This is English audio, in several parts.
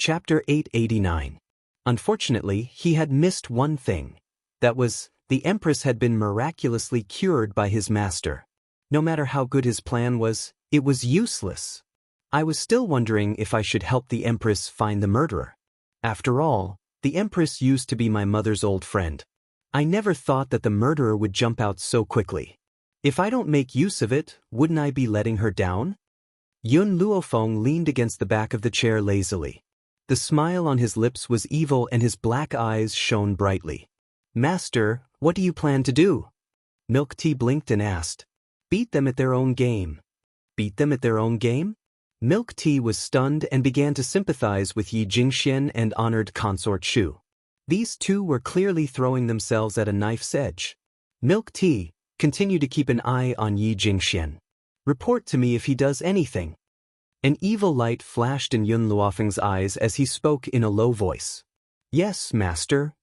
Chapter 889. Unfortunately, he had missed one thing. That was, the Empress had been miraculously cured by his master. No matter how good his plan was, it was useless. I was still wondering if I should help the Empress find the murderer. After all, the Empress used to be my mother's old friend. I never thought that the murderer would jump out so quickly. If I don't make use of it, wouldn't I be letting her down? Yun Luofeng leaned against the back of the chair lazily. The smile on his lips was evil and his black eyes shone brightly. "Master, what do you plan to do?" Milk Tea blinked and asked. "Beat them at their own game." Beat them at their own game? Milk Tea was stunned and began to sympathize with Yi Jingxian and honored Consort Shu. These two were clearly throwing themselves at a knife's edge. Milk Tea, continue to keep an eye on Yi Jingxian. Report to me if he does anything. An evil light flashed in Yun Luofeng's eyes as he spoke in a low voice. "Yes, master."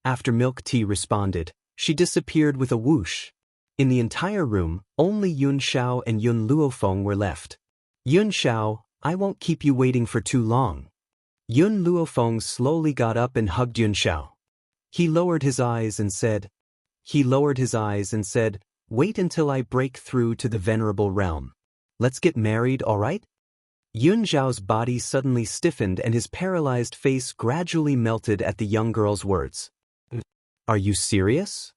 After Milk Tea responded, she disappeared with a whoosh. In the entire room, only Yun Xiao and Yun Luofeng were left. "Yun Xiao, I won't keep you waiting for too long." Yun Luofeng slowly got up and hugged Yun Xiao. He lowered his eyes and said, "Wait until I break through to the venerable realm. Let's get married, all right?" Yun Xiao's body suddenly stiffened and his paralyzed face gradually melted at the young girl's words. "Are you serious?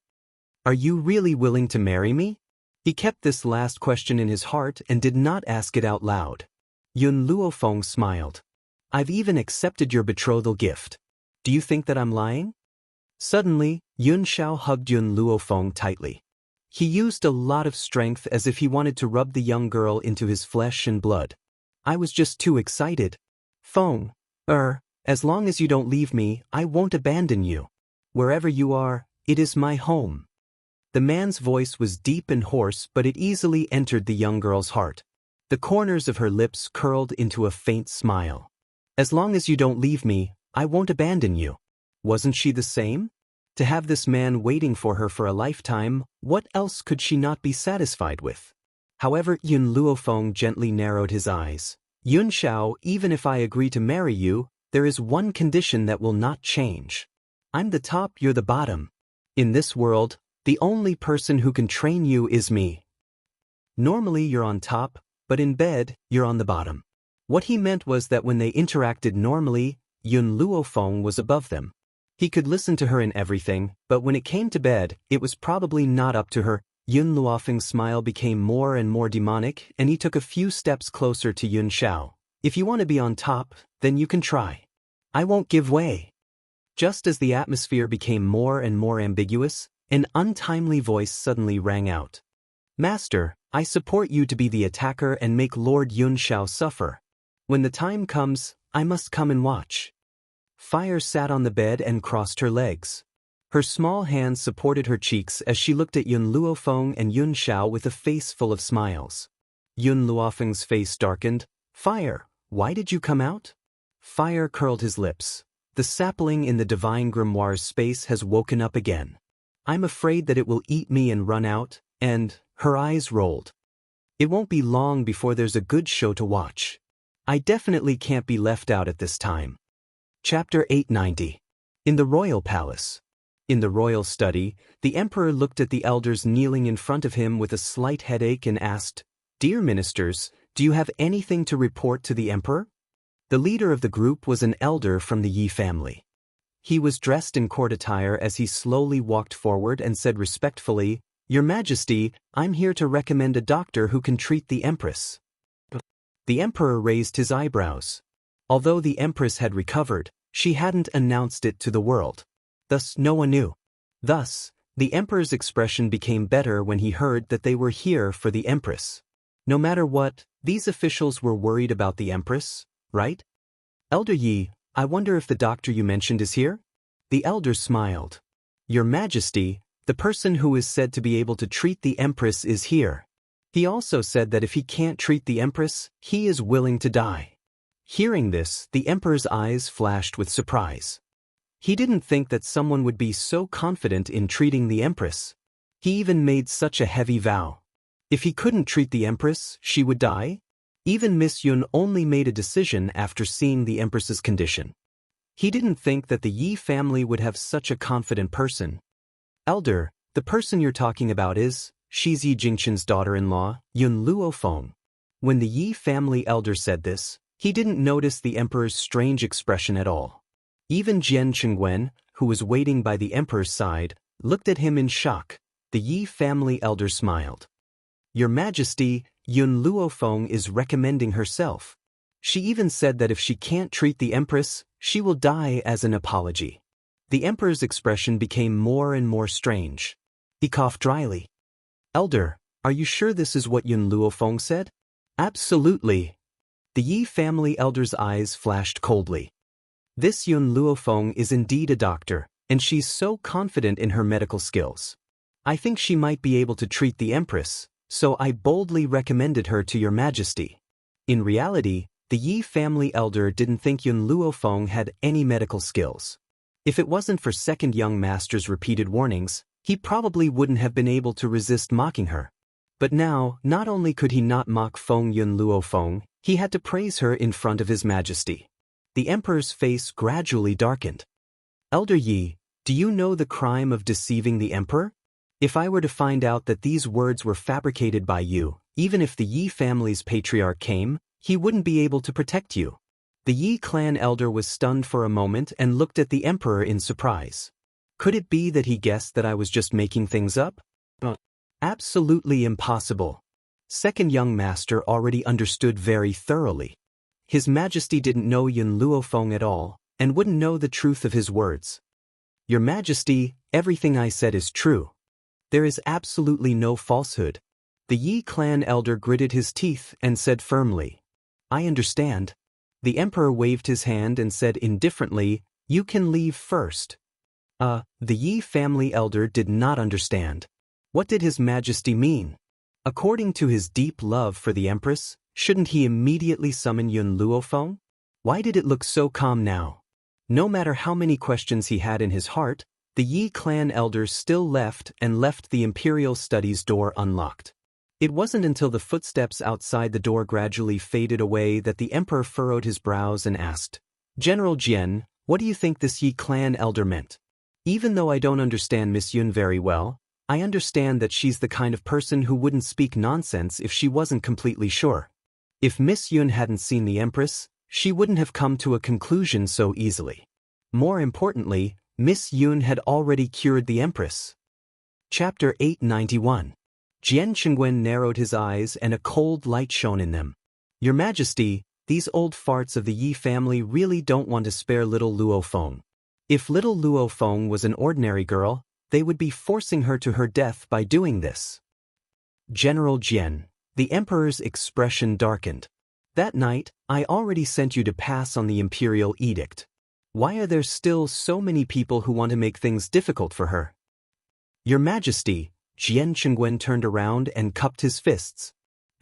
Are you really willing to marry me?" He kept this last question in his heart and did not ask it out loud. Yun Luofeng smiled. "I've even accepted your betrothal gift. Do you think that I'm lying?" Suddenly, Yun Xiao hugged Yun Luofeng tightly. He used a lot of strength as if he wanted to rub the young girl into his flesh and blood. "I was just too excited. Feng, as long as you don't leave me, I won't abandon you. Wherever you are, it is my home." The man's voice was deep and hoarse, but it easily entered the young girl's heart. The corners of her lips curled into a faint smile. "As long as you don't leave me, I won't abandon you." Wasn't she the same? To have this man waiting for her for a lifetime, what else could she not be satisfied with? However, Yun Luofeng gently narrowed his eyes. "Yun Xiao, even if I agree to marry you, there is one condition that will not change. I'm the top, you're the bottom. In this world, the only person who can train you is me. Normally you're on top, but in bed, you're on the bottom." What he meant was that when they interacted normally, Yun Luofeng was above them. He could listen to her in everything, but when it came to bed, it was probably not up to her. Yun Luofeng's smile became more and more demonic, and he took a few steps closer to Yun Xiao. "If you want to be on top, then you can try. I won't give way." Just as the atmosphere became more and more ambiguous, an untimely voice suddenly rang out. "Master, I support you to be the attacker and make Lord Yun Xiao suffer. When the time comes, I must come and watch." Fire sat on the bed and crossed her legs. Her small hands supported her cheeks as she looked at Yun Luofeng and Yun Xiao with a face full of smiles. Yun Luofeng's face darkened. "Fire, why did you come out?" Fire curled his lips. "The sapling in the divine grimoire's space has woken up again. I'm afraid that it will eat me and run out," and her eyes rolled. "It won't be long before there's a good show to watch. I definitely can't be left out at this time." Chapter 890. In the Royal Palace. In the royal study, the emperor looked at the elders kneeling in front of him with a slight headache and asked, "Dear ministers, do you have anything to report to the emperor?" The leader of the group was an elder from the Yi family. He was dressed in court attire as he slowly walked forward and said respectfully, "Your Majesty, I'm here to recommend a doctor who can treat the Empress." The emperor raised his eyebrows. Although the Empress had recovered, she hadn't announced it to the world. Thus no one knew. Thus, the emperor's expression became better when he heard that they were here for the Empress. No matter what, these officials were worried about the Empress, right? "Elder Yi, I wonder if the doctor you mentioned is here?" The elder smiled. "Your Majesty, the person who is said to be able to treat the Empress is here. He also said that if he can't treat the Empress, he is willing to die." Hearing this, the emperor's eyes flashed with surprise. He didn't think that someone would be so confident in treating the Empress. He even made such a heavy vow. If he couldn't treat the Empress, she would die? Even Miss Yun only made a decision after seeing the Empress's condition. He didn't think that the Yi family would have such a confident person. Elder, the person you're talking about is, she's Yi Jingchen's daughter-in-law, Yun Luofeng. When the Yi family elder said this, he didn't notice the emperor's strange expression at all. Even Jian Chengwen, who was waiting by the emperor's side, looked at him in shock. The Yi family elder smiled. Your Majesty, Yun Luofeng is recommending herself. She even said that if she can't treat the empress, she will die as an apology. The emperor's expression became more and more strange. He coughed dryly. Elder, are you sure this is what Yun Luofeng said? Absolutely. The Yi family elder's eyes flashed coldly. This Yun Luofeng is indeed a doctor, and she's so confident in her medical skills. I think she might be able to treat the empress, so I boldly recommended her to your Majesty. In reality, the Yi family elder didn't think Yun Luofeng had any medical skills. If it wasn't for second young master's repeated warnings, he probably wouldn't have been able to resist mocking her. But now, not only could he not mock Feng Yun Luofeng, he had to praise her in front of his Majesty. The emperor's face gradually darkened. Elder Yi, do you know the crime of deceiving the emperor? If I were to find out that these words were fabricated by you, even if the Yi family's patriarch came, he wouldn't be able to protect you. The Yi clan elder was stunned for a moment and looked at the emperor in surprise. Could it be that he guessed that I was just making things up? Absolutely impossible. Second young master already understood very thoroughly. His Majesty didn't know Yun Luofeng at all, and wouldn't know the truth of his words. Your Majesty, everything I said is true. There is absolutely no falsehood. The Yi clan elder gritted his teeth and said firmly, I understand. The emperor waved his hand and said indifferently, you can leave first. The Yi family elder did not understand. What did his Majesty mean? According to his deep love for the empress, shouldn't he immediately summon Yun Luofeng? Why did it look so calm now? No matter how many questions he had in his heart, the Yi clan elders still left the imperial studies door unlocked. It wasn't until the footsteps outside the door gradually faded away that the emperor furrowed his brows and asked, General Jian, what do you think this Yi clan elder meant? Even though I don't understand Miss Yun very well, I understand that she's the kind of person who wouldn't speak nonsense if she wasn't completely sure. If Miss Yun hadn't seen the empress, she wouldn't have come to a conclusion so easily. More importantly, Miss Yun had already cured the empress. Chapter 891. Jian Chengwen narrowed his eyes and a cold light shone in them. Your Majesty, these old farts of the Yi family really don't want to spare little Luofeng. If little Luofeng was an ordinary girl, they would be forcing her to her death by doing this. General Jian. The emperor's expression darkened. That night, I already sent you to pass on the imperial edict. Why are there still so many people who want to make things difficult for her? Your Majesty, Jian Chengwen turned around and cupped his fists.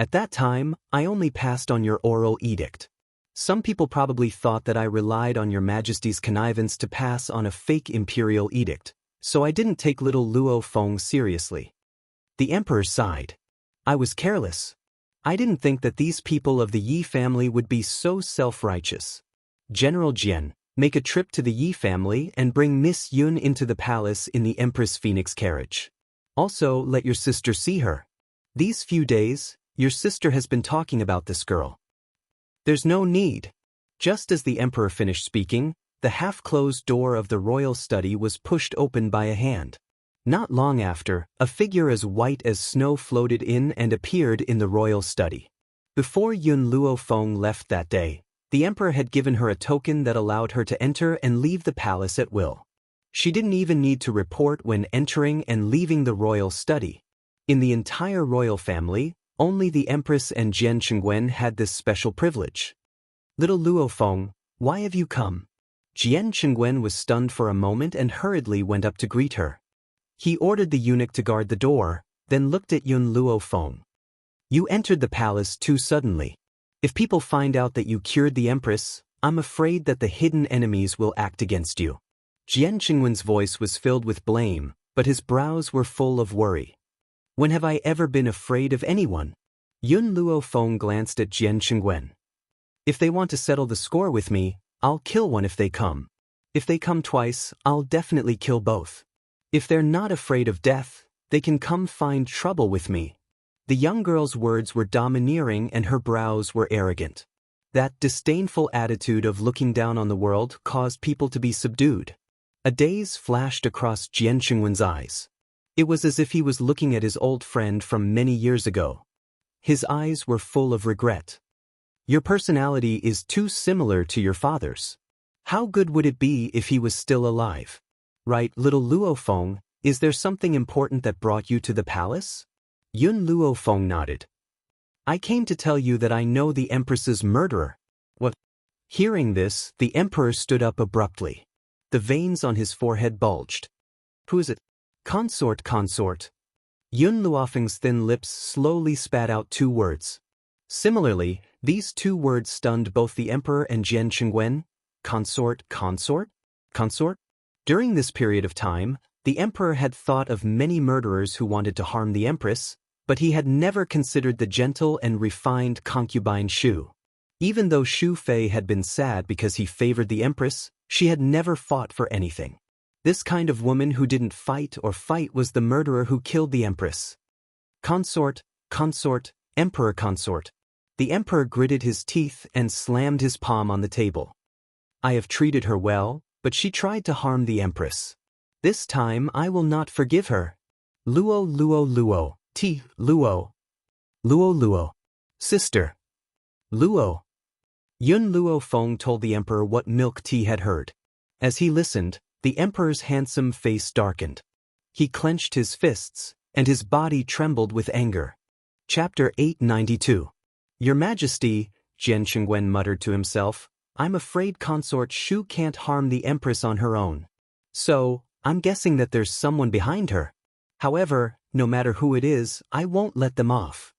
At that time, I only passed on your oral edict. Some people probably thought that I relied on your Majesty's connivance to pass on a fake imperial edict, so I didn't take little Luofeng seriously. The emperor sighed. I was careless. I didn't think that these people of the Yi family would be so self-righteous. General Jian, make a trip to the Yi family and bring Miss Yun into the palace in the Empress Phoenix carriage. Also, let your sister see her. These few days, your sister has been talking about this girl. There's no need. Just as the emperor finished speaking, the half-closed door of the royal study was pushed open by a hand. Not long after, a figure as white as snow floated in and appeared in the royal study. Before Yun Luofeng left that day, the emperor had given her a token that allowed her to enter and leave the palace at will. She didn't even need to report when entering and leaving the royal study. In the entire royal family, only the empress and Jian Chengwen had this special privilege. Little Luofeng, why have you come? Jian Chengwen was stunned for a moment and hurriedly went up to greet her. He ordered the eunuch to guard the door, then looked at Yun Luofeng. You entered the palace too suddenly. If people find out that you cured the empress, I'm afraid that the hidden enemies will act against you. Jian Chengwen's voice was filled with blame, but his brows were full of worry. When have I ever been afraid of anyone? Yun Luofeng glanced at Jian Qingwen. If they want to settle the score with me, I'll kill one if they come. If they come twice, I'll definitely kill both. If they're not afraid of death, they can come find trouble with me. The young girl's words were domineering and her brows were arrogant. That disdainful attitude of looking down on the world caused people to be subdued. A daze flashed across Jian Qingwen's eyes. It was as if he was looking at his old friend from many years ago. His eyes were full of regret. Your personality is too similar to your father's. How good would it be if he was still alive? Right, little Luofeng, is there something important that brought you to the palace? Yun Luofeng nodded. I came to tell you that I know the Empress's murderer. What? Hearing this, the Emperor stood up abruptly. The veins on his forehead bulged. Who is it? Consort, consort. Yun Luofeng's thin lips slowly spat out two words. Similarly, these two words stunned both the Emperor and Jian Qingwen. Consort, consort? Consort? During this period of time, the Emperor had thought of many murderers who wanted to harm the Empress, but he had never considered the gentle and refined concubine Shu. Even though Shu Fei had been sad because he favored the Empress, she had never fought for anything. This kind of woman who didn't fight or fight was the murderer who killed the Empress. Consort, consort, Emperor consort. The Emperor gritted his teeth and slammed his palm on the table. I have treated her well, but she tried to harm the Empress. This time I will not forgive her. Luo, luo, luo, ti, luo. Luo, luo. Sister. Luo. Yun Luofeng told the Emperor what Milk Tea had heard. As he listened, the Emperor's handsome face darkened. He clenched his fists, and his body trembled with anger. Chapter 892. Your Majesty, Jian Qingwen muttered to himself, I'm afraid Consort Shu can't harm the Empress on her own. So, I'm guessing that there's someone behind her. However, no matter who it is, I won't let them off.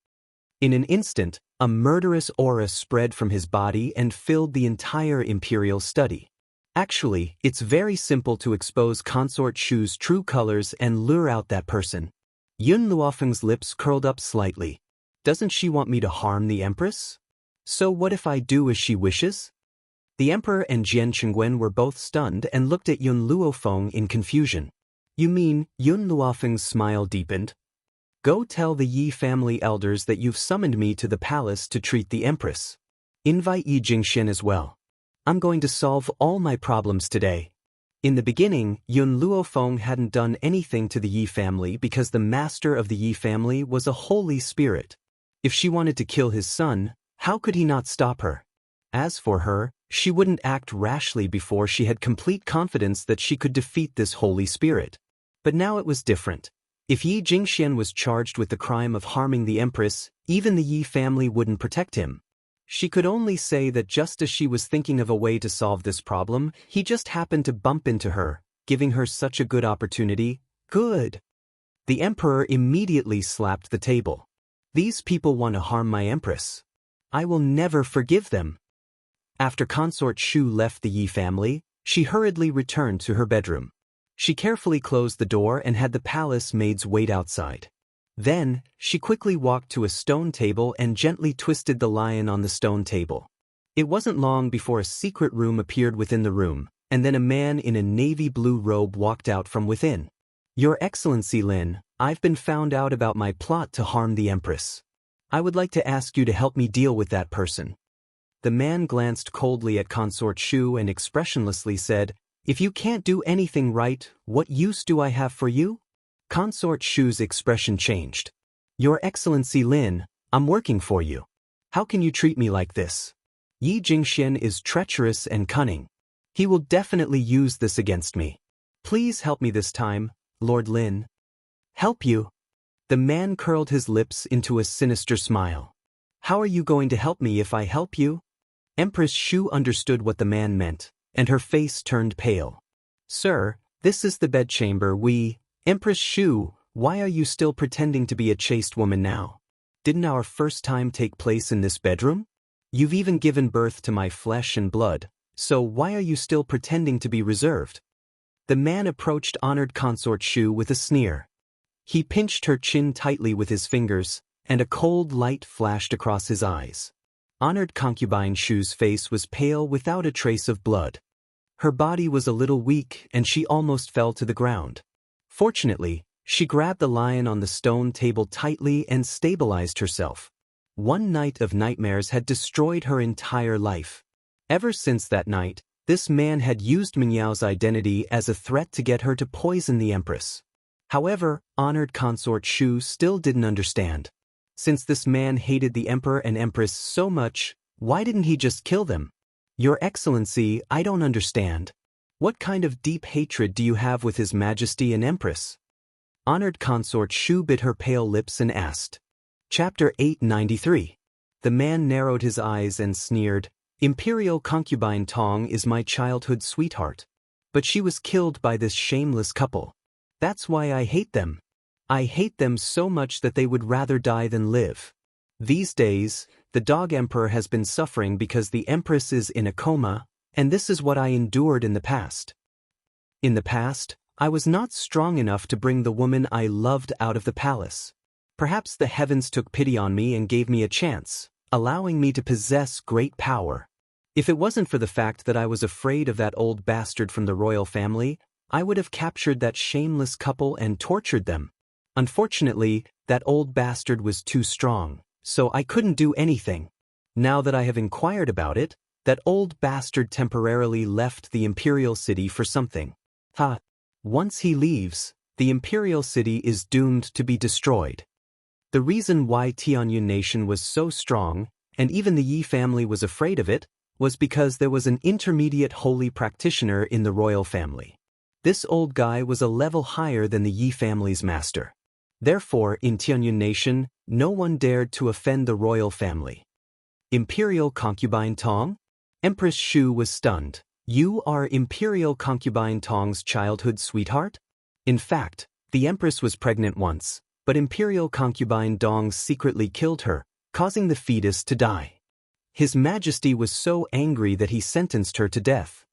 In an instant, a murderous aura spread from his body and filled the entire imperial study. Actually, it's very simple to expose Consort Shu's true colors and lure out that person. Yun Luofeng's lips curled up slightly. Doesn't she want me to harm the Empress? So what if I do as she wishes? The Emperor and Jian Qingwen were both stunned and looked at Yun Luofeng in confusion. You mean, Yun Luofeng's smile deepened? Go tell the Yi family elders that you've summoned me to the palace to treat the Empress. Invite Yi Jingxian as well. I'm going to solve all my problems today. In the beginning, Yun Luofeng hadn't done anything to the Yi family because the master of the Yi family was a holy spirit. If she wanted to kill his son, how could he not stop her? As for her, she wouldn't act rashly before she had complete confidence that she could defeat this holy spirit. But now it was different. If Yi Jingxian was charged with the crime of harming the Empress, even the Yi family wouldn't protect him. She could only say that just as she was thinking of a way to solve this problem, he just happened to bump into her, giving her such a good opportunity. Good. The Emperor immediately slapped the table. These people want to harm my Empress. I will never forgive them. After Consort Shu left the Yi family, she hurriedly returned to her bedroom. She carefully closed the door and had the palace maids wait outside. Then, she quickly walked to a stone table and gently twisted the lion on the stone table. It wasn't long before a secret room appeared within the room, and then a man in a navy blue robe walked out from within. Your Excellency Lin, I've been found out about my plot to harm the Empress. I would like to ask you to help me deal with that person. The man glanced coldly at Consort Shu and expressionlessly said, If you can't do anything right, what use do I have for you? Consort Shu's expression changed. Your Excellency Lin, I'm working for you. How can you treat me like this? Yi Jingxian is treacherous and cunning. He will definitely use this against me. Please help me this time, Lord Lin. Help you? The man curled his lips into a sinister smile. How are you going to help me if I help you? Empress Shu understood what the man meant, and her face turned pale. Sir, this is the bedchamber Empress Shu, why are you still pretending to be a chaste woman now? Didn't our first time take place in this bedroom? You've even given birth to my flesh and blood, so why are you still pretending to be reserved? The man approached honored Consort Shu with a sneer. He pinched her chin tightly with his fingers, and a cold light flashed across his eyes. Honored concubine Shu's face was pale without a trace of blood. Her body was a little weak and she almost fell to the ground. Fortunately, she grabbed the lion on the stone table tightly and stabilized herself. One night of nightmares had destroyed her entire life. Ever since that night, this man had used Mengyao's identity as a threat to get her to poison the empress. However, honored consort Shu still didn't understand. Since this man hated the emperor and empress so much, why didn't he just kill them? Your Excellency, I don't understand. What kind of deep hatred do you have with His Majesty and Empress? Honored consort Shu bit her pale lips and asked. Chapter 893. The man narrowed his eyes and sneered, Imperial concubine Tong is my childhood sweetheart. But she was killed by this shameless couple. That's why I hate them. I hate them so much that they would rather die than live. These days, the dog emperor has been suffering because the empress is in a coma, and this is what I endured in the past. In the past, I was not strong enough to bring the woman I loved out of the palace. Perhaps the heavens took pity on me and gave me a chance, allowing me to possess great power. If it wasn't for the fact that I was afraid of that old bastard from the royal family, I would have captured that shameless couple and tortured them. Unfortunately, that old bastard was too strong, so I couldn't do anything. Now that I have inquired about it, that old bastard temporarily left the imperial city for something. Once he leaves, the imperial city is doomed to be destroyed. The reason why Tianyun Nation was so strong, and even the Yi family was afraid of it, was because there was an intermediate holy practitioner in the royal family. This old guy was a level higher than the Yi family's master. Therefore, in Tianyun Nation, no one dared to offend the royal family. Imperial concubine Tong? Empress Shu was stunned. You are Imperial concubine Tong's childhood sweetheart? In fact, the empress was pregnant once, but Imperial concubine Dong secretly killed her, causing the fetus to die. His Majesty was so angry that he sentenced her to death.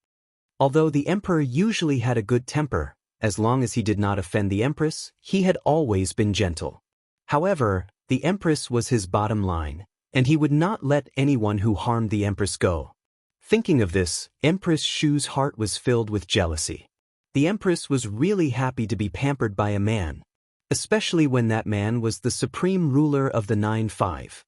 Although the emperor usually had a good temper, as long as he did not offend the empress, he had always been gentle. However, the empress was his bottom line, and he would not let anyone who harmed the empress go. Thinking of this, Empress Shu's heart was filled with jealousy. The empress was really happy to be pampered by a man, especially when that man was the supreme ruler of the 9-5.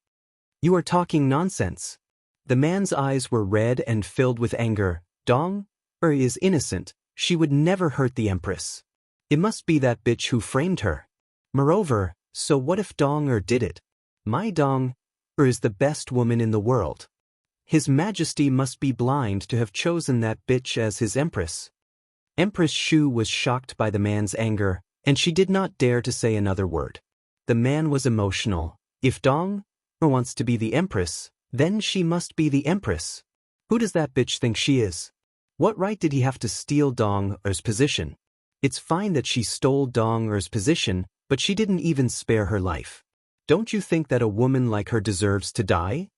You are talking nonsense. The man's eyes were red and filled with anger. Dong is innocent. She would never hurt the empress. It must be that bitch who framed her. Moreover, so what if Dong did it? My Dong is the best woman in the world. His Majesty must be blind to have chosen that bitch as his empress. Empress Shu was shocked by the man's anger, and she did not dare to say another word. The man was emotional. If Dong wants to be the empress, then she must be the empress. Who does that bitch think she is? What right did he have to steal Dong's position? It's fine that she stole Dong's position, but she didn't even spare her life. Don't you think that a woman like her deserves to die?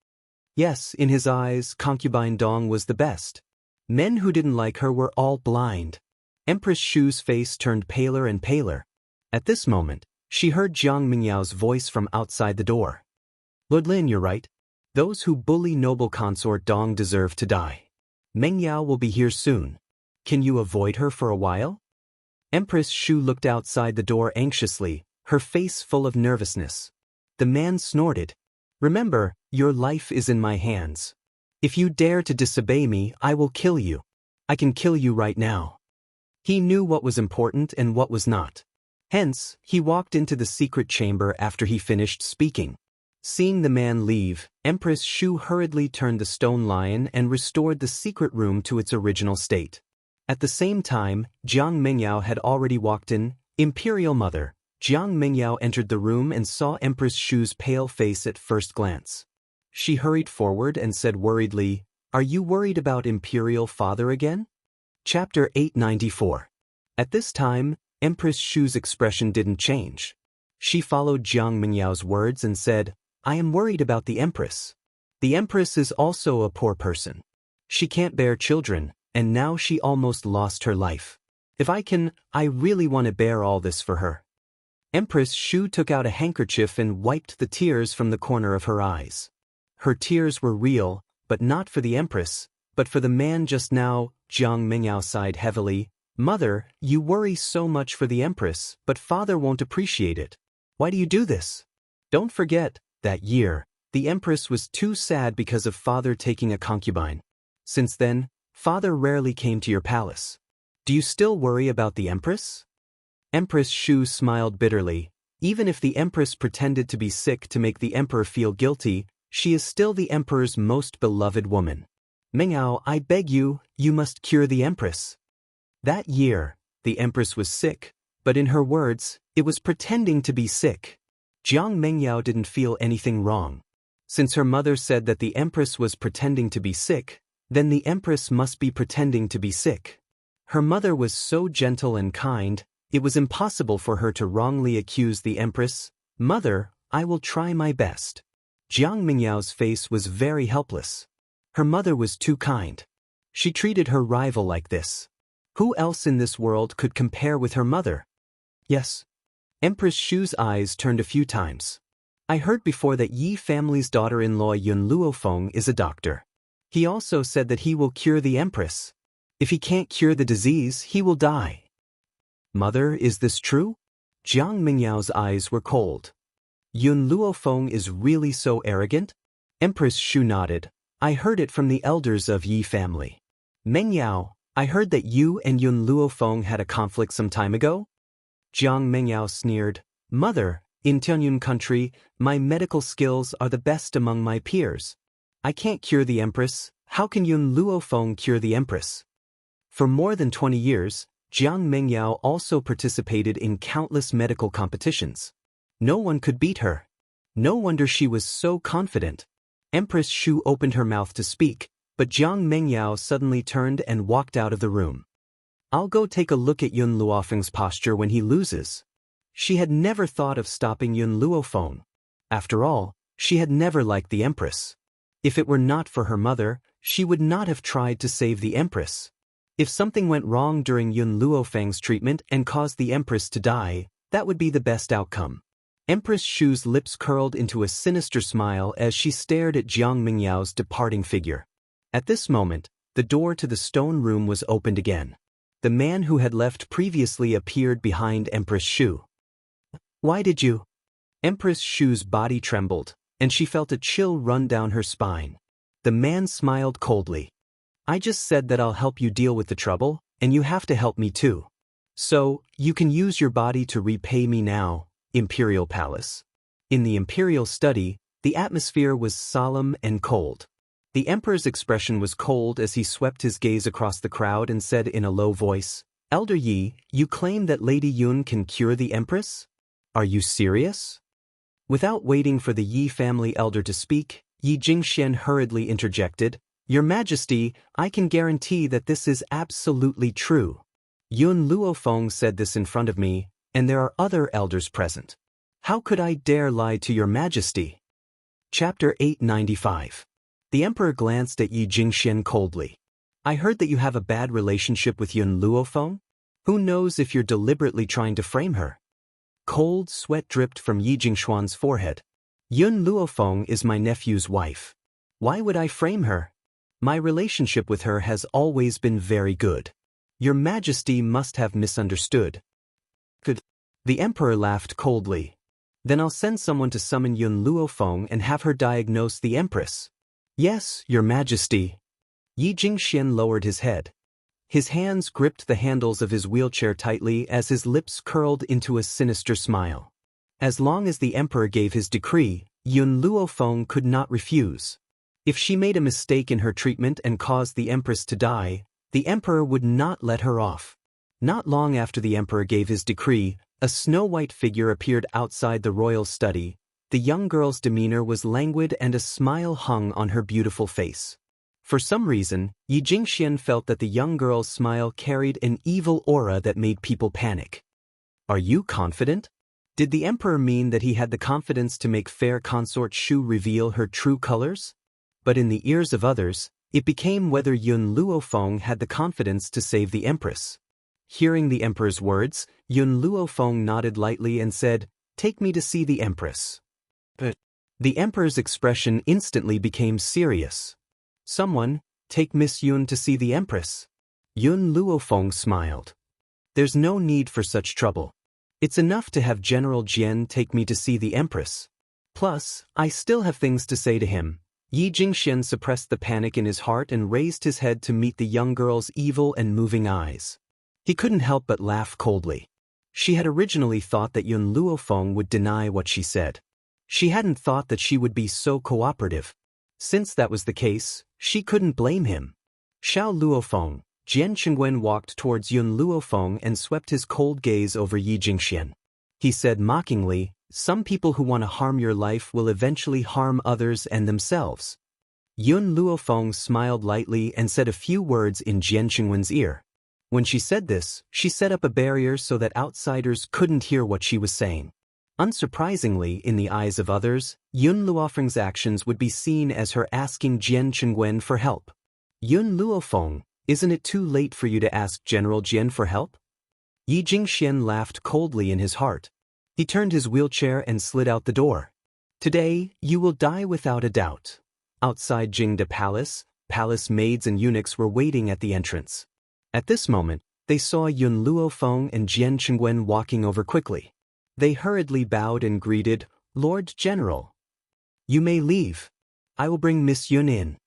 Yes, in his eyes, concubine Dong was the best. Men who didn't like her were all blind. Empress Shu's face turned paler and paler. At this moment, she heard Jiang Mingyao's voice from outside the door. Lord Lin, you're right. Those who bully noble consort Dong deserve to die. Mengyao will be here soon. Can you avoid her for a while? Empress Shu looked outside the door anxiously, her face full of nervousness. The man snorted. Remember, your life is in my hands. If you dare to disobey me, I will kill you. I can kill you right now. He knew what was important and what was not. Hence, he walked into the secret chamber after he finished speaking. Seeing the man leave, Empress Shu hurriedly turned the stone lion and restored the secret room to its original state. At the same time, Jiang Mengyao had already walked in. Imperial Mother. Jiang Mengyao entered the room and saw Empress Shu's pale face at first glance. She hurried forward and said worriedly, Are you worried about Imperial Father again? Chapter 894. At this time, Empress Shu's expression didn't change. She followed Jiang Mingyao's words and said, I am worried about the Empress. The Empress is also a poor person. She can't bear children, and now she almost lost her life. If I really want to bear all this for her. Empress Shu took out a handkerchief and wiped the tears from the corner of her eyes. Her tears were real, but not for the Empress, but for the man just now. Jiang Mingyao sighed heavily. Mother, you worry so much for the Empress, but father won't appreciate it. Why do you do this? Don't forget, that year, the Empress was too sad because of father taking a concubine. Since then, father rarely came to your palace. Do you still worry about the Empress? Empress Shu smiled bitterly. Even if the Empress pretended to be sick to make the Emperor feel guilty, she is still the Emperor's most beloved woman. Mingyao, I beg you, you must cure the Empress. That year, the Empress was sick, but in her words, it was pretending to be sick. Jiang Mingyao didn't feel anything wrong. Since her mother said that the Empress was pretending to be sick, then the Empress must be pretending to be sick. Her mother was so gentle and kind, it was impossible for her to wrongly accuse the Empress. Mother, I will try my best. Jiang Mingyao's face was very helpless. Her mother was too kind. She treated her rival like this. Who else in this world could compare with her mother? Yes. Empress Shu's eyes turned a few times. I heard before that Yi family's daughter-in-law Yun Luofeng is a doctor. He also said that he will cure the Empress. If he can't cure the disease, he will die. Mother, is this true? Jiang Mingyao's eyes were cold. Yun Luofeng is really so arrogant? Empress Shu nodded. I heard it from the elders of Yi family. Mingyao, I heard that you and Yun Luofeng had a conflict some time ago? Jiang Mingyao sneered. Mother, in Tianyun country, my medical skills are the best among my peers. I can't cure the Empress. How can Yun Luofeng cure the Empress? For more than 20 years, Jiang Mingyao also participated in countless medical competitions. No one could beat her. No wonder she was so confident. Empress Shu opened her mouth to speak, but Jiang Mingyao suddenly turned and walked out of the room. I'll go take a look at Yun Luofeng's posture when he loses. She had never thought of stopping Yun Luofeng. After all, she had never liked the Empress. If it were not for her mother, she would not have tried to save the Empress. If something went wrong during Yun Luofeng's treatment and caused the Empress to die, that would be the best outcome. Empress Shu's lips curled into a sinister smile as she stared at Jiang Mingyao's departing figure. At this moment, the door to the stone room was opened again. The man who had left previously appeared behind Empress Shu. Why did you? Empress Shu's body trembled, and she felt a chill run down her spine. The man smiled coldly. I just said that I'll help you deal with the trouble, and you have to help me too. So, you can use your body to repay me now, Imperial Palace. In the Imperial study, the atmosphere was solemn and cold. The Emperor's expression was cold as he swept his gaze across the crowd and said in a low voice, Elder Yi, you claim that Lady Yun can cure the Empress? Are you serious? Without waiting for the Yi family elder to speak, Yi Jingxian hurriedly interjected, Your Majesty, I can guarantee that this is absolutely true. Yun Luofeng said this in front of me, and there are other elders present. How could I dare lie to Your Majesty? Chapter 895. The Emperor glanced at Yi Jingxian coldly. I heard that you have a bad relationship with Yun Luofeng? Who knows if you're deliberately trying to frame her? Cold sweat dripped from Yi Jingxian's forehead. Yun Luofeng is my nephew's wife. Why would I frame her? My relationship with her has always been very good. Your Majesty must have misunderstood. Good. The Emperor laughed coldly. Then I'll send someone to summon Yun Luofeng and have her diagnose the Empress. Yes, Your Majesty. Yi Jingxian lowered his head. His hands gripped the handles of his wheelchair tightly as his lips curled into a sinister smile. As long as the Emperor gave his decree, Yun Luofeng could not refuse. If she made a mistake in her treatment and caused the Empress to die, the Emperor would not let her off. Not long after the Emperor gave his decree, a snow-white figure appeared outside the royal study. The young girl's demeanor was languid and a smile hung on her beautiful face. For some reason, Yi Jingxian felt that the young girl's smile carried an evil aura that made people panic. Are you confident? Did the Emperor mean that he had the confidence to make fair Consort Shu reveal her true colors? But in the ears of others, it became whether Yun Luofeng had the confidence to save the Empress. Hearing the emperor's words, Yun Luofeng nodded lightly and said, "Take me to see the empress." But the emperor's expression instantly became serious. "Someone, take Miss Yun to see the empress." Yun Luofeng smiled. "There's no need for such trouble. It's enough to have General Jian take me to see the empress. Plus, I still have things to say to him." Yi Jingxian suppressed the panic in his heart and raised his head to meet the young girl's evil and moving eyes. He couldn't help but laugh coldly. She had originally thought that Yun Luofeng would deny what she said. She hadn't thought that she would be so cooperative. Since that was the case, she couldn't blame him. "Xiao Luofeng." Jian Qingwen walked towards Yun Luofeng and swept his cold gaze over Yi Jingxian. He said mockingly, "Some people who want to harm your life will eventually harm others and themselves." Yun Luofeng smiled lightly and said a few words in Jian Qingwen's ear. When she said this, she set up a barrier so that outsiders couldn't hear what she was saying. Unsurprisingly, in the eyes of others, Yun Luofeng's actions would be seen as her asking Jian Qingwen for help. "Yun Luofeng, isn't it too late for you to ask General Jian for help?" Yi Jingxian laughed coldly in his heart. He turned his wheelchair and slid out the door. "Today, you will die without a doubt." Outside Jingde Palace, palace maids and eunuchs were waiting at the entrance. At this moment, they saw Yun Luofeng and Jian Qingwen walking over quickly. They hurriedly bowed and greeted, "Lord General." "You may leave. I will bring Miss Yun in."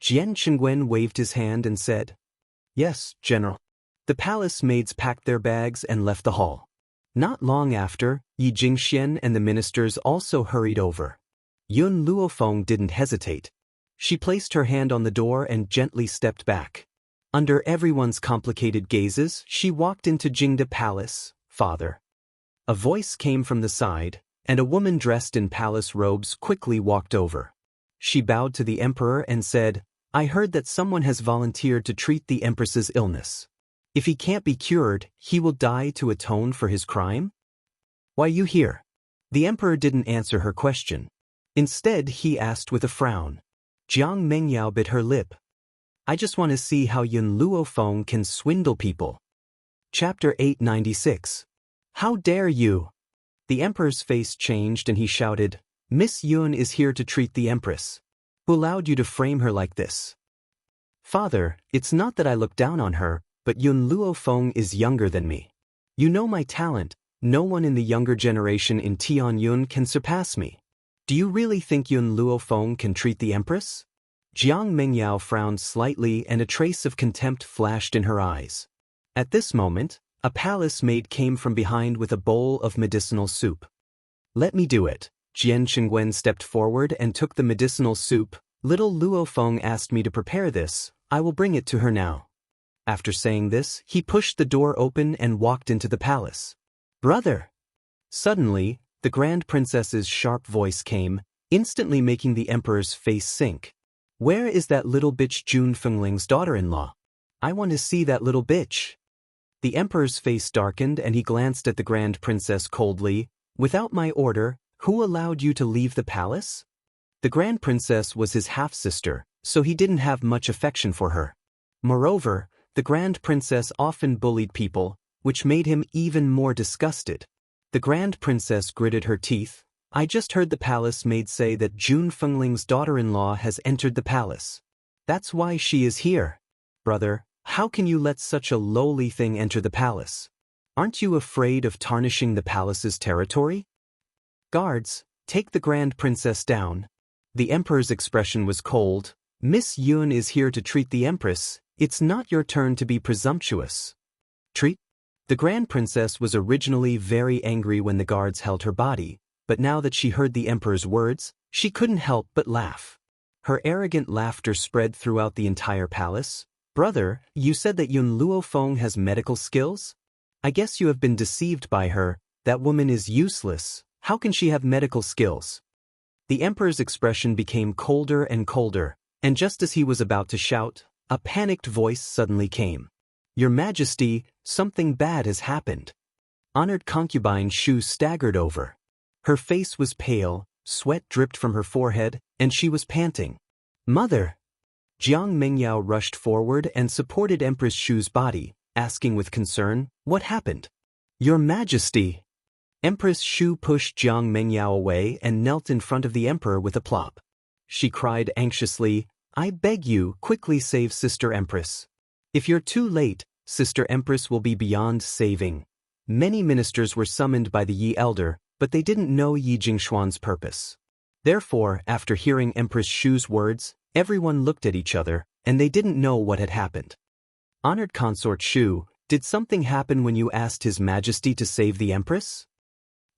Jian Qingwen waved his hand and said, "Yes, General." The palace maids packed their bags and left the hall. Not long after, Yi Jingxian and the ministers also hurried over. Yun Luofeng didn't hesitate. She placed her hand on the door and gently stepped back. Under everyone's complicated gazes, she walked into Jingde Palace. "Father." A voice came from the side, and a woman dressed in palace robes quickly walked over. She bowed to the emperor and said, "I heard that someone has volunteered to treat the empress's illness. If he can't be cured, he will die to atone for his crime? Why you here?" The emperor didn't answer her question. Instead, he asked with a frown. Jiang Mengyao bit her lip. "I just want to see how Yun Luofeng can swindle people." Chapter 896. "How dare you!" The emperor's face changed and he shouted, "Miss Yun is here to treat the empress. Who allowed you to frame her like this?" "Father, it's not that I look down on her, but Yun Luofeng is younger than me. You know my talent. No one in the younger generation in Tianyun can surpass me. Do you really think Yun Luofeng can treat the empress?" Jiang Mengyao frowned slightly and a trace of contempt flashed in her eyes. At this moment, a palace maid came from behind with a bowl of medicinal soup. "Let me do it." Jian Qingwen stepped forward and took the medicinal soup. "Little Luofeng asked me to prepare this. I will bring it to her now." After saying this, he pushed the door open and walked into the palace. "Brother!" Suddenly, the Grand Princess's sharp voice came, instantly making the emperor's face sink. "Where is that little bitch Jun Fengling's daughter-in-law? I want to see that little bitch." The emperor's face darkened and he glanced at the Grand Princess coldly. "Without my order, who allowed you to leave the palace?" The Grand Princess was his half-sister, so he didn't have much affection for her. Moreover, the Grand Princess often bullied people, which made him even more disgusted. The Grand Princess gritted her teeth. "I just heard the palace maid say that Jun Fengling's daughter-in-law has entered the palace. That's why she is here." "Brother, how can you let such a lowly thing enter the palace? Aren't you afraid of tarnishing the palace's territory?" "Guards, take the Grand Princess down." The emperor's expression was cold. "Miss Yun is here to treat the empress. It's not your turn to be presumptuous." "Treat?" The Grand Princess was originally very angry when the guards held her body, but now that she heard the emperor's words, she couldn't help but laugh. Her arrogant laughter spread throughout the entire palace. "Brother, you said that Yun Luofeng has medical skills? I guess you have been deceived by her. That woman is useless. How can she have medical skills?" The emperor's expression became colder and colder, and just as he was about to shout, a panicked voice suddenly came. "Your Majesty, something bad has happened." Honored concubine Shu staggered over. Her face was pale, sweat dripped from her forehead, and she was panting. "Mother!" Jiang Mengyao rushed forward and supported Empress Shu's body. asking with concern, "What happened?" "Your Majesty!" Empress Shu pushed Jiang Mengyao away and knelt in front of the emperor with a plop. She cried anxiously, "I beg you, quickly save Sister Empress. If you're too late, Sister Empress will be beyond saving." Many ministers were summoned by the Yi elder, but they didn't know Yi Jingshuan's purpose. Therefore, after hearing Empress Shu's words, everyone looked at each other, and they didn't know what had happened. "Honored Consort Shu, did something happen when you asked His Majesty to save the Empress?"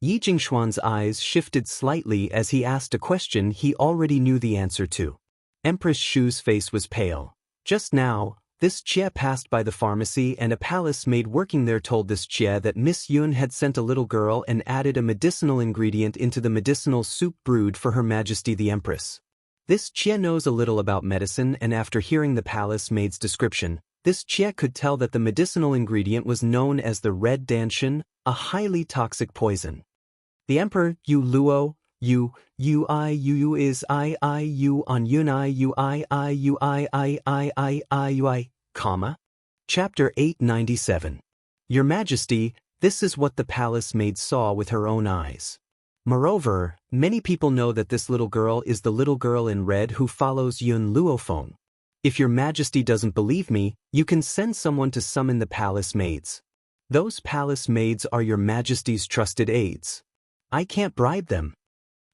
Yi Jingshuan's eyes shifted slightly as he asked a question he already knew the answer to. Empress Shu's face was pale. Just now, this Jie passed by the pharmacy and a palace maid working there told this Jie that Miss Yun had sent a little girl and added a medicinal ingredient into the medicinal soup brewed for Her Majesty the Empress. This Jie knows a little about medicine, and after hearing the palace maid's description, this Jie could tell that the medicinal ingredient was known as the red danshan, a highly toxic poison. The Emperor, Yu Luo, Yu is I U on Yun I U I, comma. Chapter 897. Your Majesty, this is what the palace maid saw with her own eyes. Moreover, many people know that this little girl is the little girl in red who follows Yun Luofeng. If Your Majesty doesn't believe me, you can send someone to summon the palace maids. Those palace maids are Your Majesty's trusted aides. I can't bribe them.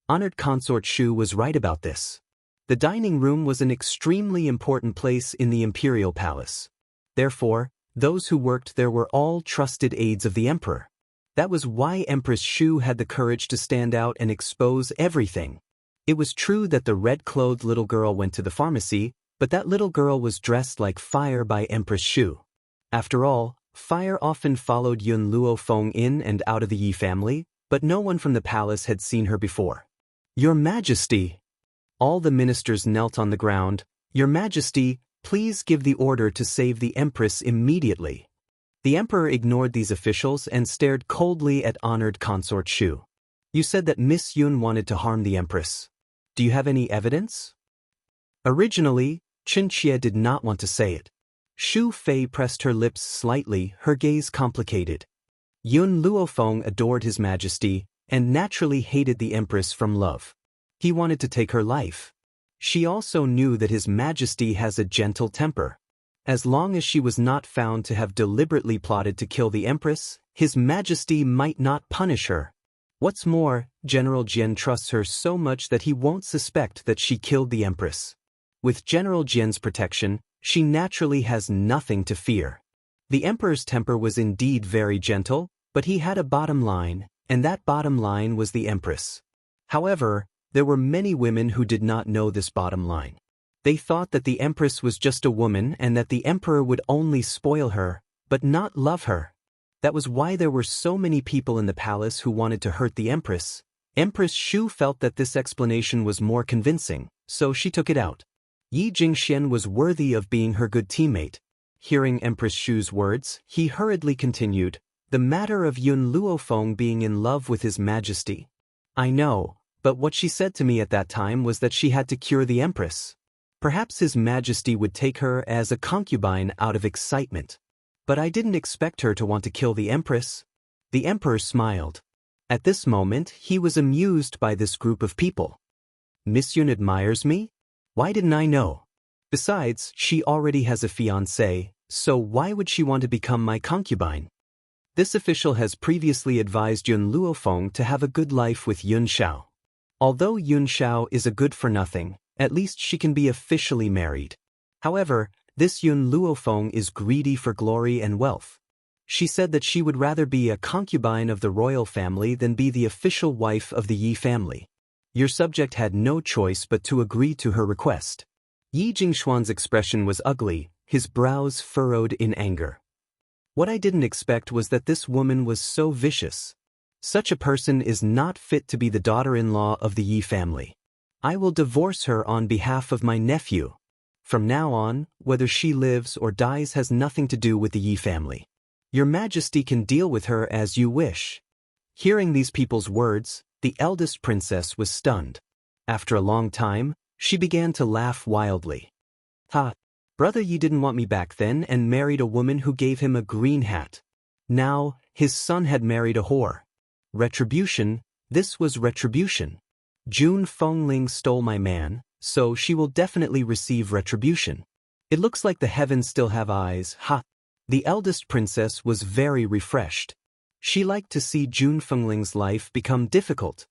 Honored Consort Shu was right about this. The dining room was an extremely important place in the imperial palace. Therefore, those who worked there were all trusted aides of the emperor. That was why Empress Shu had the courage to stand out and expose everything. It was true that the red-clothed little girl went to the pharmacy, but that little girl was dressed like fire by Empress Shu. After all, fire often followed Yun Luofeng in and out of the Yi family, but no one from the palace had seen her before. Your Majesty! All the ministers knelt on the ground. Your Majesty, please give the order to save the Empress immediately. The emperor ignored these officials and stared coldly at honored Consort Shu. You said that Miss Yun wanted to harm the Empress. Do you have any evidence? Originally, Chen Xie did not want to say it. Shu Fei pressed her lips slightly, her gaze complicated. Yun Luofeng adored His Majesty and naturally hated the Empress from love. He wanted to take her life. She also knew that His Majesty has a gentle temper. As long as she was not found to have deliberately plotted to kill the Empress, His Majesty might not punish her. What's more, General Jian trusts her so much that he won't suspect that she killed the Empress. With General Jian's protection, she naturally has nothing to fear. The Emperor's temper was indeed very gentle, but he had a bottom line, and that bottom line was the Empress. However, there were many women who did not know this bottom line. They thought that the Empress was just a woman and that the Emperor would only spoil her, but not love her. That was why there were so many people in the palace who wanted to hurt the Empress. Empress Shu felt that this explanation was more convincing, so she took it out. Yi Jingxian was worthy of being her good teammate. Hearing Empress Shu's words, he hurriedly continued, the matter of Yun Luofeng being in love with His Majesty. I know, but what she said to me at that time was that she had to cure the Empress. Perhaps His Majesty would take her as a concubine out of excitement. But I didn't expect her to want to kill the Empress. The Emperor smiled. At this moment, he was amused by this group of people. Miss Yun admires me? Why didn't I know? Besides, she already has a fiancé, so why would she want to become my concubine? This official has previously advised Yun Luofeng to have a good life with Yun Shao. Although Yun Shao is a good-for-nothing, at least she can be officially married. However, this Yun Luofeng is greedy for glory and wealth. She said that she would rather be a concubine of the royal family than be the official wife of the Yi family. Your subject had no choice but to agree to her request. Yi Jingshuan's expression was ugly, his brows furrowed in anger. What I didn't expect was that this woman was so vicious. Such a person is not fit to be the daughter-in-law of the Yi family. I will divorce her on behalf of my nephew. From now on, whether she lives or dies has nothing to do with the Yi family. Your Majesty can deal with her as you wish. Hearing these people's words, the eldest princess was stunned. After a long time, she began to laugh wildly. Ha! Brother Yi didn't want me back then and married a woman who gave him a green hat. Now, his son had married a whore. Retribution, this was retribution. Jun Fengling stole my man, so she will definitely receive retribution. It looks like the heavens still have eyes, ha! The eldest princess was very refreshed. She liked to see Jun Fengling's life become difficult.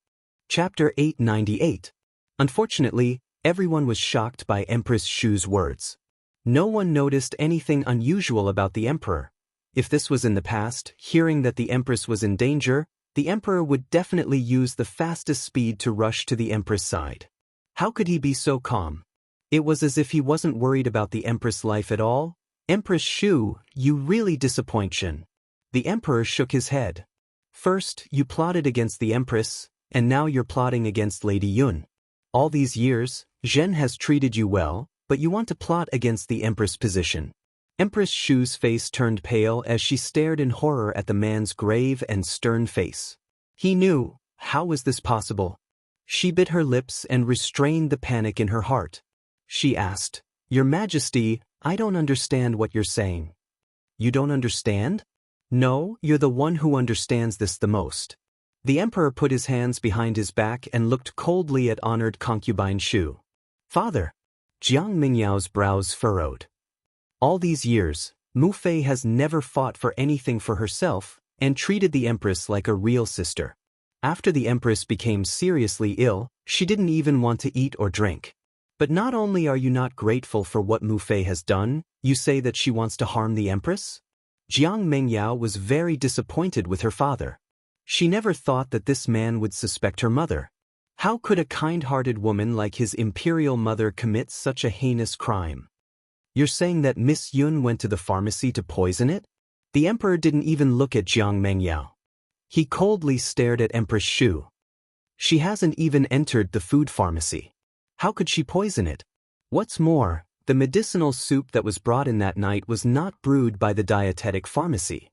Chapter 898. Unfortunately, everyone was shocked by Empress Shu's words. No one noticed anything unusual about the emperor. If this was in the past, hearing that the empress was in danger, the emperor would definitely use the fastest speed to rush to the empress' side. How could he be so calm? It was as if he wasn't worried about the empress' life at all. Empress Shu, you really disappoint Shen. The emperor shook his head. First, you plotted against the empress, and now you're plotting against Lady Yun. All these years, Zhen has treated you well, but you want to plot against the empress' position. Empress Shu's face turned pale as she stared in horror at the man's grave and stern face. He knew, how was this possible? She bit her lips and restrained the panic in her heart. She asked, Your Majesty, I don't understand what you're saying. You don't understand? No, you're the one who understands this the most. The emperor put his hands behind his back and looked coldly at honored concubine Shu. Father. Jiang Mingyao's brows furrowed. All these years, Mu Fei has never fought for anything for herself and treated the empress like a real sister. After the empress became seriously ill, she didn't even want to eat or drink. But not only are you not grateful for what Mu Fei has done, you say that she wants to harm the empress? Jiang Mingyao was very disappointed with her father. She never thought that this man would suspect her mother. How could a kind-hearted woman like his imperial mother commit such a heinous crime? You're saying that Miss Yun went to the pharmacy to poison it? The emperor didn't even look at Jiang Mengyao. He coldly stared at Empress Shu. She hasn't even entered the food pharmacy. How could she poison it? What's more, the medicinal soup that was brought in that night was not brewed by the dietetic pharmacy.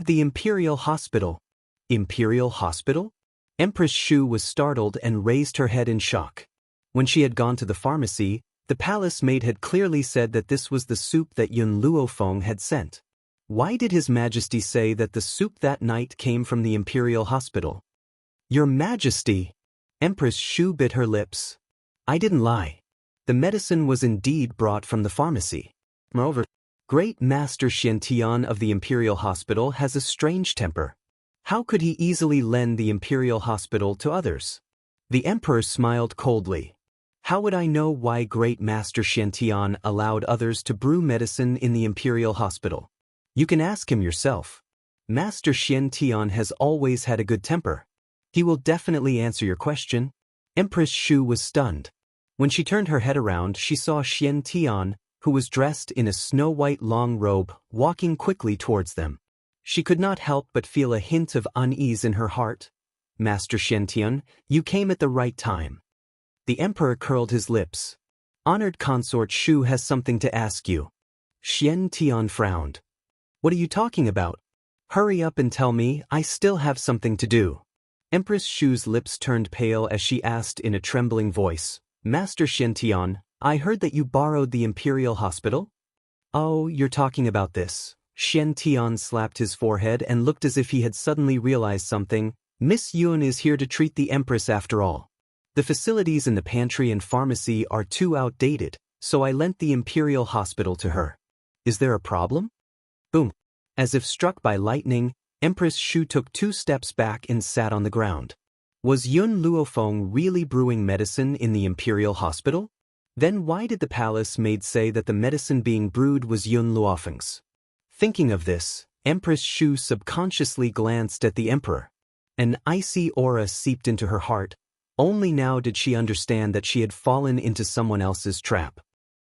The Imperial Hospital. Imperial Hospital? Empress Shu was startled and raised her head in shock. When she had gone to the pharmacy, the palace maid had clearly said that this was the soup that Yun Luofeng had sent. Why did His Majesty say that the soup that night came from the Imperial Hospital? Your Majesty! Empress Shu bit her lips. I didn't lie. The medicine was indeed brought from the pharmacy. Moreover, Great Master Xiantian of the Imperial Hospital has a strange temper. How could he easily lend the Imperial Hospital to others? The Emperor smiled coldly. How would I know why Great Master Xiantian allowed others to brew medicine in the Imperial Hospital? You can ask him yourself. Master Xiantian has always had a good temper. He will definitely answer your question. Empress Shu was stunned. When she turned her head around, she saw Xiantian, who was dressed in a snow-white long robe, walking quickly towards them. She could not help but feel a hint of unease in her heart. Master Xiantian, you came at the right time. The emperor curled his lips. Honored consort Shu has something to ask you. Xiantian frowned. What are you talking about? Hurry up and tell me, I still have something to do. Empress Shu's lips turned pale as she asked in a trembling voice, Master Xiantian, I heard that you borrowed the Imperial Hospital? Oh, you're talking about this. Xiantian slapped his forehead and looked as if he had suddenly realized something. Miss Yun is here to treat the Empress after all. The facilities in the pantry and pharmacy are too outdated, so I lent the Imperial Hospital to her. Is there a problem? Boom. As if struck by lightning, Empress Shu took 2 steps back and sat on the ground. Was Yun Luofeng really brewing medicine in the Imperial Hospital? Then why did the palace maid say that the medicine being brewed was Yun Luofeng's? Thinking of this, Empress Shu subconsciously glanced at the emperor. An icy aura seeped into her heart. Only now did she understand that she had fallen into someone else's trap.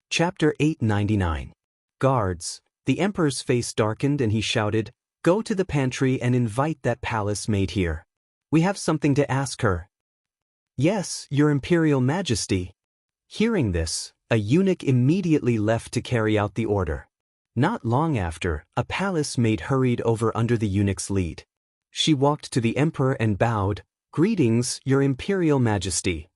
Chapter 899. Guards. The emperor's face darkened and he shouted, Go to the pantry and invite that palace maid here. We have something to ask her. Yes, your Imperial Majesty. Hearing this, a eunuch immediately left to carry out the order. Not long after, a palace maid hurried over under the eunuch's lead. She walked to the emperor and bowed, Greetings, your Imperial Majesty.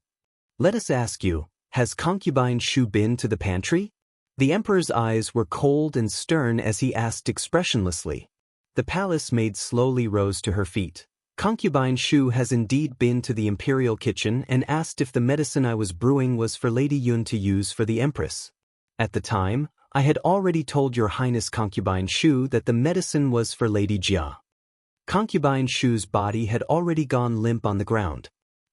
Let us ask you, has concubine Shu been to the pantry? The emperor's eyes were cold and stern as he asked expressionlessly. The palace maid slowly rose to her feet. Concubine Shu has indeed been to the imperial kitchen and asked if the medicine I was brewing was for Lady Yun to use for the empress. At the time, I had already told your highness Concubine Shu that the medicine was for Lady Jia. Concubine Shu's body had already gone limp on the ground.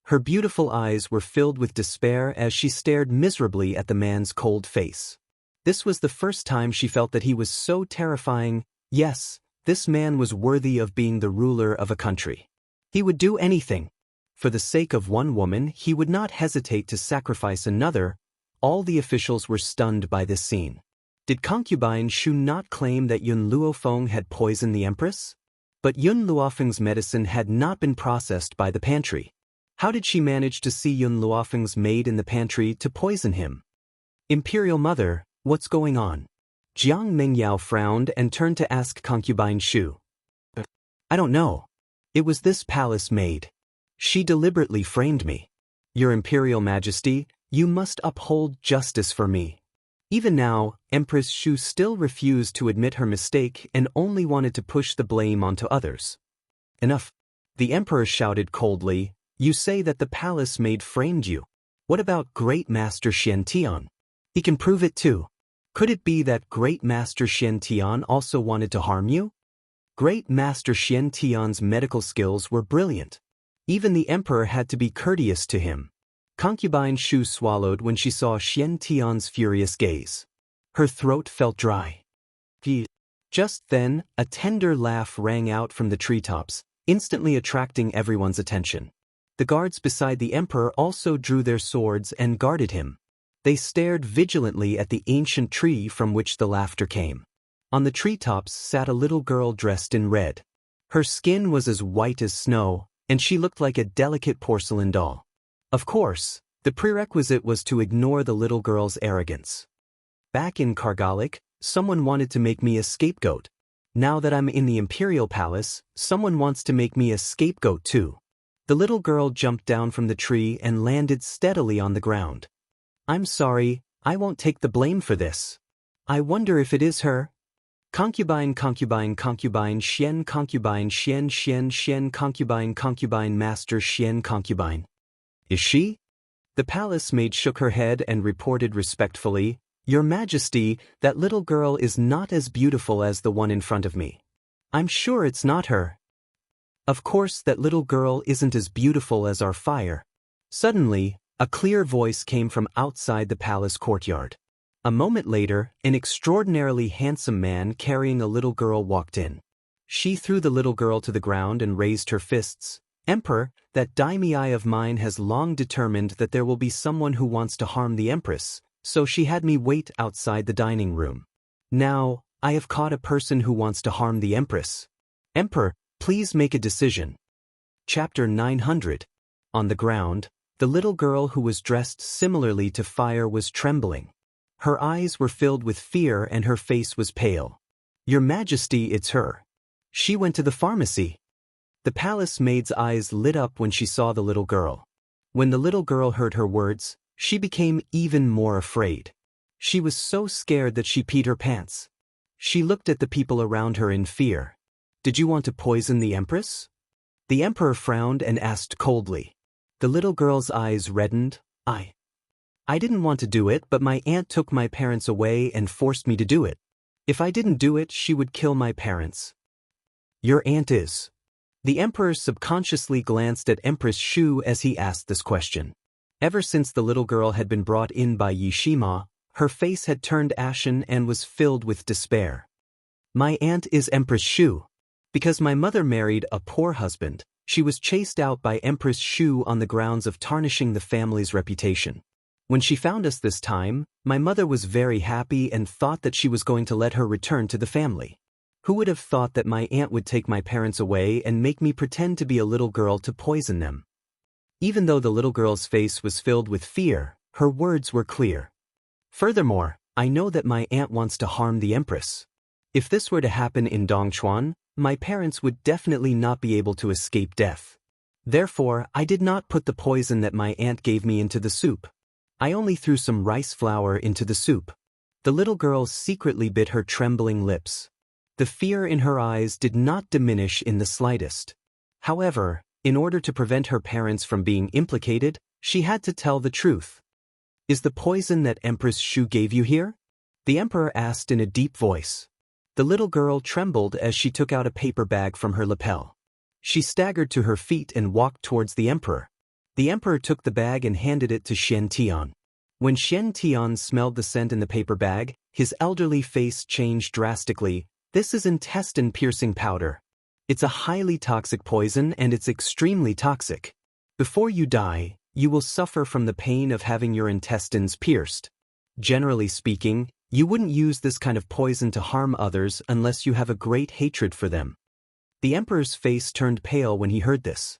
Her beautiful eyes were filled with despair as she stared miserably at the man's cold face. This was the first time she felt that he was so terrifying. Yes, this man was worthy of being the ruler of a country. He would do anything. For the sake of one woman, he would not hesitate to sacrifice another. All the officials were stunned by this scene. Did Concubine Shu not claim that Yun Luofeng had poisoned the empress? But Yun Luofeng's medicine had not been processed by the pantry. How did she manage to see Yun Luofeng's maid in the pantry to poison him? Imperial Mother, what's going on? Jiang Mingyao frowned and turned to ask Concubine Shu. I don't know. It was this palace maid. She deliberately framed me. Your Imperial Majesty, you must uphold justice for me. Even now, Empress Shu still refused to admit her mistake and only wanted to push the blame onto others. Enough. The emperor shouted coldly, you say that the palace maid framed you. What about Great Master Xian Tian? He can prove it too. Could it be that Great Master Xian Tian also wanted to harm you? Great Master Xian Tian's medical skills were brilliant. Even the emperor had to be courteous to him. Concubine Shu swallowed when she saw Xian Tian's furious gaze. Her throat felt dry. Just then, a tender laugh rang out from the treetops, instantly attracting everyone's attention. The guards beside the emperor also drew their swords and guarded him. They stared vigilantly at the ancient tree from which the laughter came. On the treetops sat a little girl dressed in red. Her skin was as white as snow, and she looked like a delicate porcelain doll. Of course, the prerequisite was to ignore the little girl's arrogance. Back in Kargalik, someone wanted to make me a scapegoat. Now that I'm in the imperial palace, someone wants to make me a scapegoat too. The little girl jumped down from the tree and landed steadily on the ground. I'm sorry, I won't take the blame for this. I wonder if it is her. Concubine Xian Concubine Master Xian Concubine. Is she? The palace maid shook her head and reported respectfully, Your Majesty, that little girl is not as beautiful as the one in front of me. I'm sure it's not her. Of course that little girl isn't as beautiful as our fire. Suddenly, a clear voice came from outside the palace courtyard. A moment later, an extraordinarily handsome man carrying a little girl walked in. She threw the little girl to the ground and raised her fists. Emperor, that daimyo of mine has long determined that there will be someone who wants to harm the empress, so she had me wait outside the dining room. Now, I have caught a person who wants to harm the empress. Emperor, please make a decision. Chapter 900. On the ground, the little girl who was dressed similarly to fire was trembling. Her eyes were filled with fear and her face was pale. Your Majesty, it's her. She went to the pharmacy. The palace maid's eyes lit up when she saw the little girl. When the little girl heard her words, she became even more afraid. She was so scared that she peed her pants. She looked at the people around her in fear. Did you want to poison the empress? The emperor frowned and asked coldly. The little girl's eyes reddened. I didn't want to do it, but my aunt took my parents away and forced me to do it. If I didn't do it, she would kill my parents. Your aunt is. The emperor subconsciously glanced at Empress Shu as he asked this question. Ever since the little girl had been brought in by Yishima, her face had turned ashen and was filled with despair. My aunt is Empress Shu. Because my mother married a poor husband, she was chased out by Empress Shu on the grounds of tarnishing the family's reputation. When she found us this time, my mother was very happy and thought that she was going to let her return to the family. Who would have thought that my aunt would take my parents away and make me pretend to be a little girl to poison them? Even though the little girl's face was filled with fear, her words were clear. Furthermore, I know that my aunt wants to harm the empress. If this were to happen in Dongchuan, my parents would definitely not be able to escape death. Therefore, I did not put the poison that my aunt gave me into the soup. I only threw some rice flour into the soup. The little girl secretly bit her trembling lips. The fear in her eyes did not diminish in the slightest. However, in order to prevent her parents from being implicated, she had to tell the truth. "Is the poison that Empress Shu gave you here?" the emperor asked in a deep voice. The little girl trembled as she took out a paper bag from her lapel. She staggered to her feet and walked towards the emperor. The emperor took the bag and handed it to Shen Tian. When Shen Tian smelled the scent in the paper bag, his elderly face changed drastically. "This is intestine-piercing powder. It's a highly toxic poison and it's extremely toxic. Before you die, you will suffer from the pain of having your intestines pierced. Generally speaking, you wouldn't use this kind of poison to harm others unless you have a great hatred for them." The emperor's face turned pale when he heard this.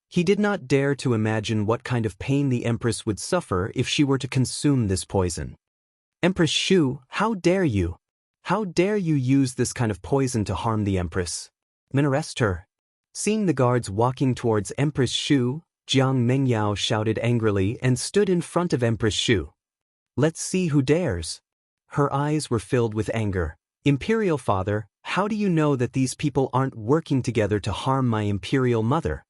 He did not dare to imagine what kind of pain the empress would suffer if she were to consume this poison. "Empress Shu, how dare you? How dare you use this kind of poison to harm the empress? Arrest her." Seeing the guards walking towards Empress Shu, Jiang Mengyao shouted angrily and stood in front of Empress Shu. "Let's see who dares." Her eyes were filled with anger. "Imperial father, how do you know that these people aren't working together to harm my imperial mother?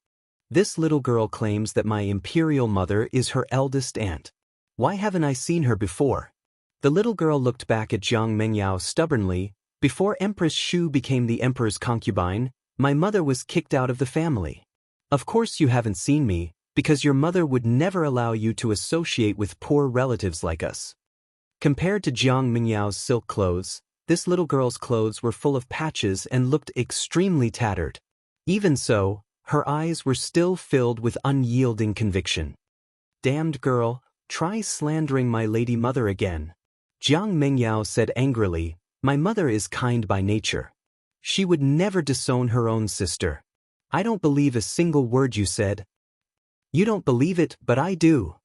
This little girl claims that my imperial mother is her eldest aunt. Why haven't I seen her before?" The little girl looked back at Jiang Mengyao stubbornly. "Before Empress Shu became the emperor's concubine, my mother was kicked out of the family. Of course you haven't seen me, because your mother would never allow you to associate with poor relatives like us." Compared to Jiang Mingyao's silk clothes, this little girl's clothes were full of patches and looked extremely tattered. Even so, her eyes were still filled with unyielding conviction. "Damned girl, try slandering my lady mother again." Jiang Mengyao said angrily, "My mother is kind by nature. She would never disown her own sister. I don't believe a single word you said." "You don't believe it, but I do."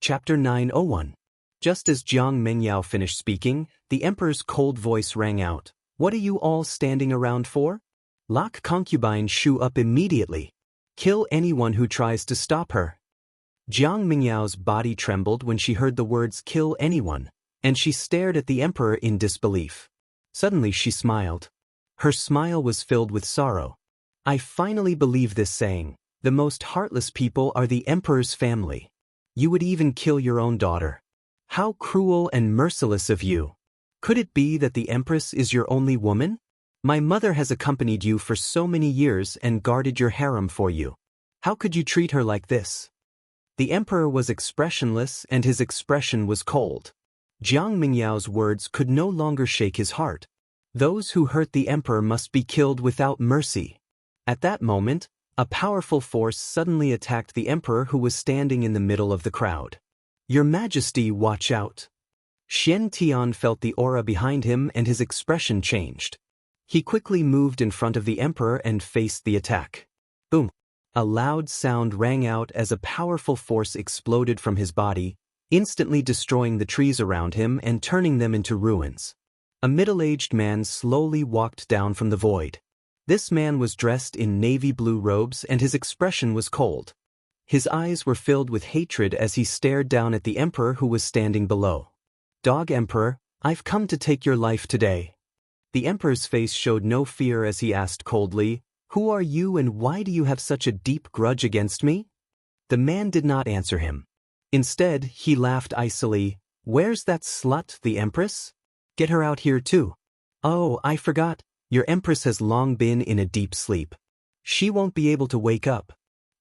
Chapter 901. Just as Jiang Mengyao finished speaking, the emperor's cold voice rang out. "What are you all standing around for? Lock concubine Shu up immediately. Kill anyone who tries to stop her." Jiang Mingyao's body trembled when she heard the words "kill anyone," and she stared at the emperor in disbelief. Suddenly she smiled. Her smile was filled with sorrow. "I finally believe this saying. The most heartless people are the emperor's family. You would even kill your own daughter. How cruel and merciless of you. Could it be that the empress is your only woman? My mother has accompanied you for so many years and guarded your harem for you. How could you treat her like this?" The emperor was expressionless and his expression was cold. Jiang Mingyao's words could no longer shake his heart. Those who hurt the emperor must be killed without mercy. At that moment, a powerful force suddenly attacked the emperor who was standing in the middle of the crowd. "Your Majesty, watch out." Shen Tian felt the aura behind him and his expression changed. He quickly moved in front of the emperor and faced the attack. Boom! A loud sound rang out as a powerful force exploded from his body, instantly destroying the trees around him and turning them into ruins. A middle-aged man slowly walked down from the void. This man was dressed in navy blue robes and his expression was cold. His eyes were filled with hatred as he stared down at the emperor who was standing below. "Dog Emperor, I've come to take your life today." The emperor's face showed no fear as he asked coldly, "Who are you and why do you have such a deep grudge against me?" The man did not answer him. Instead, he laughed icily. "Where's that slut, the empress? Get her out here too." "Oh, I forgot. Your empress has long been in a deep sleep. She won't be able to wake up.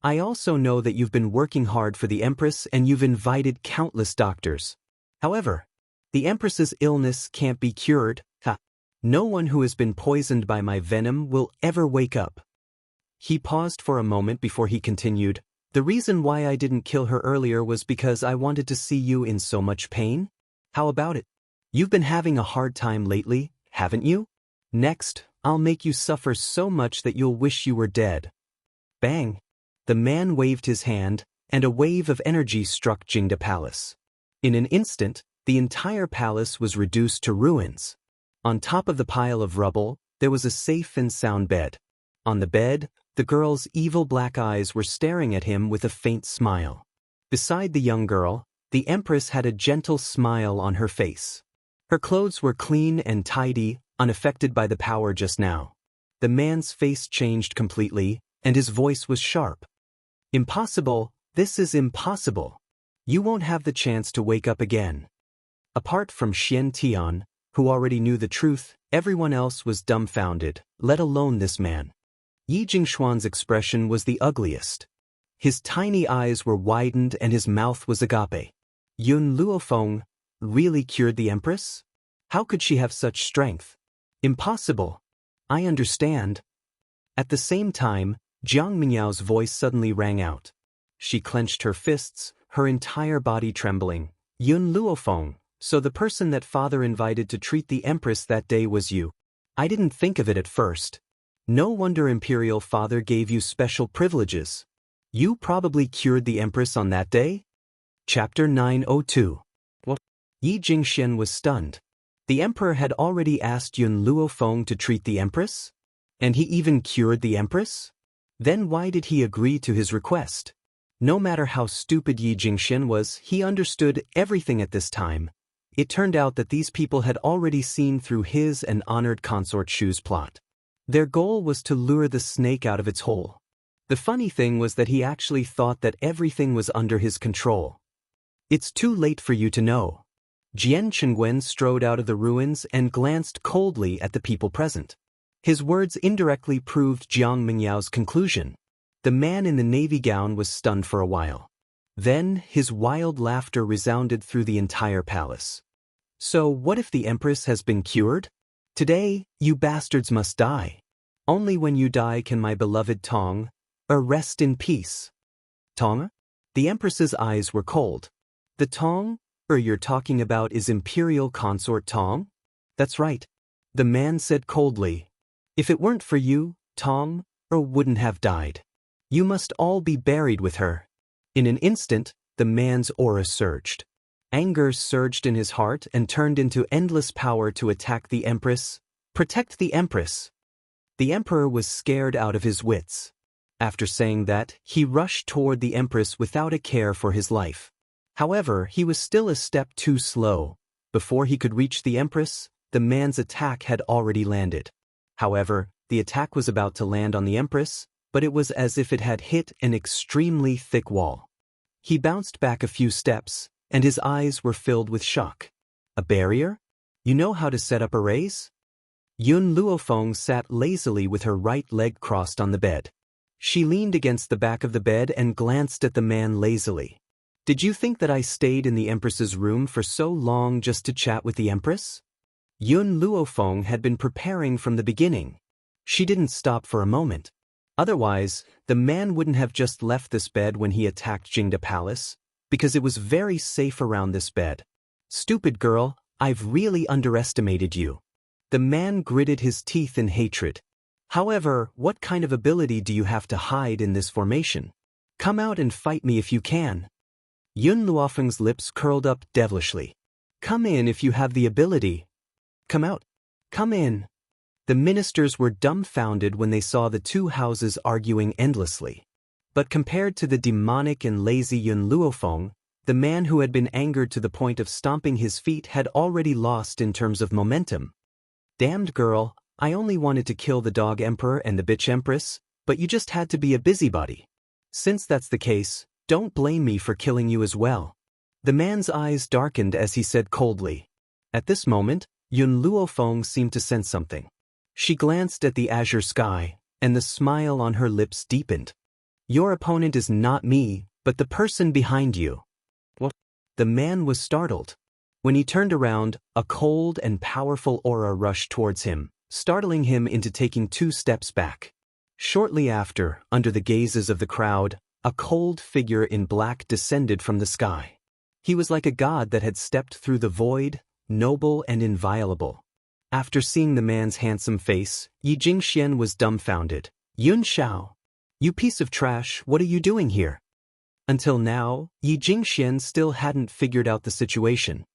I also know that you've been working hard for the empress and you've invited countless doctors. However, the empress's illness can't be cured. No one who has been poisoned by my venom will ever wake up." He paused for a moment before he continued, "The reason why I didn't kill her earlier was because I wanted to see you in so much pain. How about it? You've been having a hard time lately, haven't you? Next, I'll make you suffer so much that you'll wish you were dead." Bang! The man waved his hand, and a wave of energy struck Jingda Palace. In an instant, the entire palace was reduced to ruins. On top of the pile of rubble, there was a safe and sound bed. On the bed, the girl's evil black eyes were staring at him with a faint smile. Beside the young girl, the empress had a gentle smile on her face. Her clothes were clean and tidy, unaffected by the power just now. The man's face changed completely, and his voice was sharp. Impossible, this is impossible. You won't have the chance to wake up again. Apart from Xian Tian, who already knew the truth, everyone else was dumbfounded, let alone this man. Yi Jingshuan's expression was the ugliest. His tiny eyes were widened and his mouth was agape. Yun Luofeng really cured the empress? How could she have such strength? Impossible. I understand. At the same time, Jiang Mingyao's voice suddenly rang out. She clenched her fists, her entire body trembling. Yun Luofeng, so the person that father invited to treat the empress that day was you. I didn't think of it at first. No wonder imperial father gave you special privileges. You probably cured the empress on that day? Chapter 902. What? Yi Jingxian was stunned. The emperor had already asked Yun Luofeng to treat the empress? And he even cured the empress? Then why did he agree to his request? No matter how stupid Yi Jingxian was, he understood everything at this time. It turned out that these people had already seen through his and honored Consort Shu's plot. Their goal was to lure the snake out of its hole. The funny thing was that he actually thought that everything was under his control. It's too late for you to know. Jian Chengwen strode out of the ruins and glanced coldly at the people present. His words indirectly proved Jiang Mingyao's conclusion. The man in the navy gown was stunned for a while. Then, his wild laughter resounded through the entire palace. So what if the empress has been cured? Today, you bastards must die. Only when you die can my beloved Tong rest in peace. Tong? The empress's eyes were cold. The Tong you're talking about is Imperial Consort Tong? That's right. The man said coldly. If it weren't for you, Tong wouldn't have died. You must all be buried with her. In an instant, the man's aura surged. Anger surged in his heart and turned into endless power to attack the empress, protect the empress. The emperor was scared out of his wits. After saying that, he rushed toward the empress without a care for his life. However, he was still a step too slow. Before he could reach the empress, the man's attack had already landed. However, the attack was about to land on the empress, but it was as if it had hit an extremely thick wall. He bounced back a few steps, and his eyes were filled with shock. A barrier? You know how to set up arrays? Yun Luofeng sat lazily with her right leg crossed on the bed. She leaned against the back of the bed and glanced at the man lazily. Did you think that I stayed in the empress's room for so long just to chat with the empress? Yun Luofeng had been preparing from the beginning. She didn't stop for a moment. Otherwise, the man wouldn't have just left this bed when he attacked Jingda Palace, because it was very safe around this bed. Stupid girl, I've really underestimated you. The man gritted his teeth in hatred. However, what kind of ability do you have to hide in this formation? Come out and fight me if you can. Yun Luofeng's lips curled up devilishly. Come in if you have the ability. Come out. Come in. The ministers were dumbfounded when they saw the two houses arguing endlessly. But compared to the demonic and lazy Yun Luofeng, the man who had been angered to the point of stomping his feet had already lost in terms of momentum. Damned girl, I only wanted to kill the dog emperor and the bitch empress, but you just had to be a busybody. Since that's the case, don't blame me for killing you as well. The man's eyes darkened as he said coldly. At this moment, Yun Luofeng seemed to sense something. She glanced at the azure sky, and the smile on her lips deepened. Your opponent is not me, but the person behind you. What? The man was startled. When he turned around, a cold and powerful aura rushed towards him, startling him into taking 2 steps back. Shortly after, under the gazes of the crowd, a cold figure in black descended from the sky. He was like a god that had stepped through the void, noble and inviolable. After seeing the man's handsome face, Yi Jingxian was dumbfounded. Yun Xiao, you piece of trash, what are you doing here? Until now, Yi Jingxian still hadn't figured out the situation.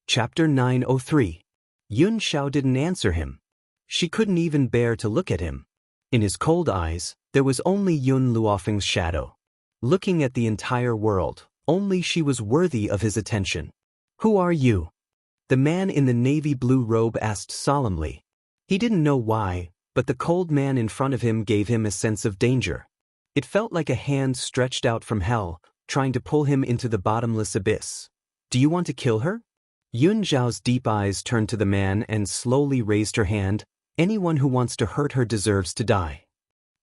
Chapter 903. Yun Xiao didn't answer him. She couldn't even bear to look at him. In his cold eyes, there was only Yun Luofeng's shadow. Looking at the entire world, only she was worthy of his attention. Who are you? The man in the navy blue robe asked solemnly. He didn't know why, but the cold man in front of him gave him a sense of danger. It felt like a hand stretched out from hell, trying to pull him into the bottomless abyss. Do you want to kill her? Yun Zhao's deep eyes turned to the man and slowly raised her hand. Anyone who wants to hurt her deserves to die.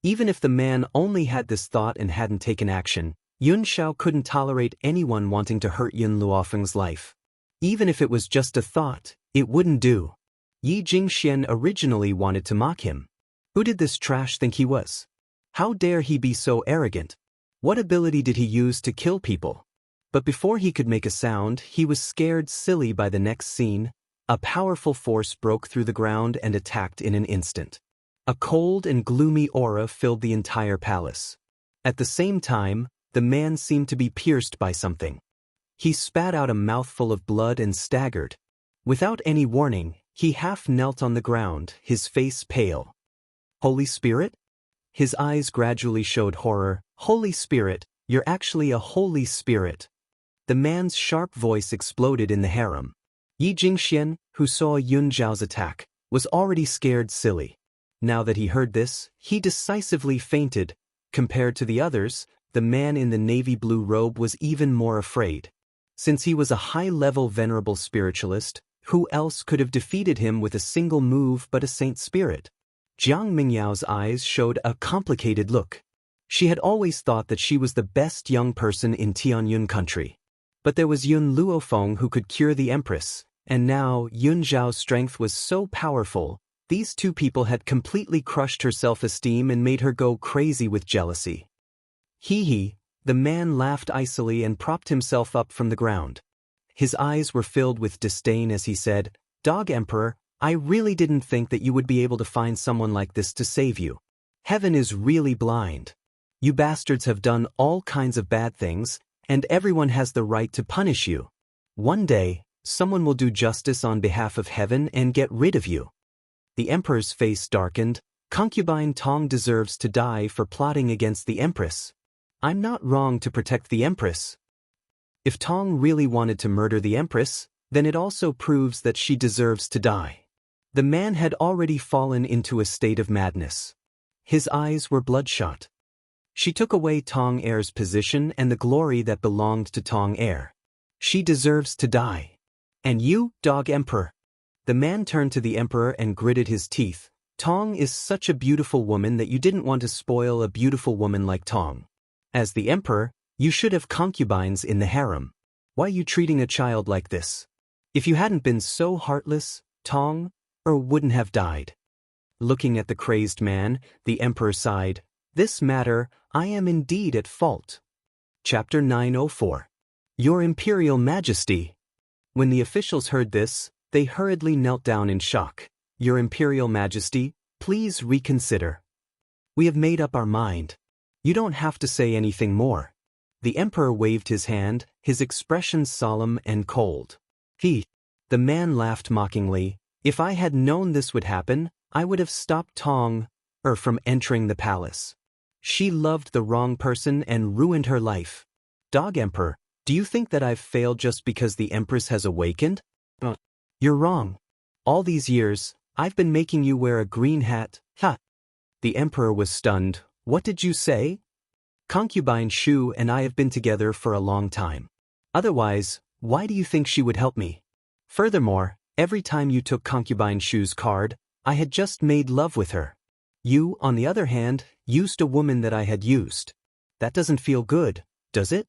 Even if the man only had this thought and hadn't taken action, Yun Zhao couldn't tolerate anyone wanting to hurt Yun Luofeng's life. Even if it was just a thought, it wouldn't do. Yi Jingxian originally wanted to mock him. Who did this trash think he was? How dare he be so arrogant? What ability did he use to kill people? But before he could make a sound, he was scared silly by the next scene. A powerful force broke through the ground and attacked in an instant. A cold and gloomy aura filled the entire palace. At the same time, the man seemed to be pierced by something. He spat out a mouthful of blood and staggered. Without any warning, he half knelt on the ground, his face pale. Holy Spirit? His eyes gradually showed horror. Holy Spirit, you're actually a Holy Spirit. The man's sharp voice exploded in the harem. Yi Jingxian, who saw Yun Zhao's attack, was already scared silly. Now that he heard this, he decisively fainted. Compared to the others, the man in the navy blue robe was even more afraid. Since he was a high-level venerable spiritualist, who else could have defeated him with a single move but a saint spirit? Jiang Mingyao's eyes showed a complicated look. She had always thought that she was the best young person in Tianyun country. But there was Yun Luofeng who could cure the empress, and now Yun Zhao's strength was so powerful. These two people had completely crushed her self-esteem and made her go crazy with jealousy. Hee, the man laughed icily and propped himself up from the ground. His eyes were filled with disdain as he said, "Dog Emperor, I really didn't think that you would be able to find someone like this to save you. Heaven is really blind. You bastards have done all kinds of bad things, and everyone has the right to punish you. One day, someone will do justice on behalf of heaven and get rid of you." The emperor's face darkened. Concubine Tong deserves to die for plotting against the empress. I'm not wrong to protect the empress. If Tong really wanted to murder the empress, then it also proves that she deserves to die. The man had already fallen into a state of madness. His eyes were bloodshot. She took away Tong Heir's position and the glory that belonged to Tong Heir. She deserves to die. And you, Dog Emperor? The man turned to the emperor and gritted his teeth. Tong is such a beautiful woman that you didn't want to spoil a beautiful woman like Tong. As the emperor, you should have concubines in the harem. Why are you treating a child like this? If you hadn't been so heartless, Tong wouldn't have died. Looking at the crazed man, the emperor sighed. This matter, I am indeed at fault. Chapter 904. Your Imperial Majesty. When the officials heard this, they hurriedly knelt down in shock. Your Imperial Majesty, please reconsider. We have made up our mind. You don't have to say anything more. The emperor waved his hand, his expression solemn and cold. The man laughed mockingly. If I had known this would happen, I would have stopped Tong from entering the palace. She loved the wrong person and ruined her life. Dog Emperor, do you think that I've failed just because the Empress has awakened? You're wrong. All these years, I've been making you wear a green hat. Ha! The Emperor was stunned. What did you say? Concubine Shu and I have been together for a long time. Otherwise, why do you think she would help me? Furthermore, every time you took Concubine Shu's card, I had just made love with her. You, on the other hand, used a woman that I had used. That doesn't feel good, does it?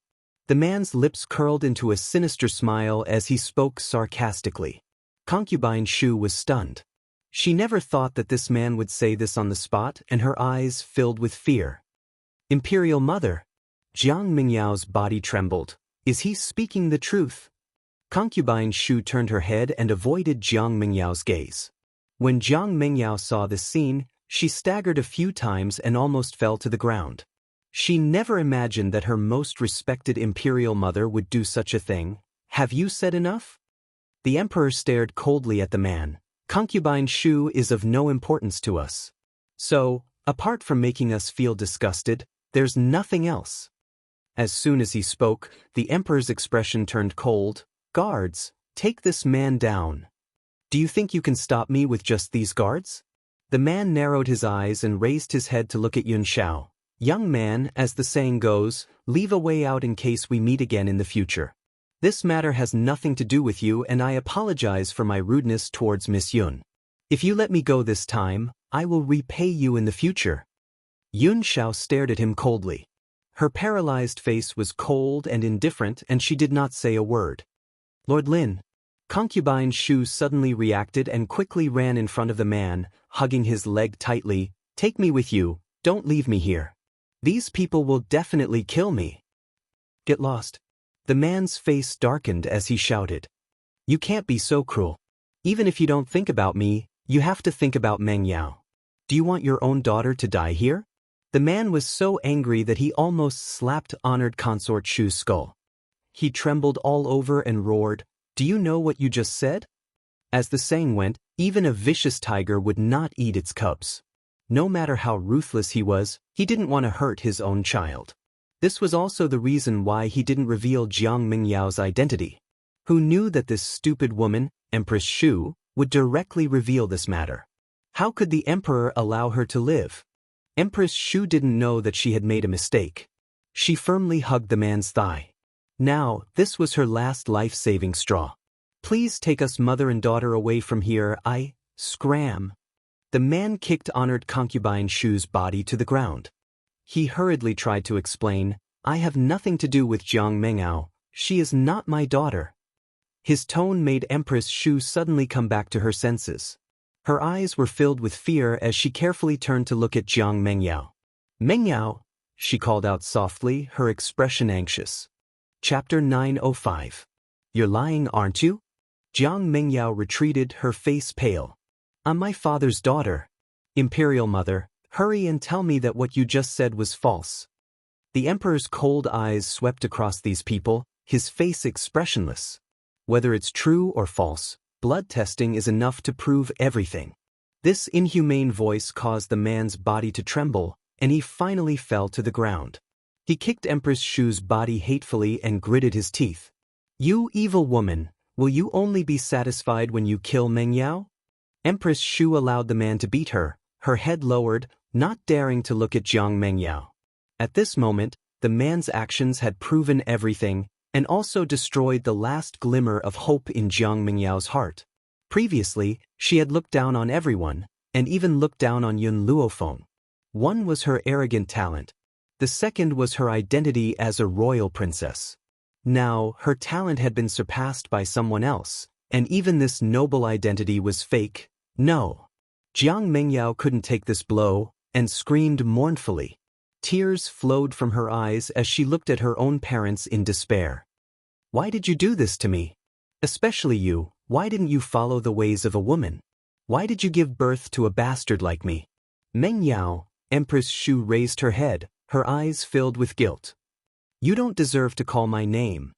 The man's lips curled into a sinister smile as he spoke sarcastically. Concubine Shu was stunned. She never thought that this man would say this on the spot, and her eyes filled with fear. Imperial Mother. Jiang Mingyao's body trembled. Is he speaking the truth? Concubine Shu turned her head and avoided Jiang Mingyao's gaze. When Jiang Mingyao saw this scene, she staggered a few times and almost fell to the ground. She never imagined that her most respected imperial mother would do such a thing. Have you said enough? The emperor stared coldly at the man. Concubine Shu is of no importance to us. So, apart from making us feel disgusted, there's nothing else. As soon as he spoke, the emperor's expression turned cold. Guards, Take this man down. Do you think you can stop me with just these guards? The man narrowed his eyes and raised his head to look at Yun Xiao. Young man, as the saying goes, leave a way out in case we meet again in the future. This matter has nothing to do with you and I apologize for my rudeness towards Miss Yun. If you let me go this time, I will repay you in the future. Yun Xiao stared at him coldly. Her paralyzed face was cold and indifferent and she did not say a word. Lord Lin. Concubine Shu suddenly reacted and quickly ran in front of the man, hugging his leg tightly. Take me with you, don't leave me here. These people will definitely kill me. Get lost. The man's face darkened as he shouted. You can't be so cruel. Even if you don't think about me, you have to think about Meng Yao. Do you want your own daughter to die here? The man was so angry that he almost slapped honored Consort Shu's skull. He trembled all over and roared, Do you know what you just said? As the saying went, even a vicious tiger would not eat its cubs. No matter how ruthless he was, he didn't want to hurt his own child. This was also the reason why he didn't reveal Jiang Mingyao's identity. Who knew that this stupid woman, Empress Shu, would directly reveal this matter? How could the emperor allow her to live? Empress Shu didn't know that she had made a mistake. She firmly hugged the man's thigh. Now, this was her last life-saving straw. Please take us mother and daughter away from here, scram. The man kicked honored concubine Shu's body to the ground. He hurriedly tried to explain, I have nothing to do with Jiang Mengyao, she is not my daughter. His tone made Empress Shu suddenly come back to her senses. Her eyes were filled with fear as she carefully turned to look at Jiang Mengyao. Mengyao, she called out softly, her expression anxious. Chapter 905. You're lying, aren't you? Jiang Mengyao retreated, her face pale. I'm my father's daughter. Imperial mother, hurry and tell me that what you just said was false. The emperor's cold eyes swept across these people, his face expressionless. Whether it's true or false, blood testing is enough to prove everything. This inhumane voice caused the man's body to tremble, and he finally fell to the ground. He kicked Empress Shu's body hatefully and gritted his teeth. You evil woman, will you only be satisfied when you kill Meng Yao? Empress Shu allowed the man to beat her, her head lowered, not daring to look at Jiang Mengyao. At this moment, the man's actions had proven everything, and also destroyed the last glimmer of hope in Jiang Mingyao's heart. Previously, she had looked down on everyone, and even looked down on Yun Luofeng. One was her arrogant talent. The second was her identity as a royal princess. Now, her talent had been surpassed by someone else, and even this noble identity was fake. No. Jiang Mengyao couldn't take this blow, and screamed mournfully. Tears flowed from her eyes as she looked at her own parents in despair. Why did you do this to me? Especially you, why didn't you follow the ways of a woman? Why did you give birth to a bastard like me? Meng Yao, Empress Shu raised her head, her eyes filled with guilt. You don't deserve to call my name.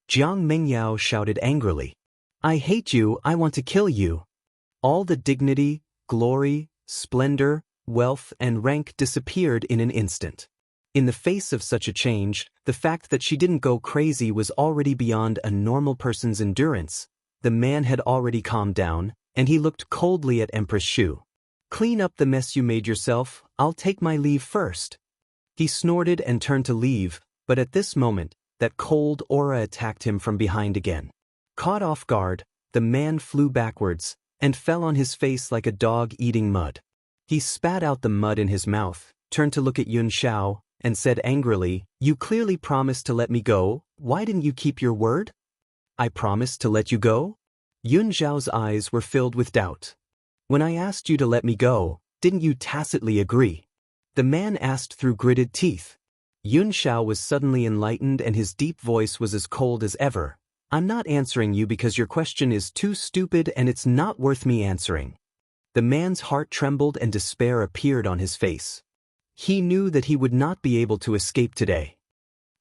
Jiang Mengyao shouted angrily. I hate you, I want to kill you. All the dignity, glory, splendor, wealth and rank disappeared in an instant. In the face of such a change, the fact that she didn't go crazy was already beyond a normal person's endurance. The man had already calmed down, and he looked coldly at Empress Shu. Clean up the mess you made yourself, I'll take my leave first. He snorted and turned to leave, but at this moment, that cold aura attacked him from behind again. Caught off guard, the man flew backwards, and fell on his face like a dog eating mud. He spat out the mud in his mouth, turned to look at Yun Xiao, and said angrily, You clearly promised to let me go, why didn't you keep your word? I promised to let you go? Yun Xiao's eyes were filled with doubt. When I asked you to let me go, didn't you tacitly agree? The man asked through gritted teeth. Yun Xiao was suddenly enlightened and his deep voice was as cold as ever. I'm not answering you because your question is too stupid and it's not worth me answering. The man's heart trembled and despair appeared on his face. He knew that he would not be able to escape today.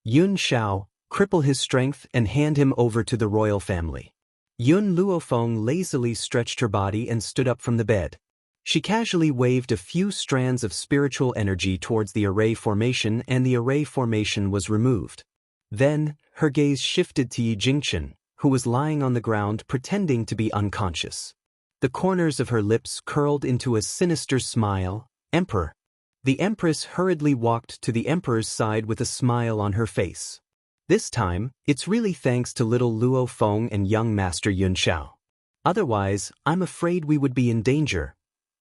Yun Xiao, cripple his strength and hand him over to the royal family. Yun Luofeng lazily stretched her body and stood up from the bed. She casually waved a few strands of spiritual energy towards the array formation and the array formation was removed. Then, her gaze shifted to Yi Jingchen, who was lying on the ground pretending to be unconscious. The corners of her lips curled into a sinister smile. Emperor. The Empress hurriedly walked to the Emperor's side with a smile on her face. This time, it's really thanks to little Luo Feng and young Master Yun Xiao. Otherwise, I'm afraid we would be in danger.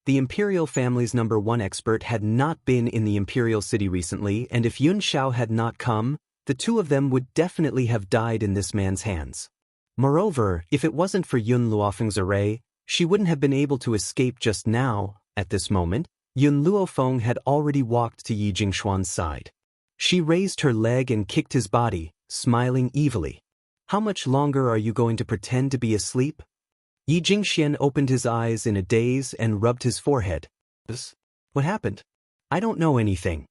The Imperial family's #1 expert had not been in the Imperial City recently, and if Yun Xiao had not come, the two of them would definitely have died in this man's hands. Moreover, if it wasn't for Yun Luofeng's array, she wouldn't have been able to escape just now. At this moment, Yun Luofeng had already walked to Yi Jingshuan's side. She raised her leg and kicked his body, smiling evilly. How much longer are you going to pretend to be asleep? Yi Jingxian opened his eyes in a daze and rubbed his forehead. What happened? I don't know anything.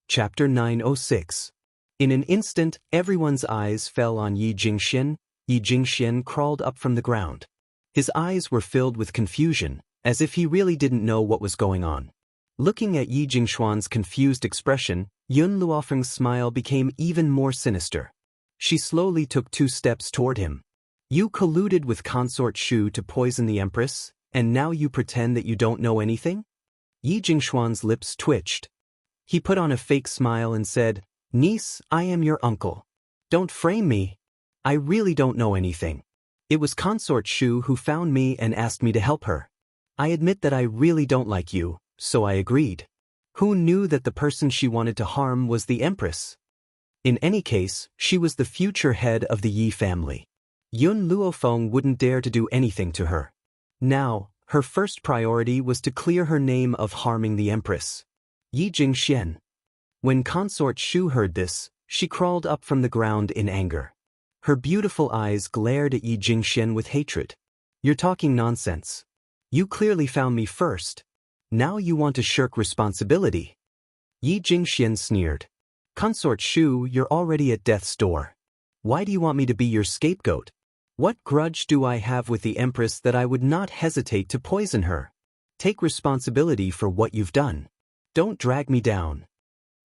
Chapter 906. In an instant, everyone's eyes fell on Yi Jingxian. Yi Jingxian crawled up from the ground. His eyes were filled with confusion, as if he really didn't know what was going on. Looking at Yi Jingshuan's confused expression, Yun Luofeng's smile became even more sinister. She slowly took 2 steps toward him. You colluded with Consort Shu to poison the Empress, and now you pretend that you don't know anything? Yi Jingshuan's lips twitched. He put on a fake smile and said, Niece, I am your uncle. Don't frame me. I really don't know anything. It was Consort Shu who found me and asked me to help her. I admit that I really don't like you, so I agreed. Who knew that the person she wanted to harm was the Empress? In any case, she was the future head of the Yi family. Yun Luofeng wouldn't dare to do anything to her. Now, her first priority was to clear her name of harming the Empress. Yi Jingxian. When Consort Shu heard this, she crawled up from the ground in anger. Her beautiful eyes glared at Yi Jingxian with hatred. You're talking nonsense. You clearly found me first. Now you want to shirk responsibility. Yi Jingxian sneered. Consort Shu, you're already at death's door. Why do you want me to be your scapegoat? What grudge do I have with the Empress that I would not hesitate to poison her? Take responsibility for what you've done. Don't drag me down.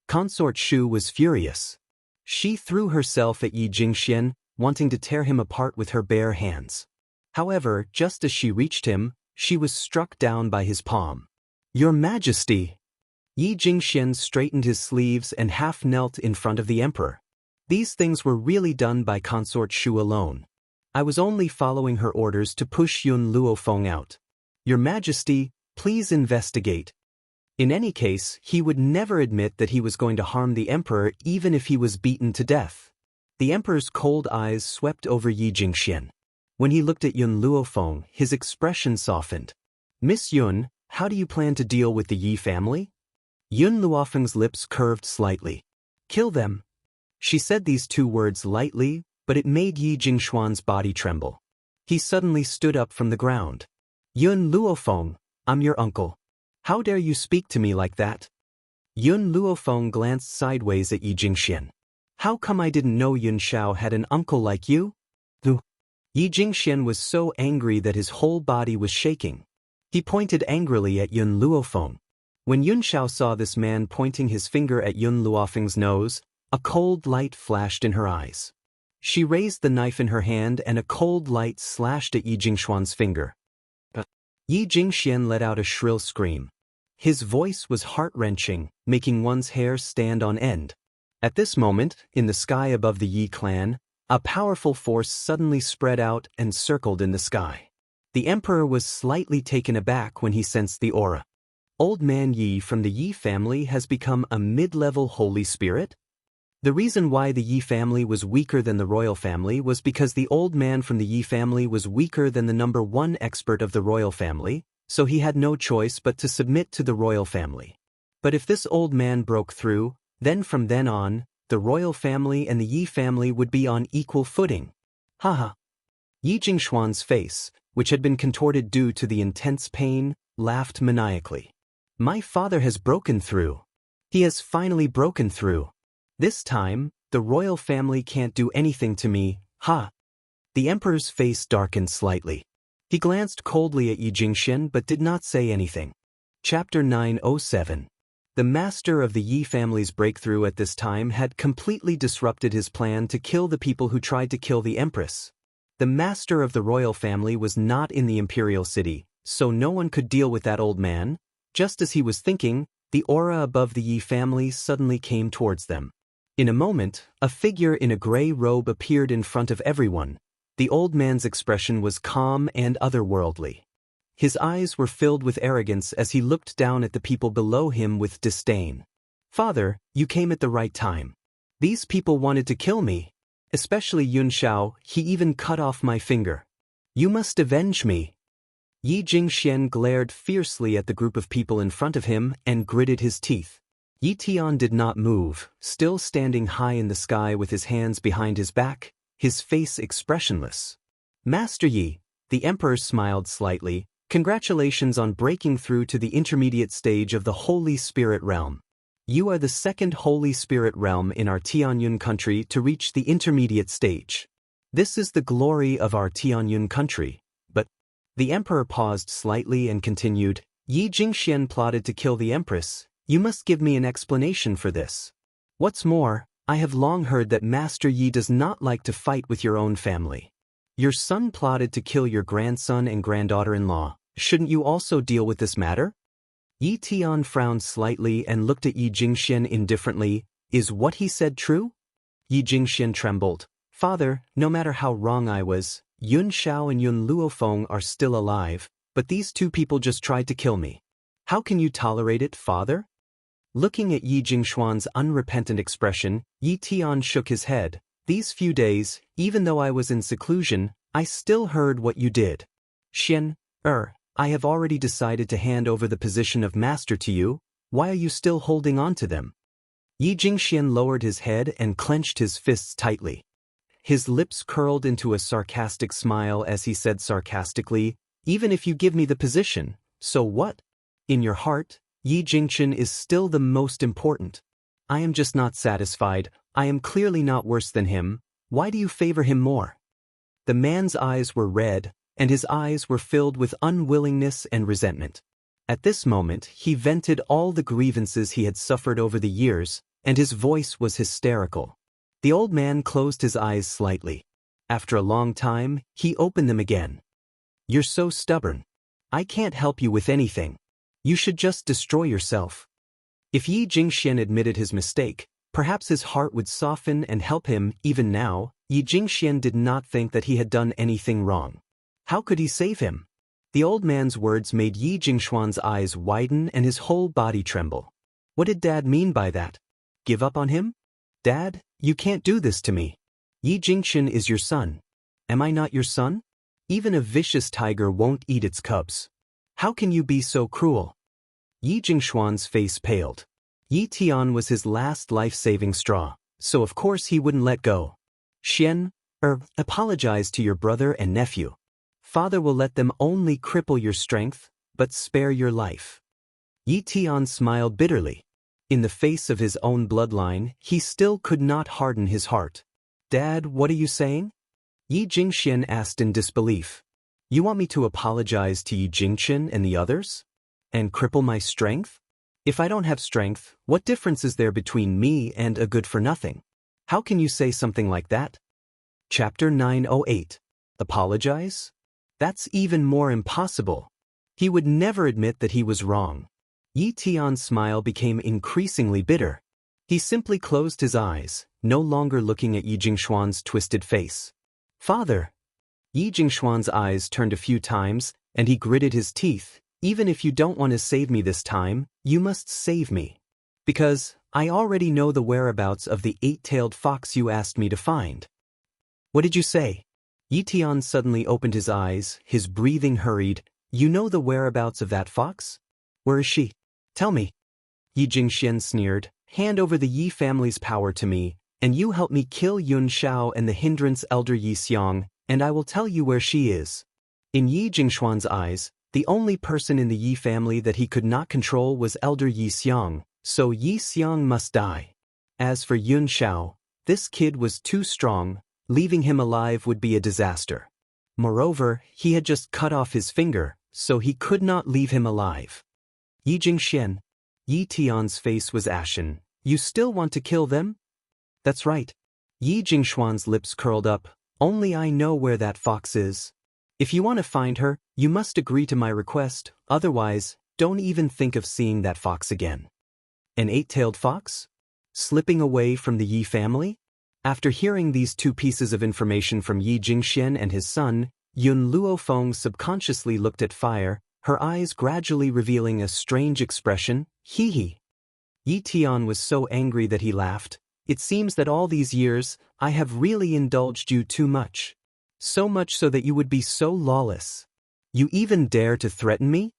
Consort Shu was furious. She threw herself at Yi Jingxian, wanting to tear him apart with her bare hands. However, just as she reached him, she was struck down by his palm. Your Majesty! Yi Jingxian straightened his sleeves and half knelt in front of the Emperor. These things were really done by Consort Shu alone. I was only following her orders to push Yun Luofeng out. Your Majesty, please investigate. In any case, he would never admit that he was going to harm the Emperor even if he was beaten to death. The Emperor's cold eyes swept over Yi Jingxian. When he looked at Yun Luofeng, his expression softened. Miss Yun, how do you plan to deal with the Yi family? Yun Luofeng's lips curved slightly. Kill them. She said these 2 words lightly, but it made Yi Jingshuan's body tremble. He suddenly stood up from the ground. Yun Luofeng, I'm your uncle. How dare you speak to me like that? Yun Luofeng glanced sideways at Yi Jingxian. How come I didn't know Yun Xiao had an uncle like you? Yi Jingxian was so angry that his whole body was shaking. He pointed angrily at Yun Luofeng. When Yun Xiao saw this man pointing his finger at Yun Luofeng's nose, a cold light flashed in her eyes. She raised the knife in her hand and a cold light slashed at Yi Jingshuan's finger. Yi Jingxian let out a shrill scream. His voice was heart-wrenching, making one's hair stand on end. At this moment, in the sky above the Yi clan, a powerful force suddenly spread out and circled in the sky. The Emperor was slightly taken aback when he sensed the aura. Old Man Yi from the Yi family has become a mid-level holy spirit? The reason why the Yi family was weaker than the royal family was because the old man from the Yi family was weaker than the #1 expert of the royal family, so he had no choice but to submit to the royal family. But if this old man broke through, then from then on, the royal family and the Yi family would be on equal footing. Haha. Yi Jingshuan's face, which had been contorted due to the intense pain, laughed maniacally. My father has broken through. He has finally broken through. This time, the royal family can't do anything to me, ha! The Emperor's face darkened slightly. He glanced coldly at Yi Jingxian but did not say anything. Chapter 907. The master of the Yi family's breakthrough at this time had completely disrupted his plan to kill the people who tried to kill the Empress. The master of the royal family was not in the imperial city, so no one could deal with that old man. Just as he was thinking, the aura above the Yi family suddenly came towards them. In a moment, a figure in a gray robe appeared in front of everyone. The old man's expression was calm and otherworldly. His eyes were filled with arrogance as he looked down at the people below him with disdain. "Father, you came at the right time. These people wanted to kill me. Especially Yun Shao, he even cut off my finger. You must avenge me." Yi Jingxian glared fiercely at the group of people in front of him and gritted his teeth. Yi Tian did not move, still standing high in the sky with his hands behind his back, his face expressionless. "Master Yi," the emperor smiled slightly, "congratulations on breaking through to the intermediate stage of the Holy Spirit realm. You are the second Holy Spirit realm in our Tianyun country to reach the intermediate stage. This is the glory of our Tianyun country." But the emperor paused slightly and continued, "Yi Jingxian plotted to kill the empress. You must give me an explanation for this. What's more, I have long heard that Master Yi does not like to fight with your own family. Your son plotted to kill your grandson and granddaughter-in-law. Shouldn't you also deal with this matter?" Yi Tian frowned slightly and looked at Yi Jingxian indifferently. "Is what he said true?" Yi Jingxian trembled. "Father, no matter how wrong I was, Yun Shao and Yun Luofeng are still alive, but these two people just tried to kill me. How can you tolerate it, father?" Looking at Yi Jingxuan's unrepentant expression, Yi Tian shook his head. "These few days, even though I was in seclusion, I still heard what you did. I have already decided to hand over the position of master to you. Why are you still holding on to them?" Yi Jingxian lowered his head and clenched his fists tightly. His lips curled into a sarcastic smile as he said sarcastically, "Even if you give me the position, so what? In your heart, Yi Jingxian is still the most important. I am just not satisfied. I am clearly not worse than him. Why do you favor him more?" The man's eyes were red, and his eyes were filled with unwillingness and resentment. At this moment, he vented all the grievances he had suffered over the years, and his voice was hysterical. The old man closed his eyes slightly. After a long time, he opened them again. "You're so stubborn. I can't help you with anything. You should just destroy yourself." If Yi Jingxian admitted his mistake, perhaps his heart would soften and help him. Even now, Yi Jingxian did not think that he had done anything wrong. How could he save him? The old man's words made Yi Jingxuan's eyes widen and his whole body tremble. What did Dad mean by that? Give up on him? "Dad, you can't do this to me. Yi Jingxian is your son. Am I not your son? Even a vicious tiger won't eat its cubs. How can you be so cruel?" Yi Jingxuan's face paled. Yi Tian was his last life-saving straw, so of course he wouldn't let go. Apologize to your brother and nephew. Father will let them only cripple your strength, but spare your life." Yi Tian smiled bitterly. In the face of his own bloodline, he still could not harden his heart. "Dad, what are you saying?" Yi Jingxian asked in disbelief. "You want me to apologize to Yi Jingxian and the others? And cripple my strength? If I don't have strength, what difference is there between me and a good-for-nothing? How can you say something like that?" Chapter 908. Apologize? That's even more impossible. He would never admit that he was wrong. Yi Tian's smile became increasingly bitter. He simply closed his eyes, no longer looking at Yi Jingxuan's twisted face. "Father!" Yi Jingxuan's eyes turned a few times, and he gritted his teeth. "Even if you don't want to save me this time, you must save me. Because I already know the whereabouts of the eight-tailed fox you asked me to find." "What did you say?" Yi Tian suddenly opened his eyes, his breathing hurried. "You know the whereabouts of that fox? Where is she? Tell me." Yi Jingxian sneered. "Hand over the Yi family's power to me, and you help me kill Yun Shao and the hindrance elder Yi Xiang, and I will tell you where she is." In Yi Jingxuan's eyes, the only person in the Yi family that he could not control was elder Yi Xiang, so Yi Xiang must die. As for Yun Shao, this kid was too strong. Leaving him alive would be a disaster. Moreover, he had just cut off his finger, so he could not leave him alive. "Yi Jingxian." Yi Tian's face was ashen. "You still want to kill them?" "That's right." Yi Jingxuan's lips curled up. Only I know where that fox is. If you want to find her, you must agree to my request, otherwise, don't even think of seeing that fox again. An eight-tailed fox? Slipping away from the Yi family? After hearing these two pieces of information from Yi Jingxian and his son, Yun Luofeng subconsciously looked at Fire, her eyes gradually revealing a strange expression, hee. Yi Tian was so angry that he laughed. It seems that all these years, I have really indulged you too much. So much so that you would be so lawless. You even dare to threaten me?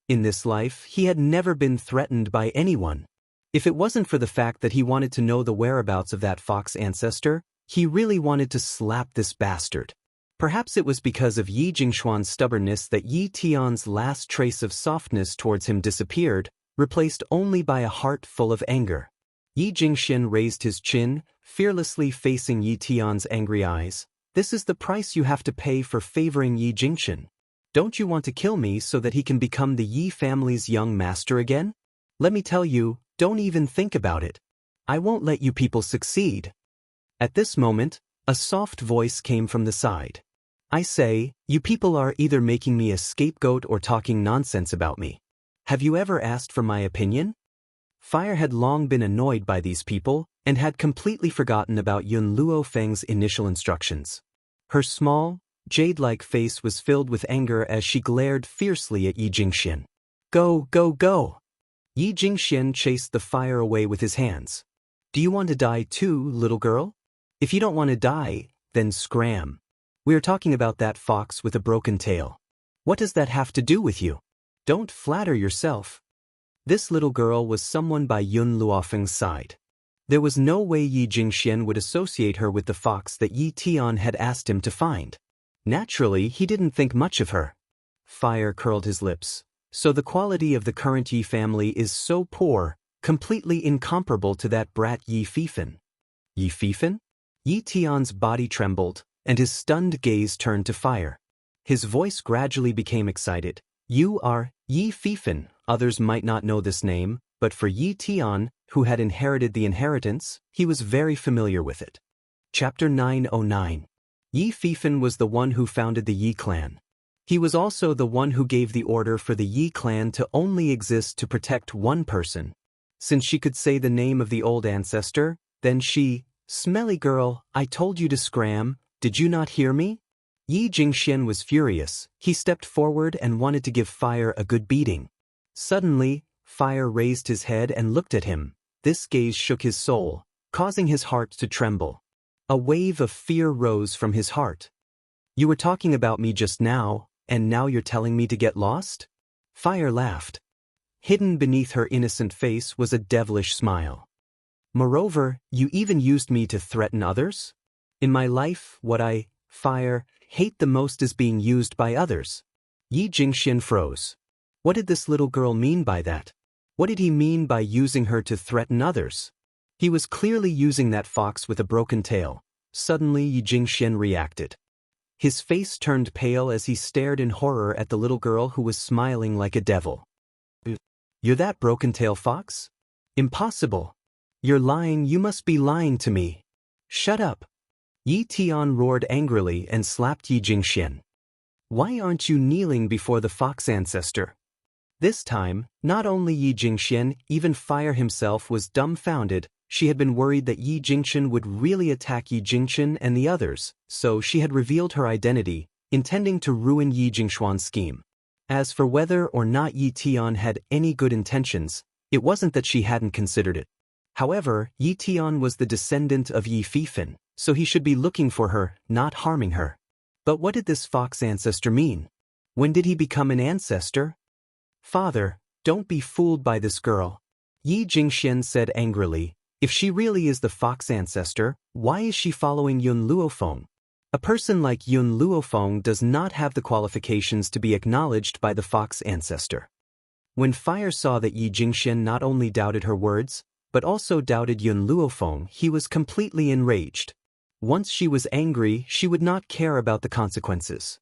In this life, he had never been threatened by anyone. If it wasn't for the fact that he wanted to know the whereabouts of that fox ancestor, he really wanted to slap this bastard. Perhaps it was because of Yi Jingshuan's stubbornness that Yi Tian's last trace of softness towards him disappeared, replaced only by a heart full of anger. Yi Jingxian raised his chin, fearlessly facing Yi Tian's angry eyes. This is the price you have to pay for favoring Yi Jingxian. Don't you want to kill me so that he can become the Yi family's young master again? Let me tell you, don't even think about it. I won't let you people succeed. At this moment, a soft voice came from the side. I say, you people are either making me a scapegoat or talking nonsense about me. Have you ever asked for my opinion? Fire had long been annoyed by these people, and had completely forgotten about Yun Luofeng's initial instructions. Her small, jade-like face was filled with anger as she glared fiercely at Yi Jingxian. Go, go, go! Yi Jingxian chased the fire away with his hands. Do you want to die too, little girl? If you don't want to die, then scram. We are talking about that fox with a broken tail. What does that have to do with you? Don't flatter yourself. This little girl was someone by Yun Luofeng's side. There was no way Yi Jingxian would associate her with the fox that Yi Tian had asked him to find. Naturally, he didn't think much of her. Fire curled his lips. So the quality of the current Yi family is so poor, completely incomparable to that brat Yi Fifan. Yi Fifan? Yi Tian's body trembled, and his stunned gaze turned to Fire. His voice gradually became excited. You are Yi Fifan. Others might not know this name, but for Yi Tian, who had inherited the inheritance, he was very familiar with it. Chapter 909. Yi Fifan was the one who founded the Yi clan. He was also the one who gave the order for the Yi clan to only exist to protect one person. Since she could say the name of the old ancestor, then she, smelly girl, I told you to scram, did you not hear me? Yi Jingxian was furious. He stepped forward and wanted to give Fire a good beating. Suddenly, Fire raised his head and looked at him. This gaze shook his soul, causing his heart to tremble. A wave of fear rose from his heart. You were talking about me just now, and now you're telling me to get lost? Fire laughed. Hidden beneath her innocent face was a devilish smile. Moreover, you even used me to threaten others? In my life, what I, Fire, hate the most is being used by others. Yi Jingxian froze. What did this little girl mean by that? What did he mean by using her to threaten others? He was clearly using that fox with a broken tail. Suddenly Yi Jingxian reacted. His face turned pale as he stared in horror at the little girl who was smiling like a devil. You're that broken-tail fox? Impossible. You're lying, you must be lying to me. Shut up. Yi Tian roared angrily and slapped Yi Jingxian. Why aren't you kneeling before the fox ancestor? This time, not only Yi Jingxian, even Fire himself was dumbfounded. She had been worried that Yi Jingxian would really attack Yi Jingxian and the others, so she had revealed her identity, intending to ruin Yi Jingshuan's scheme. As for whether or not Yi Tian had any good intentions, it wasn't that she hadn't considered it. However, Yi Tian was the descendant of Yi Fifan, so he should be looking for her, not harming her. But what did this fox ancestor mean? When did he become an ancestor? Father, don't be fooled by this girl. Yi Jingxian said angrily. If she really is the fox ancestor, why is she following Yun Luofeng? A person like Yun Luofeng does not have the qualifications to be acknowledged by the fox ancestor. When Fire saw that Yi Jingxian not only doubted her words, but also doubted Yun Luofeng, he was completely enraged. Once she was angry, she would not care about the consequences.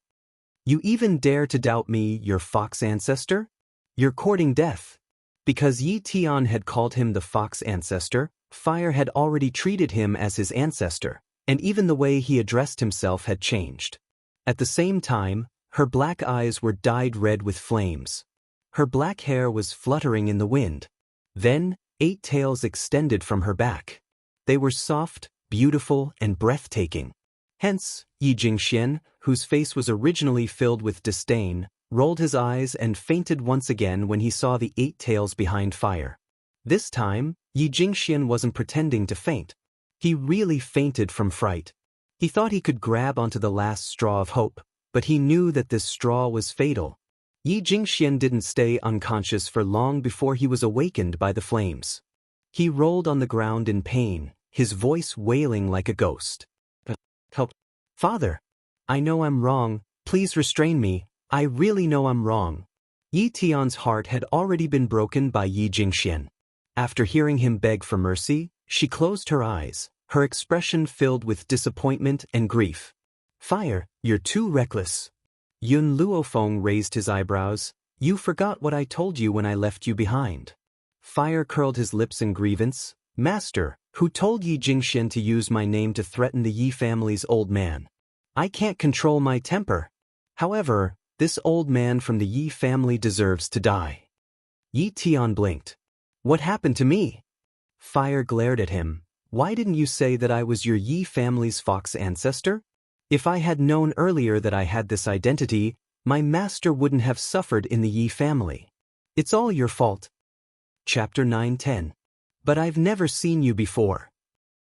You even dare to doubt me, your fox ancestor? You're courting death. Because Yi Tian had called him the fox ancestor, Fire had already treated him as his ancestor. and even the way he addressed himself had changed. At the same time, her black eyes were dyed red with flames. Her black hair was fluttering in the wind. Then, 8 tails extended from her back. They were soft, beautiful, and breathtaking. Hence, Yi Jingxian, whose face was originally filled with disdain, rolled his eyes and fainted once again when he saw the 8 tails behind Fire. This time, Yi Jingxian wasn't pretending to faint. He really fainted from fright. He thought he could grab onto the last straw of hope, but he knew that this straw was fatal. Yi Jingxian didn't stay unconscious for long before he was awakened by the flames. He rolled on the ground in pain, his voice wailing like a ghost. "Help! Father! I know I'm wrong, please restrain me, I really know I'm wrong." Yi Tian's heart had already been broken by Yi Jingxian. After hearing him beg for mercy, she closed her eyes, her expression filled with disappointment and grief. "Fire, you're too reckless." Yun Luofeng raised his eyebrows. "You forgot what I told you when I left you behind." Fire curled his lips in grievance. "Master, who told Yi Jingxian to use my name to threaten the Yi family's old man? I can't control my temper. However, this old man from the Yi family deserves to die." Yi Tian blinked. "What happened to me?" Fire glared at him. "Why didn't you say that I was your Yi family's fox ancestor? If I had known earlier that I had this identity, my master wouldn't have suffered in the Yi family. It's all your fault." Chapter 9:10. "But I've never seen you before."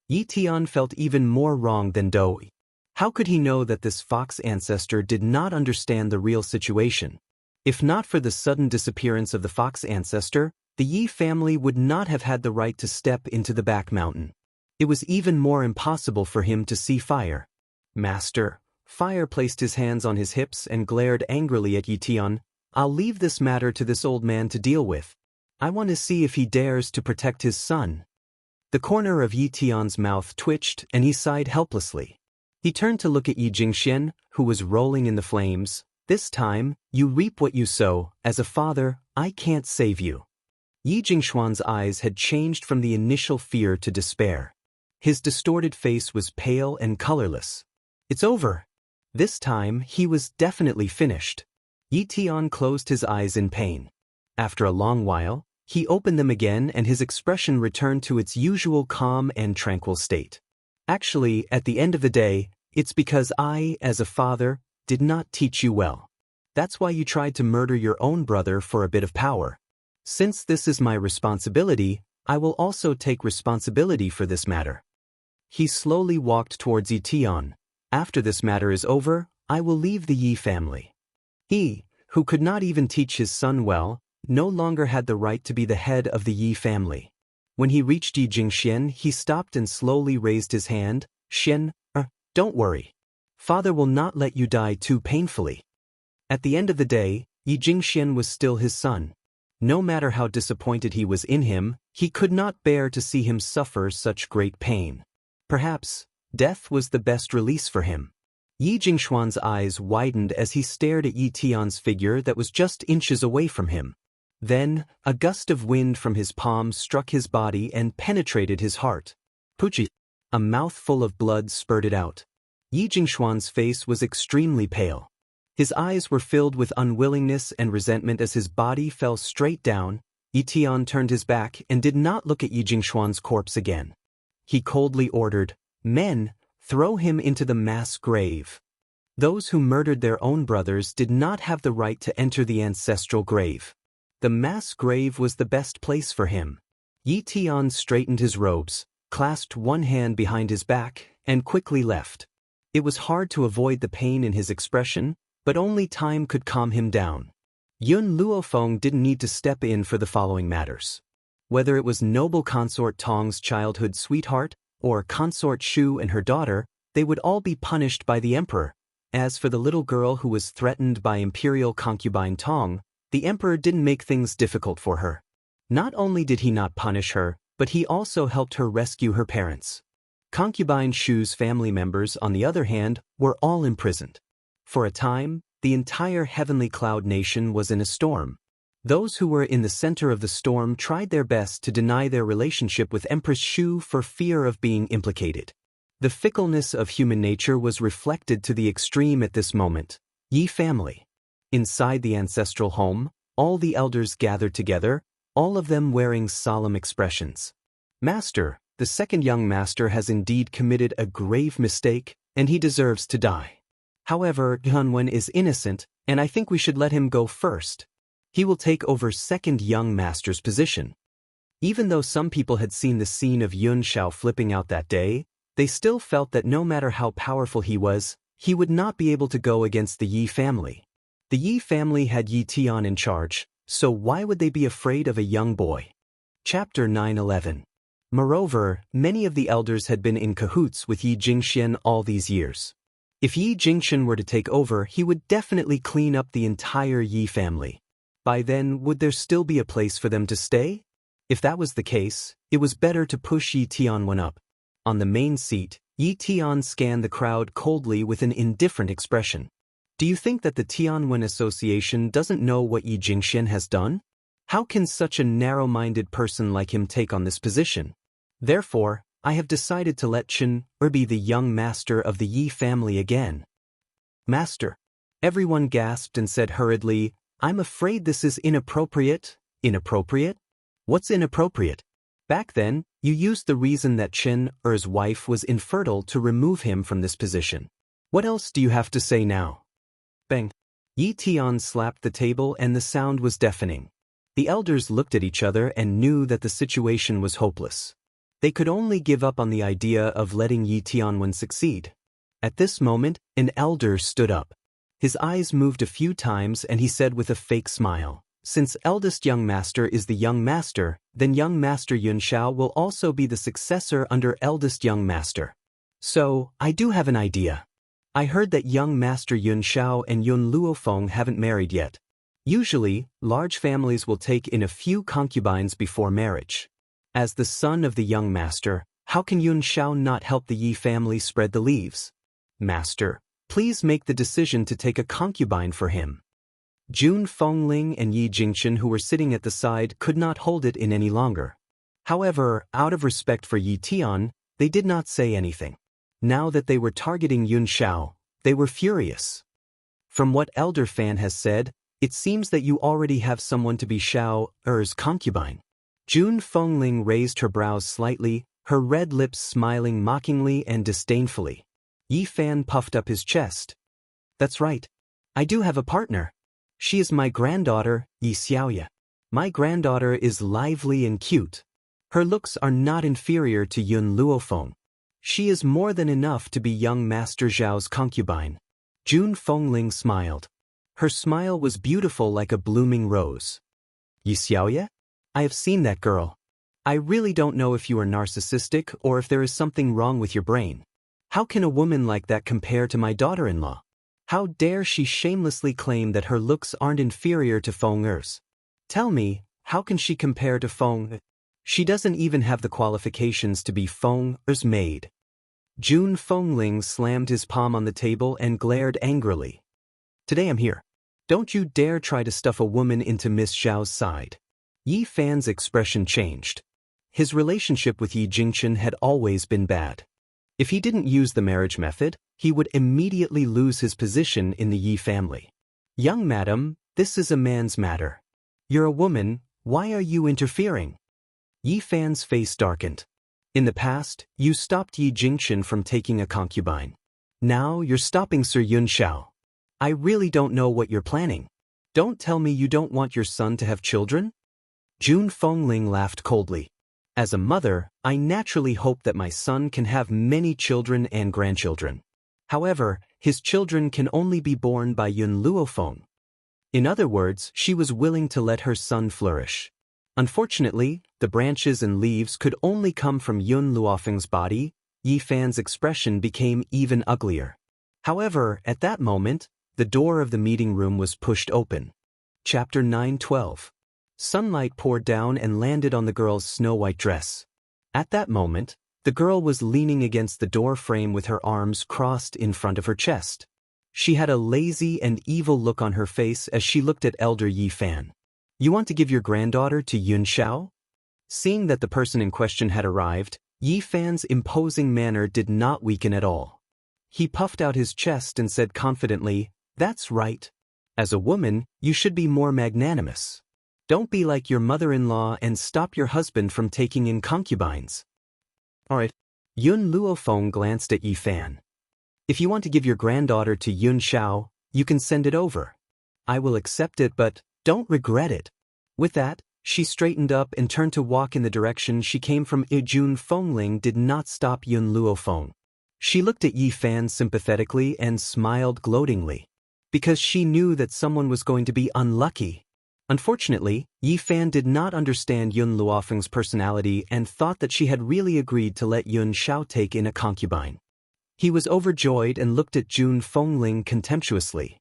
Yi Tian felt even more wrong than Doi. How could he know that this fox ancestor did not understand the real situation? If not for the sudden disappearance of the fox ancestor, the Yi family would not have had the right to step into the back mountain. It was even more impossible for him to see Fire. "Master." Fire placed his hands on his hips and glared angrily at Yi Tian. "I'll leave this matter to this old man to deal with. I want to see if he dares to protect his son." The corner of Yi Tian's mouth twitched and he sighed helplessly. He turned to look at Yi Jingxian, who was rolling in the flames. "This time, you reap what you sow. As a father, I can't save you." Yi Jingxuan's eyes had changed from the initial fear to despair. His distorted face was pale and colorless. "It's over." This time, he was definitely finished. Yi Tian closed his eyes in pain. After a long while, he opened them again and his expression returned to its usual calm and tranquil state. "Actually, at the end of the day, it's because I, as a father, did not teach you well. That's why you tried to murder your own brother for a bit of power. Since this is my responsibility, I will also take responsibility for this matter." He slowly walked towards Yi Tian. "After this matter is over, I will leave the Yi family." He, who could not even teach his son well, no longer had the right to be the head of the Yi family. When he reached Yi Jingxian, he stopped and slowly raised his hand. "Xian, don't worry. Father will not let you die too painfully." At the end of the day, Yi Jingxian was still his son. No matter how disappointed he was in him, he could not bear to see him suffer such great pain. Perhaps, death was the best release for him. Yi Jingxuan's eyes widened as he stared at Yi Tian's figure that was just inches away from him. Then, a gust of wind from his palm struck his body and penetrated his heart. "Puchi!" A mouthful of blood spurted out. Yi Jingxuan's face was extremely pale. His eyes were filled with unwillingness and resentment as his body fell straight down. Yi Tian turned his back and did not look at Yi Jingxuan's corpse again. He coldly ordered, "Men, throw him into the mass grave." Those who murdered their own brothers did not have the right to enter the ancestral grave. The mass grave was the best place for him. Yi Tian straightened his robes, clasped one hand behind his back, and quickly left. It was hard to avoid the pain in his expression, but only time could calm him down. Yun Luofeng didn't need to step in for the following matters. Whether it was noble Consort Tong's childhood sweetheart, or Consort Shu and her daughter, they would all be punished by the emperor. As for the little girl who was threatened by imperial concubine Tong, the emperor didn't make things difficult for her. Not only did he not punish her, but he also helped her rescue her parents. Concubine Shu's family members, on the other hand, were all imprisoned. For a time, the entire Heavenly Cloud Nation was in a storm. Those who were in the center of the storm tried their best to deny their relationship with Empress Shu for fear of being implicated. The fickleness of human nature was reflected to the extreme at this moment. Yi family. Inside the ancestral home, all the elders gathered together, all of them wearing solemn expressions. Master, the second young master has indeed committed a grave mistake, and he deserves to die. However, Hyunwon is innocent, and I think we should let him go first. He will take over second young master's position. Even though some people had seen the scene of Yun Xiao flipping out that day, they still felt that no matter how powerful he was, he would not be able to go against the Yi family. The Yi family had Yi Tian in charge, so why would they be afraid of a young boy? Chapter 9-11. Moreover, many of the elders had been in cahoots with Yi Jingxian all these years. If Yi Jingxian were to take over, he would definitely clean up the entire Yi family. By then, would there still be a place for them to stay? If that was the case, it was better to push Yi Tianwen up. On the main seat, Yi Tian scanned the crowd coldly with an indifferent expression. Do you think that the Tianwen Association doesn't know what Yi Jingxian has done? How can such a narrow-minded person like him take on this position? Therefore, I have decided to let Chen be the young master of the Yi family again. Master. Everyone gasped and said hurriedly, I'm afraid this is inappropriate. Inappropriate? What's inappropriate? Back then, you used the reason that Chen Er's wife was infertile to remove him from this position. What else do you have to say now? Bang. Yi Tian slapped the table and the sound was deafening. The elders looked at each other and knew that the situation was hopeless. They could only give up on the idea of letting Yi Tianwen succeed. At this moment, an elder stood up. His eyes moved a few times and he said with a fake smile, since eldest young master is the young master, then young master Yun Xiao will also be the successor under eldest young master. So, I do have an idea. I heard that young master Yun Xiao and Yun Luofeng haven't married yet. Usually, large families will take in a few concubines before marriage. As the son of the young master, how can Yun Xiao not help the Yi family spread the leaves? Master, please make the decision to take a concubine for him. Jun Fengling and Yi Jingxian, who were sitting at the side, could not hold it in any longer. However, out of respect for Yi Tian, they did not say anything. Now that they were targeting Yun Xiao, they were furious. From what Elder Fan has said, it seems that you already have someone to be Xiao Er's concubine. Jun Fengling raised her brows slightly, her red lips smiling mockingly and disdainfully. Yi Fan puffed up his chest. That's right. I do have a partner. She is my granddaughter, Yi Xiaoya. My granddaughter is lively and cute. Her looks are not inferior to Yun Luofeng. She is more than enough to be young Master Zhao's concubine. Jun Fengling smiled. Her smile was beautiful like a blooming rose. Yi Xiaoya? I have seen that girl. I really don't know if you are narcissistic or if there is something wrong with your brain. How can a woman like that compare to my daughter-in-law? How dare she shamelessly claim that her looks aren't inferior to Feng Er's? Tell me, how can she compare to Feng? She doesn't even have the qualifications to be Feng Er's maid. Jun Fengling slammed his palm on the table and glared angrily. Today I'm here. Don't you dare try to stuff a woman into Miss Zhao's side. Yi Fan's expression changed. His relationship with Yi Jingxian had always been bad. If he didn't use the marriage method, he would immediately lose his position in the Yi family. Young madam, this is a man's matter. You're a woman, why are you interfering? Yi Fan's face darkened. In the past, you stopped Yi Jingxian from taking a concubine. Now you're stopping Sir Yun Xiao. I really don't know what you're planning. Don't tell me you don't want your son to have children? Jun Fengling laughed coldly. As a mother, I naturally hope that my son can have many children and grandchildren. However, his children can only be born by Yun Luofeng. In other words, she was willing to let her son flourish. Unfortunately, the branches and leaves could only come from Yun Luofeng's body. Yi Fan's expression became even uglier. However, at that moment, the door of the meeting room was pushed open. Chapter 9-12. Sunlight poured down and landed on the girl's snow-white dress. At that moment, the girl was leaning against the door frame with her arms crossed in front of her chest. She had a lazy and evil look on her face as she looked at Elder Yi Fan. You want to give your granddaughter to Yun Xiao? Seeing that the person in question had arrived, Yi Fan's imposing manner did not weaken at all. He puffed out his chest and said confidently, "That's right. As a woman, you should be more magnanimous. Don't be like your mother-in-law and stop your husband from taking in concubines." "Alright." Yun Luofeng glanced at Yi Fan. "If you want to give your granddaughter to Yun Xiao, you can send it over. I will accept it, but don't regret it." With that, she straightened up and turned to walk in the direction she came from. Jun Fengling did not stop Yun Luofeng. She looked at Yi Fan sympathetically and smiled gloatingly, because she knew that someone was going to be unlucky. Unfortunately, Yi Fan did not understand Yun Luofeng's personality and thought that she had really agreed to let Yun Xiao take in a concubine. He was overjoyed and looked at Jun Fengling contemptuously.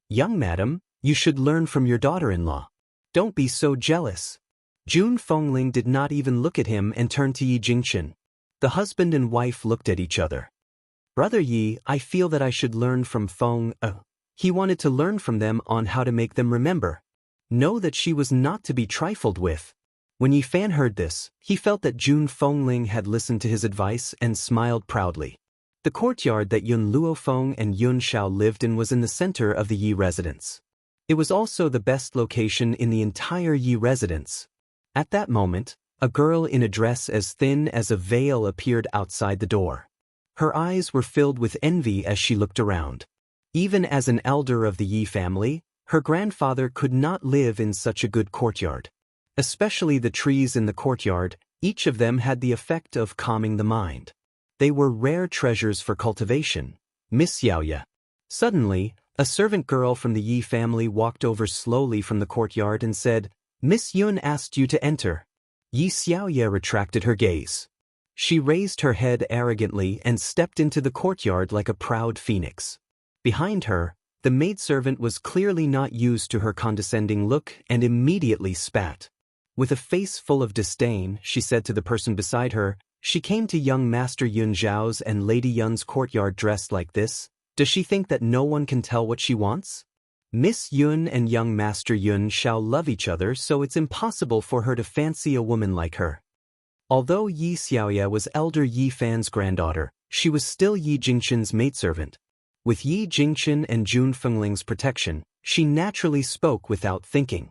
"Young madam, you should learn from your daughter-in-law. Don't be so jealous." Jun Fengling did not even look at him and turned to Yi Jingchen. The husband and wife looked at each other. "Brother Yi, I feel that I should learn from Feng." He wanted to learn from them on how to make them remember. Know that she was not to be trifled with. When Yi Fan heard this, he felt that Jun Fengling had listened to his advice and smiled proudly. The courtyard that Yun Luofeng and Yun Xiao lived in was in the center of the Yi residence. It was also the best location in the entire Yi residence. At that moment, a girl in a dress as thin as a veil appeared outside the door. Her eyes were filled with envy as she looked around. Even as an elder of the Yi family, her grandfather could not live in such a good courtyard. Especially the trees in the courtyard, each of them had the effect of calming the mind. They were rare treasures for cultivation. "Miss Xiaoya." Suddenly, a servant girl from the Yi family walked over slowly from the courtyard and said, "Miss Yun asked you to enter." Yi Xiaoya retracted her gaze. She raised her head arrogantly and stepped into the courtyard like a proud phoenix. Behind her, the maidservant was clearly not used to her condescending look and immediately spat. With a face full of disdain, she said to the person beside her, "She came to young Master Yun Zhao's and Lady Yun's courtyard dressed like this. Does she think that no one can tell what she wants? Miss Yun and young Master Yun Xiao love each other, so it's impossible for her to fancy a woman like her." Although Yi Xiaoya was elder Yi Fan's granddaughter, she was still Yi Jingchen's maidservant. With Yi Jingchen and Jun Fengling's protection, she naturally spoke without thinking.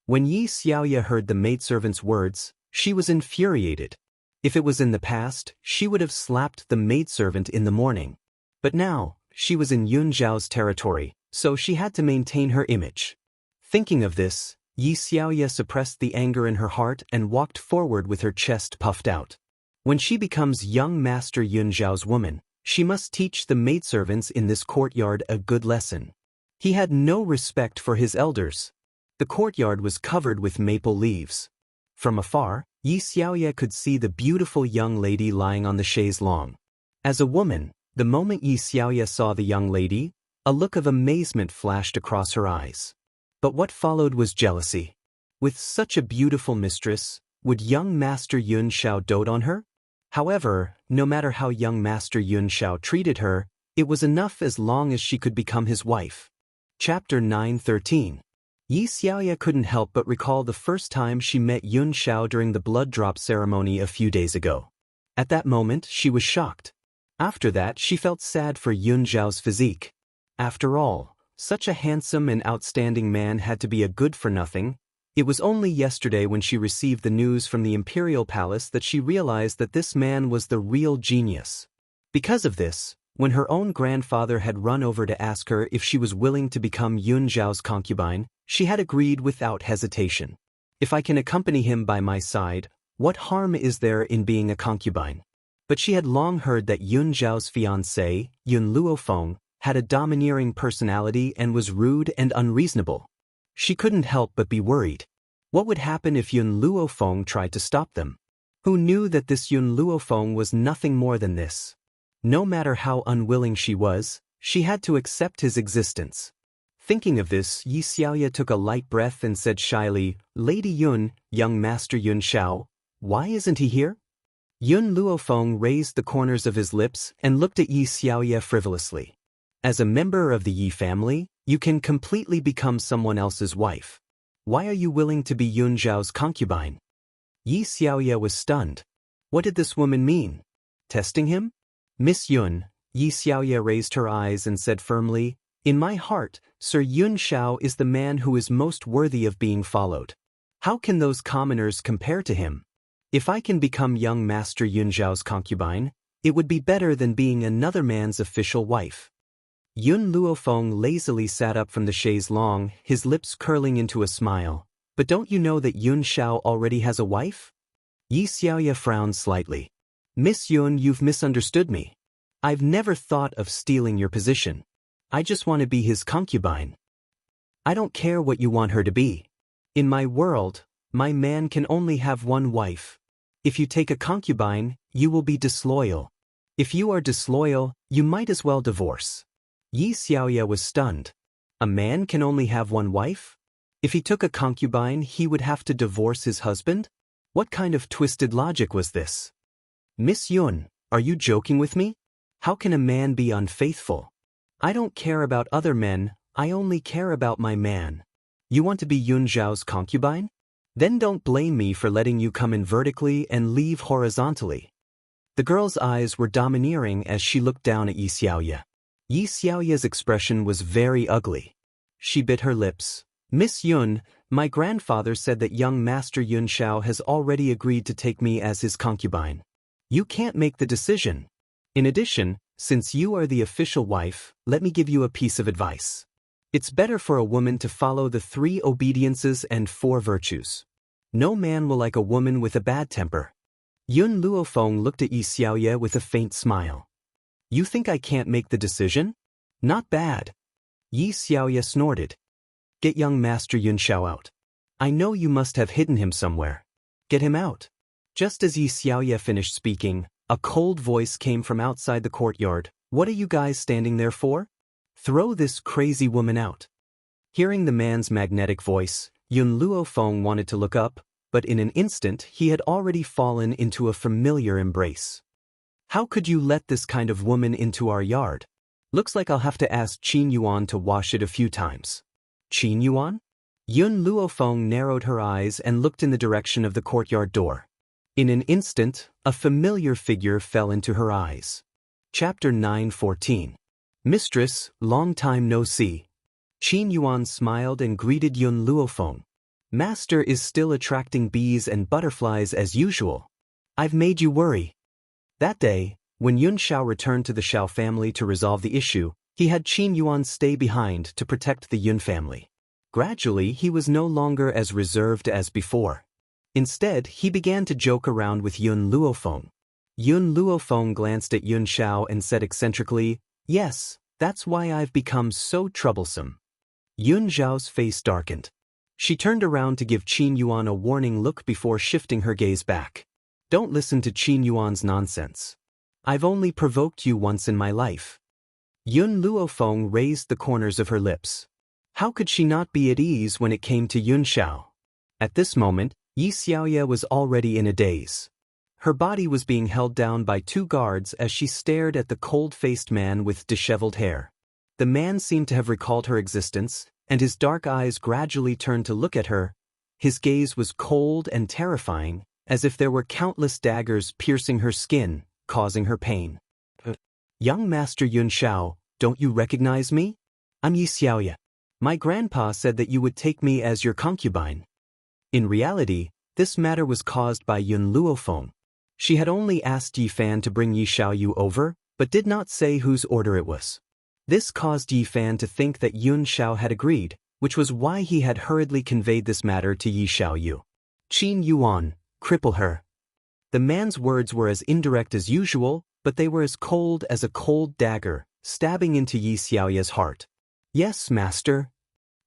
When Yi Xiaoya heard the maidservant's words, she was infuriated. If it was in the past, she would have slapped the maidservant in the morning. But now, she was in Yun Zhao's territory, so she had to maintain her image. Thinking of this, Yi Xiaoya suppressed the anger in her heart and walked forward with her chest puffed out. When she becomes young Master Yun Zhao's woman, she must teach the maidservants in this courtyard a good lesson. He had no respect for his elders. The courtyard was covered with maple leaves. From afar, Yi Xiaoya could see the beautiful young lady lying on the chaise longue. As a woman, the moment Yi Xiaoya saw the young lady, a look of amazement flashed across her eyes. But what followed was jealousy. With such a beautiful mistress, would young Master Yun Xiao dote on her? However, no matter how young Master Yun Xiao treated her, it was enough as long as she could become his wife. Chapter 9:13. Yi Xiaoya couldn't help but recall the first time she met Yun Xiao during the blood drop ceremony a few days ago. At that moment, she was shocked. After that, she felt sad for Yun Zhao's physique. After all, such a handsome and outstanding man had to be a good-for-nothing. It was only yesterday when she received the news from the imperial palace that she realized that this man was the real genius. Because of this, when her own grandfather had run over to ask her if she was willing to become Yun Zhao's concubine, she had agreed without hesitation. If I can accompany him by my side, what harm is there in being a concubine? But she had long heard that Yun Zhao's fiancé, Yun Luofeng, had a domineering personality and was rude and unreasonable. She couldn't help but be worried. What would happen if Yun Luofeng tried to stop them? Who knew that this Yun Luofeng was nothing more than this? No matter how unwilling she was, she had to accept his existence. Thinking of this, Yi Xiaoya took a light breath and said shyly, "Lady Yun, young Master Yun Xiao, why isn't he here?" Yun Luofeng raised the corners of his lips and looked at Yi Xiaoya frivolously. As a member of the Yi family, you can completely become someone else's wife. Why are you willing to be Yun Zhao's concubine? Yi Xiaoya was stunned. What did this woman mean? Testing him? Miss Yun, Yi Xiaoye raised her eyes and said firmly, "In my heart, Sir Yun Xiao is the man who is most worthy of being followed. How can those commoners compare to him? If I can become young Master Yun Xiao's concubine, it would be better than being another man's official wife." Yun Luofeng lazily sat up from the chaise longue, his lips curling into a smile. "But don't you know that Yun Xiao already has a wife?" Yi Xiaoye frowned slightly. "Miss Yun, you've misunderstood me. I've never thought of stealing your position. I just want to be his concubine. I don't care what you want her to be. In my world, my man can only have one wife. If you take a concubine, you will be disloyal. If you are disloyal, you might as well divorce." Yi Xiaoye was stunned. A man can only have one wife? If he took a concubine, he would have to divorce his husband? What kind of twisted logic was this? "Miss Yun, are you joking with me? How can a man be unfaithful? I don't care about other men, I only care about my man. You want to be Yun Zhao's concubine? Then don't blame me for letting you come in vertically and leave horizontally." The girl's eyes were domineering as she looked down at Yi Xiaoye. Yi Xiaoye's expression was very ugly. She bit her lips. "Miss Yun, my grandfather said that young Master Yun Xiao has already agreed to take me as his concubine. You can't make the decision. In addition, since you are the official wife, let me give you a piece of advice. It's better for a woman to follow the 3 obediences and 4 virtues. No man will like a woman with a bad temper." Yun Luofeng looked at Yi Xiaoye with a faint smile. "You think I can't make the decision? Not bad." Yi Xiaoye snorted. "Get young Master Yun Xiao out. I know you must have hidden him somewhere. Get him out." Just as Yi Xiaoye finished speaking, a cold voice came from outside the courtyard. "What are you guys standing there for? Throw this crazy woman out." Hearing the man's magnetic voice, Yun Luofeng wanted to look up, but in an instant he had already fallen into a familiar embrace. "How could you let this kind of woman into our yard? Looks like I'll have to ask Qin Yuan to wash it a few times." "Qin Yuan?" Yun Luofeng narrowed her eyes and looked in the direction of the courtyard door. In an instant, a familiar figure fell into her eyes. Chapter 9:14. "Mistress, long time no see." Qin Yuan smiled and greeted Yun Luofeng. "Master is still attracting bees and butterflies as usual. I've made you worry." That day, when Yun Xiao returned to the Xiao family to resolve the issue, he had Qin Yuan stay behind to protect the Yun family. Gradually, he was no longer as reserved as before. Instead, he began to joke around with Yun Luofeng. Yun Luofeng glanced at Yun Xiao and said eccentrically, "Yes, that's why I've become so troublesome." Yun Zhao's face darkened. She turned around to give Qin Yuan a warning look before shifting her gaze back. "Don't listen to Qin Yuan's nonsense. I've only provoked you once in my life." Yun Luofeng raised the corners of her lips. How could she not be at ease when it came to Yun Xiao? At this moment, Yi Xiaoye was already in a daze. Her body was being held down by 2 guards as she stared at the cold-faced man with disheveled hair. The man seemed to have recalled her existence, and his dark eyes gradually turned to look at her. His gaze was cold and terrifying, as if there were countless daggers piercing her skin, causing her pain. "Young Master Yun Xiao, don't you recognize me? I'm Yi Xiaoye. My grandpa said that you would take me as your concubine." In reality, this matter was caused by Yun Luofeng. She had only asked Yi Fan to bring Yi Xiaoyu over, but did not say whose order it was. This caused Yi Fan to think that Yun Xiao had agreed, which was why he had hurriedly conveyed this matter to Yi Xiaoyu. "Qin Yuan, cripple her." The man's words were as indirect as usual, but they were as cold as a cold dagger, stabbing into Yi Xiaoye's heart. "Yes, master."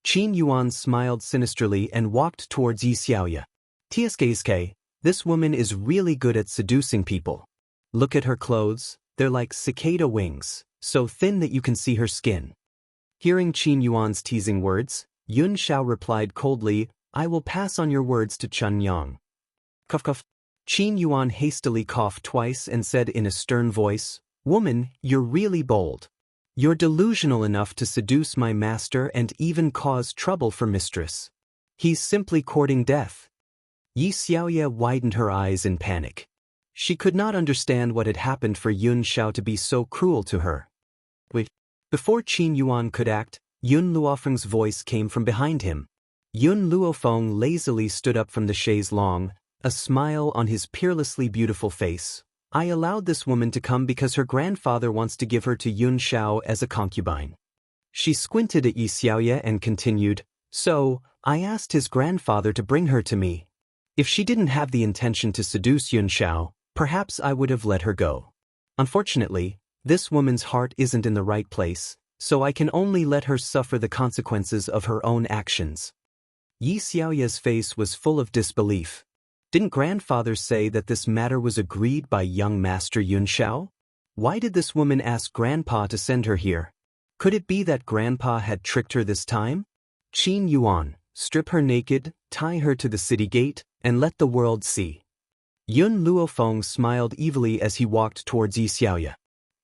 Qin Yuan smiled sinisterly and walked towards Yi Xiaoye. "Tsk, this woman is really good at seducing people. Look at her clothes, they're like cicada wings, so thin that you can see her skin." Hearing Qin Yuan's teasing words, Yun Xiao replied coldly, "I will pass on your words to Chun Yang." Cough cough. Qin Yuan hastily coughed twice and said in a stern voice, "Woman, you're really bold. You're delusional enough to seduce my master and even cause trouble for mistress. He's simply courting death." Yi Xiaoye widened her eyes in panic. She could not understand what had happened for Yun Xiao to be so cruel to her. Wait. Before Qin Yuan could act, Yun Luofeng's voice came from behind him. Yun Luofeng lazily stood up from the chaise longue, a smile on his peerlessly beautiful face. I allowed this woman to come because her grandfather wants to give her to Yun Xiao as a concubine. She squinted at Yi Xiaoye and continued, so, I asked his grandfather to bring her to me. If she didn't have the intention to seduce Yun Xiao, perhaps I would have let her go. Unfortunately, this woman's heart isn't in the right place, so I can only let her suffer the consequences of her own actions. Yi Xiaoye's face was full of disbelief. Didn't grandfather say that this matter was agreed by young master Yun Xiao? Why did this woman ask grandpa to send her here? Could it be that grandpa had tricked her this time? Qin Yuan, strip her naked, tie her to the city gate, and let the world see. Yun Luofeng smiled evilly as he walked towards Yi Xiaoye.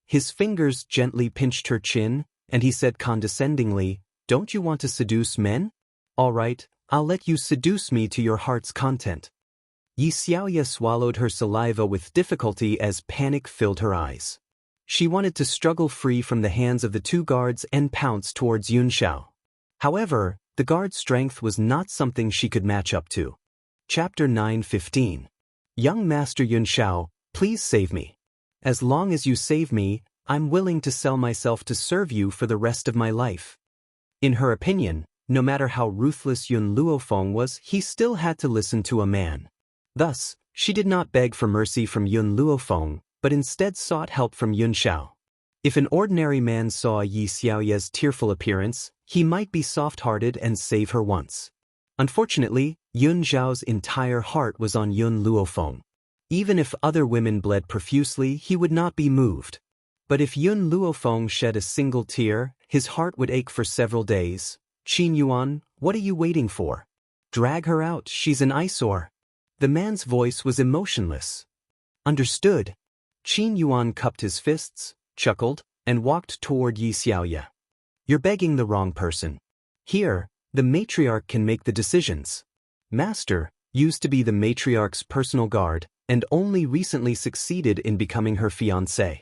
His fingers gently pinched her chin, and he said condescendingly, don't you want to seduce men? All right, I'll let you seduce me to your heart's content. Yi Xiaoye swallowed her saliva with difficulty as panic filled her eyes. She wanted to struggle free from the hands of the two guards and pounce towards Yun Xiao. However, the guard's strength was not something she could match up to. Chapter 9:15. Young Master Yun Xiao, please save me. As long as you save me, I'm willing to sell myself to serve you for the rest of my life. In her opinion, no matter how ruthless Yun Luofeng was, he still had to listen to a man. Thus, she did not beg for mercy from Yun Luofeng, but instead sought help from Yun Xiao. If an ordinary man saw Yi Xiaoye's tearful appearance, he might be soft-hearted and save her once. Unfortunately, Yun Xiao's entire heart was on Yun Luofeng. Even if other women bled profusely, he would not be moved. But if Yun Luofeng shed a single tear, his heart would ache for several days. Qin Yuan, what are you waiting for? Drag her out, she's an eyesore. The man's voice was emotionless. Understood. Qin Yuan cupped his fists, chuckled, and walked toward Yi Xiaoye. You're begging the wrong person. Here, the matriarch can make the decisions. Master used to be the matriarch's personal guard, and only recently succeeded in becoming her fiancé.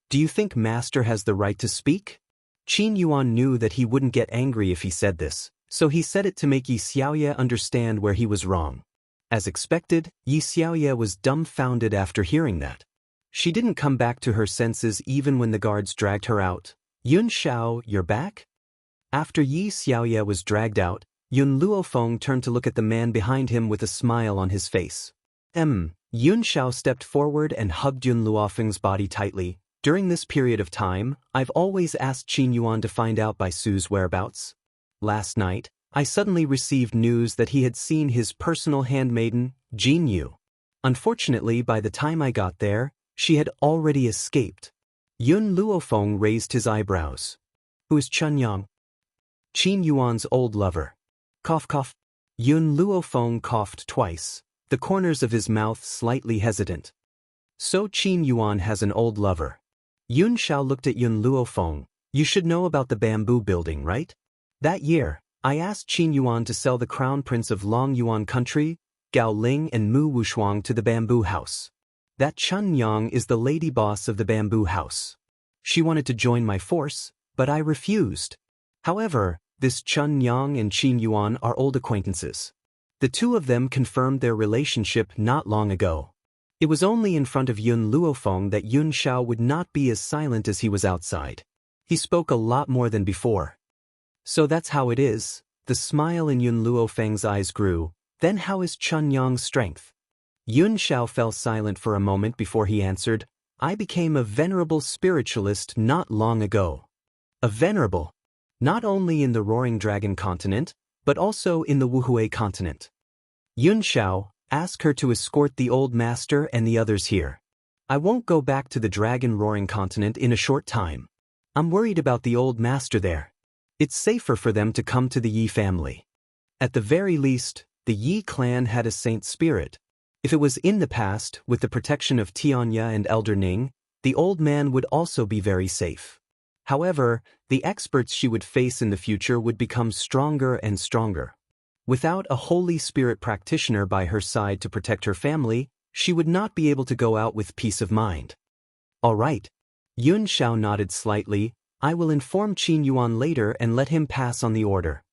Do you think Master has the right to speak? Qin Yuan knew that he wouldn't get angry if he said this, so he said it to make Yi Xiaoye understand where he was wrong. As expected, Yi Xiaoye was dumbfounded after hearing that. She didn't come back to her senses even when the guards dragged her out. Yun Xiao, you're back? After Yi Xiaoye was dragged out, Yun Luofeng turned to look at the man behind him with a smile on his face. Yun Xiao stepped forward and hugged Yun Luofeng's body tightly. During this period of time, I've always asked Qin Yuan to find out by Su's whereabouts. Last night, I suddenly received news that he had seen his personal handmaiden, Jin Yu. Unfortunately, by the time I got there, she had already escaped. Yun Luofeng raised his eyebrows. Who is Chun Yang? Qin Yuan's old lover. Cough cough. Yun Luofeng coughed twice, the corners of his mouth slightly hesitant. So Qin Yuan has an old lover. Yun Xiao looked at Yun Luofeng. You should know about the bamboo building, right? That year, I asked Qin Yuan to sell the crown prince of Long Yuan country, Gao Ling and Mu Wushuang to the bamboo house. That Chun Yang is the lady boss of the bamboo house. She wanted to join my force, but I refused. However, this Chun Yang and Qin Yuan are old acquaintances. The two of them confirmed their relationship not long ago. It was only in front of Yun Luofeng that Yun Xiao would not be as silent as he was outside. He spoke a lot more than before. So that's how it is. The smile in Yun Luofeng's eyes grew. Then how is Chun Yang's strength? Yun Xiao fell silent for a moment before he answered, I became a venerable spiritualist not long ago. A venerable? Not only in the Roaring Dragon continent, but also in the Wuhui continent. Yun Xiao, ask her to escort the old master and the others here. I won't go back to the Dragon Roaring continent in a short time. I'm worried about the old master there. It's safer for them to come to the Yi family. At the very least, the Yi clan had a saint spirit. If it was in the past, with the protection of Tianya and Elder Ning, the old man would also be very safe. However, the experts she would face in the future would become stronger and stronger. Without a Holy Spirit practitioner by her side to protect her family, She would not be able to go out with peace of mind. All right. Yun Xiao nodded slightly. I will inform Qin Yuan later and let him pass on the order.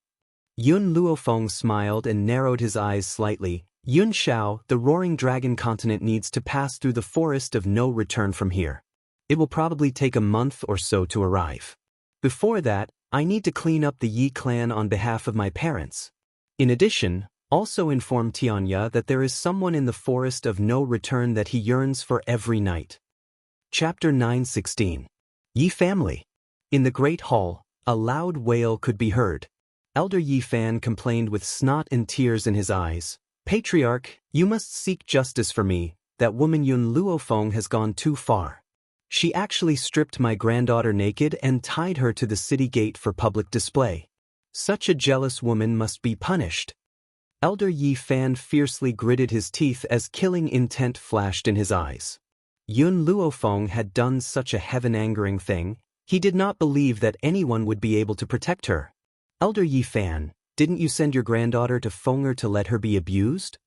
Yun Luofeng smiled and narrowed his eyes slightly. Yun Xiao, the Roaring Dragon Continent needs to pass through the forest of no return from here. It will probably take a month or so to arrive. Before that, I need to clean up the Yi clan on behalf of my parents. In addition, also inform Tianya that there is someone in the forest of no return that he yearns for every night. Chapter 9:16. Yi family. In the Great Hall, a loud wail could be heard. Elder Yi Fan complained with snot and tears in his eyes. Patriarch, you must seek justice for me. That woman Yun Luofeng has gone too far. She actually stripped my granddaughter naked and tied her to the city gate for public display. Such a jealous woman must be punished. Elder Yi Fan fiercely gritted his teeth as killing intent flashed in his eyes. Yun Luofeng had done such a heaven-angering thing. He did not believe that anyone would be able to protect her. Elder Yi Fan, didn't you send your granddaughter to Fenger to let her be abused?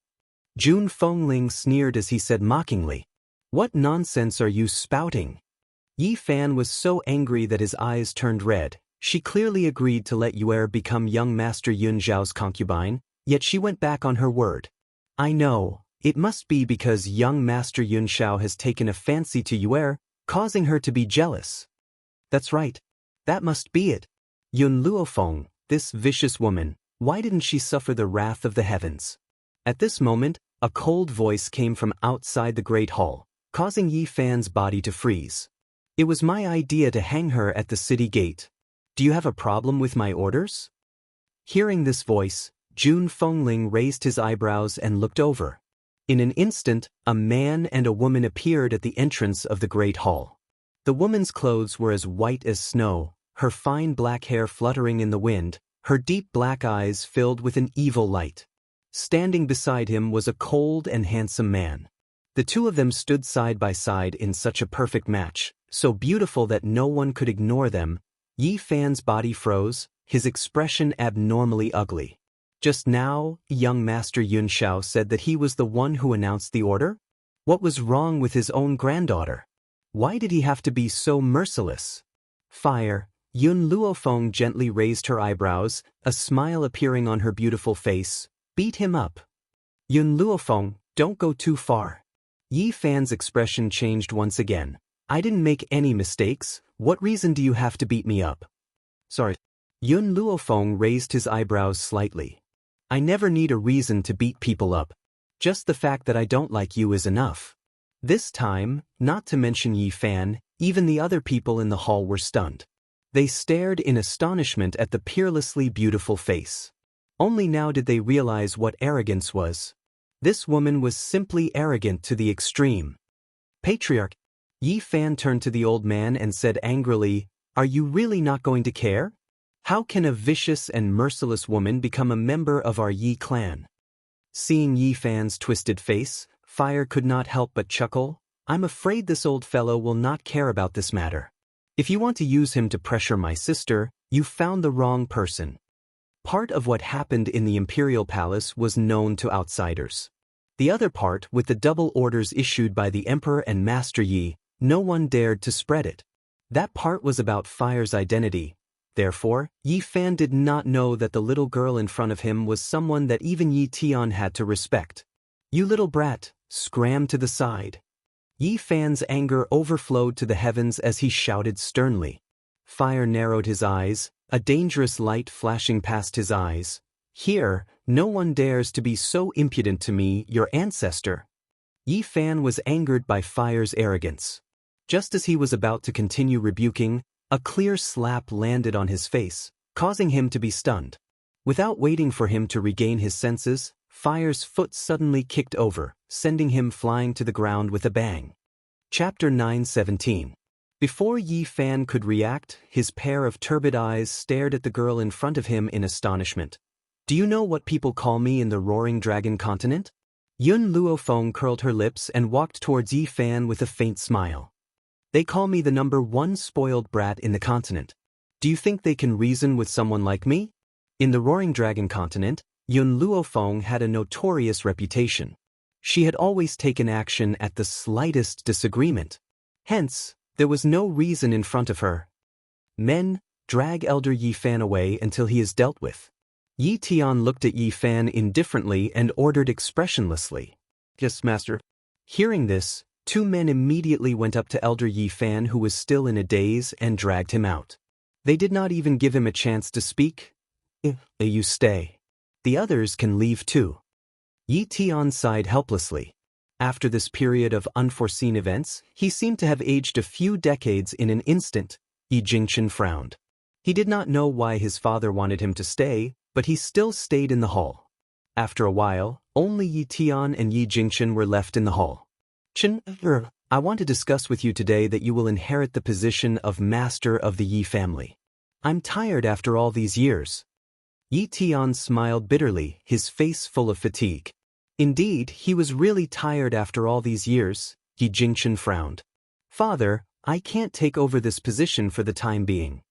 Jun Fengling sneered as he said mockingly. What nonsense are you spouting? Yi Fan was so angry that his eyes turned red. She clearly agreed to let Yuer become young Master Yun Zhao's concubine, yet she went back on her word. I know, it must be because young Master Yun Zhao has taken a fancy to Yuer, causing her to be jealous. That's right. That must be it. Yun Luofeng, this vicious woman, why didn't she suffer the wrath of the heavens? At this moment, a cold voice came from outside the Great Hall, causing Yi Fan's body to freeze. It was my idea to hang her at the city gate. Do you have a problem with my orders? Hearing this voice, Jun Fengling raised his eyebrows and looked over. In an instant, a man and a woman appeared at the entrance of the Great Hall. The woman's clothes were as white as snow, her fine black hair fluttering in the wind, her deep black eyes filled with an evil light. Standing beside him was a cold and handsome man. The two of them stood side by side in such a perfect match, so beautiful that no one could ignore them. Yi Fan's body froze, his expression abnormally ugly. Just now, young Master Yun Zhao said that he was the one who announced the order? What was wrong with his own granddaughter? Why did he have to be so merciless? Fire. Yun Luofeng gently raised her eyebrows, a smile appearing on her beautiful face. Beat him up. Yun Luofeng, don't go too far. Yi Fan's expression changed once again. I didn't make any mistakes. What reason do you have to beat me up? Sorry. Yun Luofeng raised his eyebrows slightly. I never need a reason to beat people up. Just the fact that I don't like you is enough. This time, not to mention Yi Fan, even the other people in the hall were stunned. They stared in astonishment at the peerlessly beautiful face. Only now did they realize what arrogance was. This woman was simply arrogant to the extreme. Patriarch. Yi Fan turned to the old man and said angrily, Are you really not going to care? How can a vicious and merciless woman become a member of our Yi clan? Seeing Yi Fan's twisted face, Fire could not help but chuckle. I'm afraid this old fellow will not care about this matter. If you want to use him to pressure my sister, you found the wrong person. Part of what happened in the Imperial Palace was known to outsiders. The other part, with the double orders issued by the Emperor and Master Yi, no one dared to spread it. That part was about Fire's identity. Therefore, Yi Fan did not know that the little girl in front of him was someone that even Yi Tian had to respect. You little brat, scram to the side. Yi Fan's anger overflowed to the heavens as he shouted sternly. Fire narrowed his eyes, a dangerous light flashing past his eyes. Here, no one dares to be so impudent to me, your ancestor. Yi Fan was angered by Fire's arrogance. Just as he was about to continue rebuking, a clear slap landed on his face, causing him to be stunned. Without waiting for him to regain his senses, Fire's foot suddenly kicked over, sending him flying to the ground with a bang. Chapter 9:17. Before Yi Fan could react, his pair of turbid eyes stared at the girl in front of him in astonishment. Do you know what people call me in the Roaring Dragon Continent? Yun Luofeng curled her lips and walked towards Yi Fan with a faint smile. They call me the #1 spoiled brat in the continent. Do you think they can reason with someone like me? In the Roaring Dragon Continent, Yun Luofeng had a notorious reputation. She had always taken action at the slightest disagreement. Hence, there was no reason in front of her. Men, drag Elder Yi Fan away until he is dealt with. Yi Tian looked at Yi Fan indifferently and ordered expressionlessly. Yes, master. Hearing this, two men immediately went up to Elder Yi Fan, who was still in a daze, and dragged him out. They did not even give him a chance to speak. You stay. The others can leave too. Yi Tian sighed helplessly. After this period of unforeseen events, he seemed to have aged a few decades in an instant. Yi Jingchen frowned. He did not know why his father wanted him to stay, but he still stayed in the hall. After a while, only Yi Tian and Yi Jingchen were left in the hall. Chen, I want to discuss with you today that you will inherit the position of master of the Yi family. I'm tired after all these years. Yi Tian smiled bitterly, his face full of fatigue. Indeed, he was really tired after all these years. Yi Jingchen frowned. Father, I can't take over this position for the time being.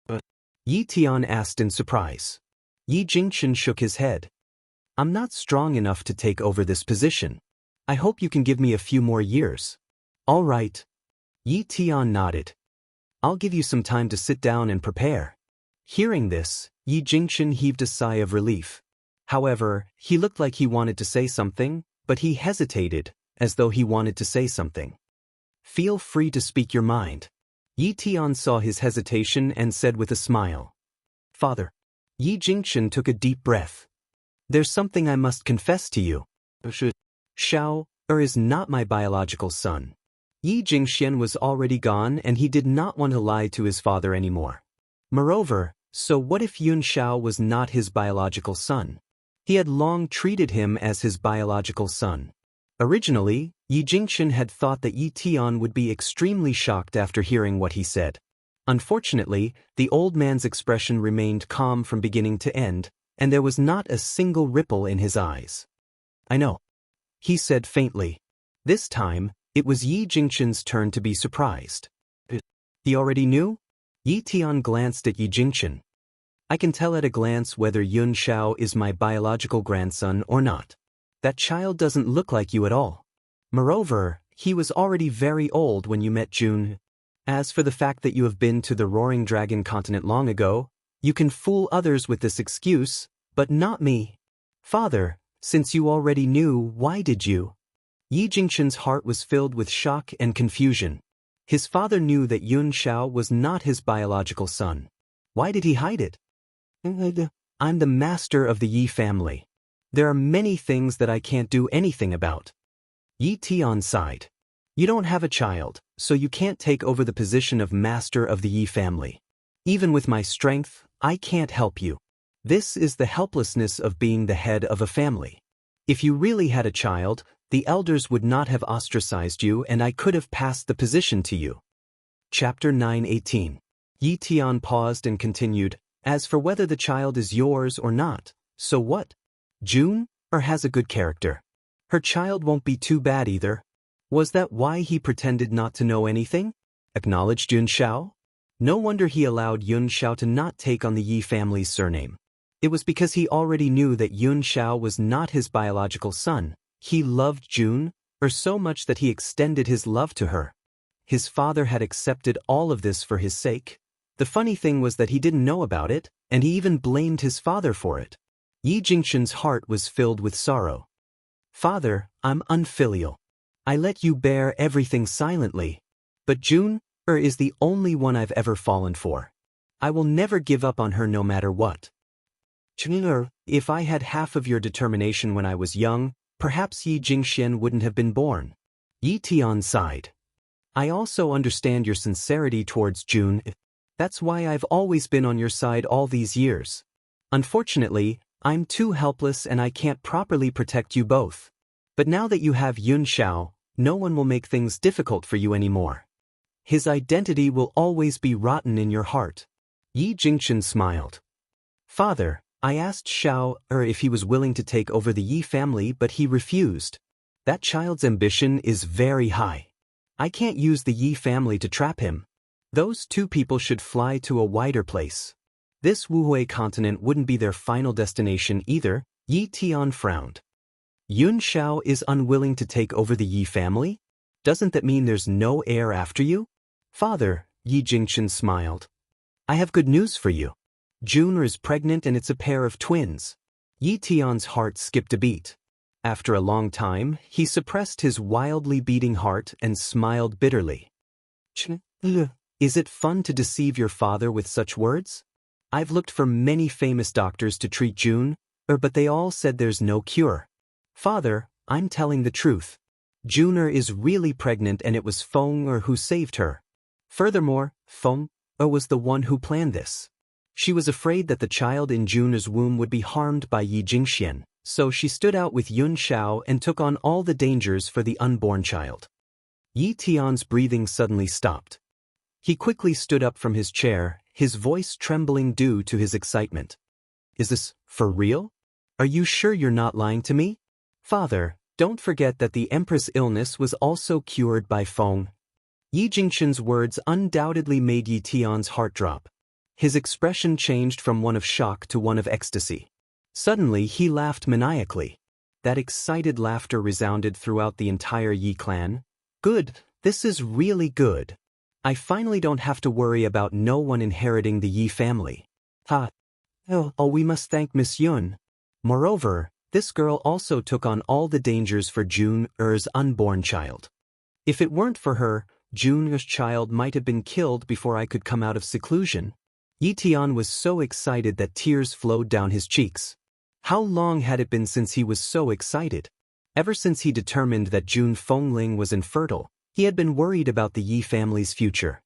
But Yi Tian asked in surprise. Yi Jingchen shook his head. I'm not strong enough to take over this position. I hope you can give me a few more years. All right. Yi Tian nodded. I'll give you some time to sit down and prepare. Hearing this, Yi Jingchen heaved a sigh of relief. However, he looked like he wanted to say something, but he hesitated, as though he wanted to say something. Feel free to speak your mind. Yi Tian saw his hesitation and said with a smile. Father. Yi Jingchen took a deep breath. There's something I must confess to you. Xiao is not my biological son. Yi Jingxian was already gone and he did not want to lie to his father anymore. Moreover, so what if Yun Xiao was not his biological son? He had long treated him as his biological son. Originally, Yi Jingxian had thought that Yi Tian would be extremely shocked after hearing what he said. Unfortunately, the old man's expression remained calm from beginning to end, and there was not a single ripple in his eyes. I know. He said faintly. This time, it was Yi Jingxian's turn to be surprised. He already knew? Yi Tian glanced at Yi Jingxian. I can tell at a glance whether Yun Xiao is my biological grandson or not. That child doesn't look like you at all. Moreover, he was already very old when you met June. As for the fact that you have been to the Roaring Dragon continent long ago, you can fool others with this excuse, but not me. Father, since you already knew, why did you? Yi Jingxian's heart was filled with shock and confusion. His father knew that Yun Xiao was not his biological son. Why did he hide it? I'm the master of the Yi family. There are many things that I can't do anything about. Yi Tian sighed. You don't have a child, so you can't take over the position of master of the Yi family. Even with my strength, I can't help you. This is the helplessness of being the head of a family. If you really had a child, the elders would not have ostracized you and I could have passed the position to you. Chapter 9:18. Yi Tian paused and continued, As for whether the child is yours or not, so what? June, or has a good character. Her child won't be too bad either. Was that why he pretended not to know anything? Acknowledged Yun Xiao? No wonder he allowed Yun Xiao to not take on the Yi family's surname. It was because he already knew that Yun Xiao was not his biological son. He loved June, or so much that he extended his love to her. His father had accepted all of this for his sake. The funny thing was that he didn't know about it, and he even blamed his father for it. Yi Jingxian's heart was filled with sorrow. Father, I'm unfilial. I let you bear everything silently. But June, is the only one I've ever fallen for. I will never give up on her no matter what. If I had half of your determination when I was young, perhaps Yi Jingxian wouldn't have been born. Yi Tian sighed. I also understand your sincerity towards June. That's why I've always been on your side all these years. Unfortunately, I'm too helpless and I can't properly protect you both. But now that you have Yun Xiao, no one will make things difficult for you anymore. His identity will always be rotten in your heart. Yi Jingxian smiled. Father, I asked Xiao if he was willing to take over the Yi family, but he refused. That child's ambition is very high. I can't use the Yi family to trap him. Those two people should fly to a wider place. This Wuhui continent wouldn't be their final destination either. Yi Tian frowned. Yun Xiao is unwilling to take over the Yi family? Doesn't that mean there's no heir after you? Father, Yi Jingchen smiled. I have good news for you. June is pregnant and it's a pair of twins. Yi Tian's heart skipped a beat. After a long time, he suppressed his wildly beating heart and smiled bitterly. Is it fun to deceive your father with such words? I've looked for many famous doctors to treat June, but they all said there's no cure. Father, I'm telling the truth. June is really pregnant and it was Feng who saved her. Furthermore, Feng was the one who planned this. She was afraid that the child in June's womb would be harmed by Yi Jingxian, so she stood out with Yun Xiao and took on all the dangers for the unborn child. Yi Tian's breathing suddenly stopped. He quickly stood up from his chair, his voice trembling due to his excitement. Is this for real? Are you sure you're not lying to me? Father, don't forget that the Empress' illness was also cured by Feng. Yi Jingxian's words undoubtedly made Yi Tian's heart drop. His expression changed from one of shock to one of ecstasy. Suddenly he laughed maniacally. That excited laughter resounded throughout the entire Yi clan. Good, this is really good. I finally don't have to worry about no one inheriting the Yi family. We must thank Miss Yun. Moreover, this girl also took on all the dangers for June's unborn child. If it weren't for her, June's child might have been killed before I could come out of seclusion. Yi Tian was so excited that tears flowed down his cheeks. How long had it been since he was so excited? Ever since he determined that June Fengling was infertile, he had been worried about the Yi family's future.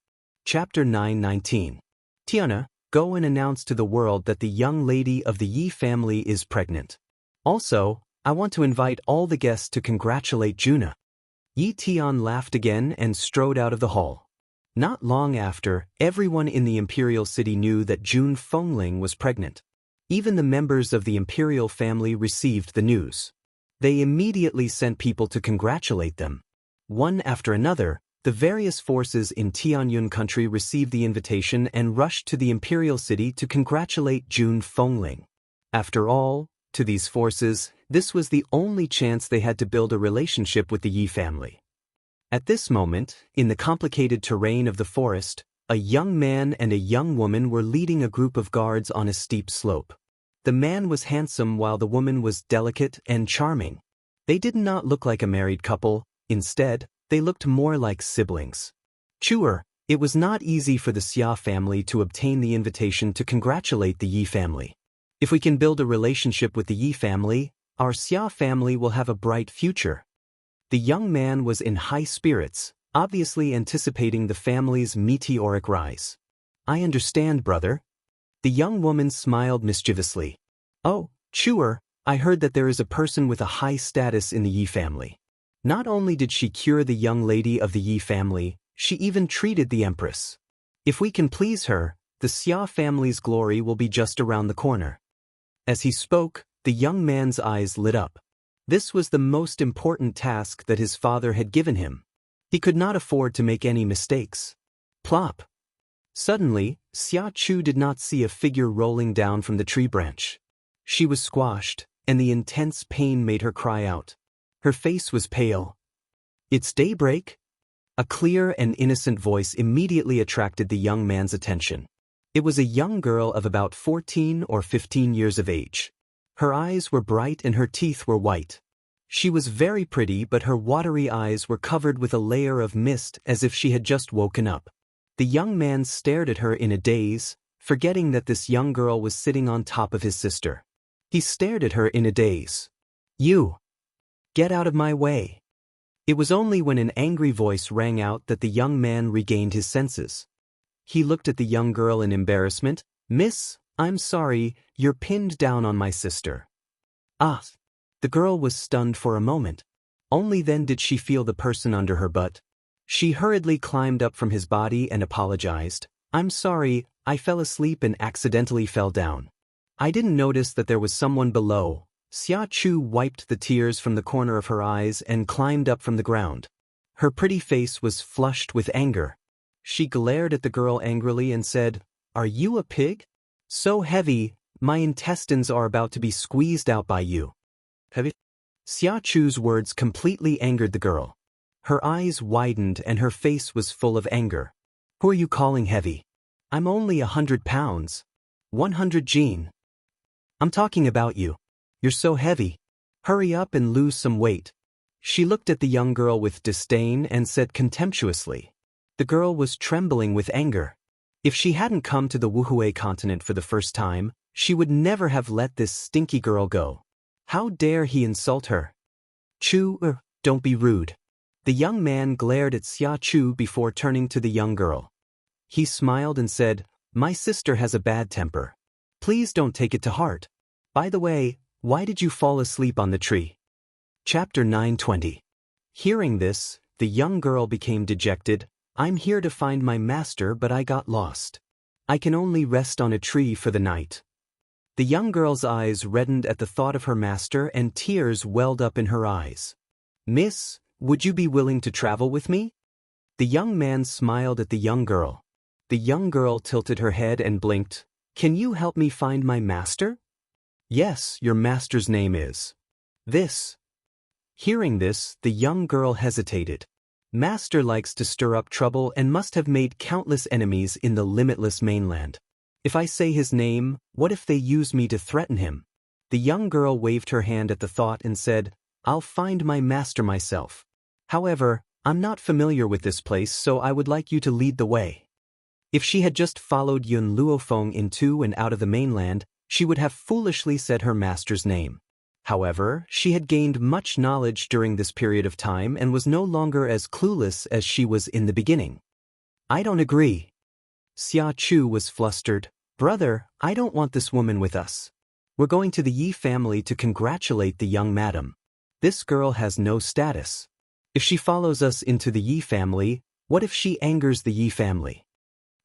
Chapter 9:19. Tiana, go and announce to the world that the young lady of the Yi family is pregnant. Also, I want to invite all the guests to congratulate Juna. Yi Tian laughed again and strode out of the hall. Not long after, everyone in the imperial city knew that June Fengling was pregnant. Even the members of the imperial family received the news. They immediately sent people to congratulate them. One after another, the various forces in Tianyun country received the invitation and rushed to the imperial city to congratulate June Fengling. After all, to these forces, this was the only chance they had to build a relationship with the Yi family. At this moment, in the complicated terrain of the forest, a young man and a young woman were leading a group of guards on a steep slope. The man was handsome while the woman was delicate and charming. They did not look like a married couple, instead, they looked more like siblings. Chuer, it was not easy for the Xia family to obtain the invitation to congratulate the Yi family. If we can build a relationship with the Yi family, our Xia family will have a bright future. The young man was in high spirits, obviously anticipating the family's meteoric rise. I understand, brother. The young woman smiled mischievously. Oh, Chuer, I heard that there is a person with a high status in the Yi family. Not only did she cure the young lady of the Yi family, she even treated the empress. If we can please her, the Xia family's glory will be just around the corner. As he spoke, the young man's eyes lit up. This was the most important task that his father had given him. He could not afford to make any mistakes. Plop! Suddenly, Xia Chu did not see a figure rolling down from the tree branch. She was squashed, and the intense pain made her cry out. Her face was pale. It's daybreak? A clear and innocent voice immediately attracted the young man's attention. It was a young girl of about 14 or 15 years of age. Her eyes were bright and her teeth were white. She was very pretty, but her watery eyes were covered with a layer of mist as if she had just woken up. The young man stared at her in a daze, forgetting that this young girl was sitting on top of his sister. He stared at her in a daze. You! Get out of my way! It was only when an angry voice rang out that the young man regained his senses. He looked at the young girl in embarrassment. Miss, I'm sorry, you're pinned down on my sister. Ah! The girl was stunned for a moment. Only then did she feel the person under her butt. She hurriedly climbed up from his body and apologized. I'm sorry, I fell asleep and accidentally fell down. I didn't notice that there was someone below. Xia Chu wiped the tears from the corner of her eyes and climbed up from the ground. Her pretty face was flushed with anger. She glared at the girl angrily and said, Are you a pig? So heavy, my intestines are about to be squeezed out by you. Heavy? Xia Chu's words completely angered the girl. Her eyes widened and her face was full of anger. Who are you calling heavy? I'm only 100 pounds. 100 Jean. I'm talking about you. You're so heavy. Hurry up and lose some weight. She looked at the young girl with disdain and said contemptuously. The girl was trembling with anger. If she hadn't come to the Wuhui continent for the first time, she would never have let this stinky girl go. How dare he insult her? Chu, don't be rude. The young man glared at Xia Chu before turning to the young girl. He smiled and said, My sister has a bad temper. Please don't take it to heart. By the way, why did you fall asleep on the tree? Chapter 920. Hearing this, the young girl became dejected. I'm here to find my master, but I got lost. I can only rest on a tree for the night. The young girl's eyes reddened at the thought of her master and tears welled up in her eyes. Miss, would you be willing to travel with me? The young man smiled at the young girl. The young girl tilted her head and blinked. Can you help me find my master? Yes, your master's name is this. Hearing this, the young girl hesitated. Master likes to stir up trouble and must have made countless enemies in the limitless mainland. If I say his name, what if they use me to threaten him? The young girl waved her hand at the thought and said, I'll find my master myself. However, I'm not familiar with this place, so I would like you to lead the way. If she had just followed Yun Luofeng into and out of the mainland, she would have foolishly said her master's name. However, she had gained much knowledge during this period of time and was no longer as clueless as she was in the beginning. I don't agree. Xia Chu was flustered. Brother, I don't want this woman with us. We're going to the Yi family to congratulate the young madam. This girl has no status. If she follows us into the Yi family, what if she angers the Yi family?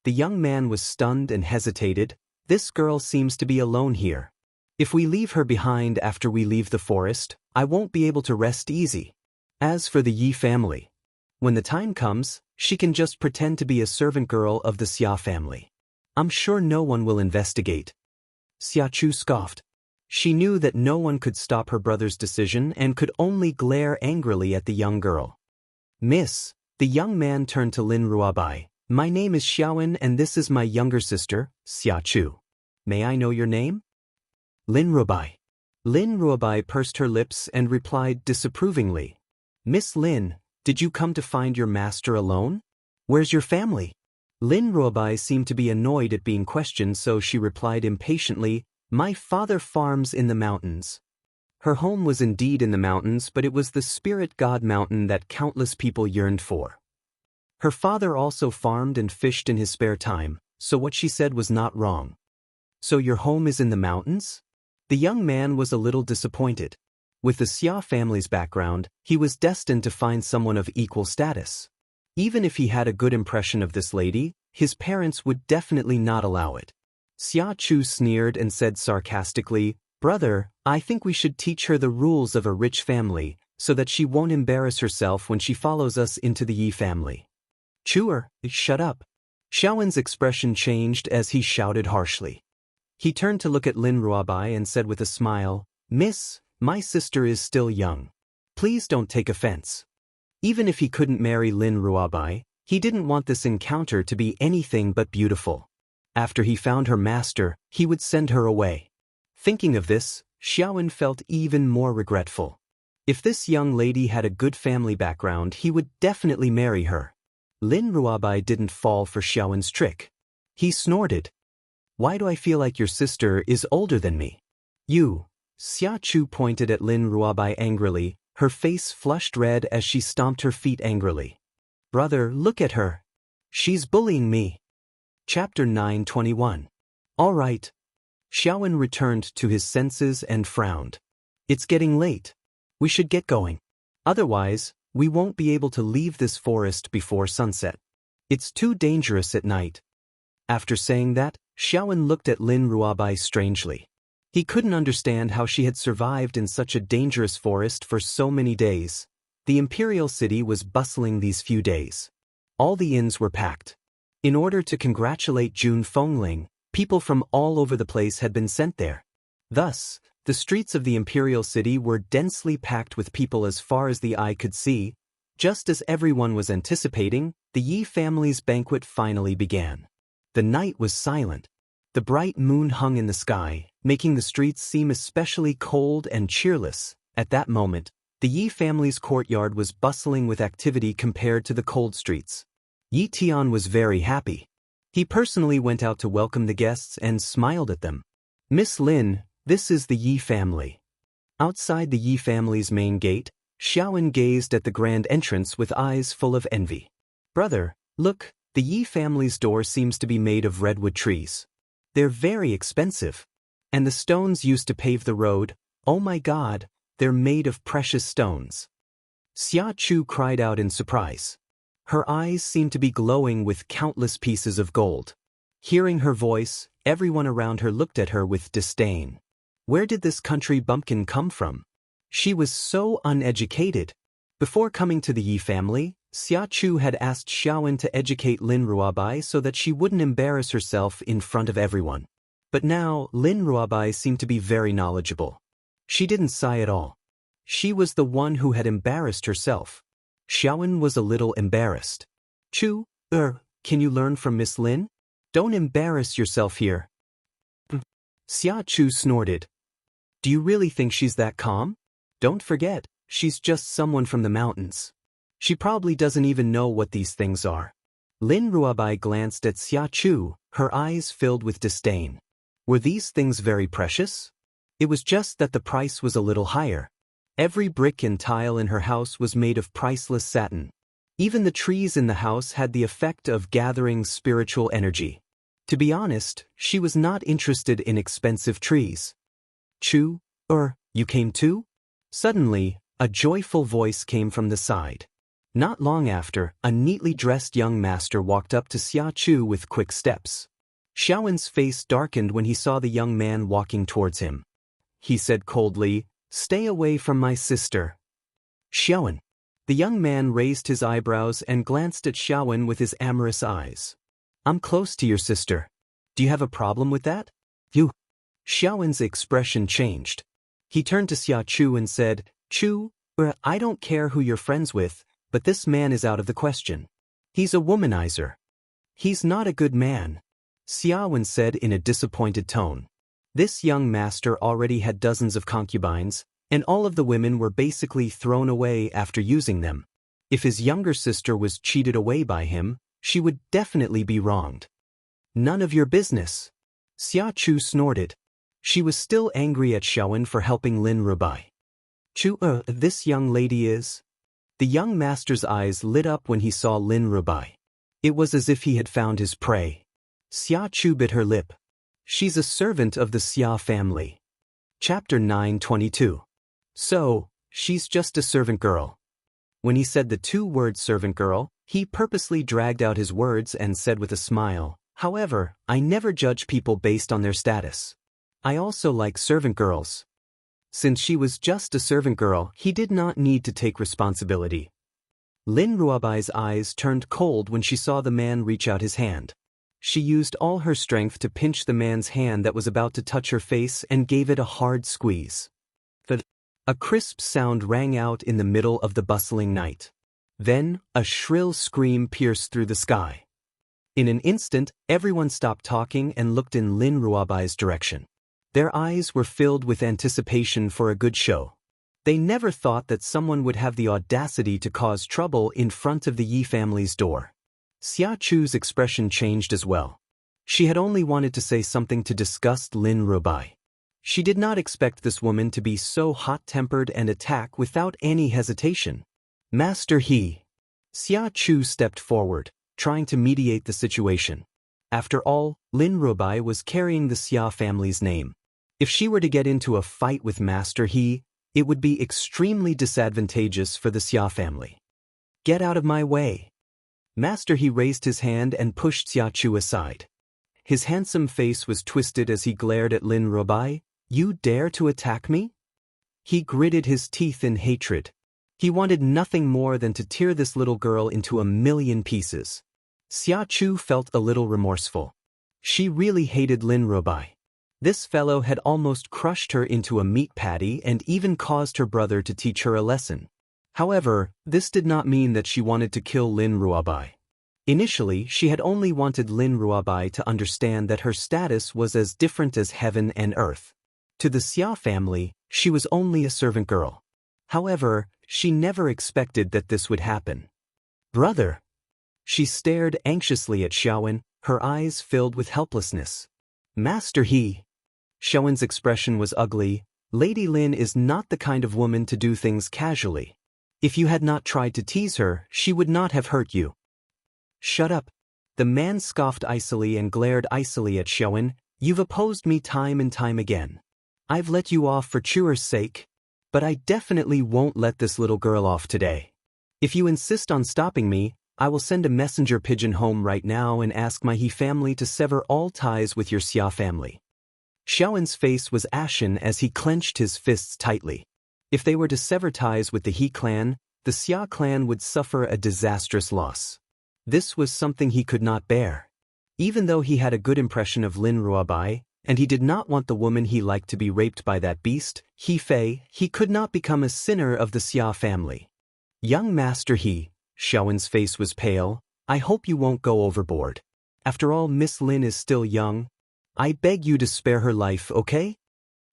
The young man was stunned and hesitated. This girl seems to be alone here. If we leave her behind after we leave the forest, I won't be able to rest easy. As for the Yi family, when the time comes, she can just pretend to be a servant girl of the Xia family. I'm sure no one will investigate. Xia Chu scoffed. She knew that no one could stop her brother's decision and could only glare angrily at the young girl. Miss, the young man turned to Lin Ruabai. My name is Xiaowen and this is my younger sister, Xia Chu. May I know your name? Lin Ruabai. Lin Ruabai pursed her lips and replied disapprovingly. Miss Lin, did you come to find your master alone? Where's your family? Lin Ruabai seemed to be annoyed at being questioned, so she replied impatiently, My father farms in the mountains. Her home was indeed in the mountains, but it was the spirit god mountain that countless people yearned for. Her father also farmed and fished in his spare time, so what she said was not wrong. So your home is in the mountains? The young man was a little disappointed. With the Xia family's background, he was destined to find someone of equal status. Even if he had a good impression of this lady, his parents would definitely not allow it. Xia Chu sneered and said sarcastically, Brother, I think we should teach her the rules of a rich family, so that she won't embarrass herself when she follows us into the Yi family. Chuer, shut up. Xiaowen's expression changed as he shouted harshly. He turned to look at Lin Ruabai and said with a smile, Miss, my sister is still young. Please don't take offense. Even if he couldn't marry Lin Ruabai, he didn't want this encounter to be anything but beautiful. After he found her master, he would send her away. Thinking of this, Xiaowen felt even more regretful. If this young lady had a good family background, he would definitely marry her. Lin Ruabai didn't fall for Xiaowen's trick. He snorted. Why do I feel like your sister is older than me? You. Xia Chu pointed at Lin Ruabai angrily, her face flushed red as she stomped her feet angrily. Brother, look at her. She's bullying me. Chapter 921. All right. Xiaowen returned to his senses and frowned. It's getting late. We should get going. Otherwise, we won't be able to leave this forest before sunset. It's too dangerous at night. After saying that, Xiaowen looked at Lin Ruabai strangely. He couldn't understand how she had survived in such a dangerous forest for so many days. The imperial city was bustling these few days. All the inns were packed. In order to congratulate Jun Fengling, people from all over the place had been sent there. Thus, The streets of the imperial city were densely packed with people as far as the eye could see. Just as everyone was anticipating, the Yi family's banquet finally began. The night was silent. The bright moon hung in the sky, making the streets seem especially cold and cheerless. At that moment, the Yi family's courtyard was bustling with activity compared to the cold streets. Yi Tian was very happy. He personally went out to welcome the guests and smiled at them. "Miss Lin, this is the Yi family." Outside the Yi family's main gate, Xiaowen gazed at the grand entrance with eyes full of envy. "Brother, look, the Yi family's door seems to be made of redwood trees. They're very expensive. And the stones used to pave the road, oh my god, they're made of precious stones." Xia Chu cried out in surprise. Her eyes seemed to be glowing with countless pieces of gold. Hearing her voice, everyone around her looked at her with disdain. Where did this country bumpkin come from? She was so uneducated. Before coming to the Yi family, Xia Chu had asked Xiaowen to educate Lin Ruobai so that she wouldn't embarrass herself in front of everyone. But now, Lin Ruobai seemed to be very knowledgeable. She didn't sigh at all. She was the one who had embarrassed herself. Xiaowen was a little embarrassed. "Chu, can you learn from Miss Lin? Don't embarrass yourself here." Xia Chu snorted. "Do you really think she's that calm? Don't forget, she's just someone from the mountains. She probably doesn't even know what these things are." Lin Ruobai glanced at Xia Chu, her eyes filled with disdain. Were these things very precious? It was just that the price was a little higher. Every brick and tile in her house was made of priceless satin. Even the trees in the house had the effect of gathering spiritual energy. To be honest, she was not interested in expensive trees. "Chu, you came too?" Suddenly, a joyful voice came from the side. Not long after, a neatly dressed young master walked up to Xia Chu with quick steps. Xiaowen's face darkened when he saw the young man walking towards him. He said coldly, "Stay away from my sister." "Xiaowen." The young man raised his eyebrows and glanced at Xiaowen with his amorous eyes. "I'm close to your sister. Do you have a problem with that?" "You." Xiaowen's expression changed. He turned to Xia Chu and said, "Chu, I don't care who you're friends with, but this man is out of the question. He's a womanizer. He's not a good man," Xiaowen said in a disappointed tone. This young master already had dozens of concubines, and all of the women were basically thrown away after using them. If his younger sister was cheated away by him, she would definitely be wronged. "None of your business," Xia Chu snorted. She was still angry at Xiaowen for helping Lin Ruobai. "Chu, this young lady is..." The young master's eyes lit up when he saw Lin Ruobai. It was as if he had found his prey. Xia Chu bit her lip. "She's a servant of the Xia family." Chapter 9:22. "So, she's just a servant girl." When he said the two words servant girl, he purposely dragged out his words and said with a smile, "However, I never judge people based on their status. I also like servant girls." Since she was just a servant girl, he did not need to take responsibility. Lin Ruobai's eyes turned cold when she saw the man reach out his hand. She used all her strength to pinch the man's hand that was about to touch her face and gave it a hard squeeze. A crisp sound rang out in the middle of the bustling night. Then, a shrill scream pierced through the sky. In an instant, everyone stopped talking and looked in Lin Ruobai's direction. Their eyes were filled with anticipation for a good show. They never thought that someone would have the audacity to cause trouble in front of the Yi family's door. Xia Chu's expression changed as well. She had only wanted to say something to disgust Lin Ruobai. She did not expect this woman to be so hot-tempered and attack without any hesitation. "Master He." Xia Chu stepped forward, trying to mediate the situation. After all, Lin Ruobai was carrying the Xia family's name. If she were to get into a fight with Master He, it would be extremely disadvantageous for the Xia family. "Get out of my way." Master He raised his hand and pushed Xia Chu aside. His handsome face was twisted as he glared at Lin Ruobai. "You dare to attack me?" He gritted his teeth in hatred. He wanted nothing more than to tear this little girl into a million pieces. Xia Chu felt a little remorseful. She really hated Lin Ruobai. This fellow had almost crushed her into a meat patty and even caused her brother to teach her a lesson. However, this did not mean that she wanted to kill Lin Ruabai. Initially, she had only wanted Lin Ruabai to understand that her status was as different as heaven and earth. To the Xia family, she was only a servant girl. However, she never expected that this would happen. Brother! She stared anxiously at Xiaowen, her eyes filled with helplessness. Master He! Xiaowen's expression was ugly. Lady Lin is not the kind of woman to do things casually. If you had not tried to tease her, she would not have hurt you. Shut up. The man scoffed icily and glared icily at Xiaowen. You've opposed me time and time again. I've let you off for Chuer's sake, but I definitely won't let this little girl off today. If you insist on stopping me, I will send a messenger pigeon home right now and ask my He family to sever all ties with your Xia family. Xiaowen's face was ashen as he clenched his fists tightly. If they were to sever ties with the He clan, the Xia clan would suffer a disastrous loss. This was something he could not bear. Even though he had a good impression of Lin Ruabai, and he did not want the woman he liked to be raped by that beast, He Fei, he could not become a sinner of the Xia family. Young Master He, Xiaowen's face was pale, I hope you won't go overboard. After all, Miss Lin is still young. I beg you to spare her life, okay?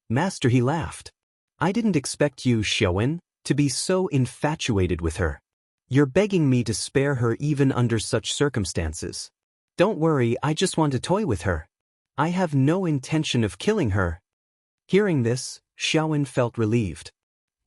Master He laughed. I didn't expect you, Xiaowen, to be so infatuated with her. You're begging me to spare her even under such circumstances. Don't worry, I just want to toy with her. I have no intention of killing her. Hearing this, Xiaowen felt relieved.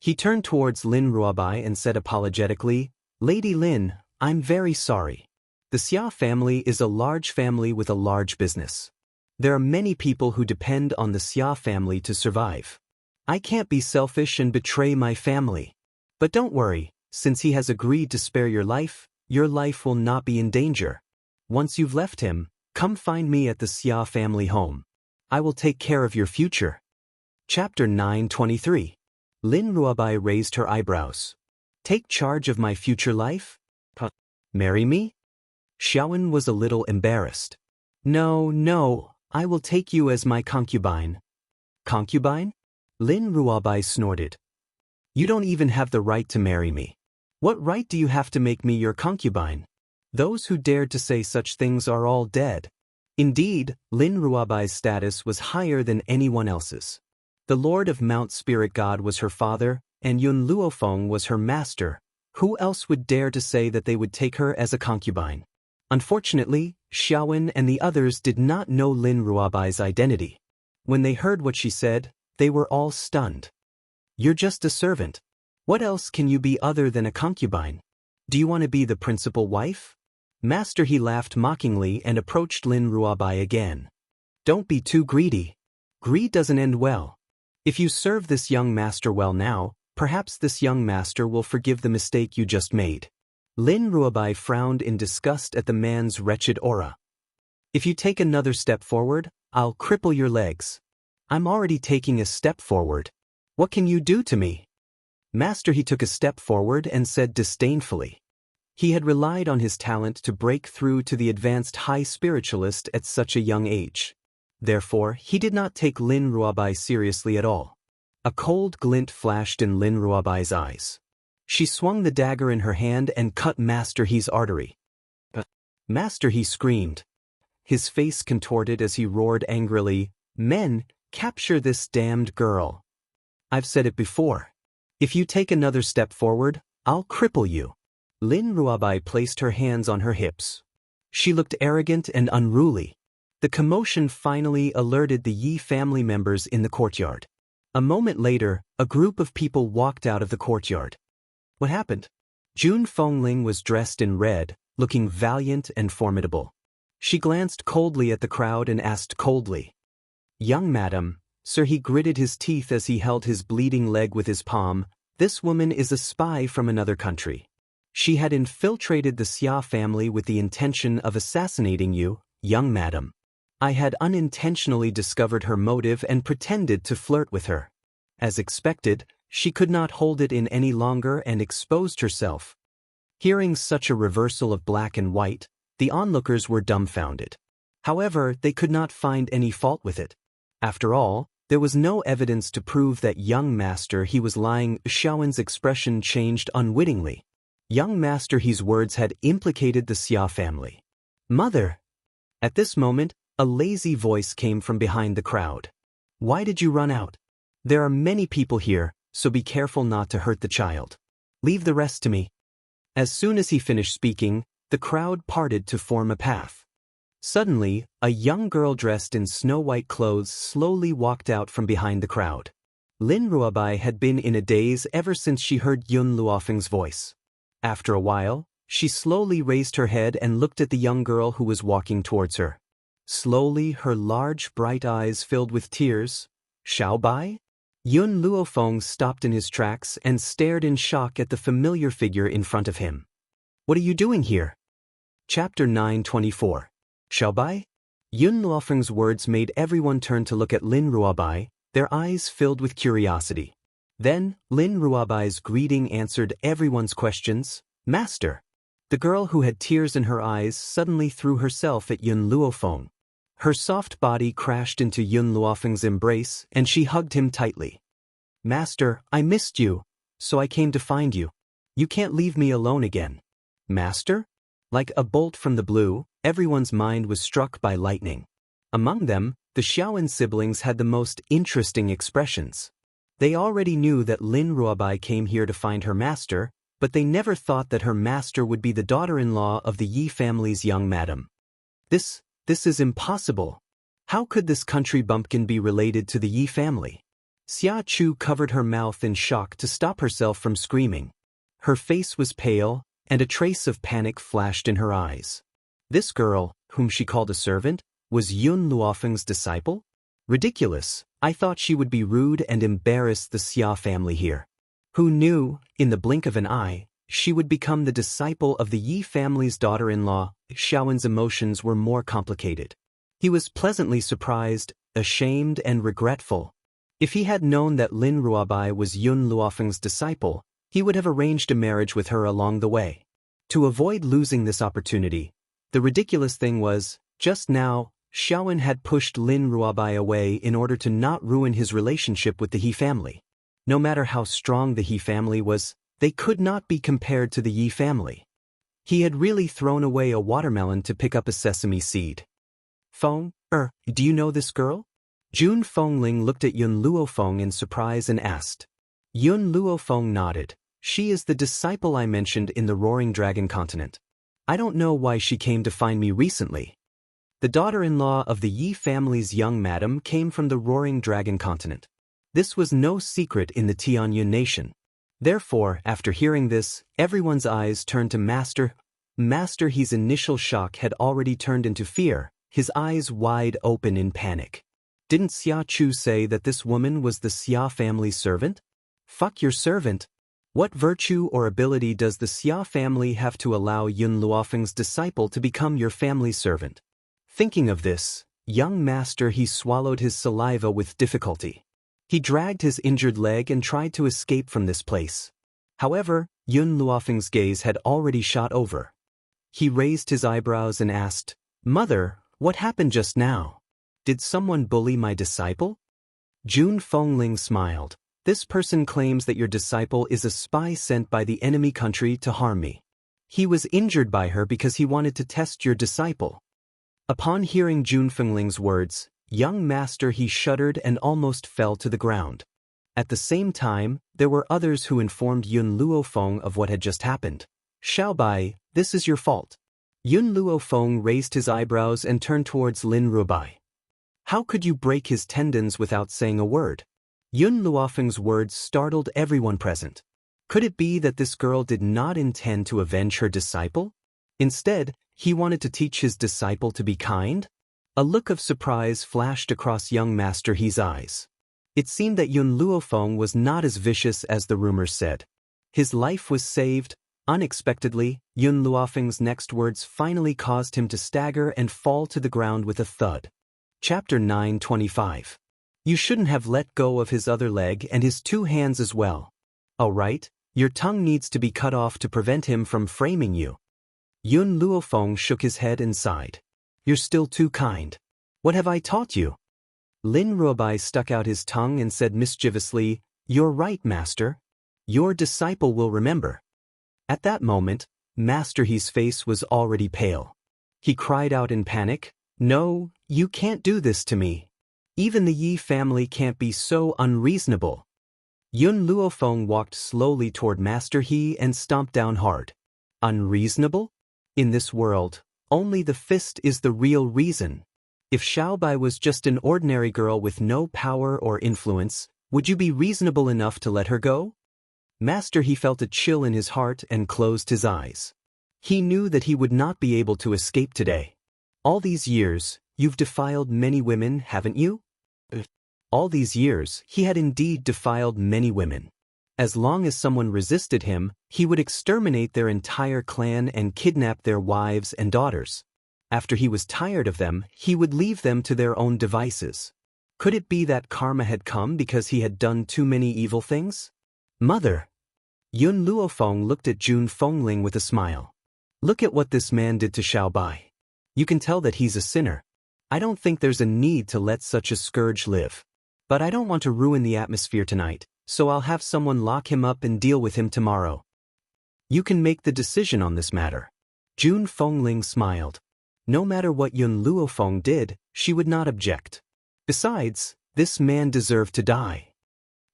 He turned towards Lin Ruabai and said apologetically, Lady Lin, I'm very sorry. The Xia family is a large family with a large business. There are many people who depend on the Xia family to survive. I can't be selfish and betray my family. But don't worry, since he has agreed to spare your life will not be in danger. Once you've left him, come find me at the Xia family home. I will take care of your future. Chapter 923. Lin Ruabai raised her eyebrows. Take charge of my future life? Marry me? Xiaowen was a little embarrassed. No, I will take you as my concubine. Concubine? Lin Ruabai snorted. You don't even have the right to marry me. What right do you have to make me your concubine? Those who dared to say such things are all dead. Indeed, Lin Ruabai's status was higher than anyone else's. The Lord of Mount Spirit God was her father, and Yun Luofeng was her master. Who else would dare to say that they would take her as a concubine? Unfortunately, Xiaowen and the others did not know Lin Ruabai's identity. When they heard what she said, they were all stunned. You're just a servant. What else can you be other than a concubine? Do you want to be the principal wife? Master He laughed mockingly and approached Lin Ruabai again. Don't be too greedy. Greed doesn't end well. If you serve this young master well now, perhaps this young master will forgive the mistake you just made. Lin Ruabai frowned in disgust at the man's wretched aura. If you take another step forward, I'll cripple your legs. I'm already taking a step forward. What can you do to me? Master He took a step forward and said disdainfully. He had relied on his talent to break through to the advanced high spiritualist at such a young age. Therefore, he did not take Lin Ruabai seriously at all. A cold glint flashed in Lin Ruabai's eyes. She swung the dagger in her hand and cut Master He's artery. Master He screamed. His face contorted as he roared angrily, Men, capture this damned girl. I've said it before. If you take another step forward, I'll cripple you. Lin Ruabai placed her hands on her hips. She looked arrogant and unruly. The commotion finally alerted the Yi family members in the courtyard. A moment later, a group of people walked out of the courtyard. What happened? Jun Fengling was dressed in red, looking valiant and formidable. She glanced coldly at the crowd and asked coldly, Young madam, sir. He gritted his teeth as he held his bleeding leg with his palm. This woman is a spy from another country. She had infiltrated the Xia family with the intention of assassinating you, young madam. I had unintentionally discovered her motive and pretended to flirt with her. As expected, she could not hold it in any longer and exposed herself. Hearing such a reversal of black and white, the onlookers were dumbfounded. However, they could not find any fault with it. After all, there was no evidence to prove that young master he was lying. Xiaowen's expression changed unwittingly. Young master he's words had implicated the Xia family. Mother! At this moment, a lazy voice came from behind the crowd. Why did you run out? There are many people here, so be careful not to hurt the child. Leave the rest to me. As soon as he finished speaking, the crowd parted to form a path. Suddenly, a young girl dressed in snow-white clothes slowly walked out from behind the crowd. Lin Ruobai had been in a daze ever since she heard Yun Luofeng's voice. After a while, she slowly raised her head and looked at the young girl who was walking towards her. Slowly, her large, bright eyes filled with tears. Xiaobai? Yun Luofeng stopped in his tracks and stared in shock at the familiar figure in front of him. What are you doing here? Chapter 924. Xiaobai? Yun Luofeng's words made everyone turn to look at Lin Ruobai, their eyes filled with curiosity. Then, Lin Ruobai's greeting answered everyone's questions. Master! The girl who had tears in her eyes suddenly threw herself at Yun Luofeng. Her soft body crashed into Yun Luofeng's embrace and she hugged him tightly. Master, I missed you, so I came to find you. You can't leave me alone again. Master? Like a bolt from the blue, everyone's mind was struck by lightning. Among them, the Xiaowen siblings had the most interesting expressions. They already knew that Lin Ruobai came here to find her master, but they never thought that her master would be the daughter-in-law of the Yi family's young madam. This is impossible. How could this country bumpkin be related to the Yi family? Xia Chu covered her mouth in shock to stop herself from screaming. Her face was pale, and a trace of panic flashed in her eyes. This girl, whom she called a servant, was Yun Luofeng's disciple? Ridiculous. I thought she would be rude and embarrass the Xia family here. Who knew, in the blink of an eye, she would become the disciple of the Yi family's daughter-in-law? Xiaowen's emotions were more complicated. He was pleasantly surprised, ashamed and regretful. If he had known that Lin Ruobai was Yun Luofeng's disciple, he would have arranged a marriage with her along the way. To avoid losing this opportunity, the ridiculous thing was, just now, Xiaowen had pushed Lin Ruobai away in order to not ruin his relationship with the He family. No matter how strong the He family was, they could not be compared to the Yi family. He had really thrown away a watermelon to pick up a sesame seed. Feng, do you know this girl? Jun Fengling looked at Yun Luofeng in surprise and asked. Yun Luofeng nodded. She is the disciple I mentioned in the Roaring Dragon continent. I don't know why she came to find me recently. The daughter-in-law of the Yi family's young madam came from the Roaring Dragon continent. This was no secret in the Tianyun nation. Therefore, after hearing this, everyone's eyes turned to Master. Master He's initial shock had already turned into fear, his eyes wide open in panic. Didn't Xia Chu say that this woman was the Xia family's servant? Fuck your servant. What virtue or ability does the Xia family have to allow Yun Luofeng's disciple to become your family's servant? Thinking of this, young master he swallowed his saliva with difficulty. He dragged his injured leg and tried to escape from this place. However, Yun Luofeng's gaze had already shot over. He raised his eyebrows and asked, Mother, what happened just now? Did someone bully my disciple? Jun Fengling smiled. This person claims that your disciple is a spy sent by the enemy country to harm me. He was injured by her because he wanted to test your disciple. Upon hearing Jun Fengling's words, young master he shuddered and almost fell to the ground. At the same time, there were others who informed Yun Luofeng of what had just happened. Xiaobai, this is your fault. Yun Luofeng raised his eyebrows and turned towards Lin Ruobai. How could you break his tendons without saying a word? Yun Luofeng's words startled everyone present. Could it be that this girl did not intend to avenge her disciple? Instead, he wanted to teach his disciple to be kind? A look of surprise flashed across young Master He's eyes. It seemed that Yun Luofeng was not as vicious as the rumors said. His life was saved. Unexpectedly, Yun Luofeng's next words finally caused him to stagger and fall to the ground with a thud. Chapter 925. You shouldn't have let go of his other leg and his two hands as well. All right, your tongue needs to be cut off to prevent him from framing you. Yun Luofeng shook his head and sighed. You're still too kind. What have I taught you? Lin Ruobai stuck out his tongue and said mischievously, "You're right, master. Your disciple will remember." At that moment, Master He's face was already pale. He cried out in panic, "No, you can't do this to me. Even the Yi family can't be so unreasonable." Yun Luofeng walked slowly toward Master He and stomped down hard. Unreasonable? In this world, only the fist is the real reason. If Xiaobai was just an ordinary girl with no power or influence, would you be reasonable enough to let her go? Master He felt a chill in his heart and closed his eyes. He knew that he would not be able to escape today. All these years, you've defiled many women, haven't you? All these years, he had indeed defiled many women. As long as someone resisted him, he would exterminate their entire clan and kidnap their wives and daughters. After he was tired of them, he would leave them to their own devices. Could it be that karma had come because he had done too many evil things? Mother! Yun Luofeng looked at Jun Fengling with a smile. Look at what this man did to Xiaobai. You can tell that he's a sinner. I don't think there's a need to let such a scourge live. But I don't want to ruin the atmosphere tonight, so I'll have someone lock him up and deal with him tomorrow. You can make the decision on this matter. Jun Fengling smiled. No matter what Yun Luofeng did, she would not object. Besides, this man deserved to die.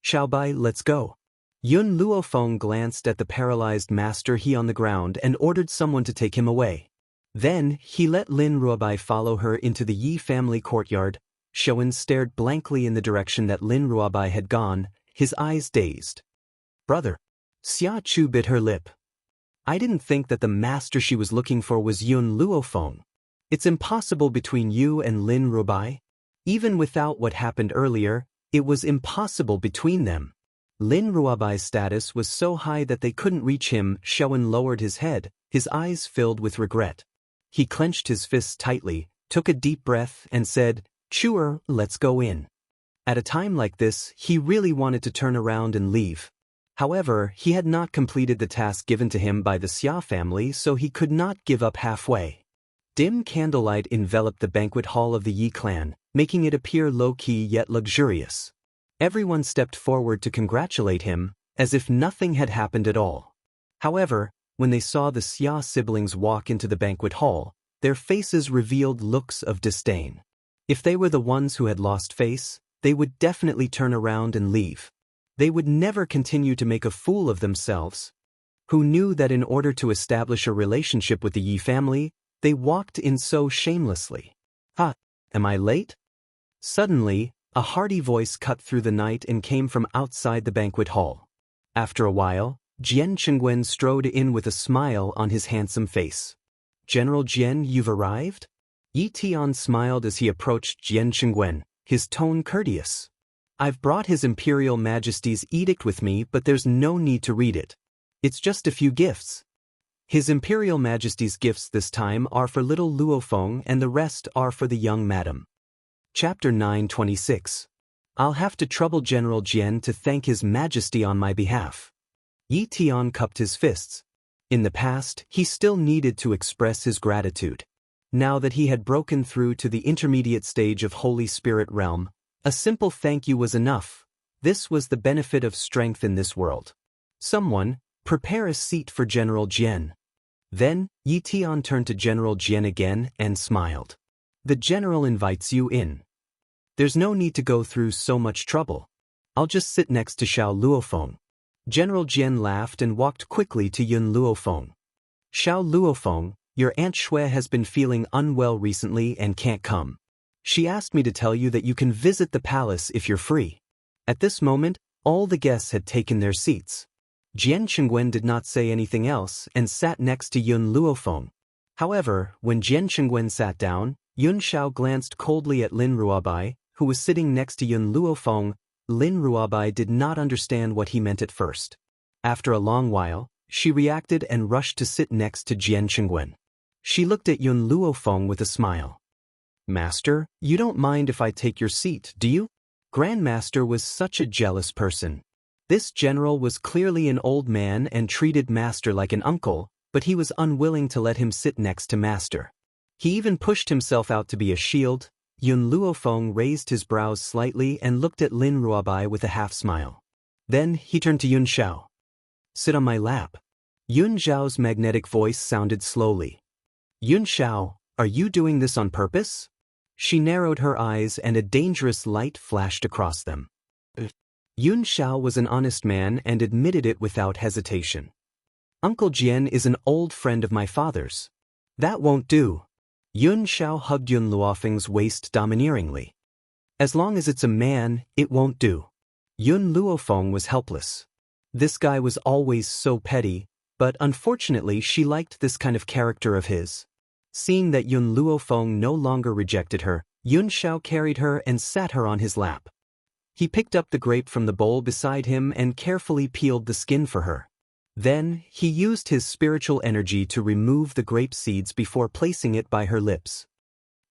Xiaobai, let's go. Yun Luofeng glanced at the paralyzed Master He on the ground and ordered someone to take him away. Then, he let Lin Ruobai follow her into the Yi family courtyard. Showen stared blankly in the direction that Lin Ruobai had gone, his eyes dazed. Brother. Xia Chu bit her lip. I didn't think that the master she was looking for was Yun Luofeng. It's impossible between you and Lin Ruobai. Even without what happened earlier, it was impossible between them. Lin Ruobai's status was so high that they couldn't reach him. Showen lowered his head, his eyes filled with regret. He clenched his fists tightly, took a deep breath, and said, Chewer, let's go in. At a time like this, he really wanted to turn around and leave. However, he had not completed the task given to him by the Xia family, so he could not give up halfway. Dim candlelight enveloped the banquet hall of the Yi clan, making it appear low-key yet luxurious. Everyone stepped forward to congratulate him, as if nothing had happened at all. However, when they saw the Xia siblings walk into the banquet hall, their faces revealed looks of disdain. If they were the ones who had lost face, they would definitely turn around and leave. They would never continue to make a fool of themselves. Who knew that in order to establish a relationship with the Yi family, they walked in so shamelessly? Am I late? Suddenly, a hearty voice cut through the night and came from outside the banquet hall. After a while, Jian Chengwen strode in with a smile on his handsome face. General Jian, you've arrived? Yi Tian smiled as he approached Jian Chengwen, his tone courteous. I've brought His Imperial Majesty's edict with me, but there's no need to read it. It's just a few gifts. His Imperial Majesty's gifts this time are for little Luofeng and the rest are for the young madam. Chapter 926. I'll have to trouble General Jian to thank His Majesty on my behalf. Yi Tian cupped his fists. In the past, he still needed to express his gratitude. Now that he had broken through to the intermediate stage of Holy Spirit realm, a simple thank you was enough. This was the benefit of strength in this world. Someone, prepare a seat for General Jian. Then, Yi Tian turned to General Jian again and smiled. The general invites you in. There's no need to go through so much trouble. I'll just sit next to Xiao Luofeng. General Jian laughed and walked quickly to Yun Luofeng. Xiao Luofeng, your Aunt Shui has been feeling unwell recently and can't come. She asked me to tell you that you can visit the palace if you're free. At this moment, all the guests had taken their seats. Jian Chengwen did not say anything else and sat next to Yun Luofeng. However, when Jian Chengwen sat down, Yun Xiao glanced coldly at Lin Ruobai, who was sitting next to Yun Luofeng. Lin Ruobai did not understand what he meant at first. After a long while, she reacted and rushed to sit next to Jian Chengwen. She looked at Yun Luofeng with a smile. Master, you don't mind if I take your seat, do you? Grandmaster was such a jealous person. This general was clearly an old man and treated Master like an uncle, but he was unwilling to let him sit next to Master. He even pushed himself out to be a shield. Yun Luofeng raised his brows slightly and looked at Lin Ruobai with a half-smile. Then he turned to Yun Xiao. "Sit on my lap." Yun Xiao's magnetic voice sounded slowly. "Yun Xiao, are you doing this on purpose?" She narrowed her eyes and a dangerous light flashed across them. Yun Xiao was an honest man and admitted it without hesitation. "Uncle Jian is an old friend of my father's." "That won't do." Yun Xiao hugged Yun Luofeng's waist domineeringly. "As long as it's a man, it won't do." Yun Luofeng was helpless. This guy was always so petty, but unfortunately she liked this kind of character of his. Seeing that Yun Luofeng no longer rejected her, Yun Xiao carried her and sat her on his lap. He picked up the grape from the bowl beside him and carefully peeled the skin for her. Then, he used his spiritual energy to remove the grape seeds before placing it by her lips.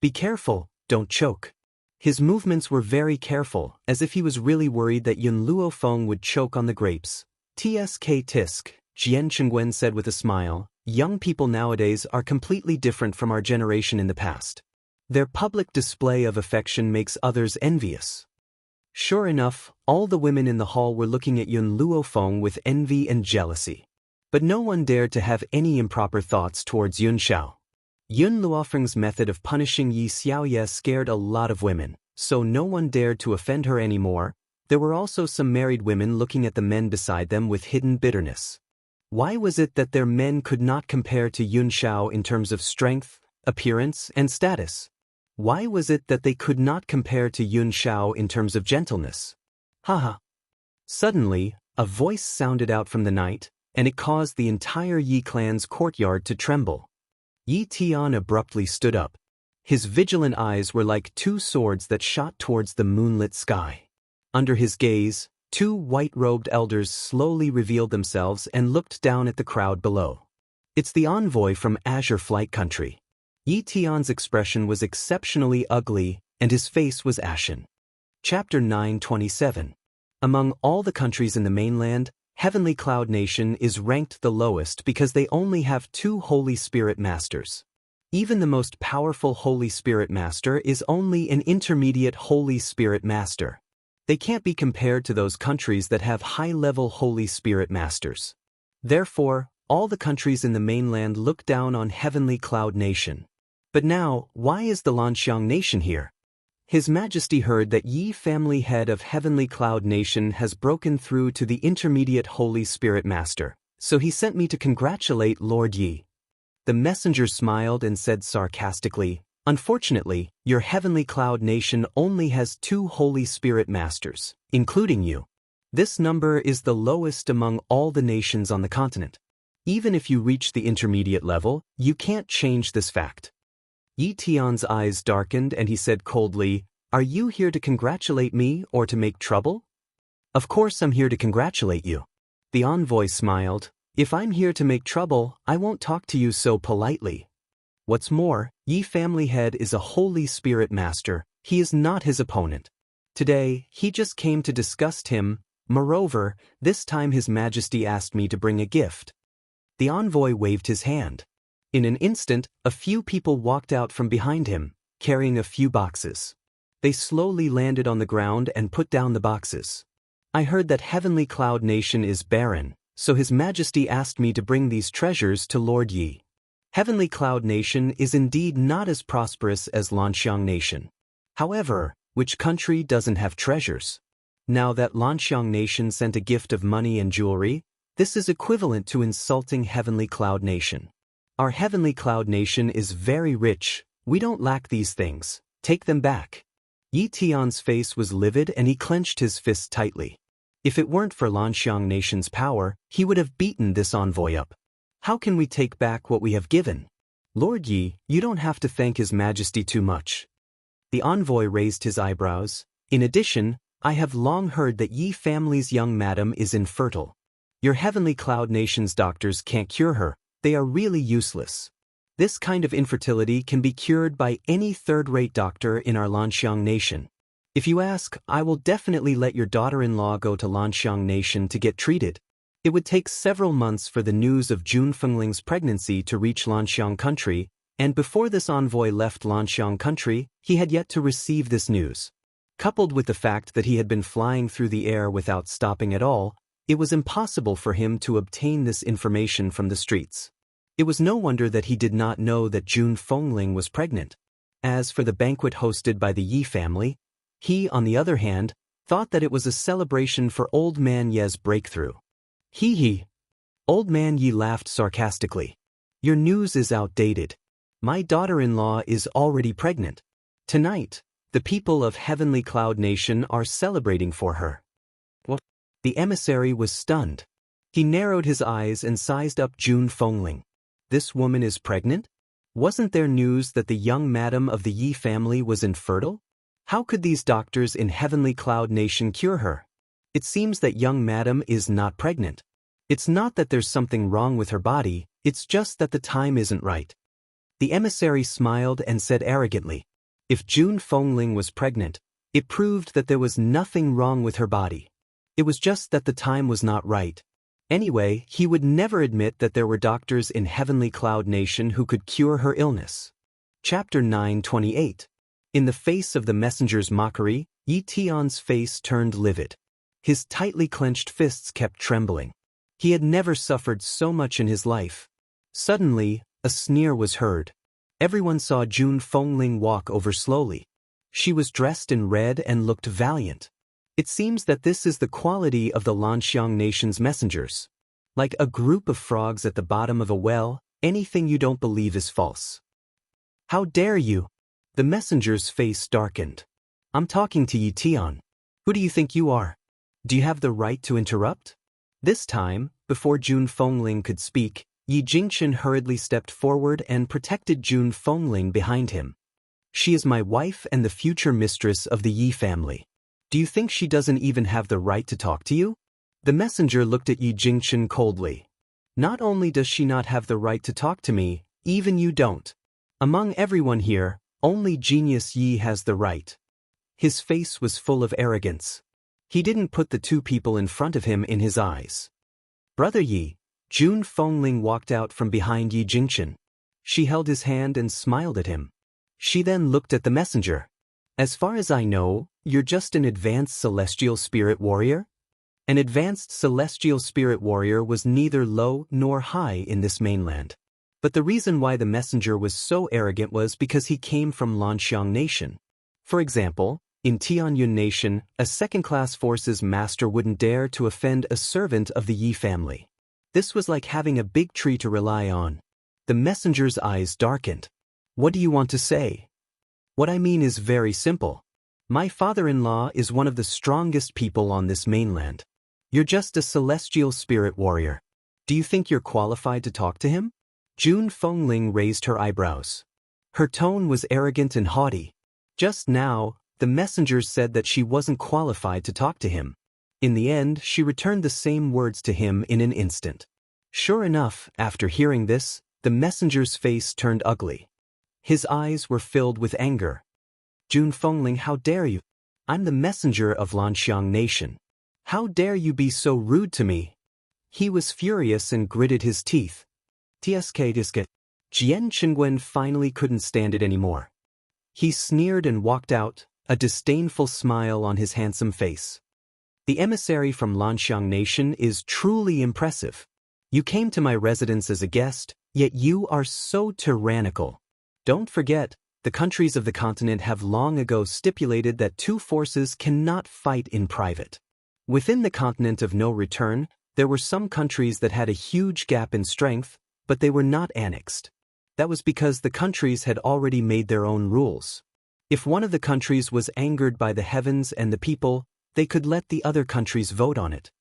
"Be careful, don't choke." His movements were very careful, as if he was really worried that Yun Luofeng would choke on the grapes. "Tsk tisk," Jian Chengwen said with a smile. "Young people nowadays are completely different from our generation in the past. Their public display of affection makes others envious." Sure enough, all the women in the hall were looking at Yun Luofeng with envy and jealousy. But no one dared to have any improper thoughts towards Yun Xiao. Yun Luofeng's method of punishing Yi Xiaoye scared a lot of women, so no one dared to offend her anymore. There were also some married women looking at the men beside them with hidden bitterness. Why was it that their men could not compare to Yun Xiao in terms of strength, appearance, and status? Why was it that they could not compare to Yun Xiao in terms of gentleness? Haha. Suddenly, a voice sounded out from the night, and it caused the entire Yi clan's courtyard to tremble. Yi Tian abruptly stood up. His vigilant eyes were like two swords that shot towards the moonlit sky. Under his gaze, two white-robed elders slowly revealed themselves and looked down at the crowd below. "It's the envoy from Azure Flight Country." Yi Tian's expression was exceptionally ugly, and his face was ashen. Chapter 927. Among all the countries in the mainland, Heavenly Cloud Nation is ranked the lowest because they only have 2 Holy Spirit Masters. Even the most powerful Holy Spirit Master is only an intermediate Holy Spirit Master. They can't be compared to those countries that have high-level Holy Spirit Masters. Therefore, all the countries in the mainland look down on Heavenly Cloud Nation. But now, why is the Lanxiang Nation here? His Majesty heard that Yi family head of Heavenly Cloud Nation has broken through to the intermediate Holy Spirit Master, so he sent me to congratulate Lord Yi. The messenger smiled and said sarcastically, "Unfortunately, your Heavenly Cloud Nation only has 2 Holy Spirit Masters, including you. This number is the lowest among all the nations on the continent. Even if you reach the intermediate level, you can't change this fact." Yi Tian's eyes darkened and he said coldly, "Are you here to congratulate me or to make trouble?" "Of course I'm here to congratulate you." The envoy smiled. "If I'm here to make trouble, I won't talk to you so politely. What's more, Yi family head is a Holy Spirit Master. He is not his opponent. Today, he just came to disgust him. Moreover, this time His Majesty asked me to bring a gift." The envoy waved his hand. In an instant, a few people walked out from behind him, carrying a few boxes. They slowly landed on the ground and put down the boxes. "I heard that Heavenly Cloud Nation is barren, so His Majesty asked me to bring these treasures to Lord Yi." Heavenly Cloud Nation is indeed not as prosperous as Lanxiang Nation. However, which country doesn't have treasures? Now that Lanxiang Nation sent a gift of money and jewelry, this is equivalent to insulting Heavenly Cloud Nation. Our Heavenly Cloud Nation is very rich. We don't lack these things. Take them back. Yi Tian's face was livid and he clenched his fists tightly. If it weren't for Lanxiang Nation's power, he would have beaten this envoy up. How can we take back what we have given? Lord Yi, you don't have to thank His Majesty too much. The envoy raised his eyebrows. In addition, I have long heard that Yi family's young madam is infertile. Your Heavenly Cloud Nation's doctors can't cure her. They are really useless. This kind of infertility can be cured by any third-rate doctor in our Lanxiang Nation. If you ask, I will definitely let your daughter-in-law go to Lanxiang Nation to get treated. It would take several months for the news of Jun Fengling's pregnancy to reach Lanxiang country, And before this envoy left Lanxiang country, he had yet to receive this news. Coupled with the fact that he had been flying through the air without stopping at all, it was impossible for him to obtain this information from the streets. It was no wonder that he did not know that Jun Fengling was pregnant. As for the banquet hosted by the Yi family, he, on the other hand, thought that it was a celebration for Old Man Ye's breakthrough. Hee. Old Man Yi laughed sarcastically. Your news is outdated. My daughter-in-law is already pregnant. Tonight, the people of Heavenly Cloud Nation are celebrating for her. What? The emissary was stunned. He narrowed his eyes and sized up Jun Fengling. This woman is pregnant? Wasn't there news that the young madam of the Yi family was infertile? How could these doctors in Heavenly Cloud Nation cure her? It seems that young madam is not pregnant. It's not that there's something wrong with her body, it's just that the time isn't right. The emissary smiled and said arrogantly, if Jun Fengling was pregnant, it proved that there was nothing wrong with her body. It was just that the time was not right. Anyway, he would never admit that there were doctors in Heavenly Cloud Nation who could cure her illness. Chapter 9:28. In the face of the messenger's mockery, Yi Tian's face turned livid. His tightly clenched fists kept trembling. He had never suffered so much in his life. Suddenly, a sneer was heard. Everyone saw Jun Fengling walk over slowly. She was dressed in red and looked valiant. It seems that this is the quality of the Lanxiang Nation's messengers. Like a group of frogs at the bottom of a well, anything you don't believe is false. How dare you? The messenger's face darkened. I'm talking to Yi Tian. Who do you think you are? Do you have the right to interrupt? This time, before Jun Fengling could speak, Yi Jingchen hurriedly stepped forward and protected Jun Fengling behind him. She is my wife and the future mistress of the Yi family. Do you think she doesn't even have the right to talk to you? The messenger looked at Yi Jingchen coldly. Not only does she not have the right to talk to me, even you don't. Among everyone here, only Genius Yi has the right. His face was full of arrogance. He didn't put the two people in front of him in his eyes. Brother Yi, Jun Fengling walked out from behind Yi Jingchen. She held his hand and smiled at him. She then looked at the messenger. As far as I know, you're just an advanced celestial spirit warrior? An advanced celestial spirit warrior was neither low nor high in this mainland. But the reason why the messenger was so arrogant was because he came from Lanxiang Nation. For example, in Tianyun Nation, a second-class forces master wouldn't dare to offend a servant of the Yi family. This was like having a big tree to rely on. The messenger's eyes darkened. What do you want to say? What I mean is very simple. My father-in-law is one of the strongest people on this mainland. You're just a celestial spirit warrior. Do you think you're qualified to talk to him? Jun Fengling raised her eyebrows. Her tone was arrogant and haughty. Just now, the messenger said that she wasn't qualified to talk to him. In the end, she returned the same words to him in an instant. Sure enough, after hearing this, the messenger's face turned ugly. His eyes were filled with anger. Jun Fengling, how dare you? I'm the messenger of Lanxiang Nation. How dare you be so rude to me? He was furious and gritted his teeth. Tsk. Jian Qingwen finally couldn't stand it anymore. He sneered and walked out, a disdainful smile on his handsome face. The emissary from Lanxiang Nation is truly impressive. You came to my residence as a guest, yet you are so tyrannical. Don't forget, the countries of the continent have long ago stipulated that two forces cannot fight in private. Within the continent of no return, there were some countries that had a huge gap in strength, but they were not annexed. That was because the countries had already made their own rules. If one of the countries was angered by the heavens and the people, they could let the other countries vote on it.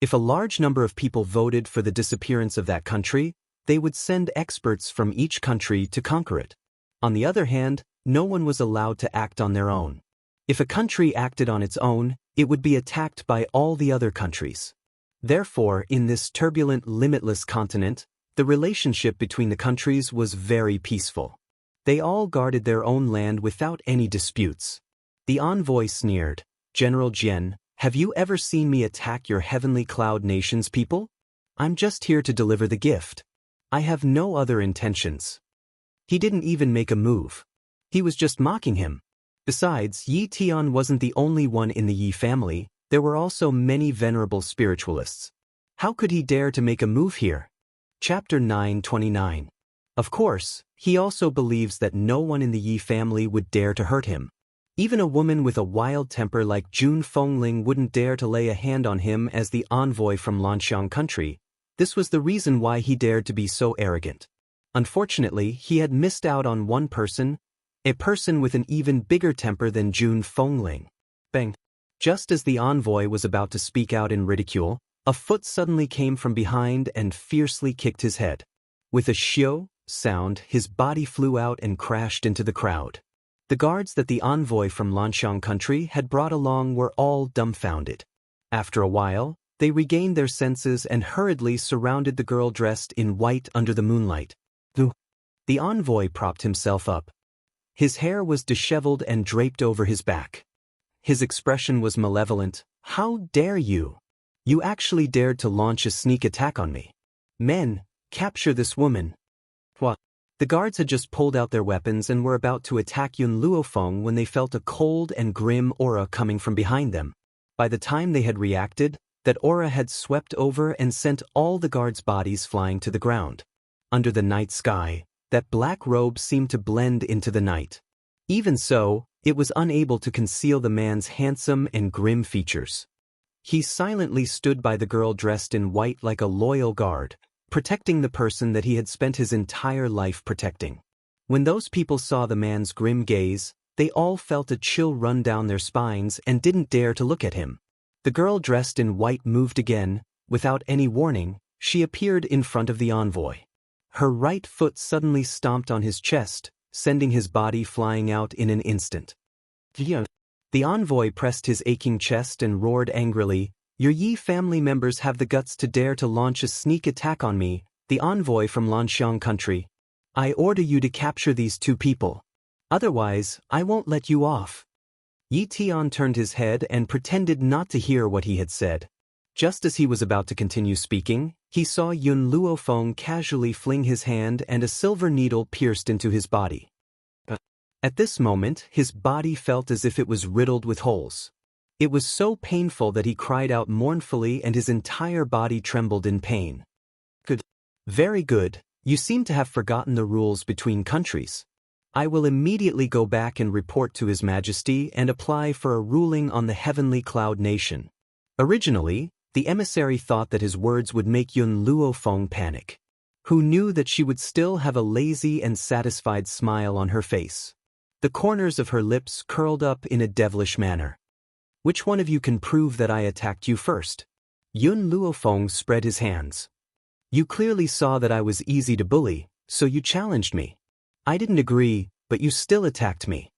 If a large number of people voted for the disappearance of that country, they would send experts from each country to conquer it. On the other hand, no one was allowed to act on their own. If a country acted on its own, it would be attacked by all the other countries. Therefore, in this turbulent, limitless continent, the relationship between the countries was very peaceful. They all guarded their own land without any disputes. The envoy sneered, General Jian, have you ever seen me attack your Heavenly Cloud Nation's people? I'm just here to deliver the gift. I have no other intentions. He didn't even make a move. He was just mocking him. Besides, Yi Tian wasn't the only one in the Yi family, there were also many venerable spiritualists. How could he dare to make a move here? Chapter 929. Of course, he also believes that no one in the Yi family would dare to hurt him. Even a woman with a wild temper like Jun Fengling wouldn't dare to lay a hand on him as the envoy from Lanxiang country. This was the reason why he dared to be so arrogant. Unfortunately, he had missed out on one person, a person with an even bigger temper than Jun Fengling. Bang! Just as the envoy was about to speak out in ridicule, a foot suddenly came from behind and fiercely kicked his head. With a shio sound, his body flew out and crashed into the crowd. The guards that the envoy from Lanxiang country had brought along were all dumbfounded. After a while, they regained their senses and hurriedly surrounded the girl dressed in white under the moonlight. The envoy propped himself up. His hair was disheveled and draped over his back. His expression was malevolent. How dare you? You actually dared to launch a sneak attack on me. Men, capture this woman. What? The guards had just pulled out their weapons and were about to attack Yun Luofeng when they felt a cold and grim aura coming from behind them. By the time they had reacted, that aura had swept over and sent all the guards' bodies flying to the ground. Under the night sky, that black robe seemed to blend into the night. Even so, it was unable to conceal the man's handsome and grim features. He silently stood by the girl dressed in white like a loyal guard, protecting the person that he had spent his entire life protecting. When those people saw the man's grim gaze, they all felt a chill run down their spines and didn't dare to look at him. The girl dressed in white moved again. Without any warning, she appeared in front of the envoy. Her right foot suddenly stomped on his chest, sending his body flying out in an instant. The envoy pressed his aching chest and roared angrily, "Your Yi family members have the guts to dare to launch a sneak attack on me, the envoy from Lanxiang country. I order you to capture these two people. Otherwise, I won't let you off." Yi Tian turned his head and pretended not to hear what he had said. Just as he was about to continue speaking, he saw Yun Luofeng casually fling his hand and a silver needle pierced into his body. At this moment, his body felt as if it was riddled with holes. It was so painful that he cried out mournfully and his entire body trembled in pain. "Good. Very good. You seem to have forgotten the rules between countries. I will immediately go back and report to His Majesty and apply for a ruling on the Heavenly Cloud Nation." Originally, the emissary thought that his words would make Yun Luofeng panic. Who knew that she would still have a lazy and satisfied smile on her face. The corners of her lips curled up in a devilish manner. "Which one of you can prove that I attacked you first?" Yun Luofeng spread his hands. "You clearly saw that I was easy to bully, so you challenged me. I didn't agree, but you still attacked me.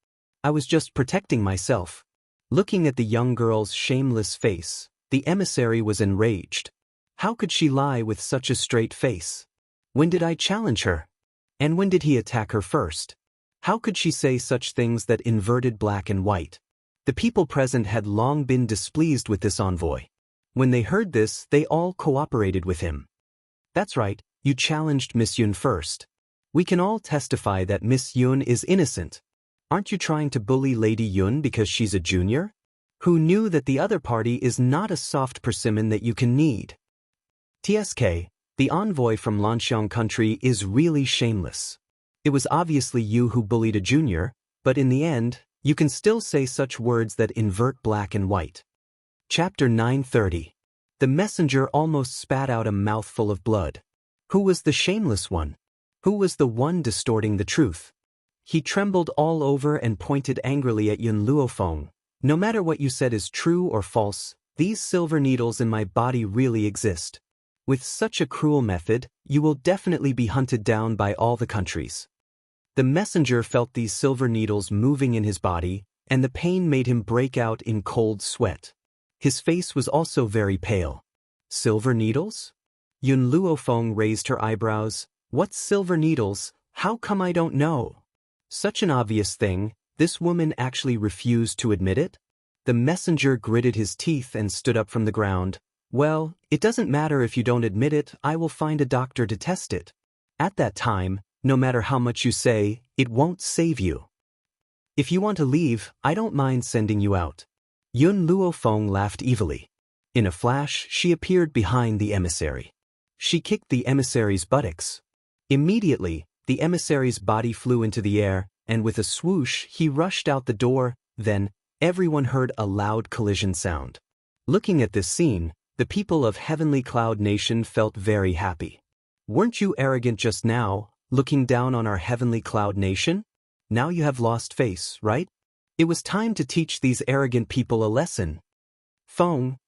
I was just protecting myself." Looking at the young girl's shameless face, the emissary was enraged. How could she lie with such a straight face? When did I challenge her? And when did he attack her first? How could she say such things that inverted black and white? The people present had long been displeased with this envoy. When they heard this, they all cooperated with him. "That's right, you challenged Miss Yun first. We can all testify that Miss Yun is innocent. Aren't you trying to bully Lady Yun because she's a junior? Who knew that the other party is not a soft persimmon that you can knead? TSK, the envoy from Lanxiang country is really shameless. It was obviously you who bullied a junior, but in the end, you can still say such words that invert black and white." Chapter 930. The messenger almost spat out a mouthful of blood. Who was the shameless one? Who was the one distorting the truth? He trembled all over and pointed angrily at Yun Luofeng. "No matter what you said is true or false, these silver needles in my body really exist. With such a cruel method, you will definitely be hunted down by all the countries." The messenger felt these silver needles moving in his body, and the pain made him break out in cold sweat. His face was also very pale. "Silver needles?" Yun Luofeng raised her eyebrows. "What silver needles? How come I don't know?" Such an obvious thing, this woman actually refused to admit it? The messenger gritted his teeth and stood up from the ground. "Well, it doesn't matter if you don't admit it, I will find a doctor to test it." At that time, No matter how much you say, it won't save you. If you want to leave, I don't mind sending you out. Yun Luofeng laughed evilly. In a flash, she appeared behind the emissary. She kicked the emissary's buttocks. Immediately, the emissary's body flew into the air, and with a swoosh, he rushed out the door. Then, everyone heard a loud collision sound. Looking at this scene, the people of Heavenly Cloud Nation felt very happy. Weren't you arrogant just now, looking down on our Heavenly Cloud Nation? Now you have lost face, right? It was time to teach these arrogant people a lesson. Feng,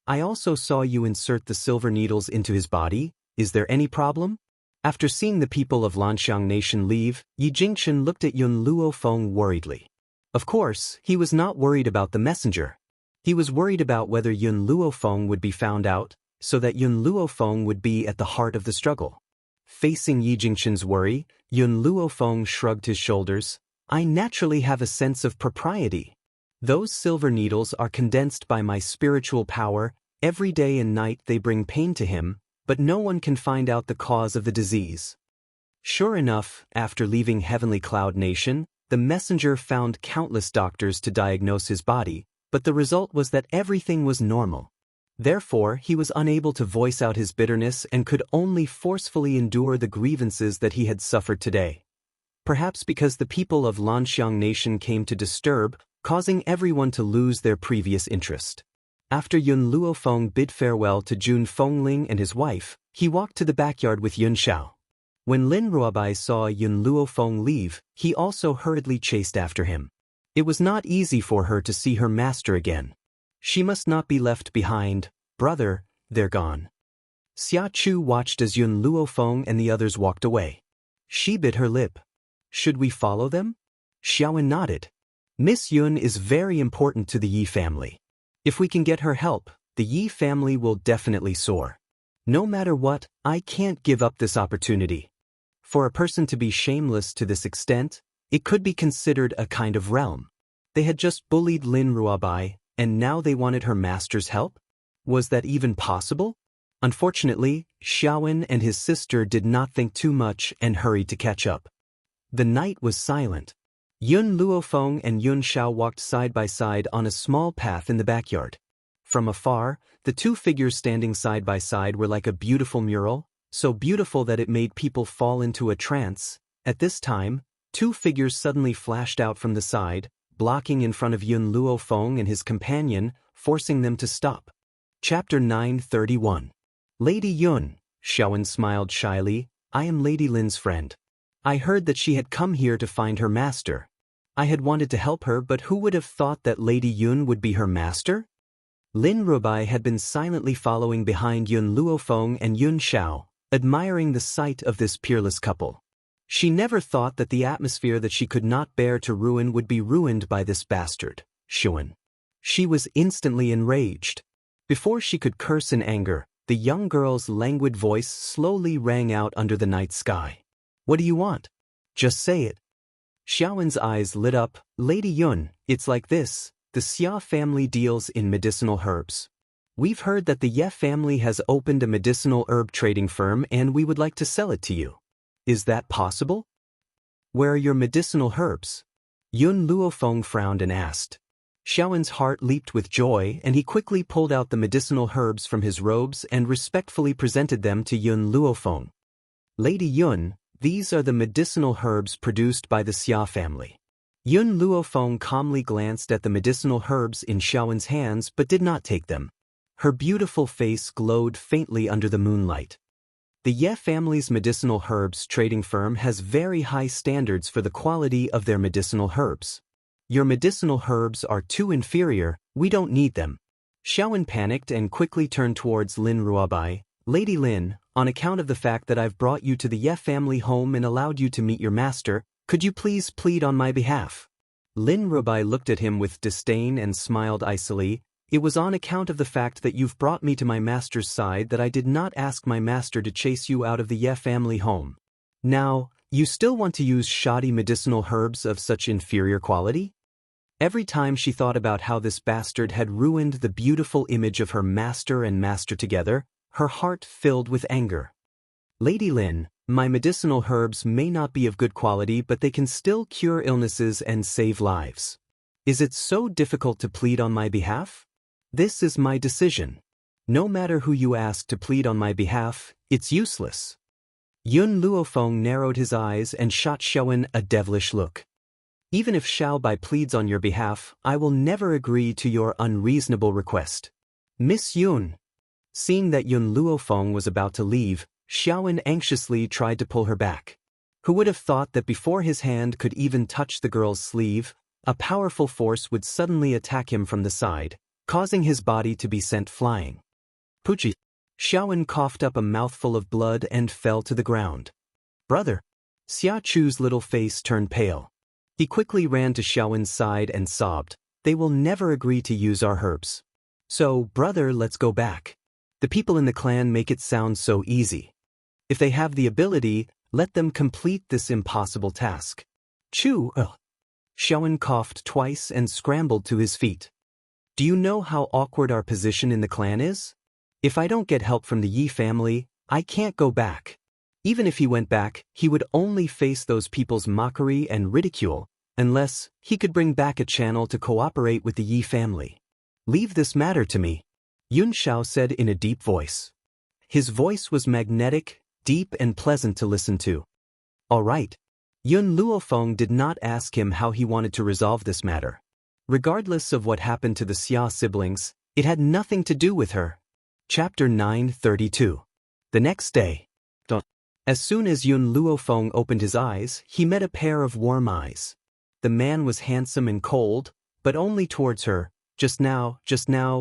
I also saw you insert the silver needles into his body. Is there any problem? After seeing the people of Lanxiang Nation leave, Yi Jingchen looked at Yun Luofeng worriedly. Of course, he was not worried about the messenger. He was worried about whether Yun Luofeng would be found out, so that Yun Luofeng would be at the heart of the struggle. Facing Yi Jingchen's worry, Yun Luofeng shrugged his shoulders. I naturally have a sense of propriety. Those silver needles are condensed by my spiritual power. Every day and night they bring pain to him, but no one can find out the cause of the disease. Sure enough, after leaving Heavenly Cloud Nation, the messenger found countless doctors to diagnose his body, but the result was that everything was normal. Therefore, he was unable to voice out his bitterness and could only forcefully endure the grievances that he had suffered today. Perhaps because the people of Lanxiang Nation came to disturb, causing everyone to lose their previous interest. After Yun Luofeng bid farewell to Jun Fengling and his wife, he walked to the backyard with Yun Xiao. When Lin Ruobai saw Yun Luofeng leave, he also hurriedly chased after him. It was not easy for her to see her master again. She must not be left behind. Brother, they're gone. Xia Chu watched as Yun Luofeng and the others walked away. She bit her lip. Should we follow them? Xiaowen nodded. Miss Yun is very important to the Yi family. If we can get her help, the Yi family will definitely soar. No matter what, I can't give up this opportunity. For a person to be shameless to this extent, it could be considered a kind of realm. They had just bullied Lin Ruobai, and now they wanted her master's help? Was that even possible? Unfortunately, Xiaowen and his sister did not think too much and hurried to catch up. The night was silent. Yun Luofeng and Yun Xiao walked side by side on a small path in the backyard. From afar, the two figures standing side by side were like a beautiful mural, so beautiful that it made people fall into a trance. At this time, two figures suddenly flashed out from the side, blocking in front of Yun Luofeng and his companion, forcing them to stop. Chapter 931. Lady Yun, Xiaowen smiled shyly, I am Lady Lin's friend. I heard that she had come here to find her master. I had wanted to help her, but who would have thought that Lady Yun would be her master? Lin Ruobai had been silently following behind Yun Luofeng and Yun Xiao, admiring the sight of this peerless couple. She never thought that the atmosphere that she could not bear to ruin would be ruined by this bastard, Xiaowen. She was instantly enraged. Before she could curse in anger, the young girl's languid voice slowly rang out under the night sky. What do you want? Just say it. Xiaowen's eyes lit up. Lady Yun, it's like this. The Xia family deals in medicinal herbs. We've heard that the Ye family has opened a medicinal herb trading firm and we would like to sell it to you. Is that possible? Where are your medicinal herbs? Yun Luofeng frowned and asked. Xiaowen's heart leaped with joy and he quickly pulled out the medicinal herbs from his robes and respectfully presented them to Yun Luofeng. Lady Yun, these are the medicinal herbs produced by the Xia family. Yun Luofeng calmly glanced at the medicinal herbs in Xiaowen's hands but did not take them. Her beautiful face glowed faintly under the moonlight. The Ye family's medicinal herbs trading firm has very high standards for the quality of their medicinal herbs. Your medicinal herbs are too inferior, we don't need them. Xiaowen panicked and quickly turned towards Lin Ruobai. Lady Lin, on account of the fact that I've brought you to the Ye family home and allowed you to meet your master, could you please plead on my behalf? Lin Ruobai looked at him with disdain and smiled icily. It was on account of the fact that you've brought me to my master's side that I did not ask my master to chase you out of the Ye family home. Now, you still want to use shoddy medicinal herbs of such inferior quality? Every time she thought about how this bastard had ruined the beautiful image of her master and master together, her heart filled with anger. Lady Lin, My medicinal herbs may not be of good quality, but they can still cure illnesses and save lives. Is it so difficult to plead on my behalf? This is my decision. No matter who you ask to plead on my behalf, it's useless. Yun Luofeng narrowed his eyes and shot Xiaowen a devilish look. Even if Xiao Bai pleads on your behalf, I will never agree to your unreasonable request. Miss Yun. Seeing that Yun Luofeng was about to leave, Xiaowen anxiously tried to pull her back. Who would have thought that before his hand could even touch the girl's sleeve, a powerful force would suddenly attack him from the side, causing his body to be sent flying. Puchi. Xiaowen coughed up a mouthful of blood and fell to the ground. Brother. Xia Chu's little face turned pale. He quickly ran to Xiaowen's side and sobbed, they will never agree to use our herbs. So, brother, let's go back. The people in the clan make it sound so easy. If they have the ability, let them complete this impossible task. Chu. Xiaowen coughed twice and scrambled to his feet. Do you know how awkward our position in the clan is? If I don't get help from the Yi family, I can't go back. Even if he went back, he would only face those people's mockery and ridicule, unless he could bring back a channel to cooperate with the Yi family. Leave this matter to me, Yun Xiao said in a deep voice. His voice was magnetic, deep and pleasant to listen to. All right. Yun Luofeng did not ask him how he wanted to resolve this matter. Regardless of what happened to the Xia siblings, it had nothing to do with her. Chapter 932. The next day. As soon as Yun Luofeng opened his eyes, he met a pair of warm eyes. The man was handsome and cold, but only towards her. Just now,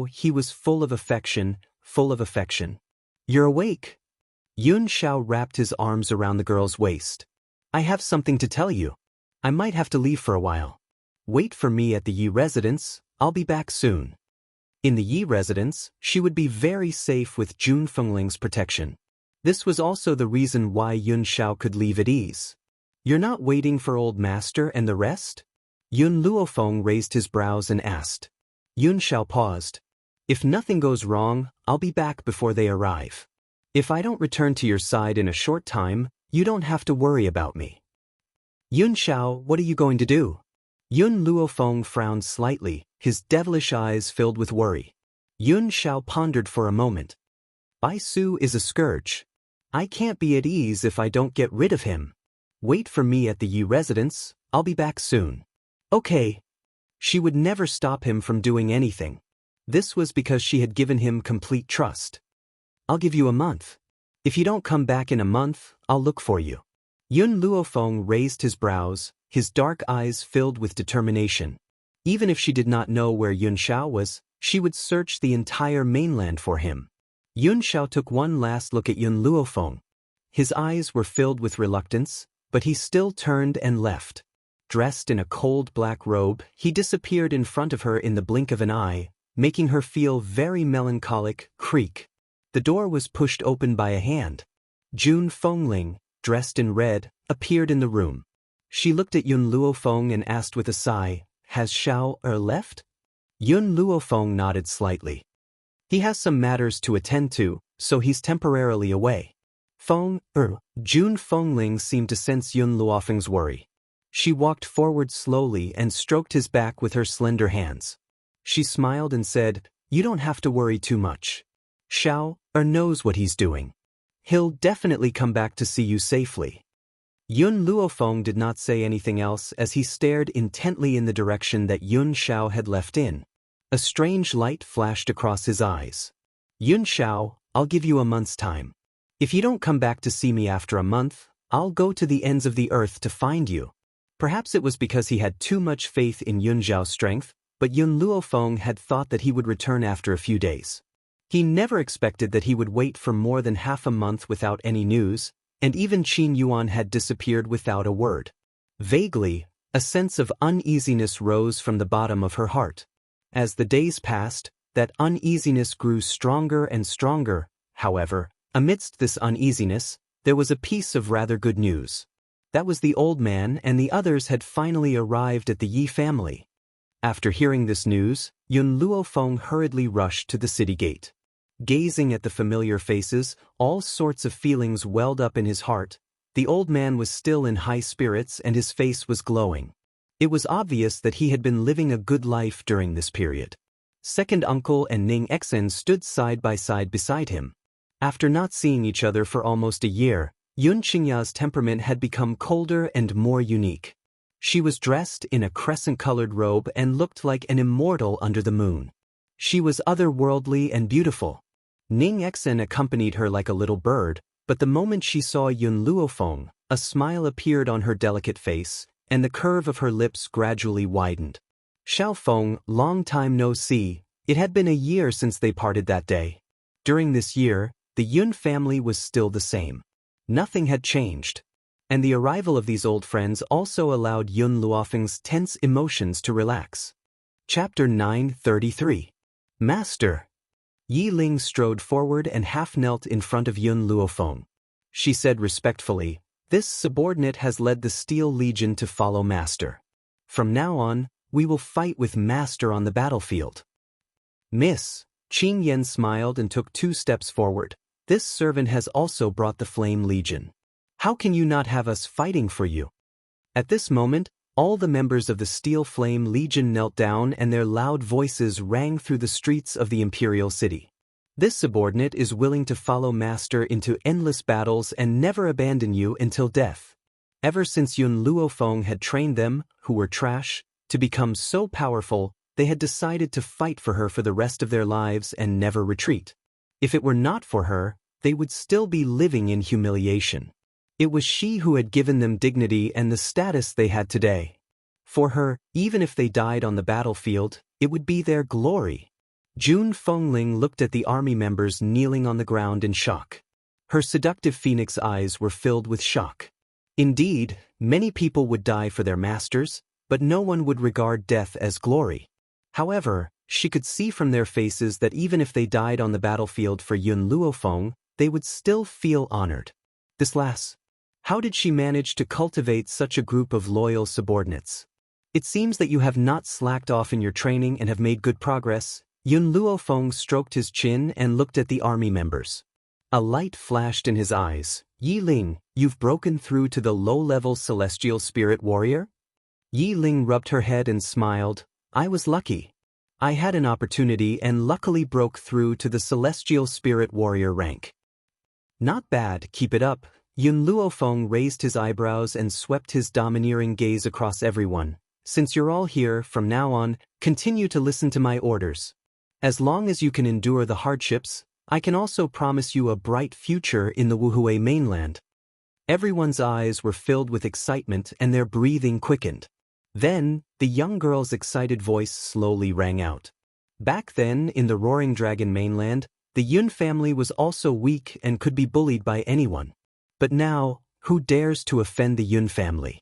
he was full of affection. You're awake. Yun Xiao wrapped his arms around the girl's waist. I have something to tell you. I might have to leave for a while. Wait for me at the Yi residence, I'll be back soon. In the Yi residence, she would be very safe with Jun Fengling's protection. This was also the reason why Yun Xiao could leave at ease. You're not waiting for old master and the rest? Yun Luofeng raised his brows and asked. Yun Xiao paused. If nothing goes wrong, I'll be back before they arrive. If I don't return to your side in a short time, you don't have to worry about me. Yun Xiao, what are you going to do? Yun Luofeng frowned slightly, his devilish eyes filled with worry. Yun Xiao pondered for a moment. Bai Su is a scourge. I can't be at ease if I don't get rid of him. Wait for me at the Yi residence, I'll be back soon. Okay. She would never stop him from doing anything. This was because she had given him complete trust. I'll give you a month. If you don't come back in a month, I'll look for you. Yun Luofeng raised his brows, his dark eyes filled with determination. Even if she did not know where Yun Xiao was, she would search the entire mainland for him. Yun Xiao took one last look at Yun Luofeng. His eyes were filled with reluctance, but he still turned and left. Dressed in a cold black robe, he disappeared in front of her in the blink of an eye, making her feel very melancholic. Creak. The door was pushed open by a hand. Jun Fengling, dressed in red, appeared in the room. She looked at Yun Luofeng and asked with a sigh, Has Xiao left? Yun Luofeng nodded slightly. He has some matters to attend to, so he's temporarily away. Jun Fengling seemed to sense Yun Luofeng's worry. She walked forward slowly and stroked his back with her slender hands. She smiled and said, You don't have to worry too much. Xiao knows what he's doing. He'll definitely come back to see you safely. Yun Luofeng did not say anything else as he stared intently in the direction that Yun Xiao had left in. A strange light flashed across his eyes. Yun Xiao, I'll give you a month's time. If you don't come back to see me after a month, I'll go to the ends of the earth to find you. Perhaps it was because he had too much faith in Yun Xiao's strength, but Yun Luofeng had thought that he would return after a few days. He never expected that he would wait for more than half a month without any news, and even Qin Yuan had disappeared without a word. Vaguely, a sense of uneasiness rose from the bottom of her heart. As the days passed, that uneasiness grew stronger and stronger. However, amidst this uneasiness, there was a piece of rather good news. That was the old man and the others had finally arrived at the Yi family. After hearing this news, Yun Luofeng hurriedly rushed to the city gate. Gazing at the familiar faces, all sorts of feelings welled up in his heart. The old man was still in high spirits and his face was glowing. It was obvious that he had been living a good life during this period. Second uncle and Ning Exen stood side by side beside him. After not seeing each other for almost a year, Yun Qingya's temperament had become colder and more unique. She was dressed in a crescent-colored robe and looked like an immortal under the moon. She was otherworldly and beautiful. Ning Exen accompanied her like a little bird, but the moment she saw Yun Luofeng, a smile appeared on her delicate face, and the curve of her lips gradually widened. Xiao Feng, long time no see, it had been a year since they parted that day. During this year, the Yun family was still the same. Nothing had changed. And the arrival of these old friends also allowed Yun Luofeng's tense emotions to relax. Chapter 933. Master. Yi Ling strode forward and half-knelt in front of Yun Luofeng. She said respectfully, "This subordinate has led the Steel Legion to follow Master. From now on, we will fight with Master on the battlefield." "Miss." Qing Yan smiled and took 2 steps forward. "This servant has also brought the Flame Legion. How can you not have us fighting for you?" At this moment, all the members of the Steel Flame Legion knelt down and their loud voices rang through the streets of the Imperial City. "This subordinate is willing to follow Master into endless battles and never abandon you until death." Ever since Yun Luofeng had trained them, who were trash, to become so powerful, they had decided to fight for her for the rest of their lives and never retreat. If it were not for her, they would still be living in humiliation. It was she who had given them dignity and the status they had today. For her, even if they died on the battlefield, it would be their glory. Jun Fengling looked at the army members kneeling on the ground in shock. Her seductive phoenix eyes were filled with shock. Indeed, many people would die for their masters, but no one would regard death as glory. However, she could see from their faces that even if they died on the battlefield for Yun Luofeng, they would still feel honored. This lass. How did she manage to cultivate such a group of loyal subordinates? "It seems that you have not slacked off in your training and have made good progress." Yun Luofeng stroked his chin and looked at the army members. A light flashed in his eyes. "Yi Ling, you've broken through to the low-level celestial spirit warrior?" Yi Ling rubbed her head and smiled. "I was lucky. I had an opportunity and luckily broke through to the celestial spirit warrior rank." "Not bad, keep it up." Yun Luofeng raised his eyebrows and swept his domineering gaze across everyone. "Since you're all here, from now on, continue to listen to my orders. As long as you can endure the hardships, I can also promise you a bright future in the Wuhui mainland." Everyone's eyes were filled with excitement and their breathing quickened. Then, the young girl's excited voice slowly rang out. Back then, in the Roaring Dragon mainland, the Yun family was also weak and could be bullied by anyone. But now, who dares to offend the Yun family?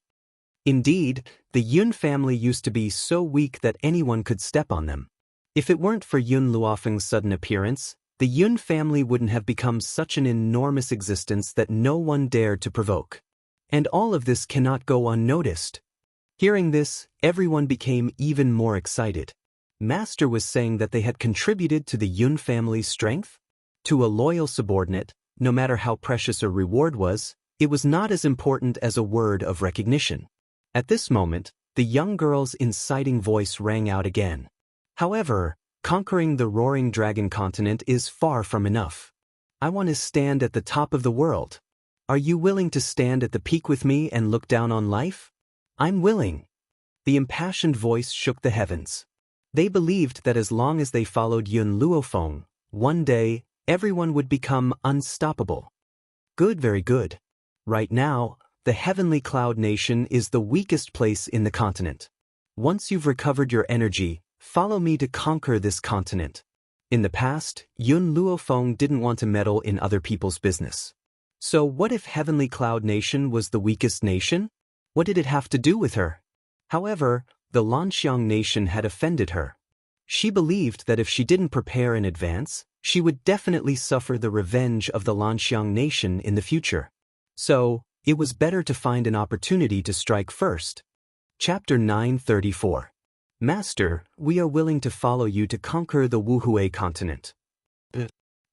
Indeed, the Yun family used to be so weak that anyone could step on them. If it weren't for Yun Luofeng's sudden appearance, the Yun family wouldn't have become such an enormous existence that no one dared to provoke. And all of this cannot go unnoticed. Hearing this, everyone became even more excited. Master was saying that they had contributed to the Yun family's strength? To a loyal subordinate, no matter how precious a reward was, it was not as important as a word of recognition. At this moment, the young girl's inciting voice rang out again. "However, conquering the Roaring Dragon continent is far from enough. I want to stand at the top of the world. Are you willing to stand at the peak with me and look down on life?" "I'm willing." The impassioned voice shook the heavens. They believed that as long as they followed Yun Luofeng, one day, everyone would become unstoppable. "Good, very good. Right now, the Heavenly Cloud Nation is the weakest place in the continent. Once you've recovered your energy, follow me to conquer this continent." In the past, Yun Luofeng didn't want to meddle in other people's business. So what if Heavenly Cloud Nation was the weakest nation? What did it have to do with her? However, the Lanxiang Nation had offended her. She believed that if she didn't prepare in advance, she would definitely suffer the revenge of the Lanxiang Nation in the future. So, it was better to find an opportunity to strike first. Chapter 934. Master, we are willing to follow you to conquer the Wuhui continent.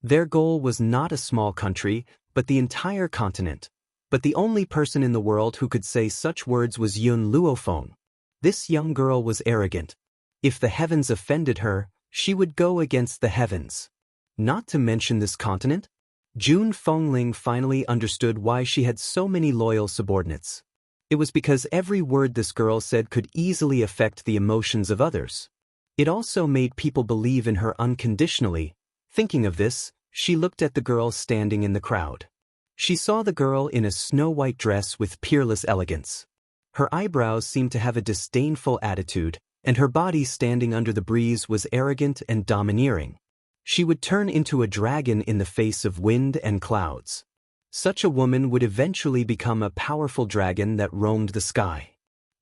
Their goal was not a small country, but the entire continent. But the only person in the world who could say such words was Yun Luofeng. This young girl was arrogant. If the heavens offended her, she would go against the heavens. Not to mention this continent? Jun Fengling finally understood why she had so many loyal subordinates. It was because every word this girl said could easily affect the emotions of others. It also made people believe in her unconditionally. Thinking of this, she looked at the girl standing in the crowd. She saw the girl in a snow-white dress with peerless elegance. Her eyebrows seemed to have a disdainful attitude, and her body standing under the breeze was arrogant and domineering. She would turn into a dragon in the face of wind and clouds. Such a woman would eventually become a powerful dragon that roamed the sky.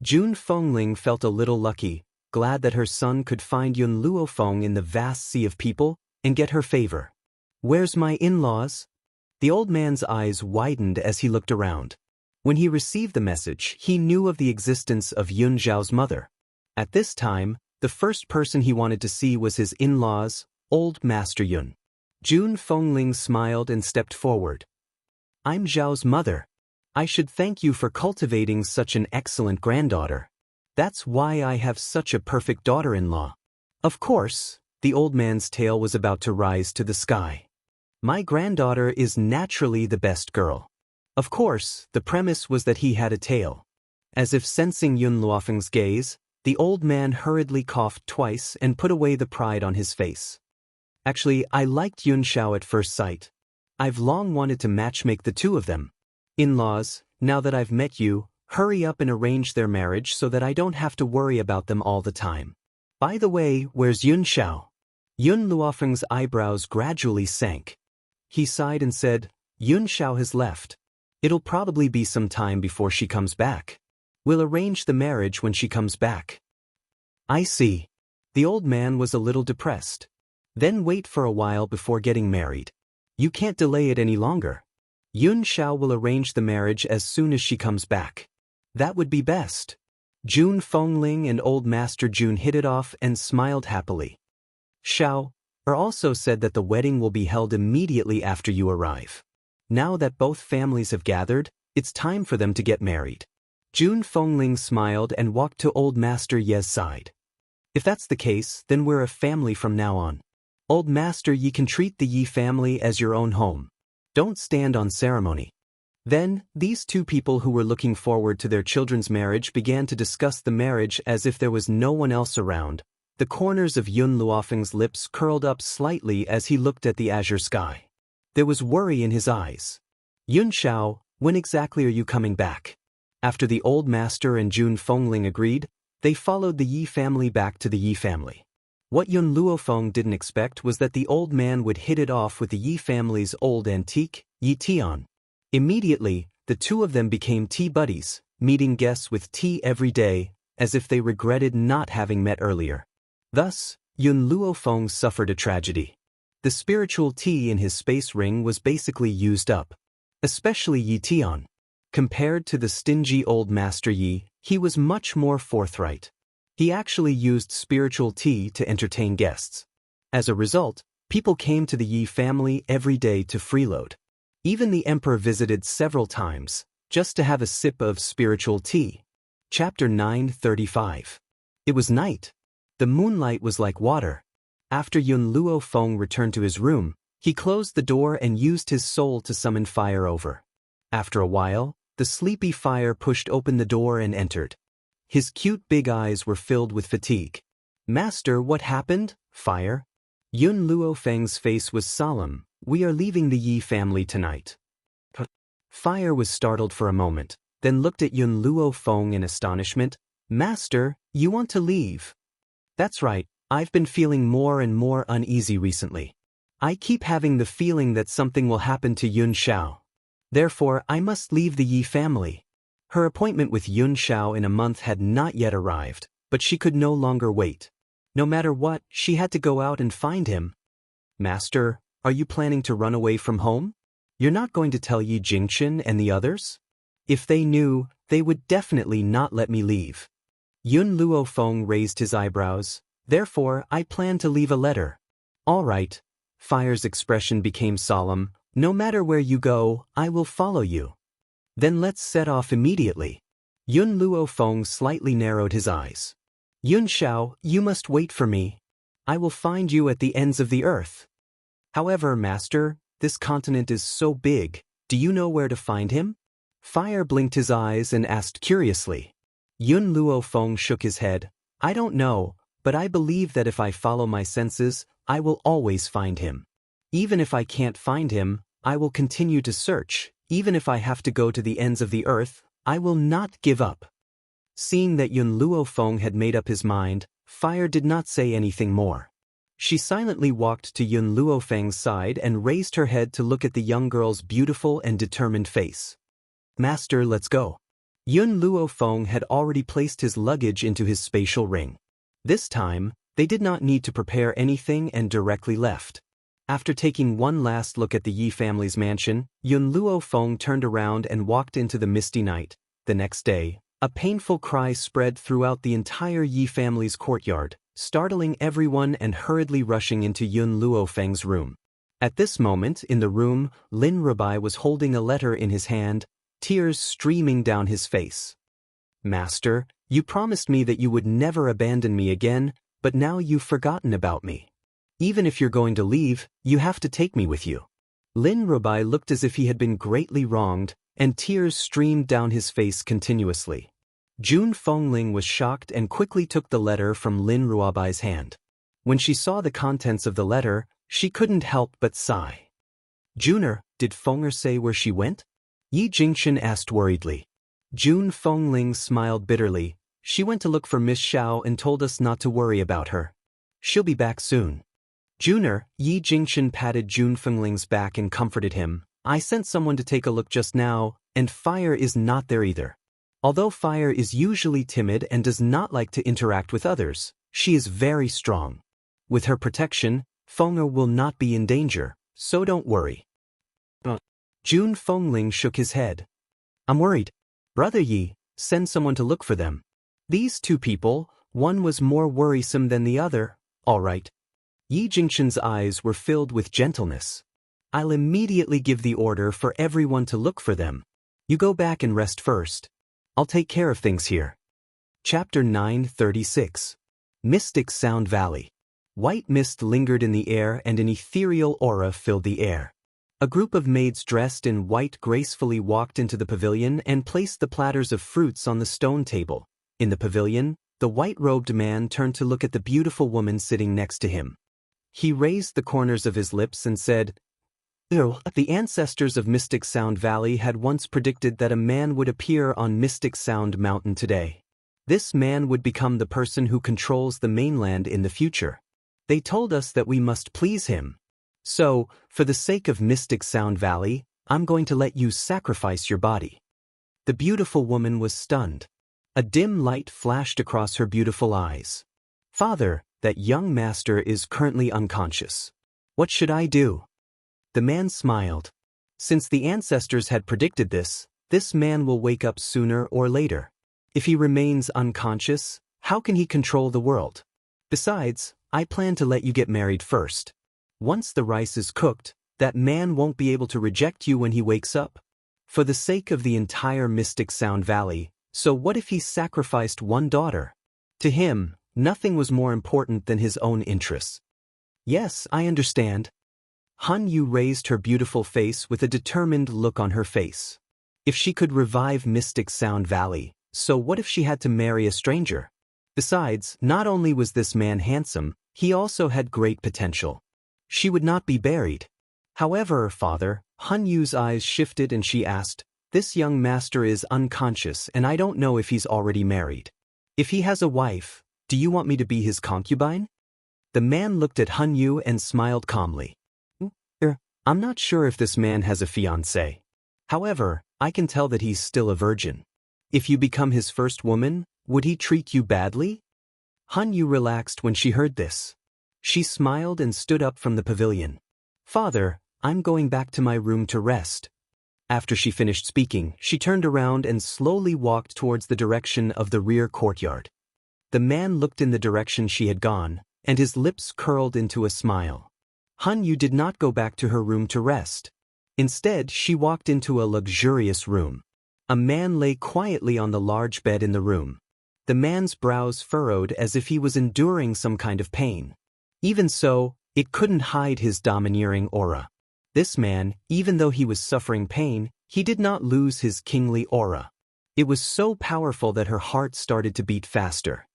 Jun Fengling felt a little lucky, glad that her son could find Yun Luofeng in the vast sea of people and get her favor. "Where's my in-laws?" The old man's eyes widened as he looked around. When he received the message, he knew of the existence of Yun Zhao's mother. At this time, the first person he wanted to see was his in-laws, Old Master Yun. Jun Fengling smiled and stepped forward. "I'm Zhao's mother. I should thank you for cultivating such an excellent granddaughter. That's why I have such a perfect daughter-in-law." Of course, the old man's tail was about to rise to the sky. "My granddaughter is naturally the best girl." Of course, the premise was that he had a tail. As if sensing Yun Luofeng's gaze, the old man hurriedly coughed twice and put away the pride on his face. "Actually, I liked Yun Xiao at first sight. I've long wanted to matchmake the two of them. In-laws, now that I've met you, hurry up and arrange their marriage so that I don't have to worry about them all the time. By the way, where's Yun Xiao?" Yun Luofeng's eyebrows gradually sank. He sighed and said, "Yun Xiao has left. It'll probably be some time before she comes back. We'll arrange the marriage when she comes back." "I see." The old man was a little depressed. "Then wait for a while before getting married. You can't delay it any longer. Yun Xiao will arrange the marriage as soon as she comes back. That would be best." Jun Fengling and Old Master Jun hit it off and smiled happily. Xiao also said that the wedding will be held immediately after you arrive. Now that both families have gathered, it's time for them to get married. Jun Fengling smiled and walked to Old Master Ye's side. "If that's the case, then we're a family from now on. Old Master Yi can treat the Yi family as your own home. Don't stand on ceremony." Then, these two people who were looking forward to their children's marriage began to discuss the marriage as if there was no one else around. The corners of Yun Luofeng's lips curled up slightly as he looked at the azure sky. There was worry in his eyes. "Yun Xiao, when exactly are you coming back?" After the old master and Jun Fengling agreed, they followed the Yi family back to the Yi family. What Yun Luofeng didn't expect was that the old man would hit it off with the Yi family's old antique, Yi Tian. Immediately, the two of them became tea buddies, meeting guests with tea every day, as if they regretted not having met earlier. Thus, Yun Luofeng suffered a tragedy. The spiritual tea in his space ring was basically used up. Especially Yi Tian. Compared to the stingy old Master Yi, he was much more forthright. He actually used spiritual tea to entertain guests. As a result, people came to the Yi family every day to freeload. Even the emperor visited several times, just to have a sip of spiritual tea. Chapter 935. It was night. The moonlight was like water. After Yun Luofeng returned to his room, he closed the door and used his soul to summon fire over. After a while, the sleepy fire pushed open the door and entered. His cute big eyes were filled with fatigue. "Master, what happened? Fire?" Yun Luofeng's face was solemn. "We are leaving the Yi family tonight." Fire was startled for a moment, then looked at Yun Luofeng in astonishment. "Master, you want to leave?" "That's right, I've been feeling more and more uneasy recently. I keep having the feeling that something will happen to Yun Xiao. Therefore, I must leave the Yi family." Her appointment with Yun Xiao in a month had not yet arrived, but she could no longer wait. No matter what, she had to go out and find him. "Master, are you planning to run away from home? You're not going to tell Yi Jingchen and the others? If they knew, they would definitely not let me leave." Yun Luofeng raised his eyebrows. "Therefore, I plan to leave a letter." "All right." Fire's expression became solemn. "No matter where you go, I will follow you." Then let's set off immediately. Yun Luofeng slightly narrowed his eyes. Yun Xiao, you must wait for me. I will find you at the ends of the earth. However, master, this continent is so big, do you know where to find him? Fire blinked his eyes and asked curiously. Yun Luofeng shook his head. I don't know, but I believe that if I follow my senses, I will always find him. Even if I can't find him, I will continue to search. Even if I have to go to the ends of the earth, I will not give up. Seeing that Yun Luofeng had made up his mind, Fire did not say anything more. She silently walked to Yun Luofeng's side and raised her head to look at the young girl's beautiful and determined face. Master, let's go. Yun Luofeng had already placed his luggage into his spatial ring. This time, they did not need to prepare anything and directly left. After taking one last look at the Yi family's mansion, Yun Luofeng turned around and walked into the misty night. The next day, a painful cry spread throughout the entire Yi family's courtyard, startling everyone and hurriedly rushing into Yun Luofeng's room. At this moment, in the room, Lin Rubai was holding a letter in his hand, tears streaming down his face. Master, you promised me that you would never abandon me again, but now you've forgotten about me. Even if you're going to leave, you have to take me with you. Lin Rubai looked as if he had been greatly wronged, and tears streamed down his face continuously. Jun Fengling was shocked and quickly took the letter from Lin Ruobai's hand. When she saw the contents of the letter, she couldn't help but sigh. Juner, did Fenger say where she went? Yi Jingchen asked worriedly. Jun Fengling smiled bitterly. She went to look for Miss Xiao and told us not to worry about her. She'll be back soon. Juner, Yi Jingchen patted Jun Fengling's back and comforted him. I sent someone to take a look just now, and Fire is not there either. Although Fire is usually timid and does not like to interact with others, she is very strong. With her protection, Fenger will not be in danger, so don't worry. Jun Fengling shook his head. I'm worried. Brother Yi, send someone to look for them. These two people, one was more worrisome than the other. All right. Yi Jingchen's eyes were filled with gentleness. I'll immediately give the order for everyone to look for them. You go back and rest first. I'll take care of things here. Chapter 936. Mystic Sound Valley. White mist lingered in the air and an ethereal aura filled the air. A group of maids dressed in white gracefully walked into the pavilion and placed the platters of fruits on the stone table. In the pavilion, the white-robed man turned to look at the beautiful woman sitting next to him. He raised the corners of his lips and said, The ancestors of Mystic Sound Valley had once predicted that a man would appear on Mystic Sound Mountain today. This man would become the person who controls the mainland in the future. They told us that we must please him. So, for the sake of Mystic Sound Valley, I'm going to let you sacrifice your body. The beautiful woman was stunned. A dim light flashed across her beautiful eyes. Father, that young master is currently unconscious. What should I do? The man smiled. Since the ancestors had predicted this man will wake up sooner or later. If he remains unconscious, how can he control the world? Besides, I plan to let you get married first. Once the rice is cooked, that man won't be able to reject you when he wakes up. For the sake of the entire Mystic Sound Valley, so what if he sacrificed one daughter? To him, nothing was more important than his own interests. Yes, I understand. Han Yu raised her beautiful face with a determined look on her face. If she could revive Mystic Sound Valley, so what if she had to marry a stranger? Besides, not only was this man handsome, he also had great potential. She would not be buried. However, father, Han Yu's eyes shifted and she asked, this young master is unconscious and I don't know if he's already married. If he has a wife, do you want me to be his concubine? The man looked at Han Yu and smiled calmly. I'm not sure if this man has a fiancée. However, I can tell that he's still a virgin. If you become his first woman, would he treat you badly? Han Yu relaxed when she heard this. She smiled and stood up from the pavilion. Father, I'm going back to my room to rest. After she finished speaking, she turned around and slowly walked towards the direction of the rear courtyard. The man looked in the direction she had gone, and his lips curled into a smile. Han Yu did not go back to her room to rest. Instead, she walked into a luxurious room. A man lay quietly on the large bed in the room. The man's brows furrowed as if he was enduring some kind of pain. Even so, it couldn't hide his domineering aura. This man, even though he was suffering pain, he did not lose his kingly aura. It was so powerful that her heart started to beat faster.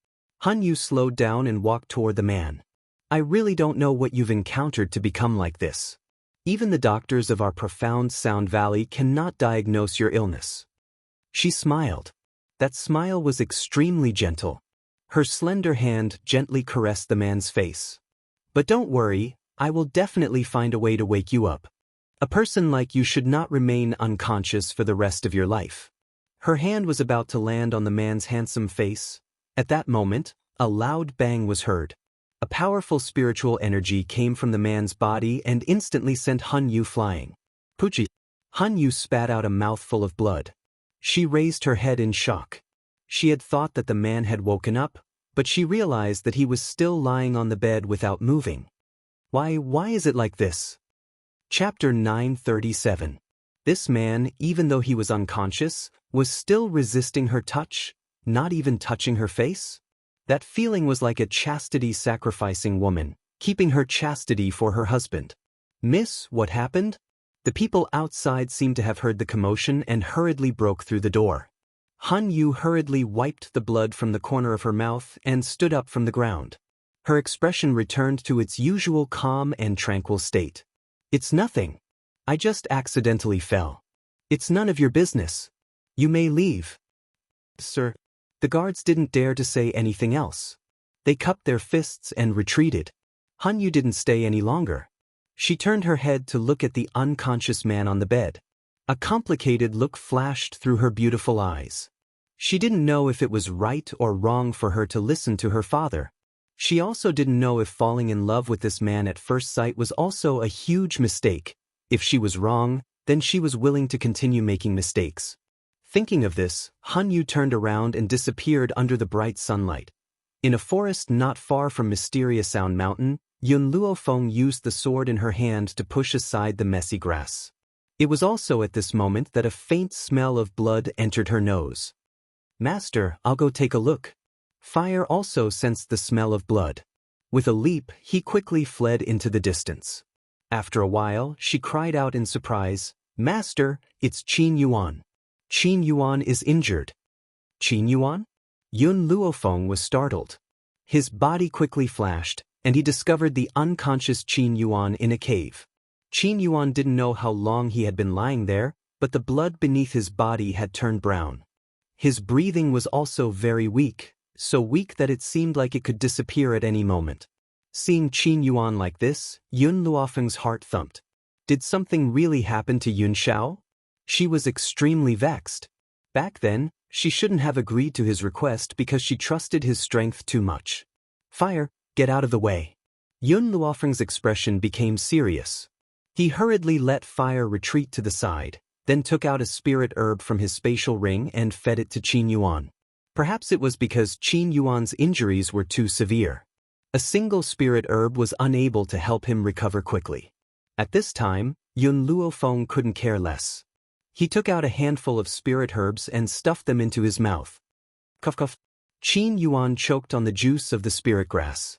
Han Yu slowed down and walked toward the man. I really don't know what you've encountered to become like this. Even the doctors of our profound Sound Valley cannot diagnose your illness. She smiled. That smile was extremely gentle. Her slender hand gently caressed the man's face. But don't worry, I will definitely find a way to wake you up. A person like you should not remain unconscious for the rest of your life. Her hand was about to land on the man's handsome face. At that moment, a loud bang was heard. A powerful spiritual energy came from the man's body and instantly sent Han Yu flying. Puchi! Han Yu spat out a mouthful of blood. She raised her head in shock. She had thought that the man had woken up, but she realized that he was still lying on the bed without moving. Why is it like this? Chapter 937. This man, even though he was unconscious, was still resisting her touch, not even touching her face? That feeling was like a chastity-sacrificing woman, keeping her chastity for her husband. Miss, what happened? The people outside seemed to have heard the commotion and hurriedly broke through the door. Han Yu hurriedly wiped the blood from the corner of her mouth and stood up from the ground. Her expression returned to its usual calm and tranquil state. It's nothing. I just accidentally fell. It's none of your business. You may leave. Sir. The guards didn't dare to say anything else. They cupped their fists and retreated. Han Yu didn't stay any longer. She turned her head to look at the unconscious man on the bed. A complicated look flashed through her beautiful eyes. She didn't know if it was right or wrong for her to listen to her father. She also didn't know if falling in love with this man at first sight was also a huge mistake. If she was wrong, then she was willing to continue making mistakes. Thinking of this, Han Yu turned around and disappeared under the bright sunlight. In a forest not far from Mysterious Sound Mountain, Yun Luofeng used the sword in her hand to push aside the messy grass. It was also at this moment that a faint smell of blood entered her nose. Master, I'll go take a look. Fire also sensed the smell of blood. With a leap, he quickly fled into the distance. After a while, she cried out in surprise, Master, it's Qin Yuan. Qin Yuan is injured. Qin Yuan? Yun Luofeng was startled. His body quickly flashed, and he discovered the unconscious Qin Yuan in a cave. Qin Yuan didn't know how long he had been lying there, but the blood beneath his body had turned brown. His breathing was also very weak, so weak that it seemed like it could disappear at any moment. Seeing Qin Yuan like this, Yun Luofeng's heart thumped. Did something really happen to Yun Xiao? She was extremely vexed. Back then, she shouldn't have agreed to his request because she trusted his strength too much. Fire, get out of the way. Yun Luofeng's expression became serious. He hurriedly let Fire retreat to the side, then took out a spirit herb from his spatial ring and fed it to Qin Yuan. Perhaps it was because Qin Yuan's injuries were too severe. A single spirit herb was unable to help him recover quickly. At this time, Yun Luofeng couldn't care less. He took out a handful of spirit herbs and stuffed them into his mouth. Cough cough. Qin Yuan choked on the juice of the spirit grass.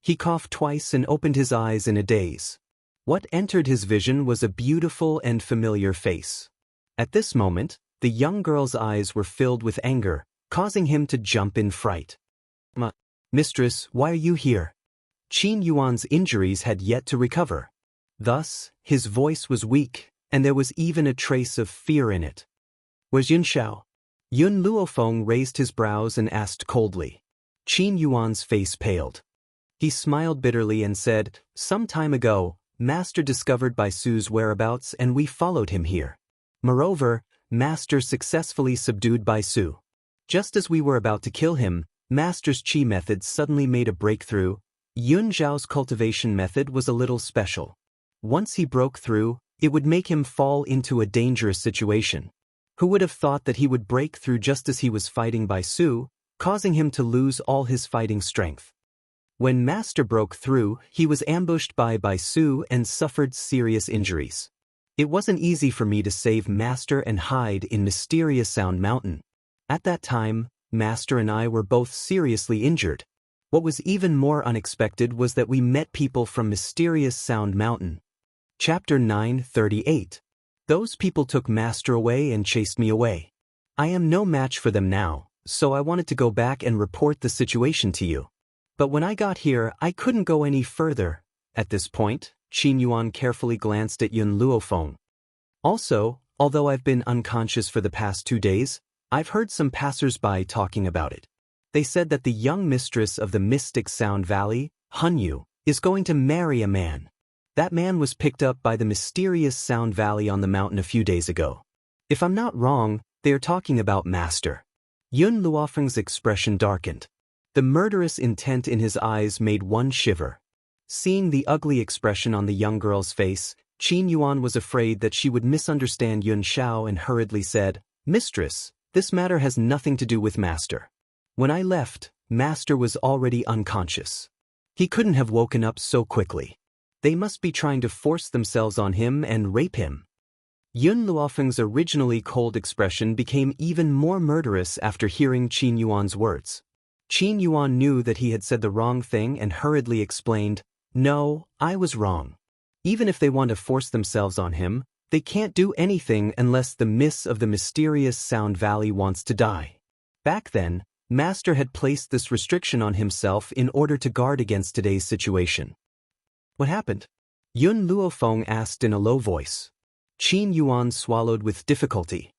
He coughed twice and opened his eyes in a daze. What entered his vision was a beautiful and familiar face. At this moment, the young girl's eyes were filled with anger, causing him to jump in fright. Mistress, why are you here? Qin Yuan's injuries had yet to recover. Thus, his voice was weak, and there was even a trace of fear in it. Where's Yun Xiao? Yun Luofeng raised his brows and asked coldly. Qin Yuan's face paled. He smiled bitterly and said, Some time ago, Master discovered Bai Su's whereabouts and we followed him here. Moreover, Master successfully subdued Bai Su. Just as we were about to kill him, Master's Qi method suddenly made a breakthrough. Yun Zhao's cultivation method was a little special. Once he broke through, it would make him fall into a dangerous situation. Who would have thought that he would break through just as he was fighting Bai Su, causing him to lose all his fighting strength? When Master broke through, he was ambushed by Bai Su and suffered serious injuries. It wasn't easy for me to save Master and hide in Mysterious Sound Mountain. At that time, Master and I were both seriously injured. What was even more unexpected was that we met people from Mysterious Sound Mountain. Chapter 9:38. Those people took Master away and chased me away. I am no match for them now, so I wanted to go back and report the situation to you. But when I got here, I couldn't go any further. At this point, Qin Yuan carefully glanced at Yun Luofeng. Also, although I've been unconscious for the past 2 days, I've heard some passers-by talking about it. They said that the young mistress of the Mystic Sound Valley, Hunyu, is going to marry a man. That man was picked up by the Mysterious Sound Valley on the mountain a few days ago. If I'm not wrong, they are talking about Master. Yun Luofeng's expression darkened. The murderous intent in his eyes made one shiver. Seeing the ugly expression on the young girl's face, Qin Yuan was afraid that she would misunderstand Yun Xiao and hurriedly said, "Mistress, this matter has nothing to do with Master. When I left, Master was already unconscious. He couldn't have woken up so quickly. They must be trying to force themselves on him and rape him." Yun Luofeng's originally cold expression became even more murderous after hearing Qin Yuan's words. Qin Yuan knew that he had said the wrong thing and hurriedly explained, "No, I was wrong. Even if they want to force themselves on him, they can't do anything unless the Miss of the Mysterious Sound Valley wants to die." Back then, Master had placed this restriction on himself in order to guard against today's situation. "What happened?" Yun Luofeng asked in a low voice. Qin Yuan swallowed with difficulty.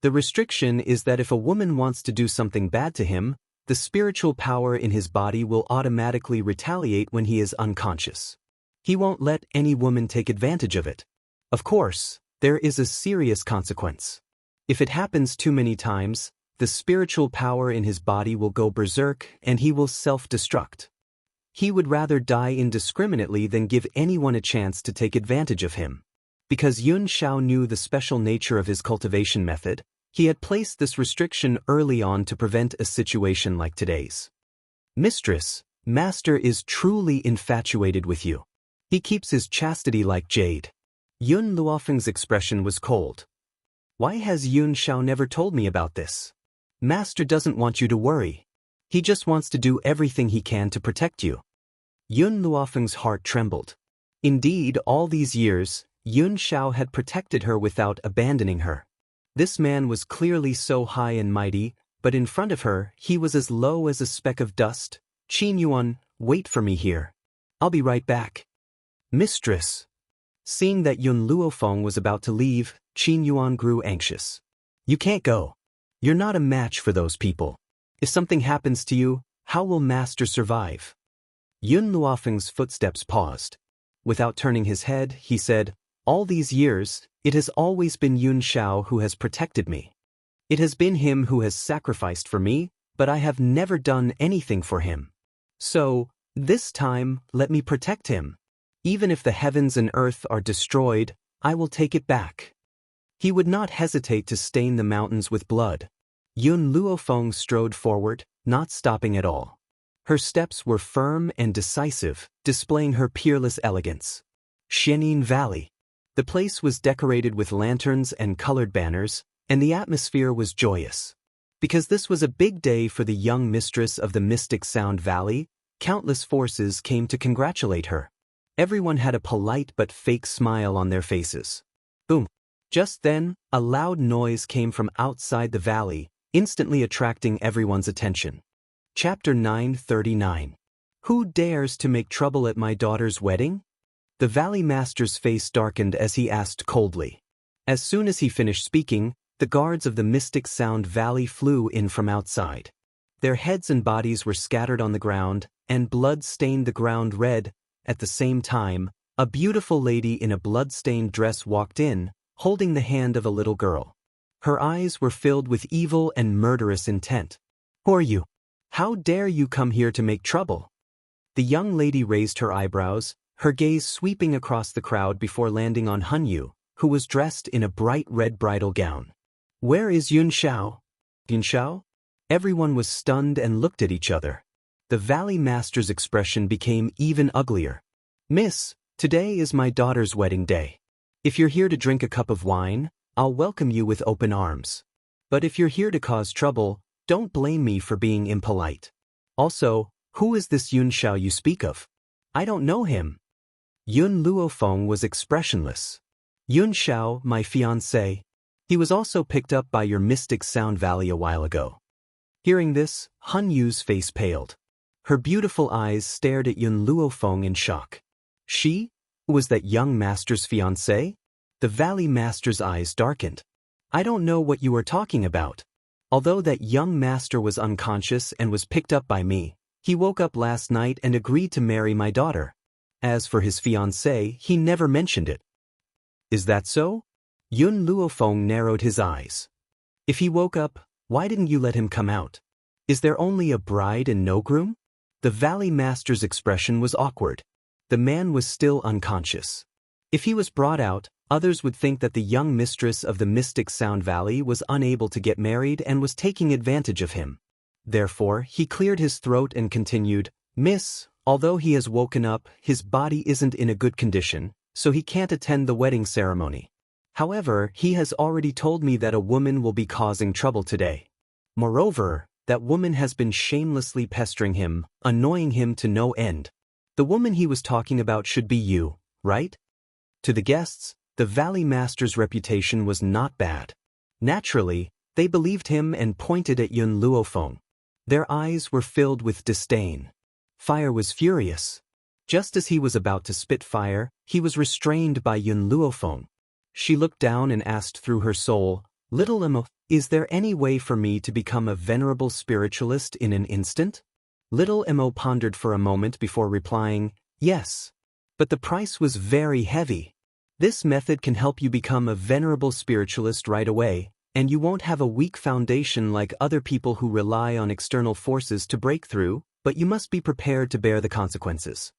"The restriction is that if a woman wants to do something bad to him, the spiritual power in his body will automatically retaliate when he is unconscious. He won't let any woman take advantage of it. Of course, there is a serious consequence. If it happens too many times, the spiritual power in his body will go berserk and he will self-destruct. He would rather die indiscriminately than give anyone a chance to take advantage of him." Because Yun Xiao knew the special nature of his cultivation method, he had placed this restriction early on to prevent a situation like today's. "Mistress, Master is truly infatuated with you. He keeps his chastity like jade." Yun Luofeng's expression was cold. "Why has Yun Xiao never told me about this? Master doesn't want you to worry. He just wants to do everything he can to protect you." Yun Luofeng's heart trembled. Indeed, all these years, Yun Xiao had protected her without abandoning her. This man was clearly so high and mighty, but in front of her, he was as low as a speck of dust. "Qin Yuan, wait for me here. I'll be right back." "Mistress." Seeing that Yun Luofeng was about to leave, Qin Yuan grew anxious. "You can't go. You're not a match for those people. If something happens to you, how will Master survive?" Yun Luofeng's footsteps paused. Without turning his head, he said, "All these years, it has always been Yun Xiao who has protected me. It has been him who has sacrificed for me, but I have never done anything for him. So, this time, let me protect him. Even if the heavens and earth are destroyed, I will take it back." He would not hesitate to stain the mountains with blood. Yun Luofeng strode forward, not stopping at all. Her steps were firm and decisive, displaying her peerless elegance. Xianin Valley. The place was decorated with lanterns and colored banners, and the atmosphere was joyous. Because this was a big day for the young mistress of the Mystic Sound Valley, countless forces came to congratulate her. Everyone had a polite but fake smile on their faces. Boom! Just then, a loud noise came from outside the valley, instantly attracting everyone's attention. Chapter 9:39. Who dares to make trouble at my daughter's wedding? The Valley Master's face darkened as he asked coldly. As soon as he finished speaking, the guards of the Mystic Sound Valley flew in from outside. Their heads and bodies were scattered on the ground, and blood stained the ground red. At the same time, a beautiful lady in a blood-stained dress walked in, holding the hand of a little girl. Her eyes were filled with evil and murderous intent. "Who are you? How dare you come here to make trouble?" The young lady raised her eyebrows, her gaze sweeping across the crowd before landing on Hunyu, who was dressed in a bright red bridal gown. "Where is Yun Xiao?" "Yun Xiao?" Everyone was stunned and looked at each other. The Valley Master's expression became even uglier. "Miss, today is my daughter's wedding day. If you're here to drink a cup of wine, I'll welcome you with open arms. But if you're here to cause trouble, don't blame me for being impolite. Also, who is this Yun Xiao you speak of? I don't know him. Yun Luofeng was expressionless. Yun Xiao, my fiancé. He was also picked up by your mystic Sound Valley a while ago. Hearing this, Han Yu's face paled. Her beautiful eyes stared at Yun Luofeng in shock. She? Was that young master's fiancé? The Valley Master's eyes darkened. I don't know what you are talking about. Although that young master was unconscious and was picked up by me, he woke up last night and agreed to marry my daughter. As for his fiancée, he never mentioned it. Is that so? Yun Luofeng narrowed his eyes. If he woke up, why didn't you let him come out? Is there only a bride and no groom? The Valley Master's expression was awkward. The man was still unconscious. If he was brought out, others would think that the young mistress of the mystic Sound Valley was unable to get married and was taking advantage of him. Therefore, he cleared his throat and continued, Miss, although he has woken up, his body isn't in a good condition, so he can't attend the wedding ceremony. However, he has already told me that a woman will be causing trouble today. Moreover, that woman has been shamelessly pestering him, annoying him to no end. The woman he was talking about should be you, right? To the guests, the Valley Master's reputation was not bad. Naturally, they believed him and pointed at Yun Luofeng. Their eyes were filled with disdain. Fire was furious. Just as he was about to spit fire, he was restrained by Yun Luofeng. She looked down and asked through her soul, Little Emo, is there any way for me to become a venerable spiritualist in an instant? Little Emo pondered for a moment before replying, Yes. But the price was very heavy. This method can help you become a venerable spiritualist right away, and you won't have a weak foundation like other people who rely on external forces to break through, but you must be prepared to bear the consequences.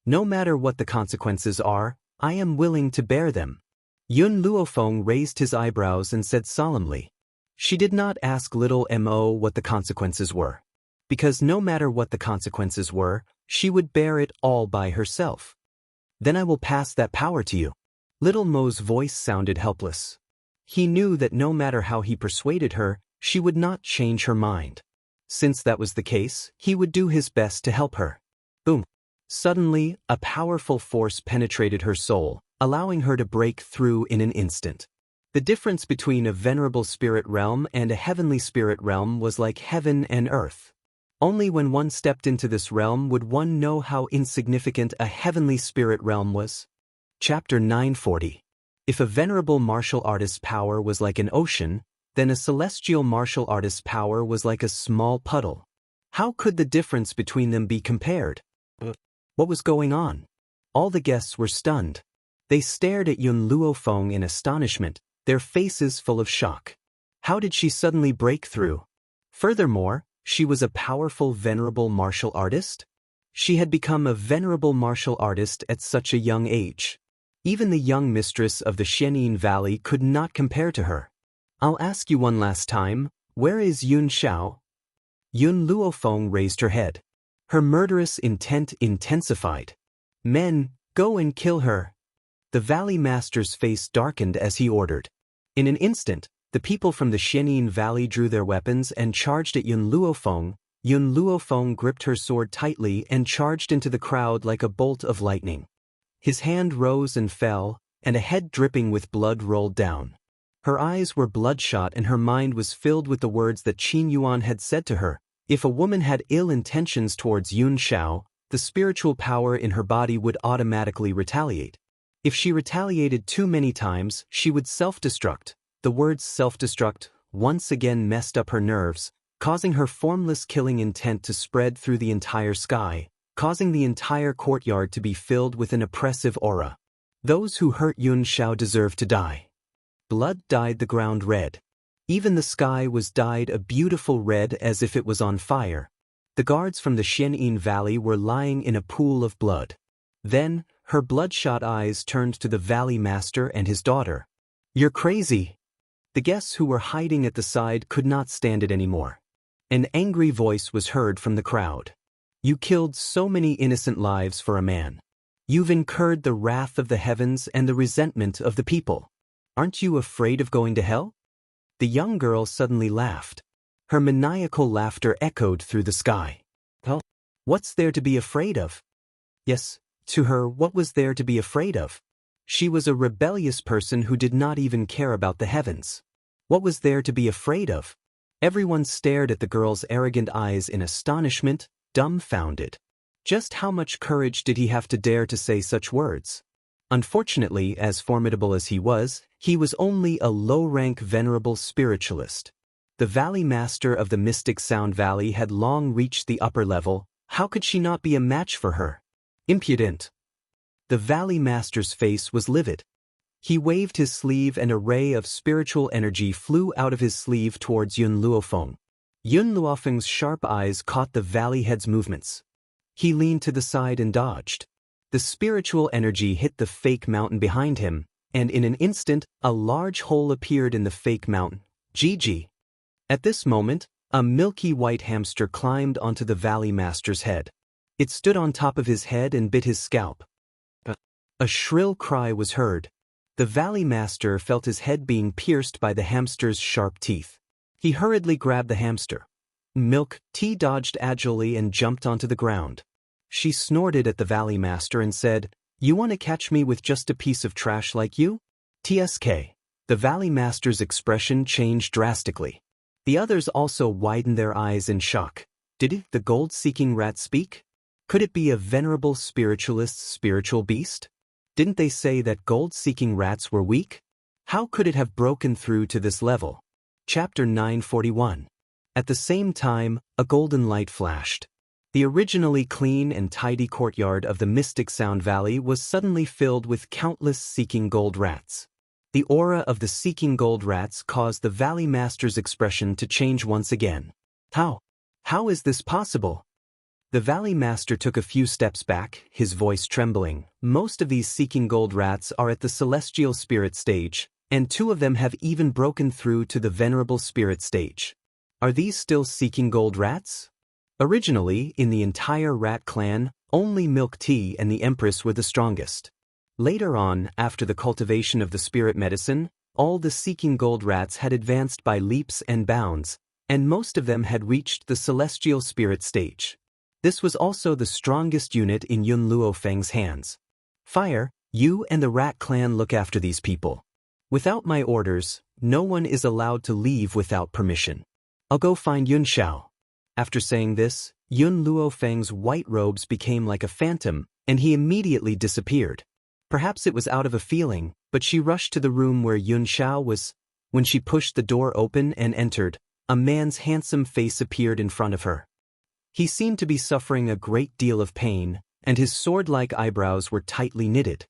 No matter what the consequences are, I am willing to bear them. Yun Luofeng raised his eyebrows and said solemnly. She did not ask little Mo what the consequences were. Because no matter what the consequences were, she would bear it all by herself. Then I will pass that power to you. Little Mo's voice sounded helpless. He knew that no matter how he persuaded her, she would not change her mind. Since that was the case, he would do his best to help her. Boom. Suddenly, a powerful force penetrated her soul, allowing her to break through in an instant. The difference between a venerable spirit realm and a heavenly spirit realm was like heaven and earth. Only when one stepped into this realm would one know how insignificant a heavenly spirit realm was. Chapter 940. If a venerable martial artist's power was like an ocean, then a celestial martial artist's power was like a small puddle. How could the difference between them be compared? What was going on? All the guests were stunned. They stared at Yun Luofeng in astonishment, their faces full of shock. How did she suddenly break through? Furthermore, she was a powerful venerable martial artist? She had become a venerable martial artist at such a young age. Even the young mistress of the Xianyin Valley could not compare to her. I'll ask you one last time, where is Yun Xiao? Yun Luofeng raised her head. Her murderous intent intensified. Men, go and kill her. The Valley Master's face darkened as he ordered. In an instant, the people from the Xianyin Valley drew their weapons and charged at Yun Luofeng. Yun Luofeng gripped her sword tightly and charged into the crowd like a bolt of lightning. His hand rose and fell, and a head dripping with blood rolled down. Her eyes were bloodshot and her mind was filled with the words that Qin Yuan had said to her. If a woman had ill intentions towards Yun Xiao, the spiritual power in her body would automatically retaliate. If she retaliated too many times, she would self-destruct. The words self-destruct once again messed up her nerves, causing her formless killing intent to spread through the entire sky, causing the entire courtyard to be filled with an oppressive aura. Those who hurt Yun Xiao deserve to die. Blood dyed the ground red. Even the sky was dyed a beautiful red as if it was on fire. The guards from the Xianyin Valley were lying in a pool of blood. Then, her bloodshot eyes turned to the Valley Master and his daughter. You're crazy. The guests who were hiding at the side could not stand it anymore. An angry voice was heard from the crowd. You killed so many innocent lives for a man. You've incurred the wrath of the heavens and the resentment of the people. Aren't you afraid of going to hell? The young girl suddenly laughed. Her maniacal laughter echoed through the sky. Well, what's there to be afraid of? Yes, to her, what was there to be afraid of? She was a rebellious person who did not even care about the heavens. What was there to be afraid of? Everyone stared at the girl's arrogant eyes in astonishment, dumbfounded. Just how much courage did he have to dare to say such words? Unfortunately, as formidable as he was only a low-rank venerable spiritualist. The Valley Master of the Mystic Sound Valley had long reached the upper level. How could she not be a match for her? Impudent. The Valley Master's face was livid. He waved his sleeve and a ray of spiritual energy flew out of his sleeve towards Yun Luofeng. Yun Luofeng's sharp eyes caught the Valley Head's movements. He leaned to the side and dodged. The spiritual energy hit the fake mountain behind him, and in an instant, a large hole appeared in the fake mountain. Gigi. At this moment, a milky white hamster climbed onto the Valley Master's head. It stood on top of his head and bit his scalp. A shrill cry was heard. The Valley Master felt his head being pierced by the hamster's sharp teeth. He hurriedly grabbed the hamster. Milk Tea dodged agilely and jumped onto the ground. She snorted at the Valley Master and said, "You want to catch me with just a piece of trash like you?" TSK. The Valley Master's expression changed drastically. The others also widened their eyes in shock. Did the gold-seeking rat speak? Could it be a venerable spiritualist's spiritual beast? Didn't they say that gold-seeking rats were weak? How could it have broken through to this level? Chapter 941. At the same time, a golden light flashed. The originally clean and tidy courtyard of the Mystic Sound Valley was suddenly filled with countless seeking gold rats. The aura of the seeking gold rats caused the Valley Master's expression to change once again. How? How is this possible? The Valley Master took a few steps back, his voice trembling. Most of these seeking gold rats are at the celestial spirit stage, and 2 of them have even broken through to the venerable spirit stage. Are these still seeking gold rats? Originally, in the entire rat clan, only Milk Tea and the Empress were the strongest. Later on, after the cultivation of the spirit medicine, all the seeking gold rats had advanced by leaps and bounds, and most of them had reached the celestial spirit stage. This was also the strongest unit in Yun Luofeng's hands. Fire, you and the rat clan look after these people. Without my orders, no one is allowed to leave without permission. I'll go find Yun Xiao. After saying this, Yun Luofeng's white robes became like a phantom, and he immediately disappeared. Perhaps it was out of a feeling, but she rushed to the room where Yun Xiao was. When she pushed the door open and entered, a man's handsome face appeared in front of her. He seemed to be suffering a great deal of pain, and his sword-like eyebrows were tightly knitted.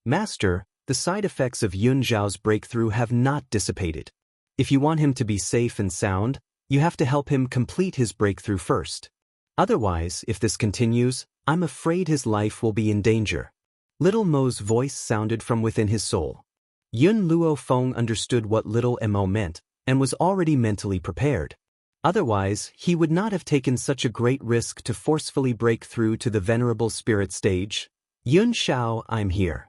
Master, the side effects of Yun Xiao's breakthrough have not dissipated. If you want him to be safe and sound, you have to help him complete his breakthrough first. Otherwise, if this continues, I'm afraid his life will be in danger. Little Mo's voice sounded from within his soul. Yun Luofeng understood what Little Mo meant, and was already mentally prepared. Otherwise, he would not have taken such a great risk to forcefully break through to the venerable spirit stage. Yun Xiao, I'm here.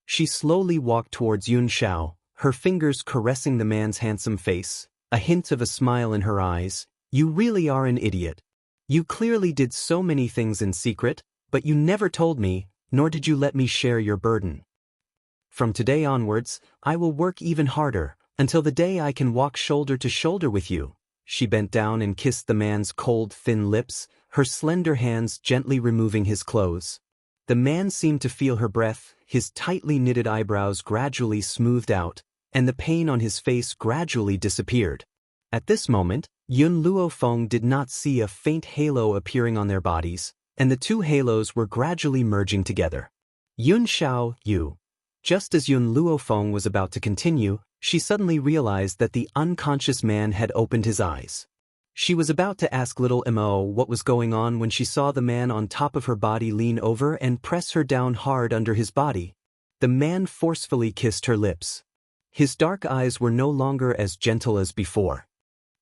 She slowly walked towards Yun Xiao, her fingers caressing the man's handsome face, a hint of a smile in her eyes. You really are an idiot. You clearly did so many things in secret, but you never told me, nor did you let me share your burden. From today onwards, I will work even harder, until the day I can walk shoulder to shoulder with you. She bent down and kissed the man's cold, thin lips, her slender hands gently removing his clothes. The man seemed to feel her breath, his tightly knitted eyebrows gradually smoothed out, and the pain on his face gradually disappeared. At this moment, Yun Luofeng did not see a faint halo appearing on their bodies, and the 2 halos were gradually merging together. Yun Xiao, you. Just as Yun Luofeng was about to continue, she suddenly realized that the unconscious man had opened his eyes. She was about to ask Little Mo what was going on when she saw the man on top of her body lean over and press her down hard under his body. The man forcefully kissed her lips. His dark eyes were no longer as gentle as before.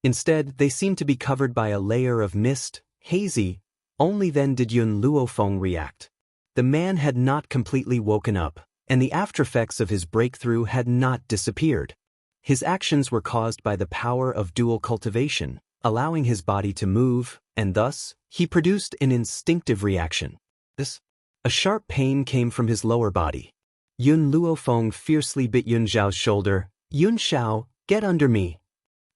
Instead, they seemed to be covered by a layer of mist, hazy. Only then did Yun Luofeng react. The man had not completely woken up, and the aftereffects of his breakthrough had not disappeared. His actions were caused by the power of dual cultivation, allowing his body to move, and thus, he produced an instinctive reaction. A sharp pain came from his lower body. Yun Luofeng fiercely bit Yun Zhao's shoulder. "Yun Xiao, get under me."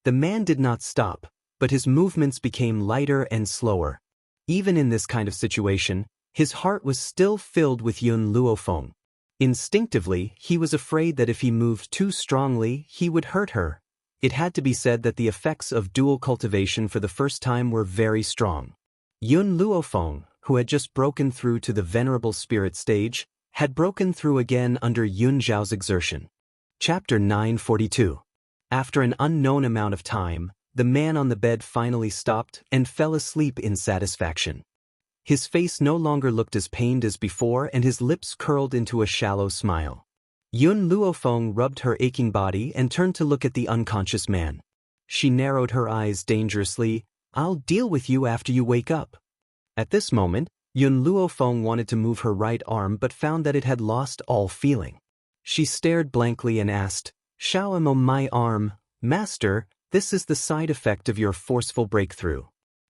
The man did not stop, but his movements became lighter and slower. Even in this kind of situation, his heart was still filled with Yun Luofeng. Instinctively, he was afraid that if he moved too strongly, he would hurt her. It had to be said that the effects of dual cultivation for the first time were very strong. Yun Luofeng, who had just broken through to the venerable spirit stage, had broken through again under Yun Zhao's exertion. Chapter 942. After an unknown amount of time, the man on the bed finally stopped and fell asleep in satisfaction. His face no longer looked as pained as before, and his lips curled into a shallow smile. Yun Luofeng rubbed her aching body and turned to look at the unconscious man. She narrowed her eyes dangerously. "I'll deal with you after you wake up." At this moment, Yun Luofeng wanted to move her right arm but found that it had lost all feeling. She stared blankly and asked, "Xiao am on my arm, Master, this is the side effect of your forceful breakthrough."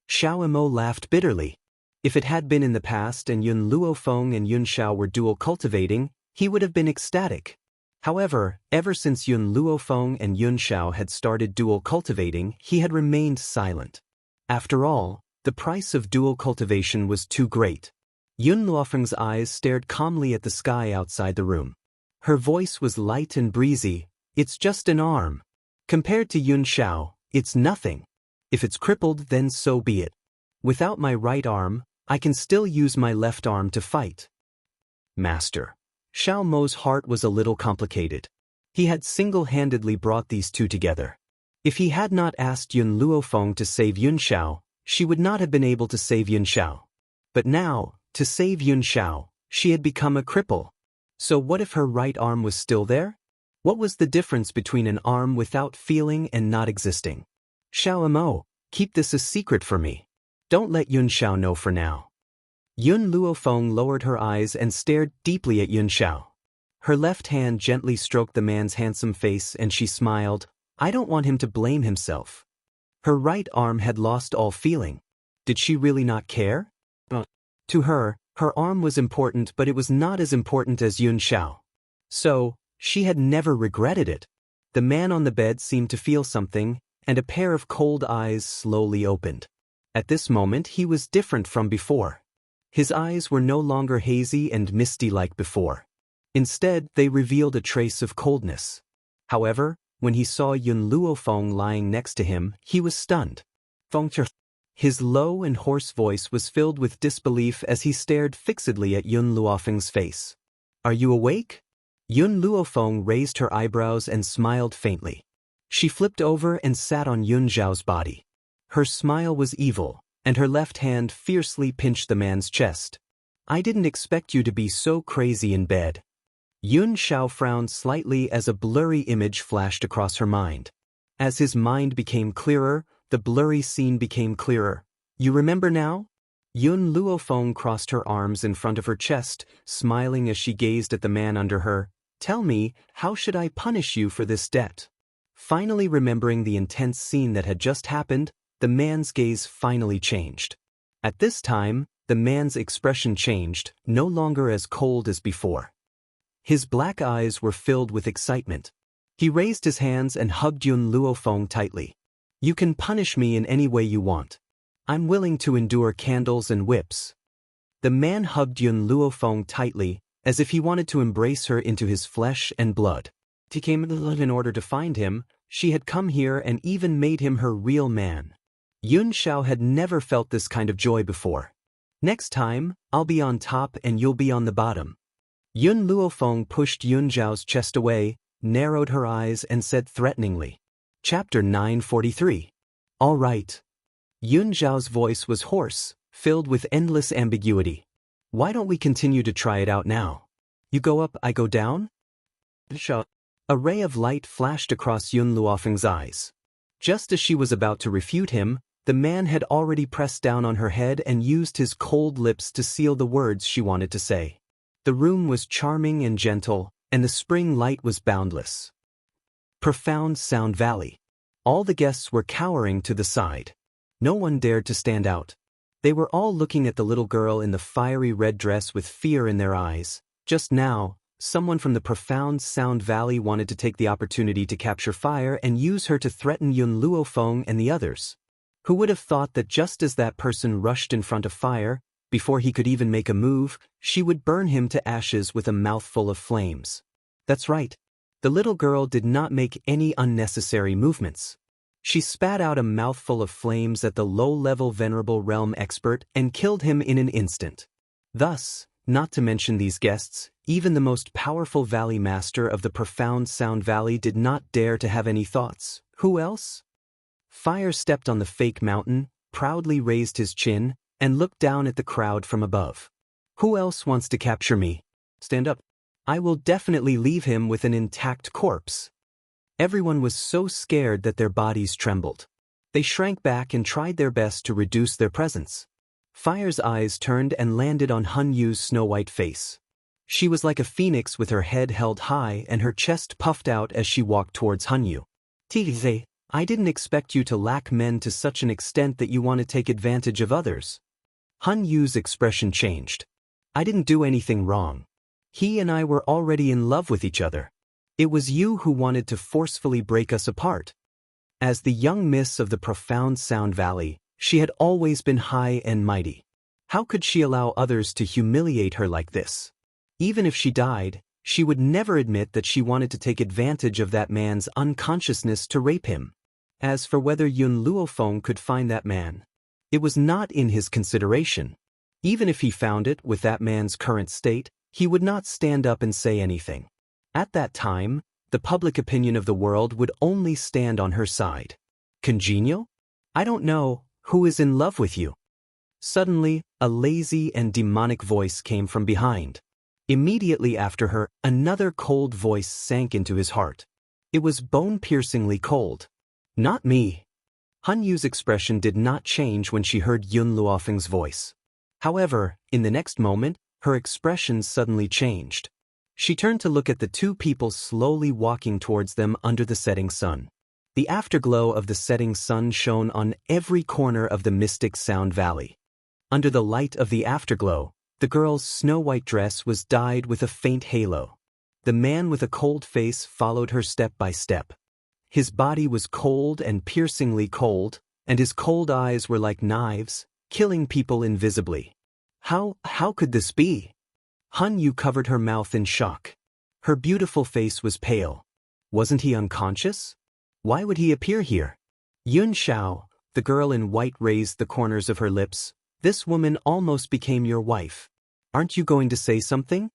Xiao Mo laughed bitterly. If it had been in the past and Yun Luofeng and Yun Xiao were dual cultivating, he would have been ecstatic. However, ever since Yun Luofeng and Yun Xiao had started dual cultivating, he had remained silent. After all, the price of dual cultivation was too great. Yun Luofeng's eyes stared calmly at the sky outside the room. Her voice was light and breezy. "It's just an arm. Compared to Yun Xiao, it's nothing. If it's crippled, then so be it. Without my right arm, I can still use my left arm to fight." Master. Xiao Mo's heart was a little complicated. He had single-handedly brought these two together. If he had not asked Yun Luofeng to save Yun Xiao, she would not have been able to save Yun Xiao. But now, to save Yun Xiao, she had become a cripple. So what if her right arm was still there? What was the difference between an arm without feeling and not existing? "Xiao Mo, keep this a secret for me. Don't let Yun Xiao know for now." Yun Luofeng lowered her eyes and stared deeply at Yun Xiao. Her left hand gently stroked the man's handsome face and she smiled. "I don't want him to blame himself." Her right arm had lost all feeling. Did she really not care? To her, her arm was important, but it was not as important as Yun Xiao. So, she had never regretted it. The man on the bed seemed to feel something, and a pair of cold eyes slowly opened. At this moment he was different from before. His eyes were no longer hazy and misty like before. Instead, they revealed a trace of coldness. However, when he saw Yun Luofeng lying next to him, he was stunned. His low and hoarse voice was filled with disbelief as he stared fixedly at Yun Luofeng's face. "Are you awake?" Yun Luofeng raised her eyebrows and smiled faintly. She flipped over and sat on Yun Zhao's body. Her smile was evil, and her left hand fiercely pinched the man's chest. "I didn't expect you to be so crazy in bed." Yun Xiao frowned slightly as a blurry image flashed across her mind. As his mind became clearer, the blurry scene became clearer. "You remember now?" Yun Luofeng crossed her arms in front of her chest, smiling as she gazed at the man under her. "Tell me, how should I punish you for this debt?" Finally remembering the intense scene that had just happened, the man's gaze finally changed. At this time, the man's expression changed, no longer as cold as before. His black eyes were filled with excitement. He raised his hands and hugged Yun Luofeng tightly. "You can punish me in any way you want. I'm willing to endure candles and whips." The man hugged Yun Luofeng tightly, as if he wanted to embrace her into his flesh and blood. He came in order to find him. She had come here and even made him her real man. Yun Xiao had never felt this kind of joy before. "Next time, I'll be on top and you'll be on the bottom." Yun Luofeng pushed Yun Zhao's chest away, narrowed her eyes and said threateningly. Chapter 943. "All right." Yun Zhao's voice was hoarse, filled with endless ambiguity. "Why don't we continue to try it out now? You go up, I go down?" A ray of light flashed across Yun Luofeng's eyes. Just as she was about to refute him, the man had already pressed down on her head and used his cold lips to seal the words she wanted to say. The room was charming and gentle, and the spring light was boundless. Profound Sound Valley. All the guests were cowering to the side. No one dared to stand out. They were all looking at the little girl in the fiery red dress with fear in their eyes. Just now, someone from the Profound Sound Valley wanted to take the opportunity to capture fire and use her to threaten Yun Luofeng and the others. Who would have thought that just as that person rushed in front of fire, before he could even make a move, she would burn him to ashes with a mouthful of flames? That's right. The little girl did not make any unnecessary movements. She spat out a mouthful of flames at the low-level Venerable Realm expert and killed him in an instant. Thus, not to mention these guests, even the most powerful Valley Master of the Profound Sound Valley did not dare to have any thoughts. Who else? Fire stepped on the fake mountain, proudly raised his chin, and looked down at the crowd from above. Who else wants to capture me? Stand up. I will definitely leave him with an intact corpse. Everyone was so scared that their bodies trembled. They shrank back and tried their best to reduce their presence. Fire's eyes turned and landed on Han Yu's snow-white face. She was like a phoenix with her head held high and her chest puffed out as she walked towards Han Yu. Tize, I didn't expect you to lack men to such an extent that you want to take advantage of others. Han Yu's expression changed. I didn't do anything wrong. He and I were already in love with each other. It was you who wanted to forcefully break us apart. As the young miss of the Profound Sound Valley, she had always been high and mighty. How could she allow others to humiliate her like this? Even if she died, she would never admit that she wanted to take advantage of that man's unconsciousness to rape him. As for whether Yun Luofeng could find that man, it was not in his consideration. Even if he found it with that man's current state, he would not stand up and say anything. At that time, the public opinion of the world would only stand on her side. Congenial? I don't know, who is in love with you? Suddenly, a lazy and demonic voice came from behind. Immediately after her, another cold voice sank into his heart. It was bone-piercingly cold. Not me. Han Yu's expression did not change when she heard Yun Luofeng's voice. However, in the next moment, her expression suddenly changed. She turned to look at the two people slowly walking towards them under the setting sun. The afterglow of the setting sun shone on every corner of the Mystic Sound Valley. Under the light of the afterglow, the girl's snow-white dress was dyed with a faint halo. The man with a cold face followed her step by step. His body was cold and piercingly cold, and his cold eyes were like knives, killing people invisibly. How could this be? Han Yu covered her mouth in shock. Her beautiful face was pale. Wasn't he unconscious? Why would he appear here? Yun Xiao, the girl in white, raised the corners of her lips. This woman almost became your wife. Aren't you going to say something?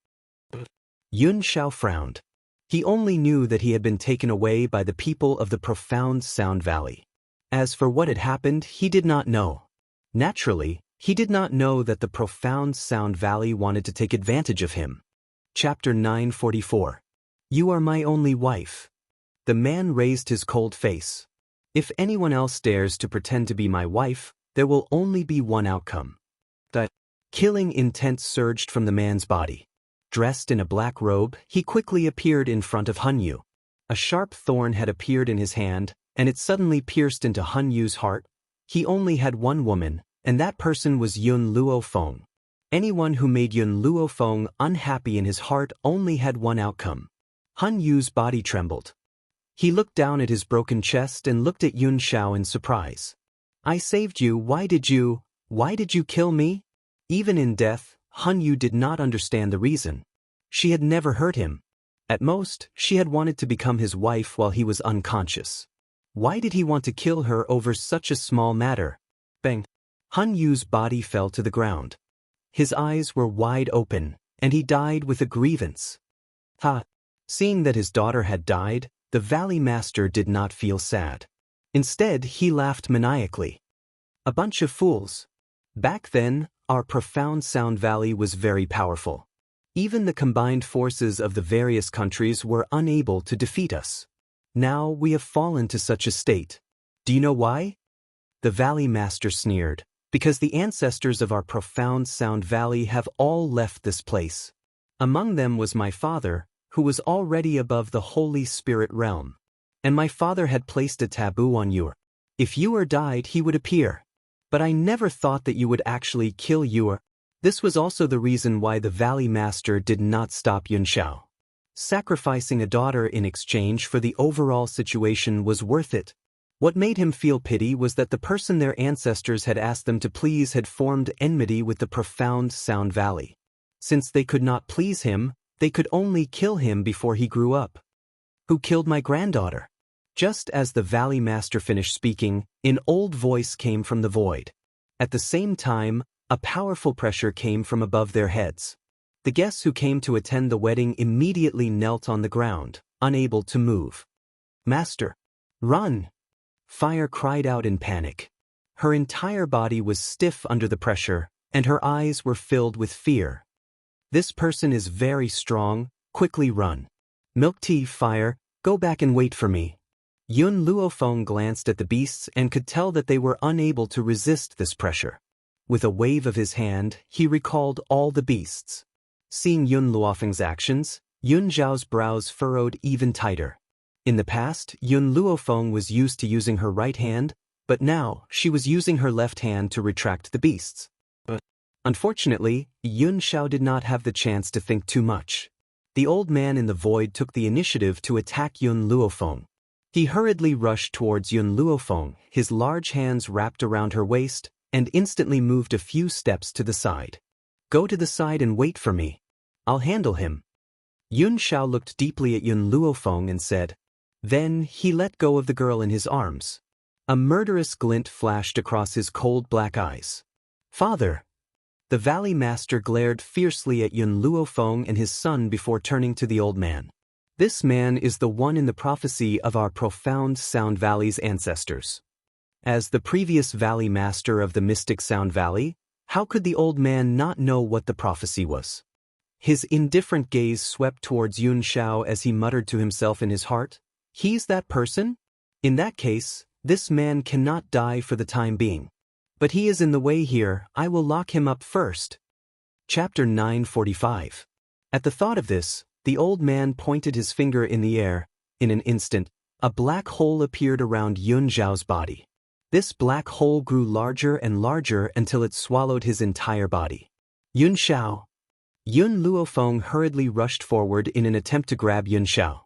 Yun Xiao frowned. He only knew that he had been taken away by the people of the Profound Sound Valley. As for what had happened, he did not know. Naturally, he did not know that the Profound Sound Valley wanted to take advantage of him. Chapter 944. You are my only wife. The man raised his cold face. If anyone else dares to pretend to be my wife, there will only be one outcome. The killing intent surged from the man's body. Dressed in a black robe, he quickly appeared in front of Han Yu. A sharp thorn had appeared in his hand, and it suddenly pierced into Han Yu's heart. He only had one woman, and that person was Yun Luofeng. Anyone who made Yun Luofeng unhappy in his heart only had one outcome. Han Yu's body trembled. He looked down at his broken chest and looked at Yun Xiao in surprise. I saved you, why did you kill me? Even in death, Han Yu did not understand the reason. She had never hurt him. At most, she had wanted to become his wife while he was unconscious. Why did he want to kill her over such a small matter? Bang! Han Yu's body fell to the ground. His eyes were wide open, and he died with a grievance. Seeing that his daughter had died, the Valley Master did not feel sad. Instead, he laughed maniacally. A bunch of fools. Back then, our Profound Sound Valley was very powerful. Even the combined forces of the various countries were unable to defeat us. Now we have fallen to such a state. Do you know why? The Valley Master sneered. Because the ancestors of our Profound Sound Valley have all left this place. Among them was my father, who was already above the Holy Spirit realm. And my father had placed a taboo on Ur. If Ur died, he would appear. But I never thought that you would actually kill Ur. This was also the reason why the Valley Master did not stop Yun Shao. Sacrificing a daughter in exchange for the overall situation was worth it. What made him feel pity was that the person their ancestors had asked them to please had formed enmity with the profound Sound Valley. Since they could not please him, they could only kill him before he grew up. Who killed my granddaughter? Just as the Valley Master finished speaking, an old voice came from the void. At the same time, a powerful pressure came from above their heads. The guests who came to attend the wedding immediately knelt on the ground, unable to move. Master, run! Fire cried out in panic. Her entire body was stiff under the pressure, and her eyes were filled with fear. This person is very strong, quickly run. Milk Tea, Fire, go back and wait for me. Yun Luofeng glanced at the beasts and could tell that they were unable to resist this pressure. With a wave of his hand, he recalled all the beasts. Seeing Yun Luofeng's actions, Yun Zhao's brows furrowed even tighter. In the past, Yun Luofeng was used to using her right hand, but now she was using her left hand to retract the beasts. But unfortunately, Yun Shao did not have the chance to think too much. The old man in the void took the initiative to attack Yun Luofeng. He hurriedly rushed towards Yun Luofeng, his large hands wrapped around her waist, and instantly moved a few steps to the side. Go to the side and wait for me. I'll handle him. Yun Shao looked deeply at Yun Luofeng and said. Then he let go of the girl in his arms. A murderous glint flashed across his cold black eyes. Father! The Valley Master glared fiercely at Yun Luofeng and his son before turning to the old man. This man is the one in the prophecy of our profound Sound Valley's ancestors. As the previous Valley Master of the mystic Sound Valley, how could the old man not know what the prophecy was? His indifferent gaze swept towards Yun Shao as he muttered to himself in his heart, He's that person? In that case, this man cannot die for the time being. But he is in the way here, I will lock him up first. Chapter 945. At the thought of this, the old man pointed his finger in the air. In an instant, a black hole appeared around Yun Zhao's body. This black hole grew larger and larger until it swallowed his entire body. Yun Shao! Yun Luofeng hurriedly rushed forward in an attempt to grab Yun Shao.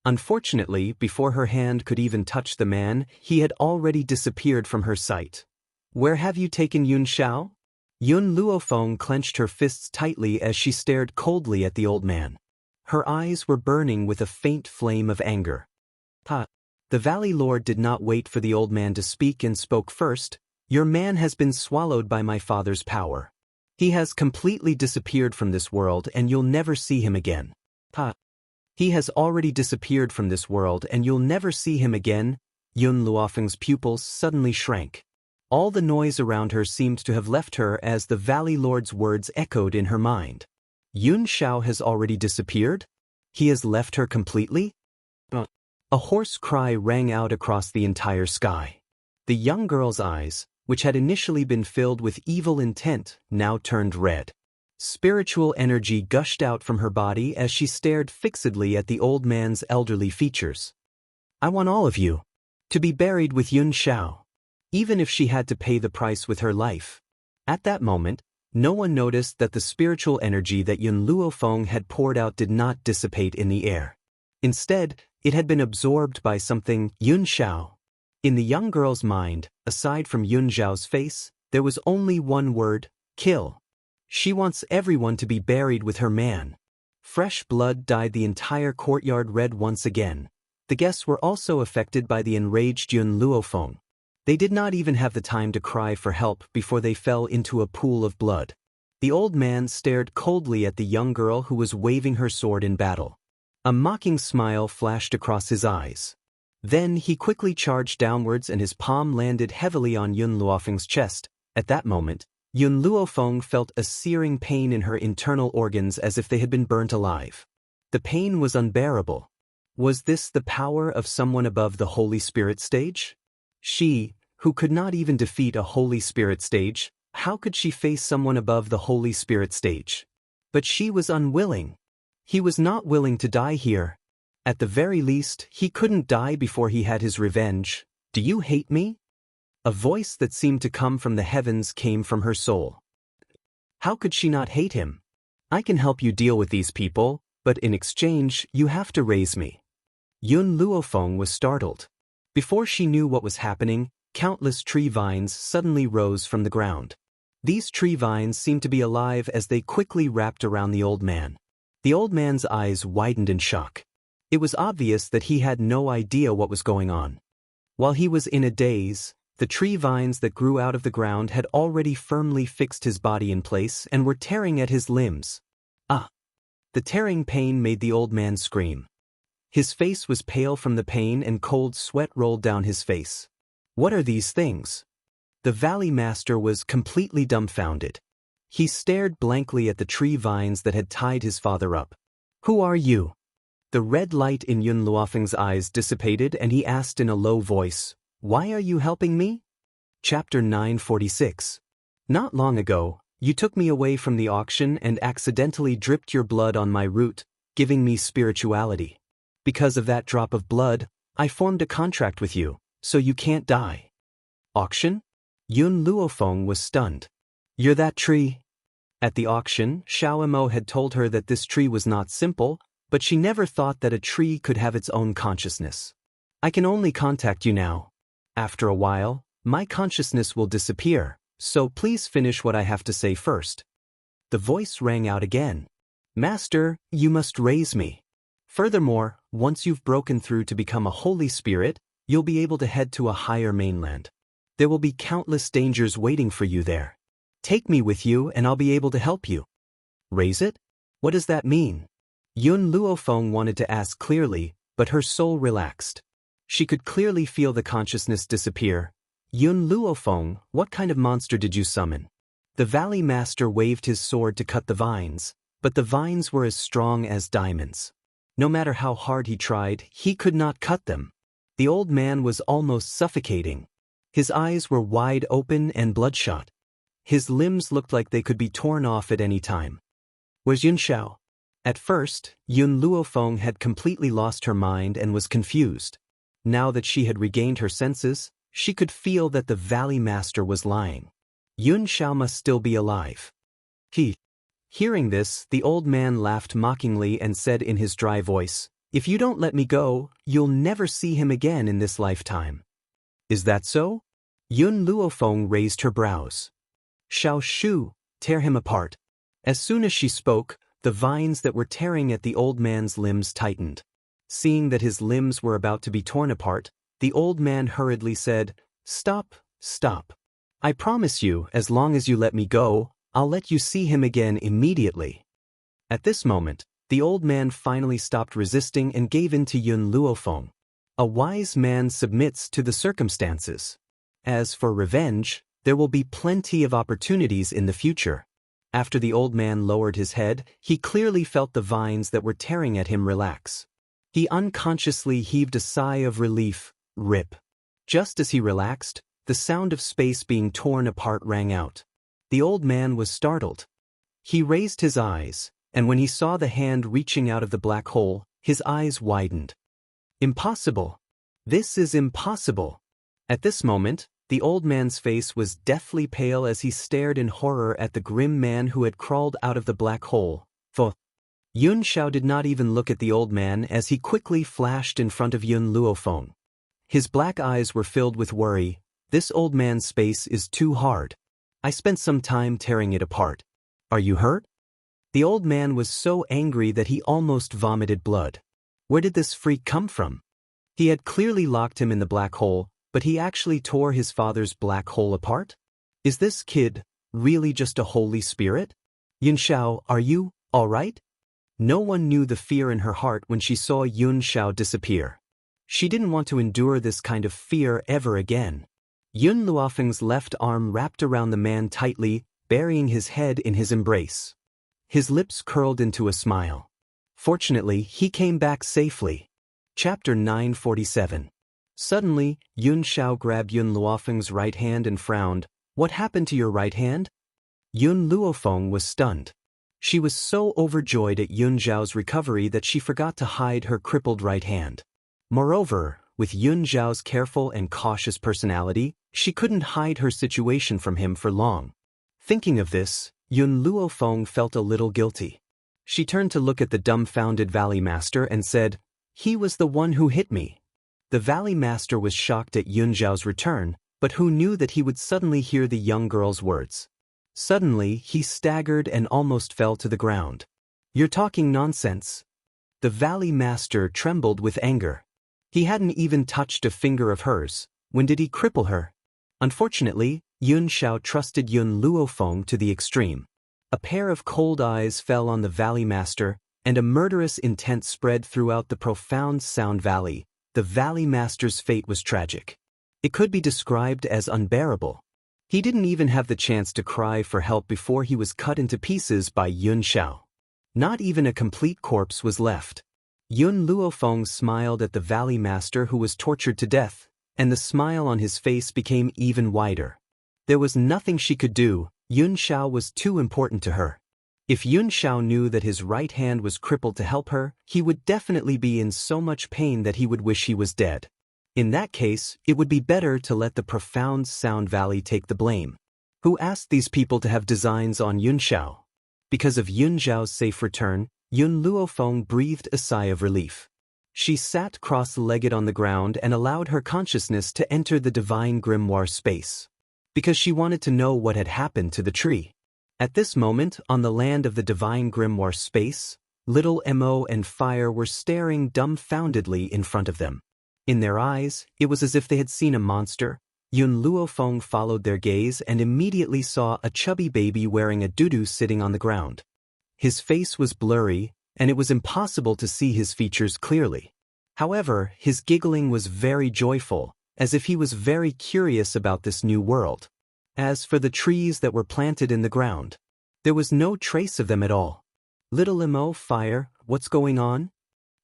Unfortunately, before her hand could even touch the man, he had already disappeared from her sight. Where have you taken Yun Shao? Yun Luofeng clenched her fists tightly as she stared coldly at the old man. Her eyes were burning with a faint flame of anger. The Valley Lord did not wait for the old man to speak and spoke first. Your man has been swallowed by my father's power. He has completely disappeared from this world and you'll never see him again. He has already disappeared from this world and you'll never see him again. Yun Luofeng's pupils suddenly shrank. All the noise around her seemed to have left her as the Valley Lord's words echoed in her mind. Yun Shao has already disappeared? He has left her completely? A hoarse cry rang out across the entire sky. The young girl's eyes, which had initially been filled with evil intent, now turned red. Spiritual energy gushed out from her body as she stared fixedly at the old man's elderly features. I want all of you to be buried with Yun Shao, even if she had to pay the price with her life. At that moment, no one noticed that the spiritual energy that Yun Luofeng had poured out did not dissipate in the air. Instead, it had been absorbed by something. Yun Shao. In the young girl's mind, aside from Yun Zhao's face, there was only one word, kill. She wants everyone to be buried with her man. Fresh blood dyed the entire courtyard red once again. The guests were also affected by the enraged Yun Luofeng. They did not even have the time to cry for help before they fell into a pool of blood. The old man stared coldly at the young girl who was waving her sword in battle. A mocking smile flashed across his eyes. Then he quickly charged downwards and his palm landed heavily on Yun Luofeng's chest. At that moment, Yun Luofeng felt a searing pain in her internal organs as if they had been burnt alive. The pain was unbearable. Was this the power of someone above the Holy Spirit stage? She, who could not even defeat a Holy Spirit stage, how could she face someone above the Holy Spirit stage? But she was unwilling. He was not willing to die here. At the very least, he couldn't die before he had his revenge. Do you hate me? A voice that seemed to come from the heavens came from her soul. How could she not hate him? I can help you deal with these people, but in exchange, you have to raise me. Yun Luofeng was startled. Before she knew what was happening, countless tree vines suddenly rose from the ground. These tree vines seemed to be alive as they quickly wrapped around the old man. The old man's eyes widened in shock. It was obvious that he had no idea what was going on. While he was in a daze, the tree vines that grew out of the ground had already firmly fixed his body in place and were tearing at his limbs. Ah! The tearing pain made the old man scream. His face was pale from the pain and cold sweat rolled down his face. What are these things? The Valley Master was completely dumbfounded. He stared blankly at the tree vines that had tied his father up. Who are you? The red light in Yun Luofeng's eyes dissipated and he asked in a low voice, Why are you helping me? Chapter 946. Not long ago, you took me away from the auction and accidentally dripped your blood on my root, giving me spirituality. Because of that drop of blood, I formed a contract with you, so you can't die. Auction? Yun Luofeng was stunned. You're that tree? At the auction, Xiao Imo had told her that this tree was not simple, but she never thought that a tree could have its own consciousness. I can only contact you now. After a while, my consciousness will disappear, so please finish what I have to say first. The voice rang out again. Master, you must raise me. Furthermore, once you've broken through to become a holy spirit, you'll be able to head to a higher mainland. There will be countless dangers waiting for you there. Take me with you and I'll be able to help you. Raise it? What does that mean? Yun Luofeng wanted to ask clearly, but her soul relaxed. She could clearly feel the consciousness disappear. Yun Luofeng, what kind of monster did you summon? The Valley Master waved his sword to cut the vines, but the vines were as strong as diamonds. No matter how hard he tried, he could not cut them. The old man was almost suffocating. His eyes were wide open and bloodshot. His limbs looked like they could be torn off at any time. Where's Yun Xiao? At first, Yun Luofeng had completely lost her mind and was confused. Now that she had regained her senses, she could feel that the Valley Master was lying. Yun Xiao must still be alive. Hearing this, the old man laughed mockingly and said in his dry voice, If you don't let me go, you'll never see him again in this lifetime. Is that so? Yun Luofeng raised her brows. Xiao Shu, tear him apart. As soon as she spoke, the vines that were tearing at the old man's limbs tightened. Seeing that his limbs were about to be torn apart, the old man hurriedly said, Stop, stop. I promise you, as long as you let me go, I'll let you see him again immediately. At this moment, the old man finally stopped resisting and gave in to Yun Luofeng. A wise man submits to the circumstances. As for revenge, there will be plenty of opportunities in the future. After the old man lowered his head, he clearly felt the vines that were tearing at him relax. He unconsciously heaved a sigh of relief, rip. Just as he relaxed, the sound of space being torn apart rang out. The old man was startled. He raised his eyes, and when he saw the hand reaching out of the black hole, his eyes widened. Impossible! This is impossible! At this moment, the old man's face was deathly pale as he stared in horror at the grim man who had crawled out of the black hole. Yun Xiao did not even look at the old man as he quickly flashed in front of Yun Luofeng. His black eyes were filled with worry. This old man's space is too hard. I spent some time tearing it apart. Are you hurt? The old man was so angry that he almost vomited blood. Where did this freak come from? He had clearly locked him in the black hole, but he actually tore his father's black hole apart? Is this kid really just a holy spirit? Yun Xiao, are you all right? No one knew the fear in her heart when she saw Yun Xiao disappear. She didn't want to endure this kind of fear ever again. Yun Luofeng's left arm wrapped around the man tightly, burying his head in his embrace. His lips curled into a smile. Fortunately, he came back safely. Chapter 947. Suddenly, Yun Xiao grabbed Yun Luofeng's right hand and frowned. What happened to your right hand? Yun Luofeng was stunned. She was so overjoyed at Yun Zhao's recovery that she forgot to hide her crippled right hand. Moreover, with Yun Zhao's careful and cautious personality, she couldn't hide her situation from him for long. Thinking of this, Yun Luofeng felt a little guilty. She turned to look at the dumbfounded Valley Master and said, "He was the one who hit me." The Valley Master was shocked at Yun Zhao's return, but who knew that he would suddenly hear the young girl's words. Suddenly, he staggered and almost fell to the ground. "You're talking nonsense." The Valley Master trembled with anger. He hadn't even touched a finger of hers. When did he cripple her? Unfortunately, Yun Zhao trusted Yun Luofeng to the extreme. A pair of cold eyes fell on the Valley Master, and a murderous intent spread throughout the profound Sound Valley. The Valley Master's fate was tragic. It could be described as unbearable. He didn't even have the chance to cry for help before he was cut into pieces by Yun Zhao. Not even a complete corpse was left. Yun Luofeng smiled at the Valley Master who was tortured to death, and the smile on his face became even wider. There was nothing she could do. Yun Zhao was too important to her. If Yun Zhao knew that his right hand was crippled to help her, he would definitely be in so much pain that he would wish he was dead. In that case, it would be better to let the profound Sound Valley take the blame. Who asked these people to have designs on Yun Zhao? Because of Yun Zhao's safe return, Yun Luofeng breathed a sigh of relief. She sat cross-legged on the ground and allowed her consciousness to enter the divine grimoire space. Because she wanted to know what had happened to the tree. At this moment, on the land of the divine grimoire space, little Mo and Fire were staring dumbfoundedly in front of them. In their eyes, it was as if they had seen a monster. Yun Luofeng followed their gaze and immediately saw a chubby baby wearing a doo-doo sitting on the ground. His face was blurry, and it was impossible to see his features clearly. However, his giggling was very joyful, as if he was very curious about this new world. As for the trees that were planted in the ground, there was no trace of them at all. "Little Mo, Fire, what's going on?"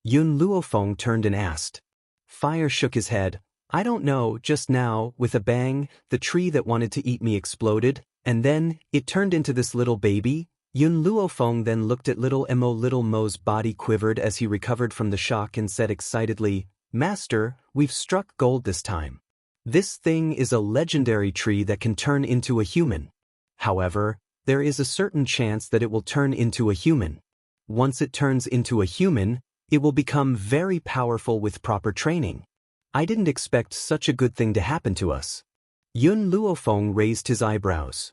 Yun Luofeng turned and asked. Fire shook his head. "I don't know, just now, with a bang, the tree that wanted to eat me exploded, and then, it turned into this little baby." Yun Luofeng then looked at little Mo. Little Mo's body quivered as he recovered from the shock and said excitedly, "Master, we've struck gold this time. This thing is a legendary tree that can turn into a human. However, there is a certain chance that it will turn into a human. Once it turns into a human, it will become very powerful with proper training. I didn't expect such a good thing to happen to us." Yun Luofeng raised his eyebrows.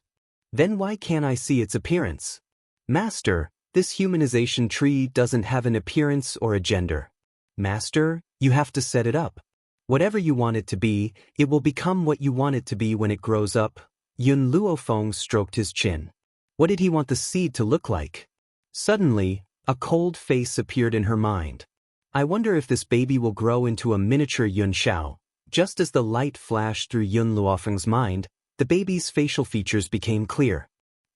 "Then why can't I see its appearance?" "Master, this humanization tree doesn't have an appearance or a gender. Master, you have to set it up. Whatever you want it to be, it will become what you want it to be when it grows up." Yun Luofeng stroked his chin. What did he want the seed to look like? Suddenly, a cold face appeared in her mind. "I wonder if this baby will grow into a miniature Yun Zhao." Just as the light flashed through Yun Luofeng's mind, the baby's facial features became clear.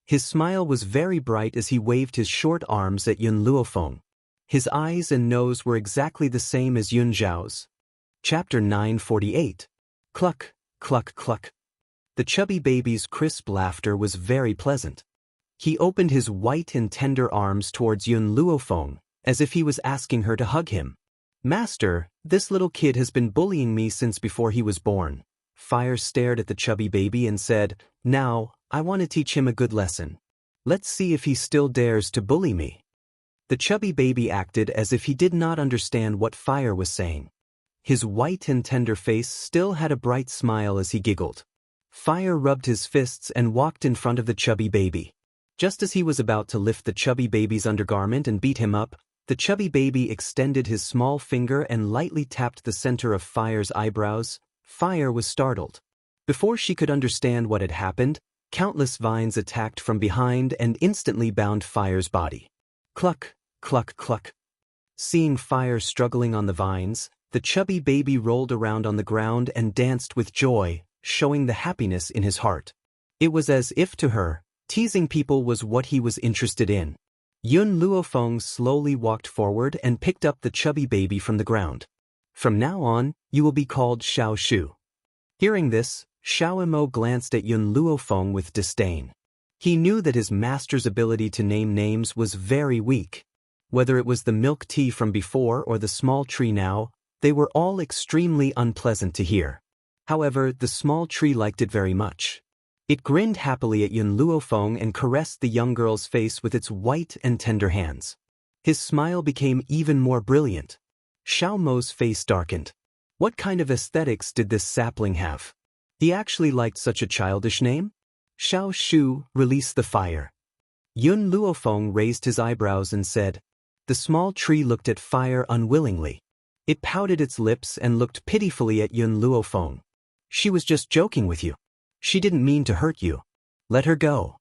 His smile was very bright as he waved his short arms at Yun Luofeng. His eyes and nose were exactly the same as Yun Zhao's. Chapter 948. Cluck, cluck, cluck. The chubby baby's crisp laughter was very pleasant. He opened his white and tender arms towards Yun Luofeng, as if he was asking her to hug him. "Master, this little kid has been bullying me since before he was born." Fire stared at the chubby baby and said, "Now, I want to teach him a good lesson. Let's see if he still dares to bully me." The chubby baby acted as if he did not understand what Fire was saying. His white and tender face still had a bright smile as he giggled. Fire rubbed his fists and walked in front of the chubby baby. Just as he was about to lift the chubby baby's undergarment and beat him up, the chubby baby extended his small finger and lightly tapped the center of Fire's eyebrows. Fire was startled. Before she could understand what had happened, countless vines attacked from behind and instantly bound Fire's body. Cluck, cluck, cluck. Seeing Fire struggling on the vines, the chubby baby rolled around on the ground and danced with joy, showing the happiness in his heart. It was as if to her, teasing people was what he was interested in. Yun Luofeng slowly walked forward and picked up the chubby baby from the ground. "From now on, you will be called Xiao Shu." Hearing this, Xiao Mo glanced at Yun Luofeng with disdain. He knew that his master's ability to name names was very weak. Whether it was the milk tea from before or the small tree now, they were all extremely unpleasant to hear. However, the small tree liked it very much. It grinned happily at Yun Luofeng and caressed the young girl's face with its white and tender hands. His smile became even more brilliant. Xiao Mo's face darkened. What kind of aesthetics did this sapling have? He actually liked such a childish name? Xiao Shu, release the fire. Yun Luofeng raised his eyebrows and said. The small tree looked at fire unwillingly. It pouted its lips and looked pitifully at Yun Luofeng. She was just joking with you. She didn't mean to hurt you. Let her go.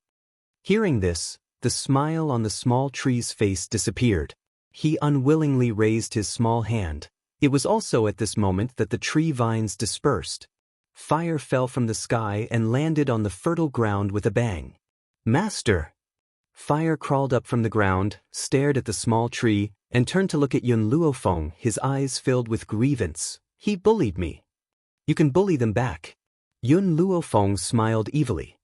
Hearing this, the smile on the small tree's face disappeared. He unwillingly raised his small hand. It was also at this moment that the tree vines dispersed. Fire fell from the sky and landed on the fertile ground with a bang. Master! Fire crawled up from the ground, stared at the small tree, and turned to look at Yun Luofeng, his eyes filled with grievance. He bullied me. You can bully them back. Yun Luofeng smiled evilly.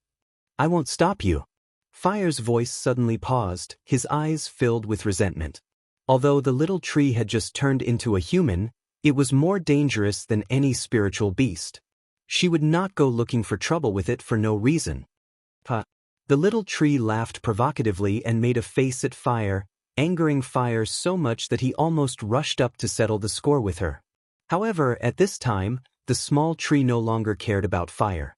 I won't stop you. Fire's voice suddenly paused, his eyes filled with resentment. Although the little tree had just turned into a human, it was more dangerous than any spiritual beast. She would not go looking for trouble with it for no reason. Ha! The little tree laughed provocatively and made a face at Fire, angering Fire so much that he almost rushed up to settle the score with her. However, at this time, the small tree no longer cared about Fire.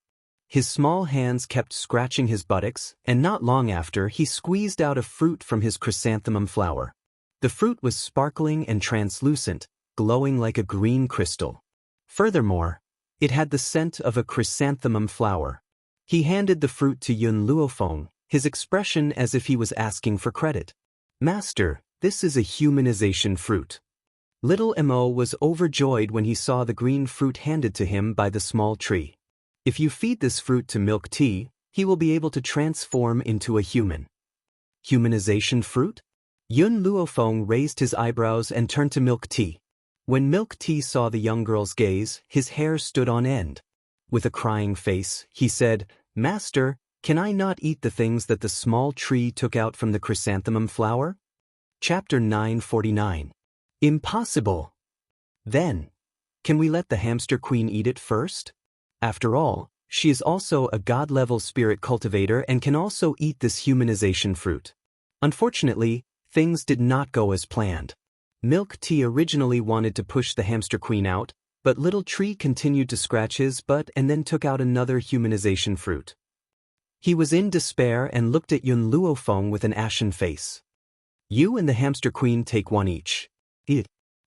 His small hands kept scratching his buttocks, and not long after he squeezed out a fruit from his chrysanthemum flower. The fruit was sparkling and translucent, glowing like a green crystal. Furthermore, it had the scent of a chrysanthemum flower. He handed the fruit to Yun Luofeng, his expression as if he was asking for credit. Master, this is a humanization fruit. Little Mo was overjoyed when he saw the green fruit handed to him by the small tree. If you feed this fruit to Milk Tea, he will be able to transform into a human. Humanization fruit? Yun Luofeng raised his eyebrows and turned to Milk Tea. When Milk Tea saw the young girl's gaze, his hair stood on end. With a crying face, he said, Master, can I not eat the things that the small tree took out from the chrysanthemum flower? Chapter 949. Impossible. Then, can we let the hamster queen eat it first? After all, she is also a god-level spirit cultivator and can also eat this humanization fruit. Unfortunately, things did not go as planned. Milk Tea originally wanted to push the hamster queen out, but Little Tree continued to scratch his butt and then took out another humanization fruit. He was in despair and looked at Yun Luofeng with an ashen face. You and the hamster queen take one each.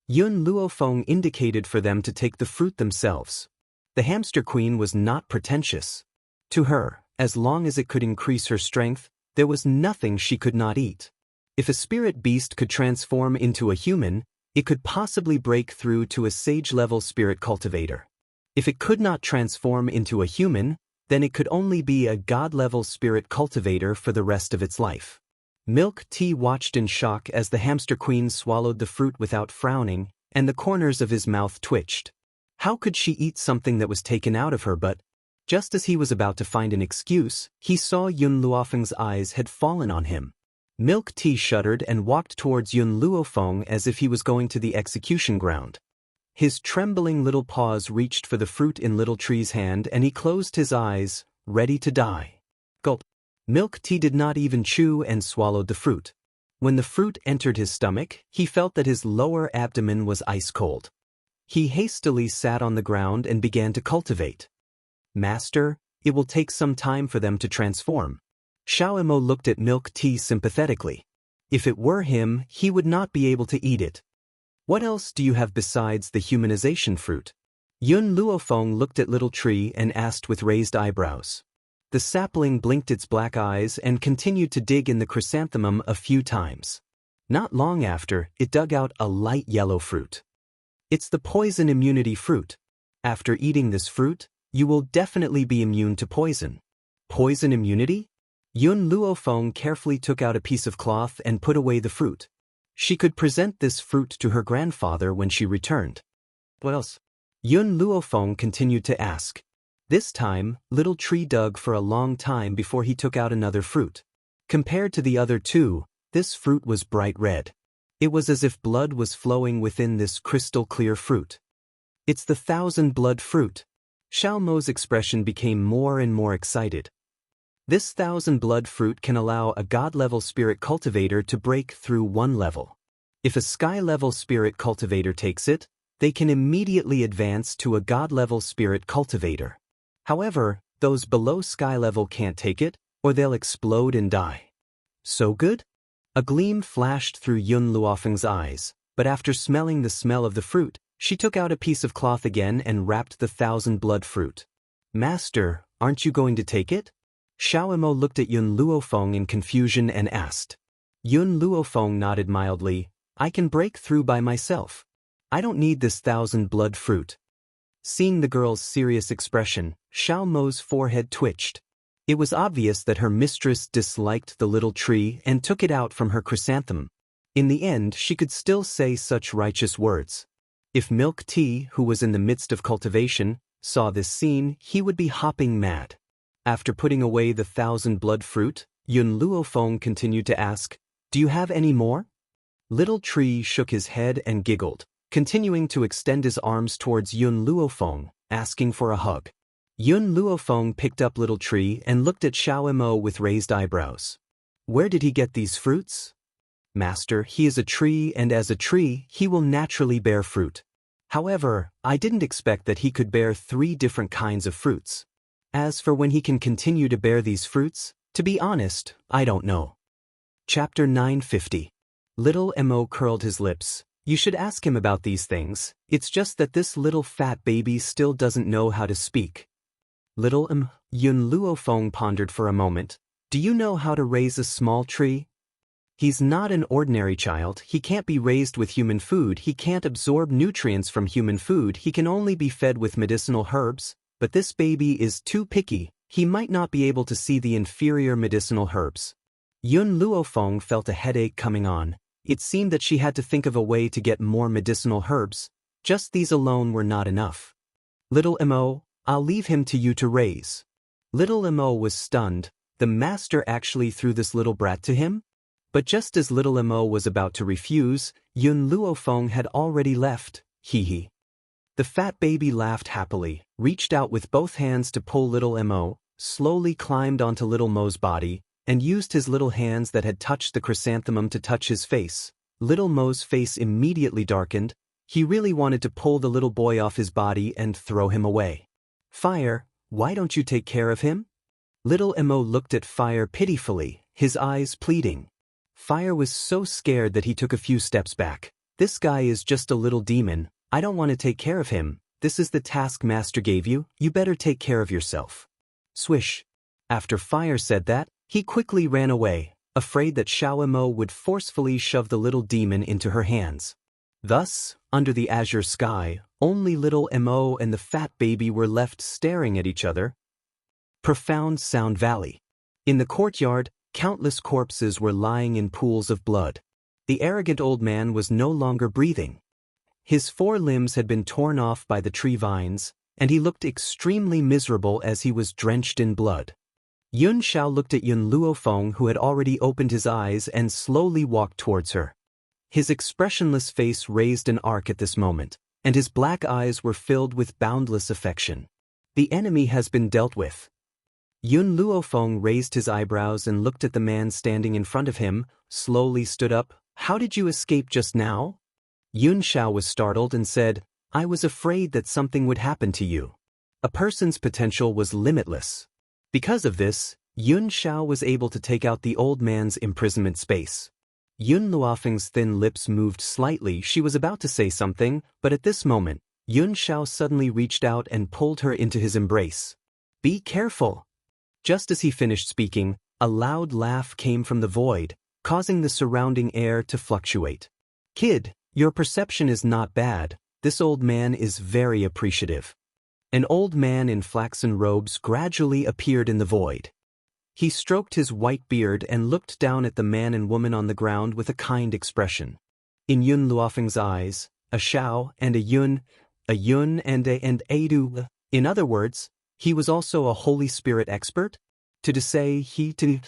Yun Luofeng indicated for them to take the fruit themselves. The hamster queen was not pretentious. To her, as long as it could increase her strength, there was nothing she could not eat. If a spirit beast could transform into a human, it could possibly break through to a sage-level spirit cultivator. If it could not transform into a human, then it could only be a god-level spirit cultivator for the rest of its life. Milk Tea watched in shock as the hamster queen swallowed the fruit without frowning, and the corners of his mouth twitched. How could she eat something that was taken out of her? But just as he was about to find an excuse, he saw Yun Luofeng's eyes had fallen on him. Milk Tea shuddered and walked towards Yun Luofeng as if he was going to the execution ground. His trembling little paws reached for the fruit in Little Tree's hand and he closed his eyes, ready to die. Gulp. Milk Tea did not even chew and swallowed the fruit. When the fruit entered his stomach, he felt that his lower abdomen was ice cold. He hastily sat on the ground and began to cultivate. Master, it will take some time for them to transform. Xiao Mo looked at Milk Tea sympathetically. If it were him, he would not be able to eat it. What else do you have besides the humanization fruit? Yun Luofeng looked at Little Tree and asked with raised eyebrows. The sapling blinked its black eyes and continued to dig in the chrysanthemum a few times. Not long after, it dug out a light yellow fruit. It's the poison immunity fruit. After eating this fruit, you will definitely be immune to poison. Poison immunity? Yun Luofeng carefully took out a piece of cloth and put away the fruit. She could present this fruit to her grandfather when she returned. What else? Yun Luofeng continued to ask. This time, Little Tree dug for a long time before he took out another fruit. Compared to the other two, this fruit was bright red. It was as if blood was flowing within this crystal-clear fruit. It's the 1,000-blood fruit. Xiao Mo's expression became more and more excited. This 1,000-blood fruit can allow a god-level spirit cultivator to break through one level. If a sky-level spirit cultivator takes it, they can immediately advance to a god-level spirit cultivator. However, those below sky level can't take it, or they'll explode and die. So good? A gleam flashed through Yun Luofeng's eyes, but after smelling the smell of the fruit, she took out a piece of cloth again and wrapped the 1,000-blood fruit. Master, aren't you going to take it? Xiao Mo looked at Yun Luofeng in confusion and asked. Yun Luofeng nodded mildly. I can break through by myself. I don't need this 1,000-blood fruit. Seeing the girl's serious expression, Xiao Mo's forehead twitched. It was obvious that her mistress disliked the little tree and took it out from her chrysanthemum. In the end, she could still say such righteous words. If Milk Tea, who was in the midst of cultivation, saw this scene, he would be hopping mad. After putting away the 1,000-blood fruit, Yun Luofeng continued to ask, Do you have any more? Little Tree shook his head and giggled, continuing to extend his arms towards Yun Luofeng, asking for a hug. Yun Luofeng picked up Little Tree and looked at Xiao Mo with raised eyebrows. Where did he get these fruits? Master, he is a tree, and as a tree, he will naturally bear fruit. However, I didn't expect that he could bear 3 different kinds of fruits. As for when he can continue to bear these fruits, to be honest, I don't know. Chapter 950. Little Mo curled his lips. You should ask him about these things. It's just that this little fat baby still doesn't know how to speak. Little Yun Luofeng pondered for a moment. Do you know how to raise a small tree? He's not an ordinary child. He can't be raised with human food. He can't absorb nutrients from human food. He can only be fed with medicinal herbs. But this baby is too picky. He might not be able to see the inferior medicinal herbs. Yun Luofeng felt a headache coming on. It seemed that she had to think of a way to get more medicinal herbs. Just these alone were not enough. Little Mo, I'll leave him to you to raise. Little Mo was stunned. The master actually threw this little brat to him? But just as Little Mo was about to refuse, Yun Luofeng had already left. Hee. The fat baby laughed happily, reached out with both hands to pull Little Mo, slowly climbed onto Little Mo's body, and used his little hands that had touched the chrysanthemum to touch his face. Little Mo's face immediately darkened. He really wanted to pull the little boy off his body and throw him away. Fire, why don't you take care of him? Little Mo looked at Fire pitifully, his eyes pleading. Fire was so scared that he took a few steps back. This guy is just a little demon. I don't want to take care of him. This is the task Master gave you. You better take care of yourself. Swish. After Fire said that, he quickly ran away, afraid that Xiao Mo would forcefully shove the little demon into her hands. Thus, under the azure sky, only Little Mo and the fat baby were left staring at each other. Profound Sound Valley. In the courtyard, countless corpses were lying in pools of blood. The arrogant old man was no longer breathing. His 4 limbs had been torn off by the tree vines, and he looked extremely miserable as he was drenched in blood. Yun Xiao looked at Yun Luofeng, who had already opened his eyes and slowly walked towards her. His expressionless face raised an arc at this moment, and his black eyes were filled with boundless affection. The enemy has been dealt with. Yun Luofeng raised his eyebrows and looked at the man standing in front of him, slowly stood up. How did you escape just now? Yun Xiao was startled and said, I was afraid that something would happen to you. A person's potential was limitless. Because of this, Yun Xiao was able to take out the old man's imprisonment space. Yun Luofeng's thin lips moved slightly. She was about to say something, but at this moment, Yun Xiao suddenly reached out and pulled her into his embrace. Be careful. Just as he finished speaking, a loud laugh came from the void, causing the surrounding air to fluctuate. Kid, your perception is not bad. This old man is very appreciative. An old man in flaxen robes gradually appeared in the void. He stroked his white beard and looked down at the man and woman on the ground with a kind expression. In Yun Luofeng's eyes, a Xiao and a Yun and a Du. In other words, He was also a Holy Spirit expert? To say he to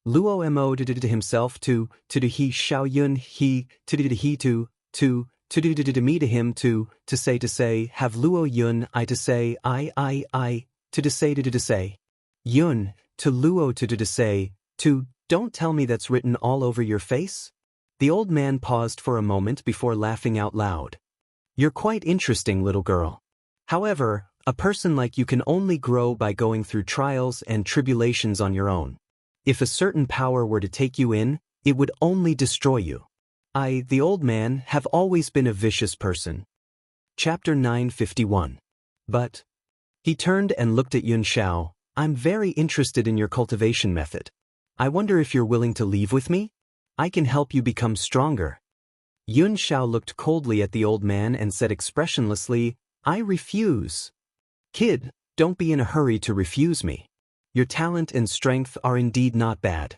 Luo mo to himself to he Xiao Yun he to he to me to him to say have Luo Yun I to say I to say Yun to Luo to say to don't tell me that's written all over your face? The old man paused for a moment before laughing out loud. You're quite interesting, little girl. However, a person like you can only grow by going through trials and tribulations on your own. If a certain power were to take you in, it would only destroy you. I, the old man, have always been a vicious person. Chapter 951. But. He turned and looked at Yun Xiao. I'm very interested in your cultivation method. I wonder if you're willing to leave with me? I can help you become stronger. Yun Xiao looked coldly at the old man and said expressionlessly, I refuse. Kid, don't be in a hurry to refuse me. Your talent and strength are indeed not bad.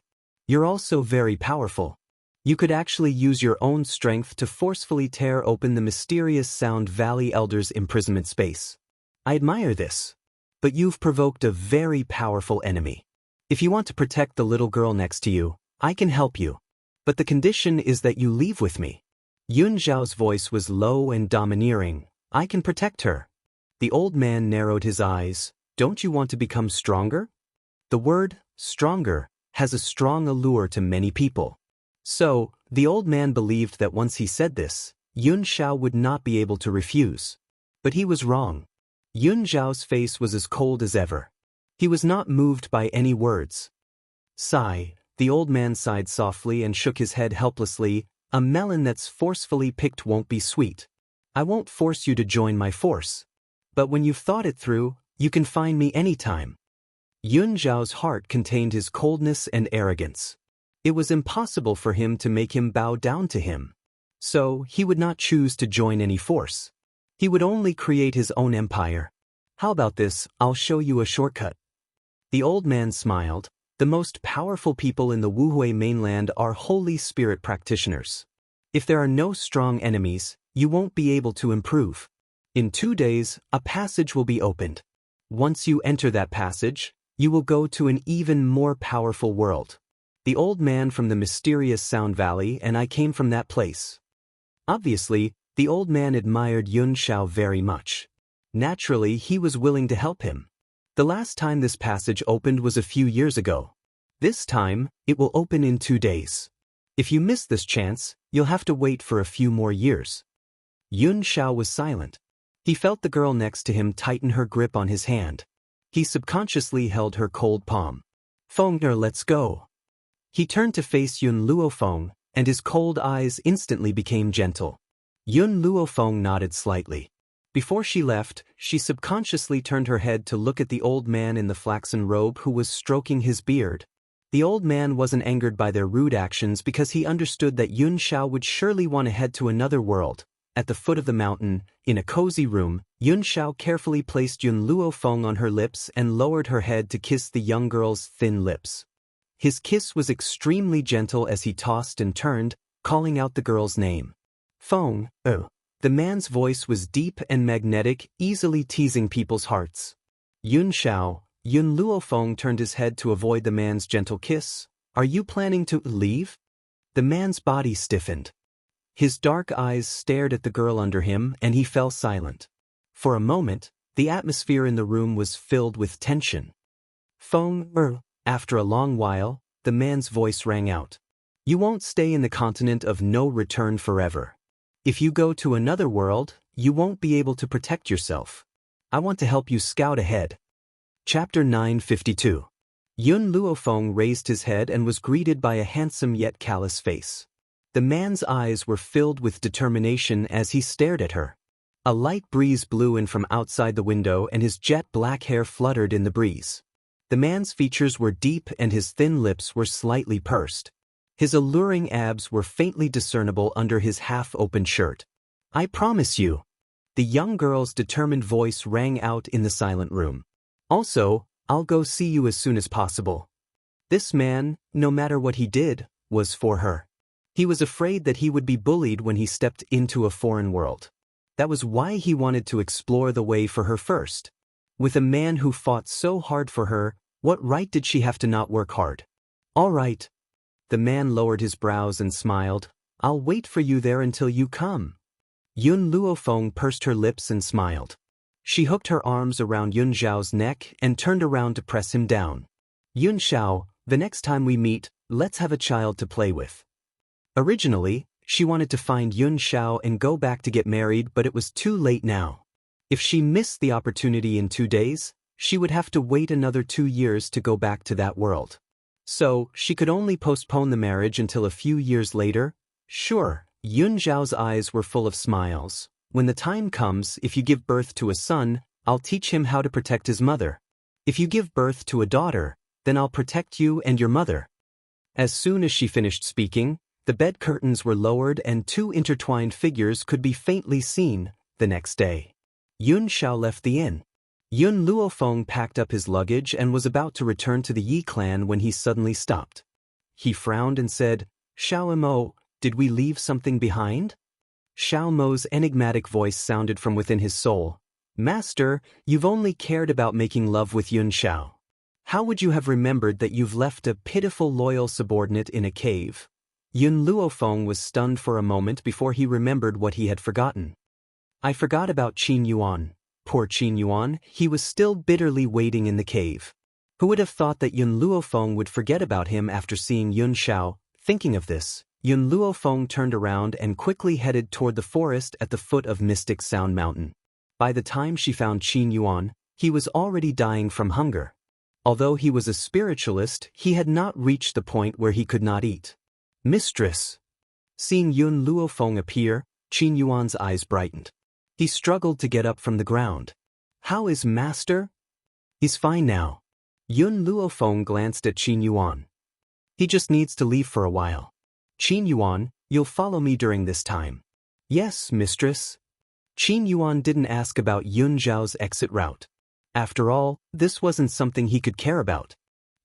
You're also very powerful. You could actually use your own strength to forcefully tear open the mysterious Sound Valley Elder's imprisonment space. I admire this. But you've provoked a very powerful enemy. If you want to protect the little girl next to you, I can help you. But the condition is that you leave with me. Yun Zhao's voice was low and domineering. I can protect her. The old man narrowed his eyes. Don't you want to become stronger? The word, stronger, has a strong allure to many people. So, the old man believed that once he said this, Yun Xiao would not be able to refuse. But he was wrong. Yun Zhao's face was as cold as ever. He was not moved by any words. Sigh, the old man sighed softly and shook his head helplessly. A melon that's forcefully picked won't be sweet. I won't force you to join my force. But when you've thought it through, you can find me anytime. Yun Zhao's heart contained his coldness and arrogance. It was impossible for him to make him bow down to him. So, he would not choose to join any force. He would only create his own empire. How about this? I'll show you a shortcut. The old man smiled. The most powerful people in the Wuhui mainland are Holy Spirit practitioners. If there are no strong enemies, you won't be able to improve. In 2 days, a passage will be opened. Once you enter that passage, you will go to an even more powerful world. The old man from the mysterious Sound Valley and I came from that place. Obviously, the old man admired Yun Xiao very much. Naturally, he was willing to help him. The last time this passage opened was a few years ago. This time, it will open in 2 days. If you miss this chance, you'll have to wait for a few more years. Yun Xiao was silent. He felt the girl next to him tighten her grip on his hand. He subconsciously held her cold palm. Fengner, let's go. He turned to face Yun Luofeng, and his cold eyes instantly became gentle. Yun Luofeng nodded slightly. Before she left, she subconsciously turned her head to look at the old man in the flaxen robe who was stroking his beard. The old man wasn't angered by their rude actions because he understood that Yun Xiao would surely want to head to another world. At the foot of the mountain, in a cozy room, Yun Xiao carefully placed Yun Luofeng on her lips and lowered her head to kiss the young girl's thin lips. His kiss was extremely gentle as he tossed and turned, calling out the girl's name. Feng, oh. The man's voice was deep and magnetic, easily teasing people's hearts. Yun Xiao, Yun Luofeng turned his head to avoid the man's gentle kiss. Are you planning to leave? The man's body stiffened. His dark eyes stared at the girl under him and he fell silent. For a moment, the atmosphere in the room was filled with tension. Feng, After a long while, the man's voice rang out. You won't stay in the continent of no return forever. If you go to another world, you won't be able to protect yourself. I want to help you scout ahead. Chapter 952. Yun Luofeng raised his head and was greeted by a handsome yet callous face. The man's eyes were filled with determination as he stared at her. A light breeze blew in from outside the window and his jet black hair fluttered in the breeze. The man's features were deep and his thin lips were slightly pursed. His alluring abs were faintly discernible under his half-opened shirt. I promise you. The young girl's determined voice rang out in the silent room. Also, I'll go see you as soon as possible. This man, no matter what he did, was for her. He was afraid that he would be bullied when he stepped into a foreign world. That was why he wanted to explore the way for her first. With a man who fought so hard for her, what right did she have to not work hard? All right. The man lowered his brows and smiled. I'll wait for you there until you come. Yun Luofeng pursed her lips and smiled. She hooked her arms around Yun Zhao's neck and turned around to press him down. Yun Xiao, the next time we meet, let's have a child to play with. Originally, she wanted to find Yun Xiao and go back to get married, but it was too late now. If she missed the opportunity in 2 days, she would have to wait another 2 years to go back to that world. So, she could only postpone the marriage until a few years later. Sure, Yun Zhao's eyes were full of smiles. When the time comes, if you give birth to a son, I'll teach him how to protect his mother. If you give birth to a daughter, then I'll protect you and your mother. As soon as she finished speaking, the bed curtains were lowered and 2 intertwined figures could be faintly seen. The next day, Yun Xiao left the inn. Yun Luofeng packed up his luggage and was about to return to the Yi clan when he suddenly stopped. He frowned and said, Xiao Mo, did we leave something behind? Xiao Mo's enigmatic voice sounded from within his soul. Master, you've only cared about making love with Yun Xiao. How would you have remembered that you've left a pitiful loyal subordinate in a cave? Yun Luofeng was stunned for a moment before he remembered what he had forgotten. I forgot about Qin Yuan. Poor Qin Yuan, he was still bitterly waiting in the cave. Who would have thought that Yun Luofeng would forget about him after seeing Yun Xiao? Thinking of this, Yun Luofeng turned around and quickly headed toward the forest at the foot of Mystic Sound Mountain. By the time she found Qin Yuan, he was already dying from hunger. Although he was a spiritualist, he had not reached the point where he could not eat. Mistress! Seeing Yun Luofeng appear, Qin Yuan's eyes brightened. He struggled to get up from the ground. How is Master? He's fine now. Yun Luofeng glanced at Qin Yuan. He just needs to leave for a while. Qin Yuan, you'll follow me during this time. Yes, mistress. Qin Yuan didn't ask about Yun Zhao's exit route. After all, this wasn't something he could care about.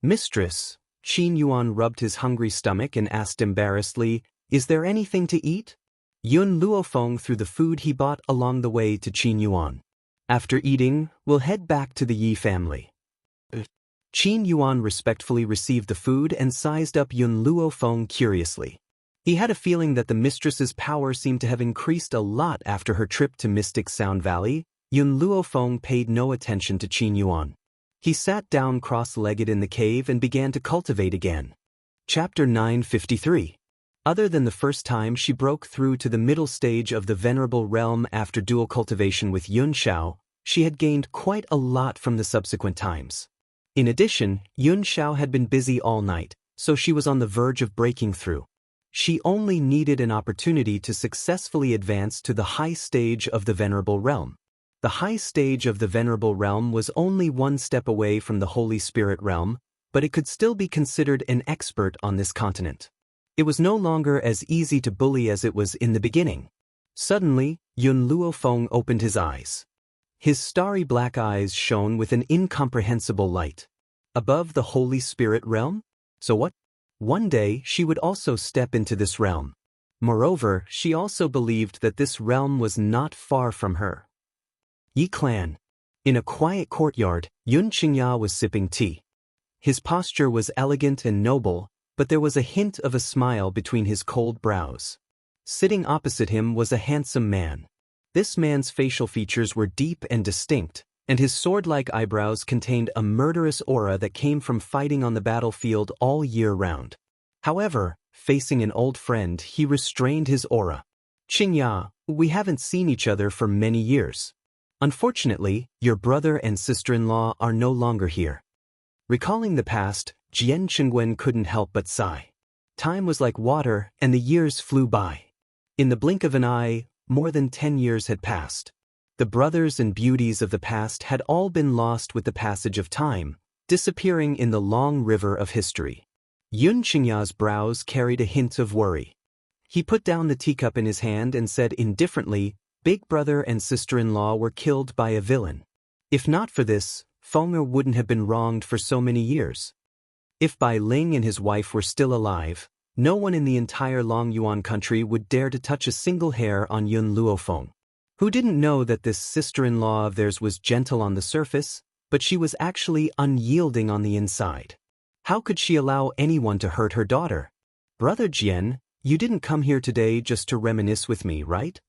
Mistress, Qin Yuan rubbed his hungry stomach and asked embarrassedly, is there anything to eat? Yun Luofeng threw the food he bought along the way to Qin Yuan. After eating, we'll head back to the Yi family. Qin Yuan respectfully received the food and sized up Yun Luofeng curiously. He had a feeling that the mistress's power seemed to have increased a lot after her trip to Mystic Sound Valley. Yun Luofeng paid no attention to Qin Yuan. He sat down cross-legged in the cave and began to cultivate again. Chapter 953. Other than the first time she broke through to the middle stage of the Venerable Realm after dual cultivation with Yun Xiao, she had gained quite a lot from the subsequent times. In addition, Yun Xiao had been busy all night, so she was on the verge of breaking through. She only needed an opportunity to successfully advance to the high stage of the Venerable Realm. The high stage of the Venerable Realm was only 1 step away from the Holy Spirit Realm, but it could still be considered an expert on this continent. It was no longer as easy to bully as it was in the beginning. Suddenly, Yun Luofeng opened his eyes. His starry black eyes shone with an incomprehensible light. Above the Holy Spirit Realm? So what? One day she would also step into this realm. Moreover, she also believed that this realm was not far from her. Yi Clan. In a quiet courtyard, Yun Qingya was sipping tea. His posture was elegant and noble, but there was a hint of a smile between his cold brows. Sitting opposite him was a handsome man. This man's facial features were deep and distinct, and his sword-like eyebrows contained a murderous aura that came from fighting on the battlefield all year round. However, facing an old friend, he restrained his aura. Qingya, we haven't seen each other for many years. Unfortunately, your brother and sister-in-law are no longer here. Recalling the past, Jian Qingwen couldn't help but sigh. Time was like water, and the years flew by. In the blink of an eye, more than 10 years had passed. The brothers and beauties of the past had all been lost with the passage of time, disappearing in the long river of history. Yun Qingya's brows carried a hint of worry. He put down the teacup in his hand and said indifferently, Big brother and sister-in-law were killed by a villain. If not for this, Fenger wouldn't have been wronged for so many years. If Bai Ling and his wife were still alive, no one in the entire Long Yuan country would dare to touch a single hair on Yun Luofeng. Who didn't know that this sister-in-law of theirs was gentle on the surface, but she was actually unyielding on the inside? How could she allow anyone to hurt her daughter? Brother Jian, you didn't come here today just to reminisce with me, right?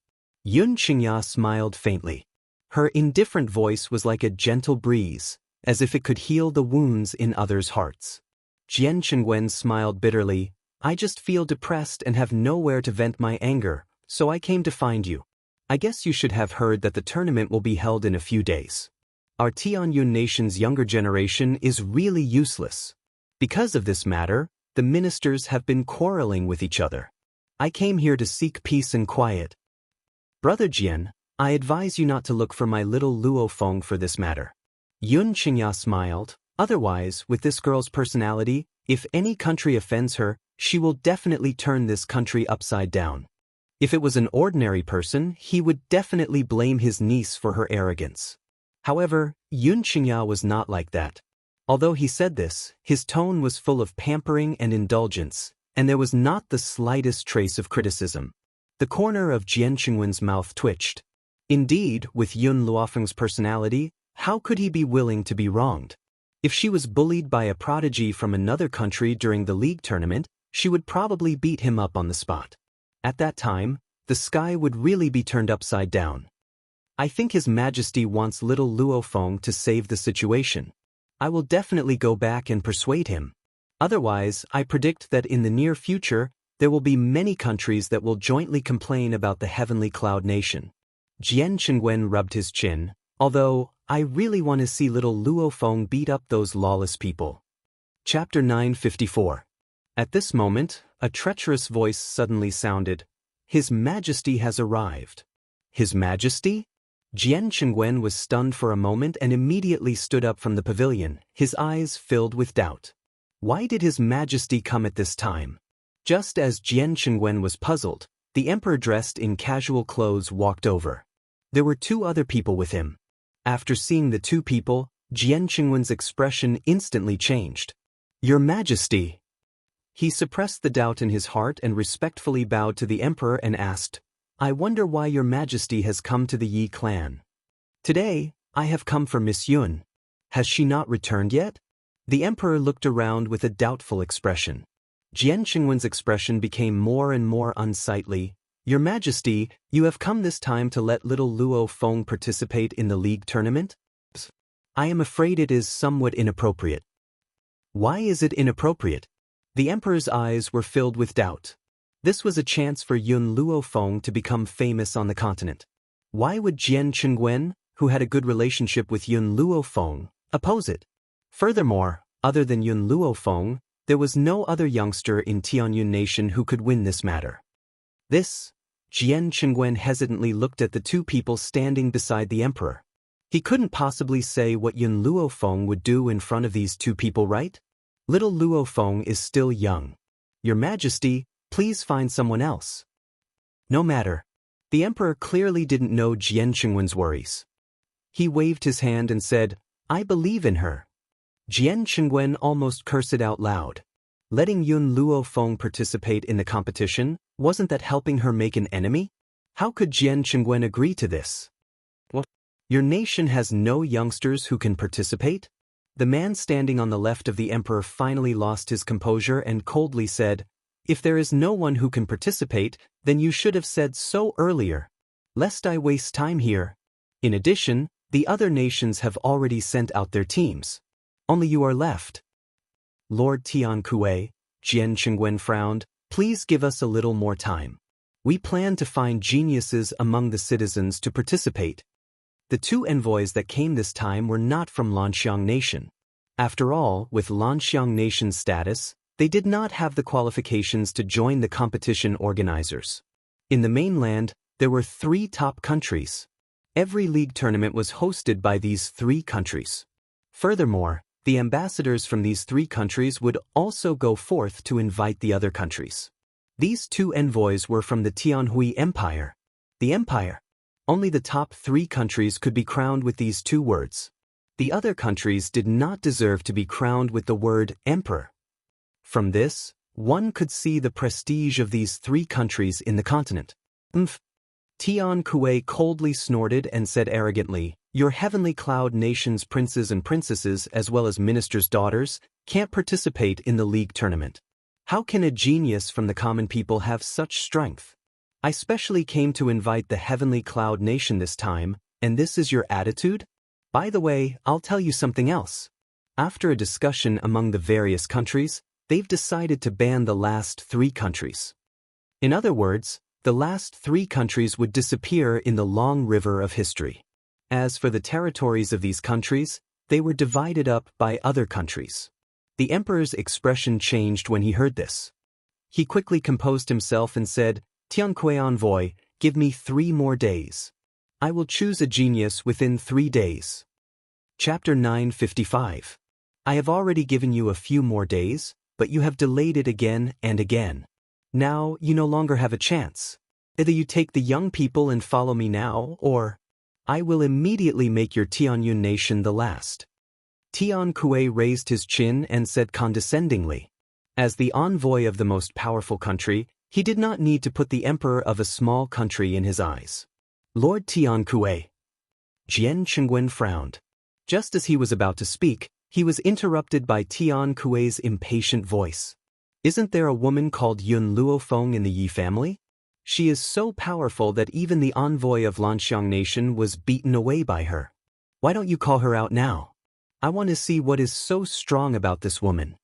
Yun Qingya smiled faintly. Her indifferent voice was like a gentle breeze, as if it could heal the wounds in others' hearts. Jian Qingwen smiled bitterly. I just feel depressed and have nowhere to vent my anger, so I came to find you. I guess you should have heard that the tournament will be held in a few days. Our Tianyun nation's younger generation is really useless. Because of this matter, the ministers have been quarreling with each other. I came here to seek peace and quiet. Brother Jian, I advise you not to look for my little Luo Feng for this matter. Yun Qingya smiled. Otherwise, with this girl's personality, if any country offends her, she will definitely turn this country upside down. If it was an ordinary person, he would definitely blame his niece for her arrogance. However, Yun Qingya was not like that. Although he said this, his tone was full of pampering and indulgence, and there was not the slightest trace of criticism. The corner of Jian Qingwen's mouth twitched. Indeed, with Yun Luofeng's personality, how could he be willing to be wronged? If she was bullied by a prodigy from another country during the league tournament, she would probably beat him up on the spot. At that time, the sky would really be turned upside down. I think His Majesty wants little Luo Feng to save the situation. I will definitely go back and persuade him. Otherwise, I predict that in the near future, there will be many countries that will jointly complain about the heavenly cloud nation. Jian Qingwen rubbed his chin. Although, I really want to see little Luo Feng beat up those lawless people. Chapter 954. At this moment, a treacherous voice suddenly sounded. His Majesty has arrived. His Majesty? Jian Qingwen was stunned for a moment and immediately stood up from the pavilion, his eyes filled with doubt. Why did His Majesty come at this time? Just as Jian Qingwen was puzzled, the emperor dressed in casual clothes walked over. There were two other people with him. After seeing the two people, Jian Qingwen's expression instantly changed. Your Majesty! He suppressed the doubt in his heart and respectfully bowed to the emperor and asked, I wonder why your Majesty has come to the Yi clan. Today, I have come for Miss Yun. Has she not returned yet? The emperor looked around with a doubtful expression. Jian Qingwen's expression became more and more unsightly. Your Majesty, you have come this time to let little Luo Feng participate in the league tournament? I am afraid it is somewhat inappropriate. Why is it inappropriate? The emperor's eyes were filled with doubt. This was a chance for Yun Luo Feng to become famous on the continent. Why would Jian Qingwen, who had a good relationship with Yun Luo Feng, oppose it? Furthermore, other than Yun Luo Feng, there was no other youngster in Tianyun Nation who could win this matter. Jian Qingwen hesitantly looked at the two people standing beside the emperor. He couldn't possibly say what Yun Luo Feng would do in front of these two people, right? Little Luo Feng is still young. Your Majesty, please find someone else. No matter. The emperor clearly didn't know Jian Qingwen's worries. He waved his hand and said, I believe in her. Jian Qingwen almost cursed out loud. Letting Yun Luo Feng participate in the competition, wasn't that helping her make an enemy? How could Jian Qingwen agree to this? What? Your nation has no youngsters who can participate? The man standing on the left of the emperor finally lost his composure and coldly said, If there is no one who can participate, then you should have said so earlier. Lest I waste time here. In addition, the other nations have already sent out their teams. Only you are left. Lord Tian Kue, Jian Qingwen frowned, please give us a little more time. We plan to find geniuses among the citizens to participate. The two envoys that came this time were not from Lanxiang Nation. After all, with Lanxiang Nation's status, they did not have the qualifications to join the competition organizers. In the mainland, there were 3 top countries. Every league tournament was hosted by these 3 countries. Furthermore, the ambassadors from these 3 countries would also go forth to invite the other countries. These 2 envoys were from the Tianhui Empire. The empire. Only the top 3 countries could be crowned with these 2 words. The other countries did not deserve to be crowned with the word emperor. From this, one could see the prestige of these 3 countries in the continent. Tian Kuei coldly snorted and said arrogantly, "Your heavenly cloud nation's princes and princesses as well as ministers' daughters can't participate in the league tournament. How can a genius from the common people have such strength? I specially came to invite the heavenly cloud nation this time, and this is your attitude? By the way, I'll tell you something else. After a discussion among the various countries, they've decided to ban the last 3 countries. In other words, the last 3 countries would disappear in the long river of history. As for the territories of these countries, they were divided up by other countries." The emperor's expression changed when he heard this. He quickly composed himself and said, "Tian Kuei envoy, give me 3 more days. I will choose a genius within 3 days." Chapter 955. I have already given you a few more days, but you have delayed it again and again. Now you no longer have a chance. Either you take the young people and follow me now, or I will immediately make your Tianyun nation the last. Tian Kuei raised his chin and said condescendingly. As the envoy of the most powerful country, he did not need to put the emperor of a small country in his eyes. "Lord Tian Kuei." Jian Chengwen frowned. Just as he was about to speak, he was interrupted by Tian Kuei's impatient voice. "Isn't there a woman called Yun Luofeng in the Yi family? She is so powerful that even the envoy of Lanxiang Nation was beaten away by her. Why don't you call her out now? I want to see what is so strong about this woman."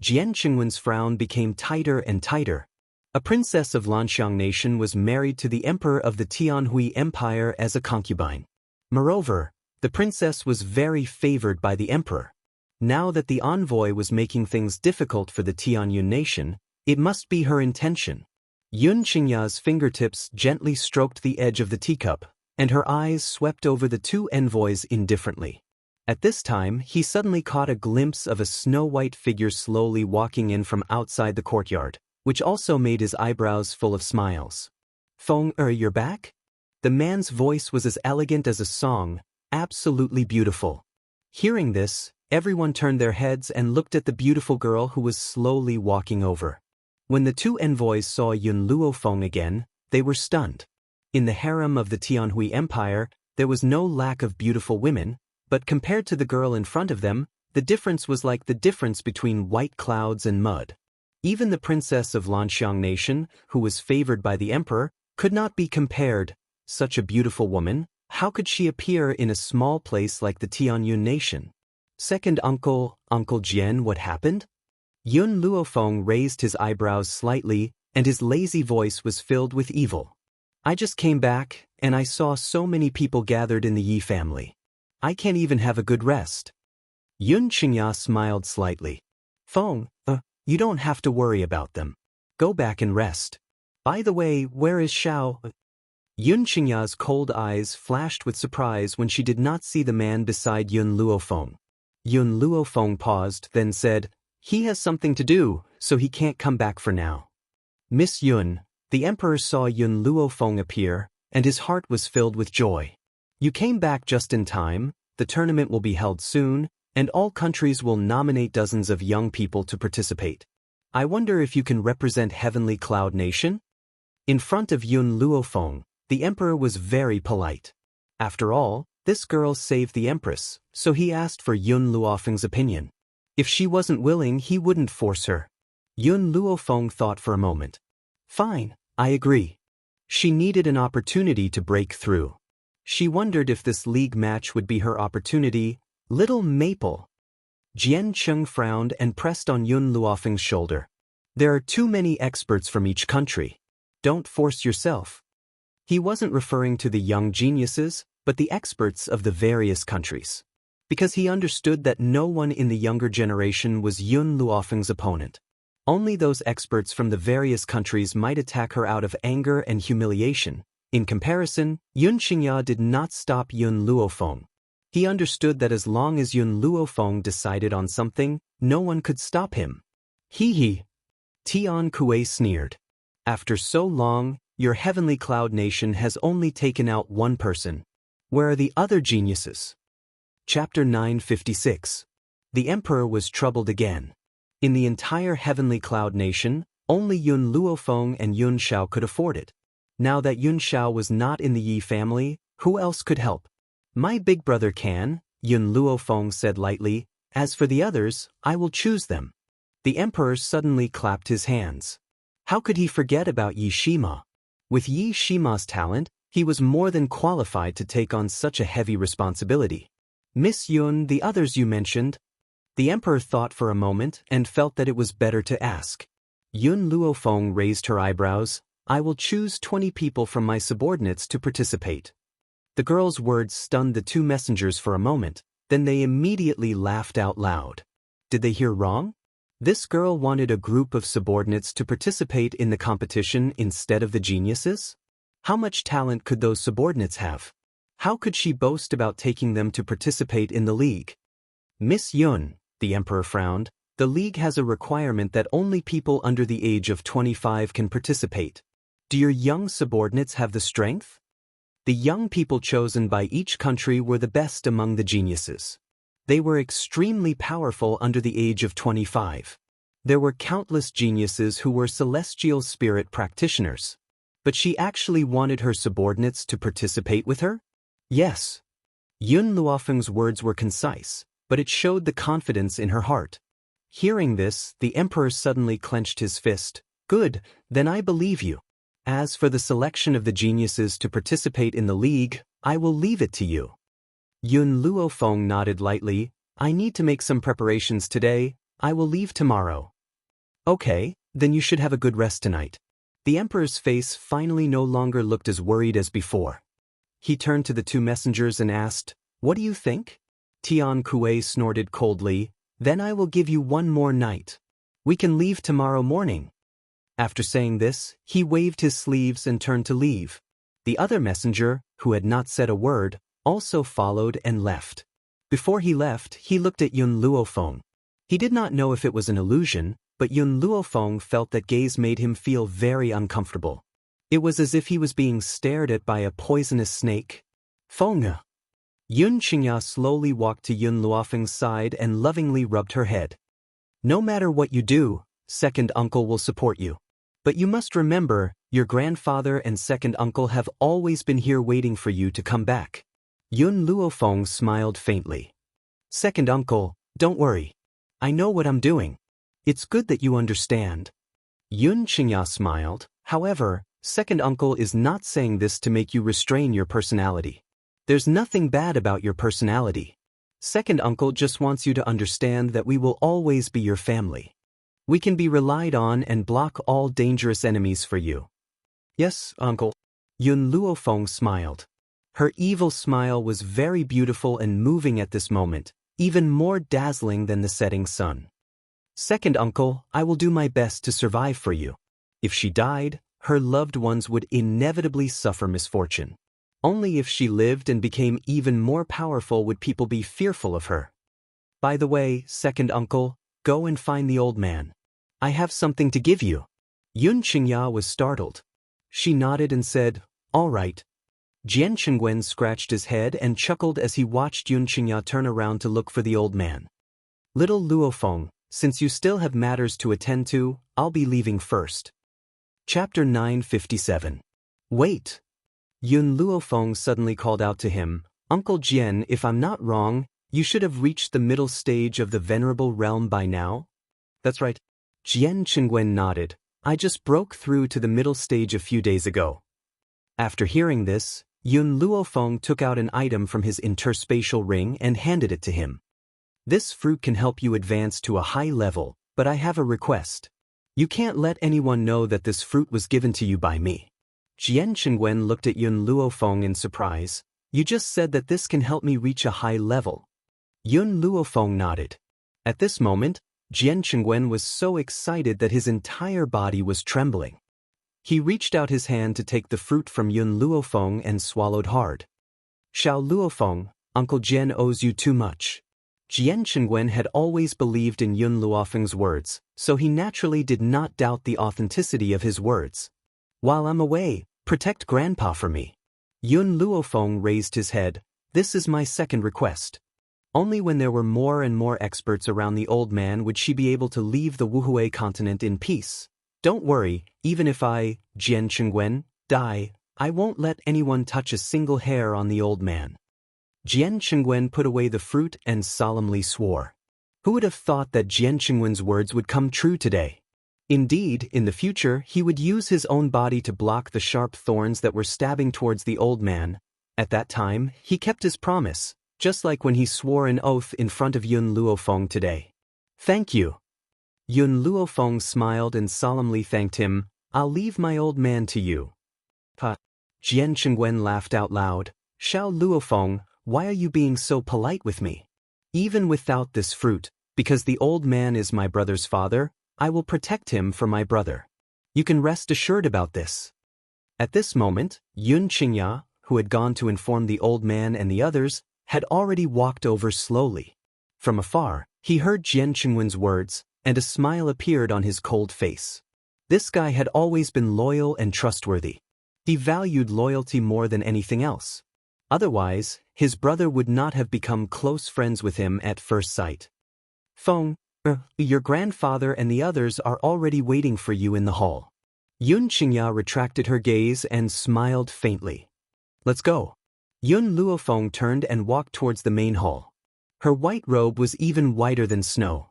Jian Qingwen's frown became tighter and tighter. A princess of Lanxiang Nation was married to the emperor of the Tianhui Empire as a concubine. Moreover, the princess was very favored by the emperor. Now that the envoy was making things difficult for the Tianyun nation, it must be her intention. Yun Qingya's fingertips gently stroked the edge of the teacup, and her eyes swept over the 2 envoys indifferently. At this time, he suddenly caught a glimpse of a snow-white figure slowly walking in from outside the courtyard, which also made his eyebrows full of smiles. "Feng you're back?" The man's voice was as elegant as a song, absolutely beautiful. Hearing this, everyone turned their heads and looked at the beautiful girl who was slowly walking over. When the 2 envoys saw Yun Luofeng again, they were stunned. In the harem of the Tianhui Empire, there was no lack of beautiful women, but compared to the girl in front of them, the difference was like the difference between white clouds and mud. Even the princess of Lanxiang Nation, who was favored by the emperor, could not be compared. Such a beautiful woman, how could she appear in a small place like the Tianyun nation? "Second Uncle Jian, what happened?" Yun Luofeng raised his eyebrows slightly, and his lazy voice was filled with evil. "I just came back, and I saw so many people gathered in the Yi family. I can't even have a good rest." Yun Qingya smiled slightly. "Feng, you don't have to worry about them. Go back and rest. By the way, where is Xiao?" Yun Qingya's cold eyes flashed with surprise when she did not see the man beside Yun Luofeng. Yun Luofeng paused, then said, "He has something to do, so he can't come back for now." "Miss Yun," the emperor saw Yun Luofeng appear, and his heart was filled with joy. "You came back just in time. The tournament will be held soon, and all countries will nominate dozens of young people to participate. I wonder if you can represent Heavenly Cloud Nation?" In front of Yun Luofeng, the emperor was very polite. After all, this girl saved the empress, so he asked for Yun Luofeng's opinion. If she wasn't willing, he wouldn't force her. Yun Luofeng thought for a moment. "Fine, I agree." She needed an opportunity to break through. She wondered if this league match would be her opportunity. Little Maple. Jian Cheng frowned and pressed on Yun Luofeng's shoulder. "There are too many experts from each country. Don't force yourself." He wasn't referring to the young geniuses, but the experts of the various countries. Because he understood that no one in the younger generation was Yun Luofeng's opponent. Only those experts from the various countries might attack her out of anger and humiliation. In comparison, Yun Qingya did not stop Yun Luofeng. He understood that as long as Yun Luofeng decided on something, no one could stop him. He. Tian Kuei sneered. "After so long, your heavenly cloud nation has only taken out one person. Where are the other geniuses?" Chapter 956. The emperor was troubled again. In the entire heavenly cloud nation, only Yun Luofeng and Yun Xiao could afford it. Now that Yun Xiao was not in the Yi family, who else could help? My big brother can, Yun Luofeng said lightly. As for the others, I will choose them. The emperor suddenly clapped his hands. How could he forget about Yi Shima? With Yi Shima's talent, he was more than qualified to take on such a heavy responsibility. Miss Yun, the others you mentioned? The emperor thought for a moment and felt that it was better to ask. Yun Luofeng raised her eyebrows. I will choose 20 people from my subordinates to participate. The girl's words stunned the two messengers for a moment, then they immediately laughed out loud. Did they hear wrong? This girl wanted a group of subordinates to participate in the competition instead of the geniuses? How much talent could those subordinates have? How could she boast about taking them to participate in the league? Miss Yun, the emperor frowned, the league has a requirement that only people under the age of 25 can participate. Do your young subordinates have the strength? The young people chosen by each country were the best among the geniuses. They were extremely powerful under the age of 25. There were countless geniuses who were celestial spirit practitioners. But she actually wanted her subordinates to participate with her? Yes. Yun Luofeng's words were concise, but it showed the confidence in her heart. Hearing this, the emperor suddenly clenched his fist. Good, then I believe you. As for the selection of the geniuses to participate in the league, I will leave it to you. Yun Luofeng nodded lightly. I need to make some preparations today. I will leave tomorrow. Okay, then you should have a good rest tonight. The emperor's face finally no longer looked as worried as before. He turned to the two messengers and asked, What do you think? Tian Kuei snorted coldly. Then I will give you one more night. We can leave tomorrow morning. After saying this, he waved his sleeves and turned to leave. The other messenger, who had not said a word, also followed and left. Before he left, he looked at Yun Luofeng. He did not know if it was an illusion, but Yun Luofeng felt that gaze made him feel very uncomfortable. It was as if he was being stared at by a poisonous snake. Feng. Yun Qingya slowly walked to Yun Luofeng's side and lovingly rubbed her head. No matter what you do, second uncle will support you. But you must remember, your grandfather and second uncle have always been here waiting for you to come back. Yun Luofeng smiled faintly. Second uncle, don't worry. I know what I'm doing. It's good that you understand. Yun Qingya smiled. However, second uncle is not saying this to make you restrain your personality. There's nothing bad about your personality. Second uncle just wants you to understand that we will always be your family. We can be relied on and block all dangerous enemies for you. Yes, uncle. Yun Luofeng smiled. Her evil smile was very beautiful and moving at this moment, even more dazzling than the setting sun. Second uncle, I will do my best to survive for you. If she died, her loved ones would inevitably suffer misfortune. Only if she lived and became even more powerful would people be fearful of her. By the way, second uncle, go and find the old man. I have something to give you. Yun Qingya was startled. She nodded and said, All right. Jian Chengwen scratched his head and chuckled as he watched Yun Qingya turn around to look for the old man. Little Luofeng, since you still have matters to attend to, I'll be leaving first. Chapter 957. Wait. Yun Luofeng suddenly called out to him, Uncle Jian, if I'm not wrong, you should have reached the middle stage of the Venerable Realm by now? That's right. Jian Chengwen nodded. I just broke through to the middle stage a few days ago. After hearing this, Yun Luofeng took out an item from his interspatial ring and handed it to him. This fruit can help you advance to a high level, but I have a request. You can't let anyone know that this fruit was given to you by me. Jian Chengwen looked at Yun Luofeng in surprise. You just said that this can help me reach a high level. Yun Luofeng nodded. At this moment, Jian Chengwen was so excited that his entire body was trembling. He reached out his hand to take the fruit from Yun Luofeng and swallowed hard. Xiao Luofeng, Uncle Jian owes you too much. Jian Chengwen had always believed in Yun Luofeng's words, so he naturally did not doubt the authenticity of his words. While I'm away, protect Grandpa for me. Yun Luofeng raised his head. This is my second request. Only when there were more and more experts around the old man would she be able to leave the Wuhui continent in peace. Don't worry, even if I, Jian Chengwen, Die, I won't let anyone touch a single hair on the old man. Jian Chengwen put away the fruit and solemnly swore. Who would have thought that Jian Chengwen's words would come true today? Indeed, in the future, he would use his own body to block the sharp thorns that were stabbing towards the old man. At that time, he kept his promise, just like when he swore an oath in front of Yun Luofeng today. Thank you. Yun Luofeng smiled and solemnly thanked him. I'll leave my old man to you. Jian Chengwen laughed out loud. Xiao Luofeng, why are you being so polite with me? Even without this fruit, because the old man is my brother's father, I will protect him for my brother. You can rest assured about this. At this moment, Yun Qingya, who had gone to inform the old man and the others, had already walked over slowly. From afar, he heard Jian Chengwen's words, and a smile appeared on his cold face. This guy had always been loyal and trustworthy. He valued loyalty more than anything else. Otherwise, his brother would not have become close friends with him at first sight. Feng, your grandfather and the others are already waiting for you in the hall. Yun Qingya retracted her gaze and smiled faintly. Let's go. Yun Luofeng turned and walked towards the main hall. Her white robe was even whiter than snow.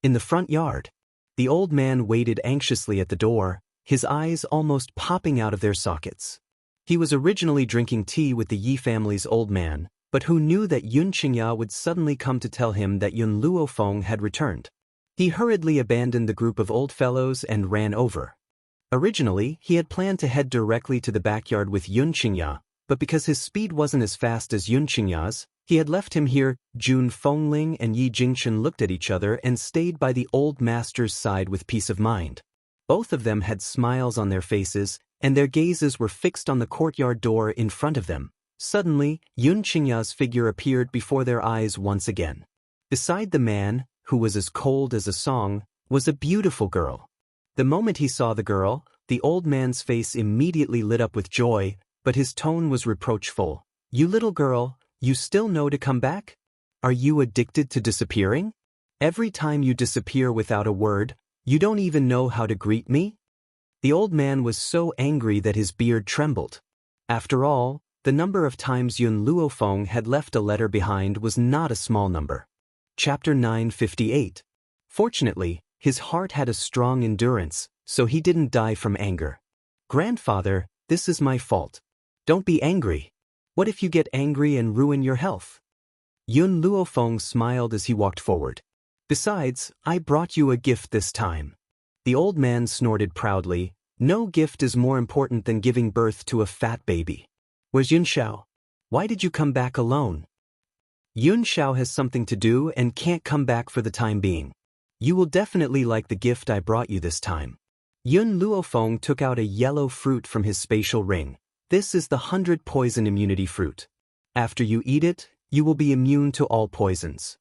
In the front yard, the old man waited anxiously at the door, his eyes almost popping out of their sockets. He was originally drinking tea with the Yi family's old man, but who knew that Yun Qingya would suddenly come to tell him that Yun Luofeng had returned. He hurriedly abandoned the group of old fellows and ran over. Originally, he had planned to head directly to the backyard with Yun Qingya, but because his speed wasn't as fast as Yun Qingya's, he had left him here. Jun Fengling and Yi Jingchen looked at each other and stayed by the old master's side with peace of mind. Both of them had smiles on their faces, and their gazes were fixed on the courtyard door in front of them. Suddenly, Yun Qingya's figure appeared before their eyes once again. Beside the man, who was as cold as a song, was a beautiful girl. The moment he saw the girl, the old man's face immediately lit up with joy, but his tone was reproachful. You little girl, you still know to come back? Are you addicted to disappearing? Every time you disappear without a word, you don't even know how to greet me? The old man was so angry that his beard trembled. After all, the number of times Yun Luofeng had left a letter behind was not a small number. Chapter 958. Fortunately, his heart had a strong endurance, so he didn't die from anger. Grandfather, this is my fault. Don't be angry. What if you get angry and ruin your health? Yun Luofeng smiled as he walked forward. Besides, I brought you a gift this time. The old man snorted proudly. No gift is more important than giving birth to a fat baby. Where's Yun Xiao? Why did you come back alone? Yun Xiao has something to do and can't come back for the time being. You will definitely like the gift I brought you this time. Yun Luofeng took out a yellow fruit from his spatial ring. This is the 100 poison immunity fruit. After you eat it, you will be immune to all poisons.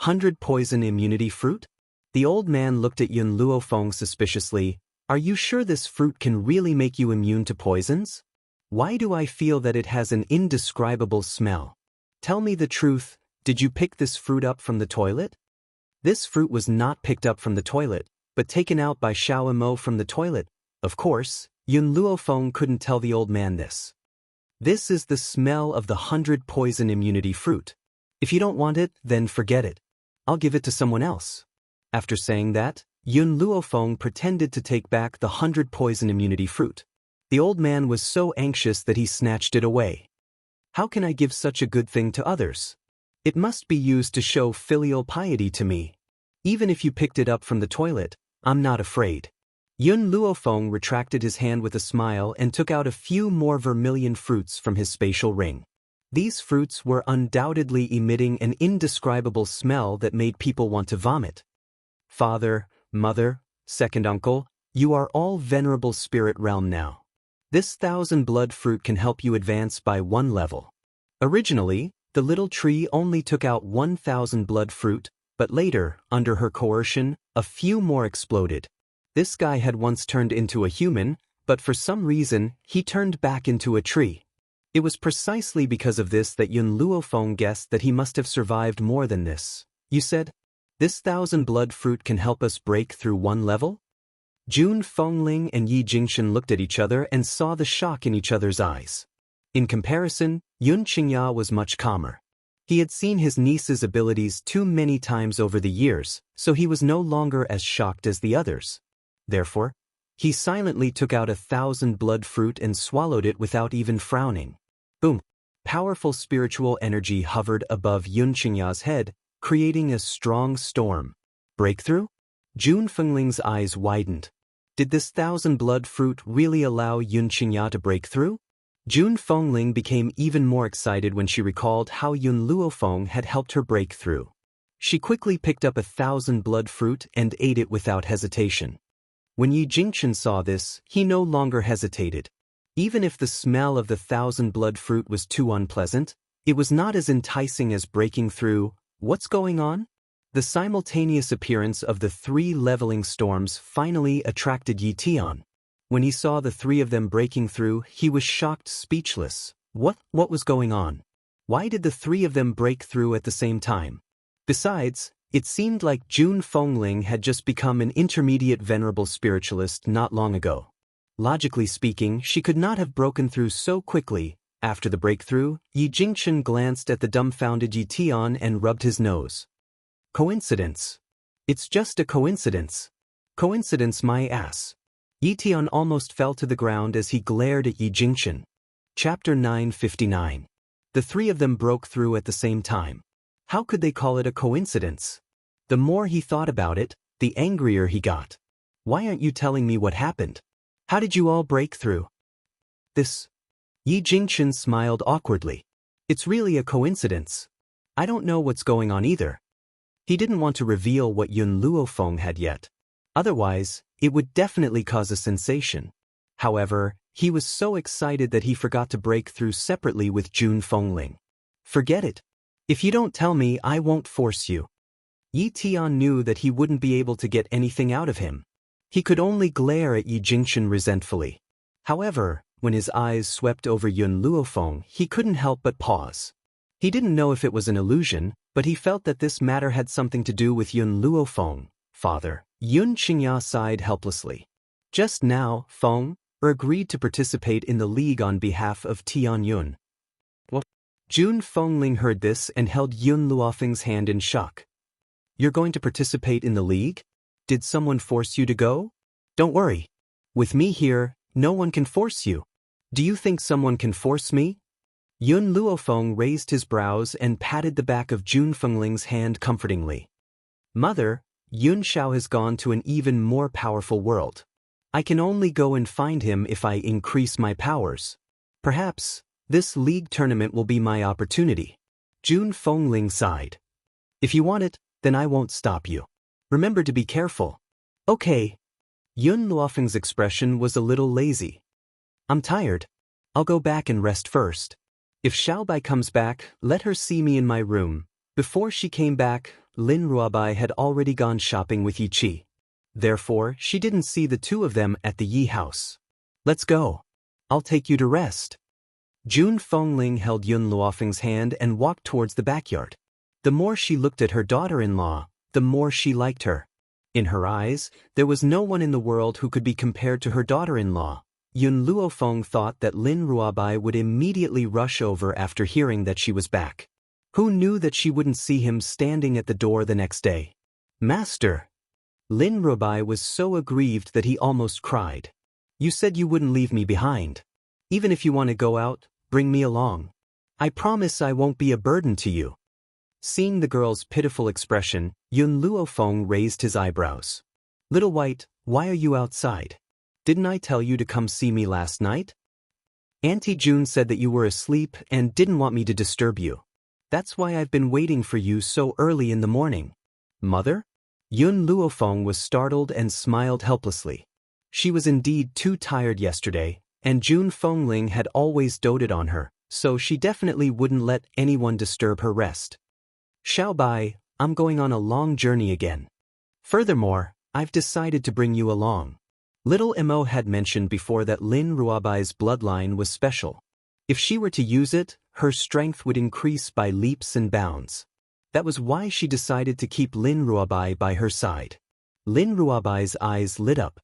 100 poison immunity fruit? The old man looked at Yun Luofeng suspiciously. Are you sure this fruit can really make you immune to poisons? Why do I feel that it has an indescribable smell? Tell me the truth, did you pick this fruit up from the toilet? This fruit was not picked up from the toilet, but taken out by Xiao Imo from the toilet. Of course, Yun Luofeng couldn't tell the old man this. This is the smell of the 100 poison immunity fruit. If you don't want it, then forget it. I'll give it to someone else. After saying that, Yun Luofeng pretended to take back the 100 poison immunity fruit. The old man was so anxious that he snatched it away. How can I give such a good thing to others? It must be used to show filial piety to me. Even if you picked it up from the toilet, I'm not afraid. Yun Luofeng retracted his hand with a smile and took out a few more vermilion fruits from his spatial ring. These fruits were undoubtedly emitting an indescribable smell that made people want to vomit. Father, mother, second uncle, you are all venerable spirit realm now. This 1,000 blood fruit can help you advance by 1 level. Originally, the little tree only took out 1,000 blood fruit, but later, under her coercion, a few more exploded. This guy had once turned into a human, but for some reason, he turned back into a tree. It was precisely because of this that Yun Luofeng guessed that he must have survived more than this. You said, this 1,000 blood fruit can help us break through 1 level? Jun Fengling and Yi Jingchen looked at each other and saw the shock in each other's eyes. In comparison, Yun Qingya was much calmer. He had seen his niece's abilities too many times over the years, so he was no longer as shocked as the others. Therefore, he silently took out 1,000 blood fruit and swallowed it without even frowning. Boom! Powerful spiritual energy hovered above Yun Qingya's head, creating a strong storm. Breakthrough? Jun Fengling's eyes widened. Did this 1,000 blood fruit really allow Yun Qingya to break through? Jun Fengling became even more excited when she recalled how Yun Luofeng had helped her break through. She quickly picked up 1,000 blood fruit and ate it without hesitation. When Yi Jingchen saw this, he no longer hesitated. Even if the smell of the 1,000 blood fruit was too unpleasant, it was not as enticing as breaking through. What's going on? The simultaneous appearance of the 3 leveling storms finally attracted Yi Tian. When he saw the 3 of them breaking through, he was shocked, speechless. What was going on? Why did the 3 of them break through at the same time? Besides, it seemed like Jun Fengling had just become an intermediate venerable spiritualist not long ago. Logically speaking, she could not have broken through so quickly. After the breakthrough, Yi Jingchen glanced at the dumbfounded Yi Tian and rubbed his nose. Coincidence. It's just a coincidence. Coincidence my ass. Yi Tian almost fell to the ground as he glared at Yi Jingchen. Chapter 959. The 3 of them broke through at the same time. How could they call it a coincidence? The more he thought about it, the angrier he got. Why aren't you telling me what happened? How did you all break through? This. Yi Jingchen smiled awkwardly. It's really a coincidence. I don't know what's going on either. He didn't want to reveal what Yun Luofeng had yet. Otherwise, it would definitely cause a sensation. However, he was so excited that he forgot to break through separately with Jun Fengling. Forget it. If you don't tell me, I won't force you. Yi Tian knew that he wouldn't be able to get anything out of him. He could only glare at Yi Jingchen resentfully. However, when his eyes swept over Yun Luofeng, he couldn't help but pause. He didn't know if it was an illusion, but he felt that this matter had something to do with Yun Luofeng. Father. Yun Qingya sighed helplessly. Just now, Feng agreed to participate in the league on behalf of Tianyun. What? Jun Fengling heard this and held Yun Luofeng's hand in shock. You're going to participate in the league? Did someone force you to go? Don't worry. With me here, no one can force you. Do you think someone can force me? Yun Luofeng raised his brows and patted the back of Jun Fengling's hand comfortingly. Mother, Yun Shao has gone to an even more powerful world. I can only go and find him if I increase my powers. Perhaps, this league tournament will be my opportunity. Jun Fengling sighed. If you want it, then I won't stop you. Remember to be careful. Okay. Yun Luofeng's expression was a little lazy. I'm tired. I'll go back and rest first. If Xiaobai comes back, let her see me in my room. Before she came back, Lin Ruobai had already gone shopping with Yi Qi. Therefore, she didn't see the 2 of them at the Yi house. Let's go. I'll take you to rest. Jun Fengling held Yun Luofeng's hand and walked towards the backyard. The more she looked at her daughter-in-law, the more she liked her. In her eyes, there was no one in the world who could be compared to her daughter-in-law. Yun Luofeng thought that Lin Ruobai would immediately rush over after hearing that she was back. Who knew that she wouldn't see him standing at the door the next day? Master! Lin Ruobai was so aggrieved that he almost cried. You said you wouldn't leave me behind. Even if you want to go out, bring me along. I promise I won't be a burden to you. Seeing the girl's pitiful expression, Yun Luofeng raised his eyebrows. Little White, why are you outside? Didn't I tell you to come see me last night? Auntie June said that you were asleep and didn't want me to disturb you. That's why I've been waiting for you so early in the morning. Mother? Yun Luofeng was startled and smiled helplessly. She was indeed too tired yesterday, and Jun Fengling had always doted on her, so she definitely wouldn't let anyone disturb her rest. Xiaobai, I'm going on a long journey again. Furthermore, I've decided to bring you along. Little Mo had mentioned before that Lin Ruobai's bloodline was special. If she were to use it, her strength would increase by leaps and bounds. That was why she decided to keep Lin Ruobai by her side. Lin Ruobai's eyes lit up.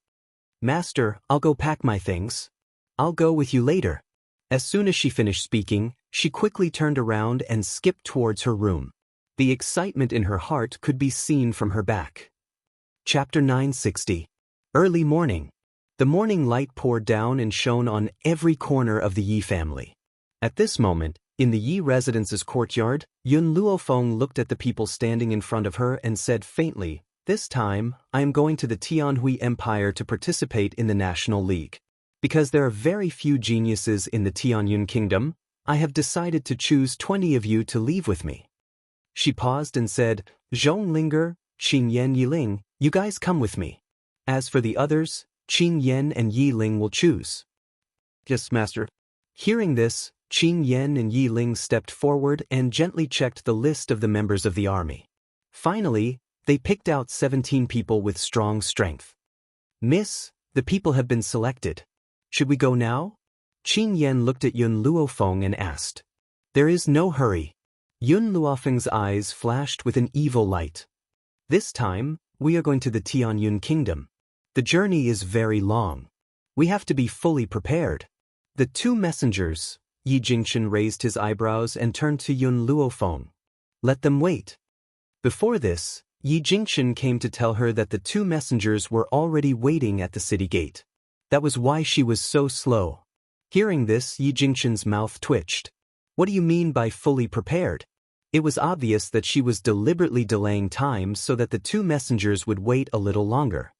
Master, I'll go pack my things. I'll go with you later. As soon as she finished speaking, she quickly turned around and skipped towards her room. The excitement in her heart could be seen from her back. Chapter 960. Early morning. The morning light poured down and shone on every corner of the Yi family. At this moment, in the Yi residence's courtyard, Yun Luofeng looked at the people standing in front of her and said faintly, "This time, I am going to the Tianhui Empire to participate in the National League. Because there are very few geniuses in the Tianyun Kingdom, I have decided to choose 20 of you to leave with me." She paused and said, "Zhong Linger, Qin Yan Yiling, you guys come with me. As for the others, Qin Yan and Yiling will choose." "Yes, Master." Hearing this, Qin Yan and Yiling stepped forward and gently checked the list of the members of the army. Finally, they picked out 17 people with strong strength. "Miss, the people have been selected. Should we go now?" Qin Yan looked at Yun Luofeng and asked. "There is no hurry." Yun Luofeng's eyes flashed with an evil light. "This time, we are going to the Tianyun Kingdom. The journey is very long. We have to be fully prepared." The two messengers, Yi Jingchen raised his eyebrows and turned to Yun Luofeng. "Let them wait." Before this, Yi Jingchen came to tell her that the two messengers were already waiting at the city gate. That was why she was so slow. Hearing this, Yi Jingchen's mouth twitched. "What do you mean by fully prepared?" It was obvious that she was deliberately delaying time so that the two messengers would wait a little longer.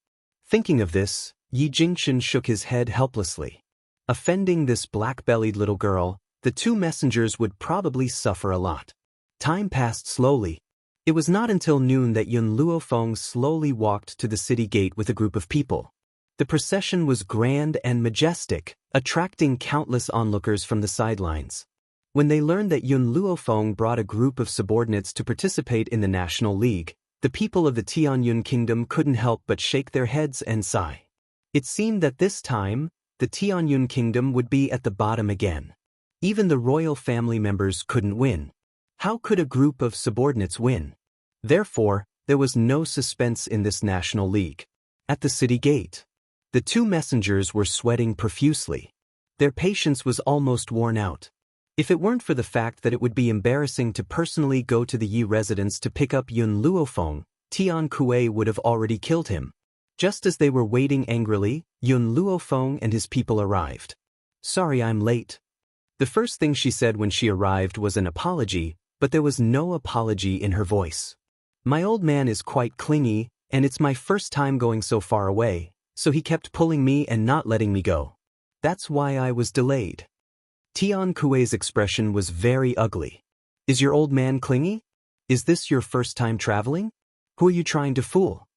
Thinking of this, Yi Jingchen shook his head helplessly. Offending this black-bellied little girl, the two messengers would probably suffer a lot. Time passed slowly. It was not until noon that Yun Luofeng slowly walked to the city gate with a group of people. The procession was grand and majestic, attracting countless onlookers from the sidelines. When they learned that Yun Luofeng brought a group of subordinates to participate in the National League, the people of the Tianyun Kingdom couldn't help but shake their heads and sigh. It seemed that this time, the Tianyun Kingdom would be at the bottom again. Even the royal family members couldn't win. How could a group of subordinates win? Therefore, there was no suspense in this National League. At the city gate, the two messengers were sweating profusely. Their patience was almost worn out. If it weren't for the fact that it would be embarrassing to personally go to the Yi residence to pick up Yun Luofeng, Tian Kuei would have already killed him. Just as they were waiting angrily, Yun Luofeng and his people arrived. "Sorry I'm late." The first thing she said when she arrived was an apology, but there was no apology in her voice. "My old man is quite clingy, and it's my first time going so far away, so he kept pulling me and not letting me go. That's why I was delayed." Tian Kuei's expression was very ugly. "Is your old man clingy? Is this your first time traveling? Who are you trying to fool?"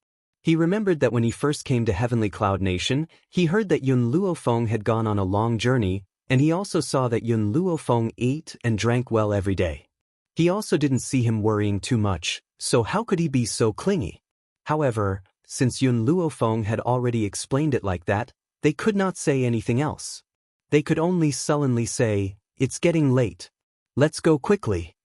He remembered that when he first came to Heavenly Cloud Nation, he heard that Yun Luofeng had gone on a long journey, and he also saw that Yun Luofeng ate and drank well every day. He also didn't see him worrying too much, so how could he be so clingy? However, since Yun Luofeng had already explained it like that, they could not say anything else. They could only sullenly say, "It's getting late. Let's go quickly."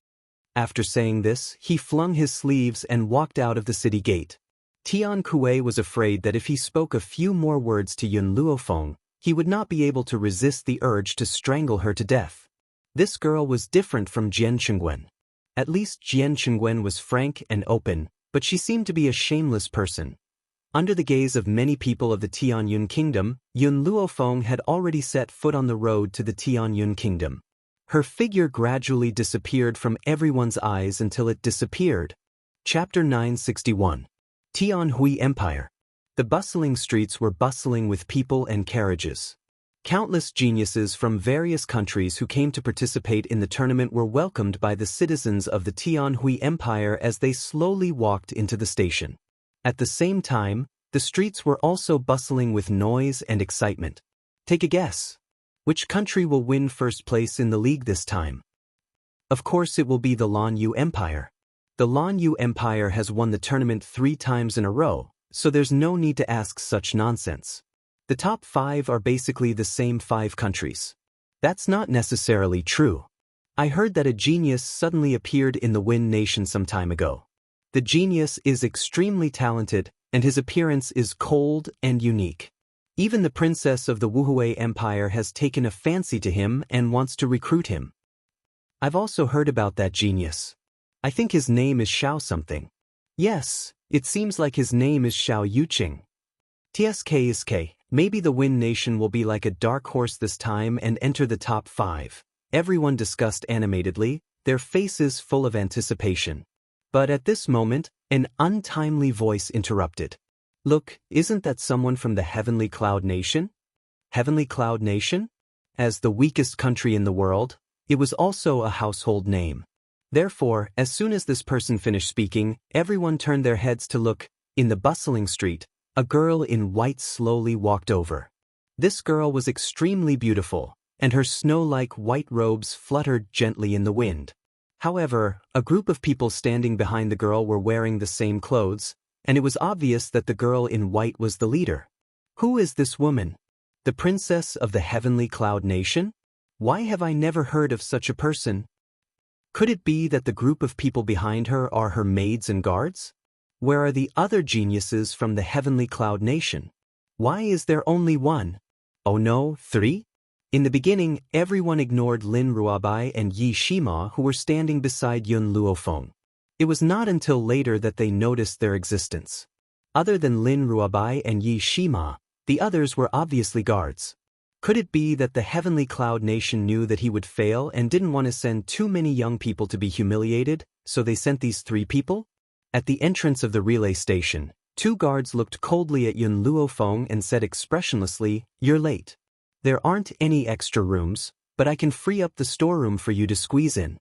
After saying this, he flung his sleeves and walked out of the city gate. Tian Kuei was afraid that if he spoke a few more words to Yun Luofeng, he would not be able to resist the urge to strangle her to death. This girl was different from Jian Chengwen. At least Jian Chengwen was frank and open, but she seemed to be a shameless person. Under the gaze of many people of the Tianyun Kingdom, Yun Luofeng had already set foot on the road to the Tianyun Kingdom. Her figure gradually disappeared from everyone's eyes until it disappeared. Chapter 961. Tianhui Empire. The bustling streets were bustling with people and carriages. Countless geniuses from various countries who came to participate in the tournament were welcomed by the citizens of the Tianhui Empire as they slowly walked into the station. At the same time, the streets were also bustling with noise and excitement. Take a guess. Which country will win first place in the league this time? Of course it will be the Lanyu Empire. The Lanyu Empire has won the tournament 3 times in a row, so there's no need to ask such nonsense. The top 5 are basically the same 5 countries. That's not necessarily true. I heard that a genius suddenly appeared in the Win Nation some time ago. The genius is extremely talented, and his appearance is cold and unique. Even the princess of the Wuhui Empire has taken a fancy to him and wants to recruit him. I've also heard about that genius. I think his name is Xiao something. Yes, it seems like his name is Xiao Yuqing. TSK. Maybe the Win Nation will be like a dark horse this time and enter the top 5. Everyone discussed animatedly, their faces full of anticipation. But at this moment, an untimely voice interrupted. Look, isn't that someone from the Heavenly Cloud Nation? Heavenly Cloud Nation? As the weakest country in the world, it was also a household name. Therefore, as soon as this person finished speaking, everyone turned their heads to look. In the bustling street, a girl in white slowly walked over. This girl was extremely beautiful, and her snow-like white robes fluttered gently in the wind. However, a group of people standing behind the girl were wearing the same clothes, and it was obvious that the girl in white was the leader. Who is this woman? The princess of the Heavenly Cloud Nation? Why have I never heard of such a person? Could it be that the group of people behind her are her maids and guards? Where are the other geniuses from the Heavenly Cloud Nation? Why is there only one? Oh no, 3? In the beginning, everyone ignored Lin Ruabai and Yi Shima who were standing beside Yun Luofeng. It was not until later that they noticed their existence. Other than Lin Ruabai and Yi Shima, the others were obviously guards. Could it be that the Heavenly Cloud Nation knew that he would fail and didn't want to send too many young people to be humiliated, so they sent these 3 people? At the entrance of the relay station, 2 guards looked coldly at Yun Luofeng and said expressionlessly, "You're late. There aren't any extra rooms, but I can free up the storeroom for you to squeeze in."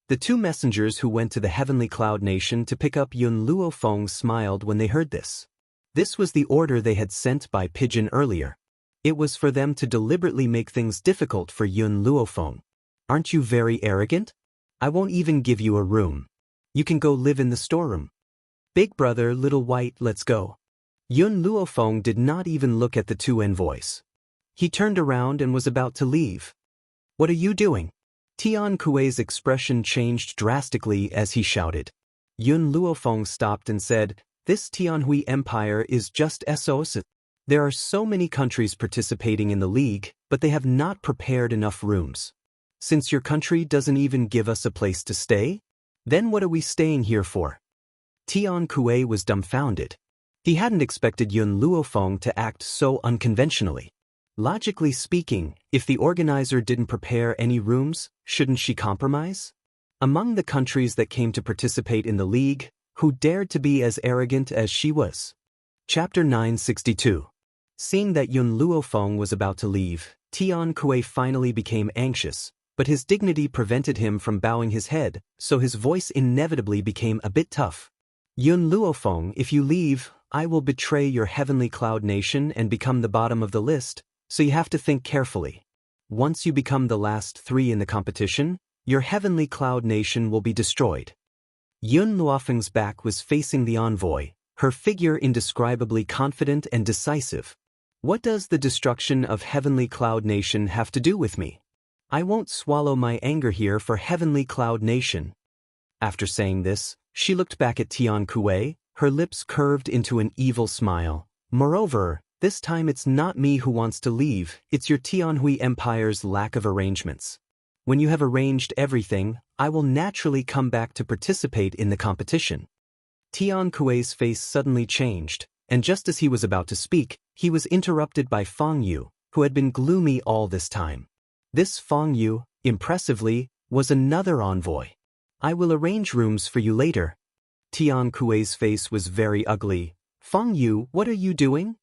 The 2 messengers who went to the Heavenly Cloud Nation to pick up Yun Luofeng smiled when they heard this. This was the order they had sent by pigeon earlier. It was for them to deliberately make things difficult for Yun Luofeng. Aren't you very arrogant? I won't even give you a room. You can go live in the storeroom. Big brother, little white, let's go. Yun Luofeng did not even look at the 2 envoys. He turned around and was about to leave. What are you doing? Tian Kuei's expression changed drastically as he shouted. Yun Luofeng stopped and said, "This Tianhui Empire is just SOS. There are so many countries participating in the league, but they have not prepared enough rooms. Since your country doesn't even give us a place to stay? Then what are we staying here for?" Tian Kuei was dumbfounded. He hadn't expected Yun Luofeng to act so unconventionally. Logically speaking, if the organizer didn't prepare any rooms, shouldn't she compromise? Among the countries that came to participate in the league, who dared to be as arrogant as she was? Chapter 962. Seeing that Yun Luofeng was about to leave, Tian Kuei finally became anxious, but his dignity prevented him from bowing his head, so his voice inevitably became a bit tough. Yun Luofeng, if you leave, I will betray your Heavenly Cloud Nation and become the bottom of the list, so you have to think carefully. Once you become the last 3 in the competition, your Heavenly Cloud Nation will be destroyed. Yun Luofeng's back was facing the envoy, her figure indescribably confident and decisive. What does the destruction of Heavenly Cloud Nation have to do with me? I won't swallow my anger here for Heavenly Cloud Nation. After saying this, she looked back at Tian Kuei, her lips curved into an evil smile. Moreover, this time it's not me who wants to leave, it's your Tianhui Empire's lack of arrangements. When you have arranged everything, I will naturally come back to participate in the competition. Tian Kuei's face suddenly changed, and just as he was about to speak, he was interrupted by Fang Yu, who had been gloomy all this time. This Fang Yu, impressively, was another envoy. I will arrange rooms for you later. Tian Kuei's face was very ugly. Fang Yu, what are you doing?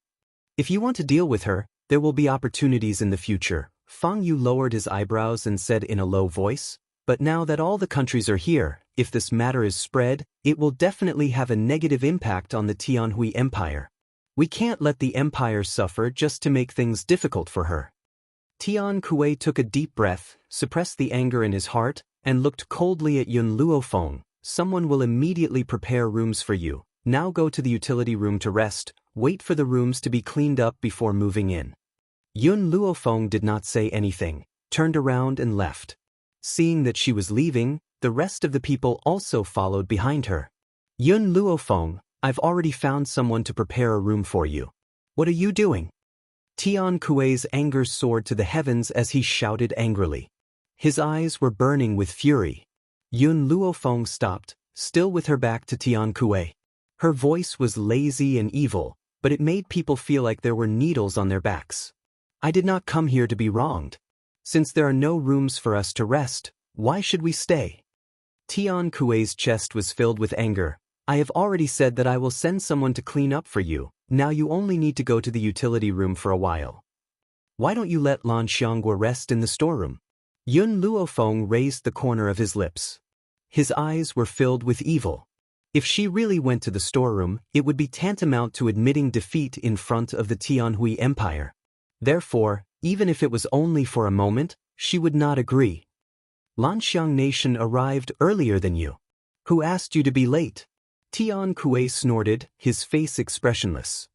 If you want to deal with her, there will be opportunities in the future. Fang Yu lowered his eyebrows and said in a low voice, but now that all the countries are here, if this matter is spread, it will definitely have a negative impact on the Tianhui Empire. We can't let the empire suffer just to make things difficult for her. Tian Kuei took a deep breath, suppressed the anger in his heart, and looked coldly at Yun Luofeng. Someone will immediately prepare rooms for you. Now go to the utility room to rest, wait for the rooms to be cleaned up before moving in. Yun Luofeng did not say anything, turned around and left. Seeing that she was leaving, the rest of the people also followed behind her. Yun Luofeng, I've already found someone to prepare a room for you. What are you doing? Tian Kuei's anger soared to the heavens as he shouted angrily. His eyes were burning with fury. Yun Luofeng stopped, still with her back to Tian Kuei. Her voice was lazy and evil, but it made people feel like there were needles on their backs. I did not come here to be wronged. Since there are no rooms for us to rest, why should we stay? Tian Kuei's chest was filled with anger. I have already said that I will send someone to clean up for you. Now you only need to go to the utility room for a while. Why don't you let Lan Xiangguo rest in the storeroom? Yun Luofeng raised the corner of his lips. His eyes were filled with evil. If she really went to the storeroom, it would be tantamount to admitting defeat in front of the Tianhui Empire. Therefore, even if it was only for a moment, she would not agree. Lanxiang Nation arrived earlier than you. Who asked you to be late? Tian Kuei snorted, his face expressionless.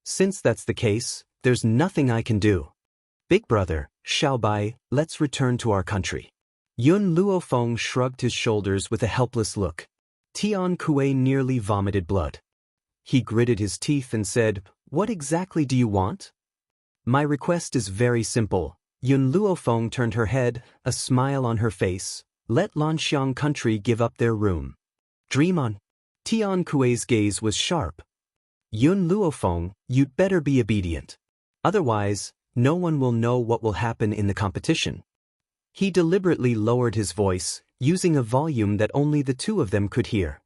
Since that's the case, there's nothing I can do. Big brother, Xiaobai, let's return to our country. Yun Luofeng shrugged his shoulders with a helpless look. Tian Kuei nearly vomited blood. He gritted his teeth and said, What exactly do you want? My request is very simple. Yun Luofeng turned her head, a smile on her face. Let Lanxiang country give up their room. Dream on. Tian Kuei's gaze was sharp. Yun Luofeng, you'd better be obedient. Otherwise, no one will know what will happen in the competition. He deliberately lowered his voice, using a volume that only the two of them could hear.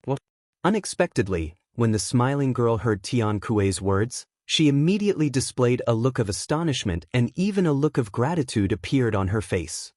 What? Unexpectedly, when the smiling girl heard Tian Kuei's words, she immediately displayed a look of astonishment and even a look of gratitude appeared on her face.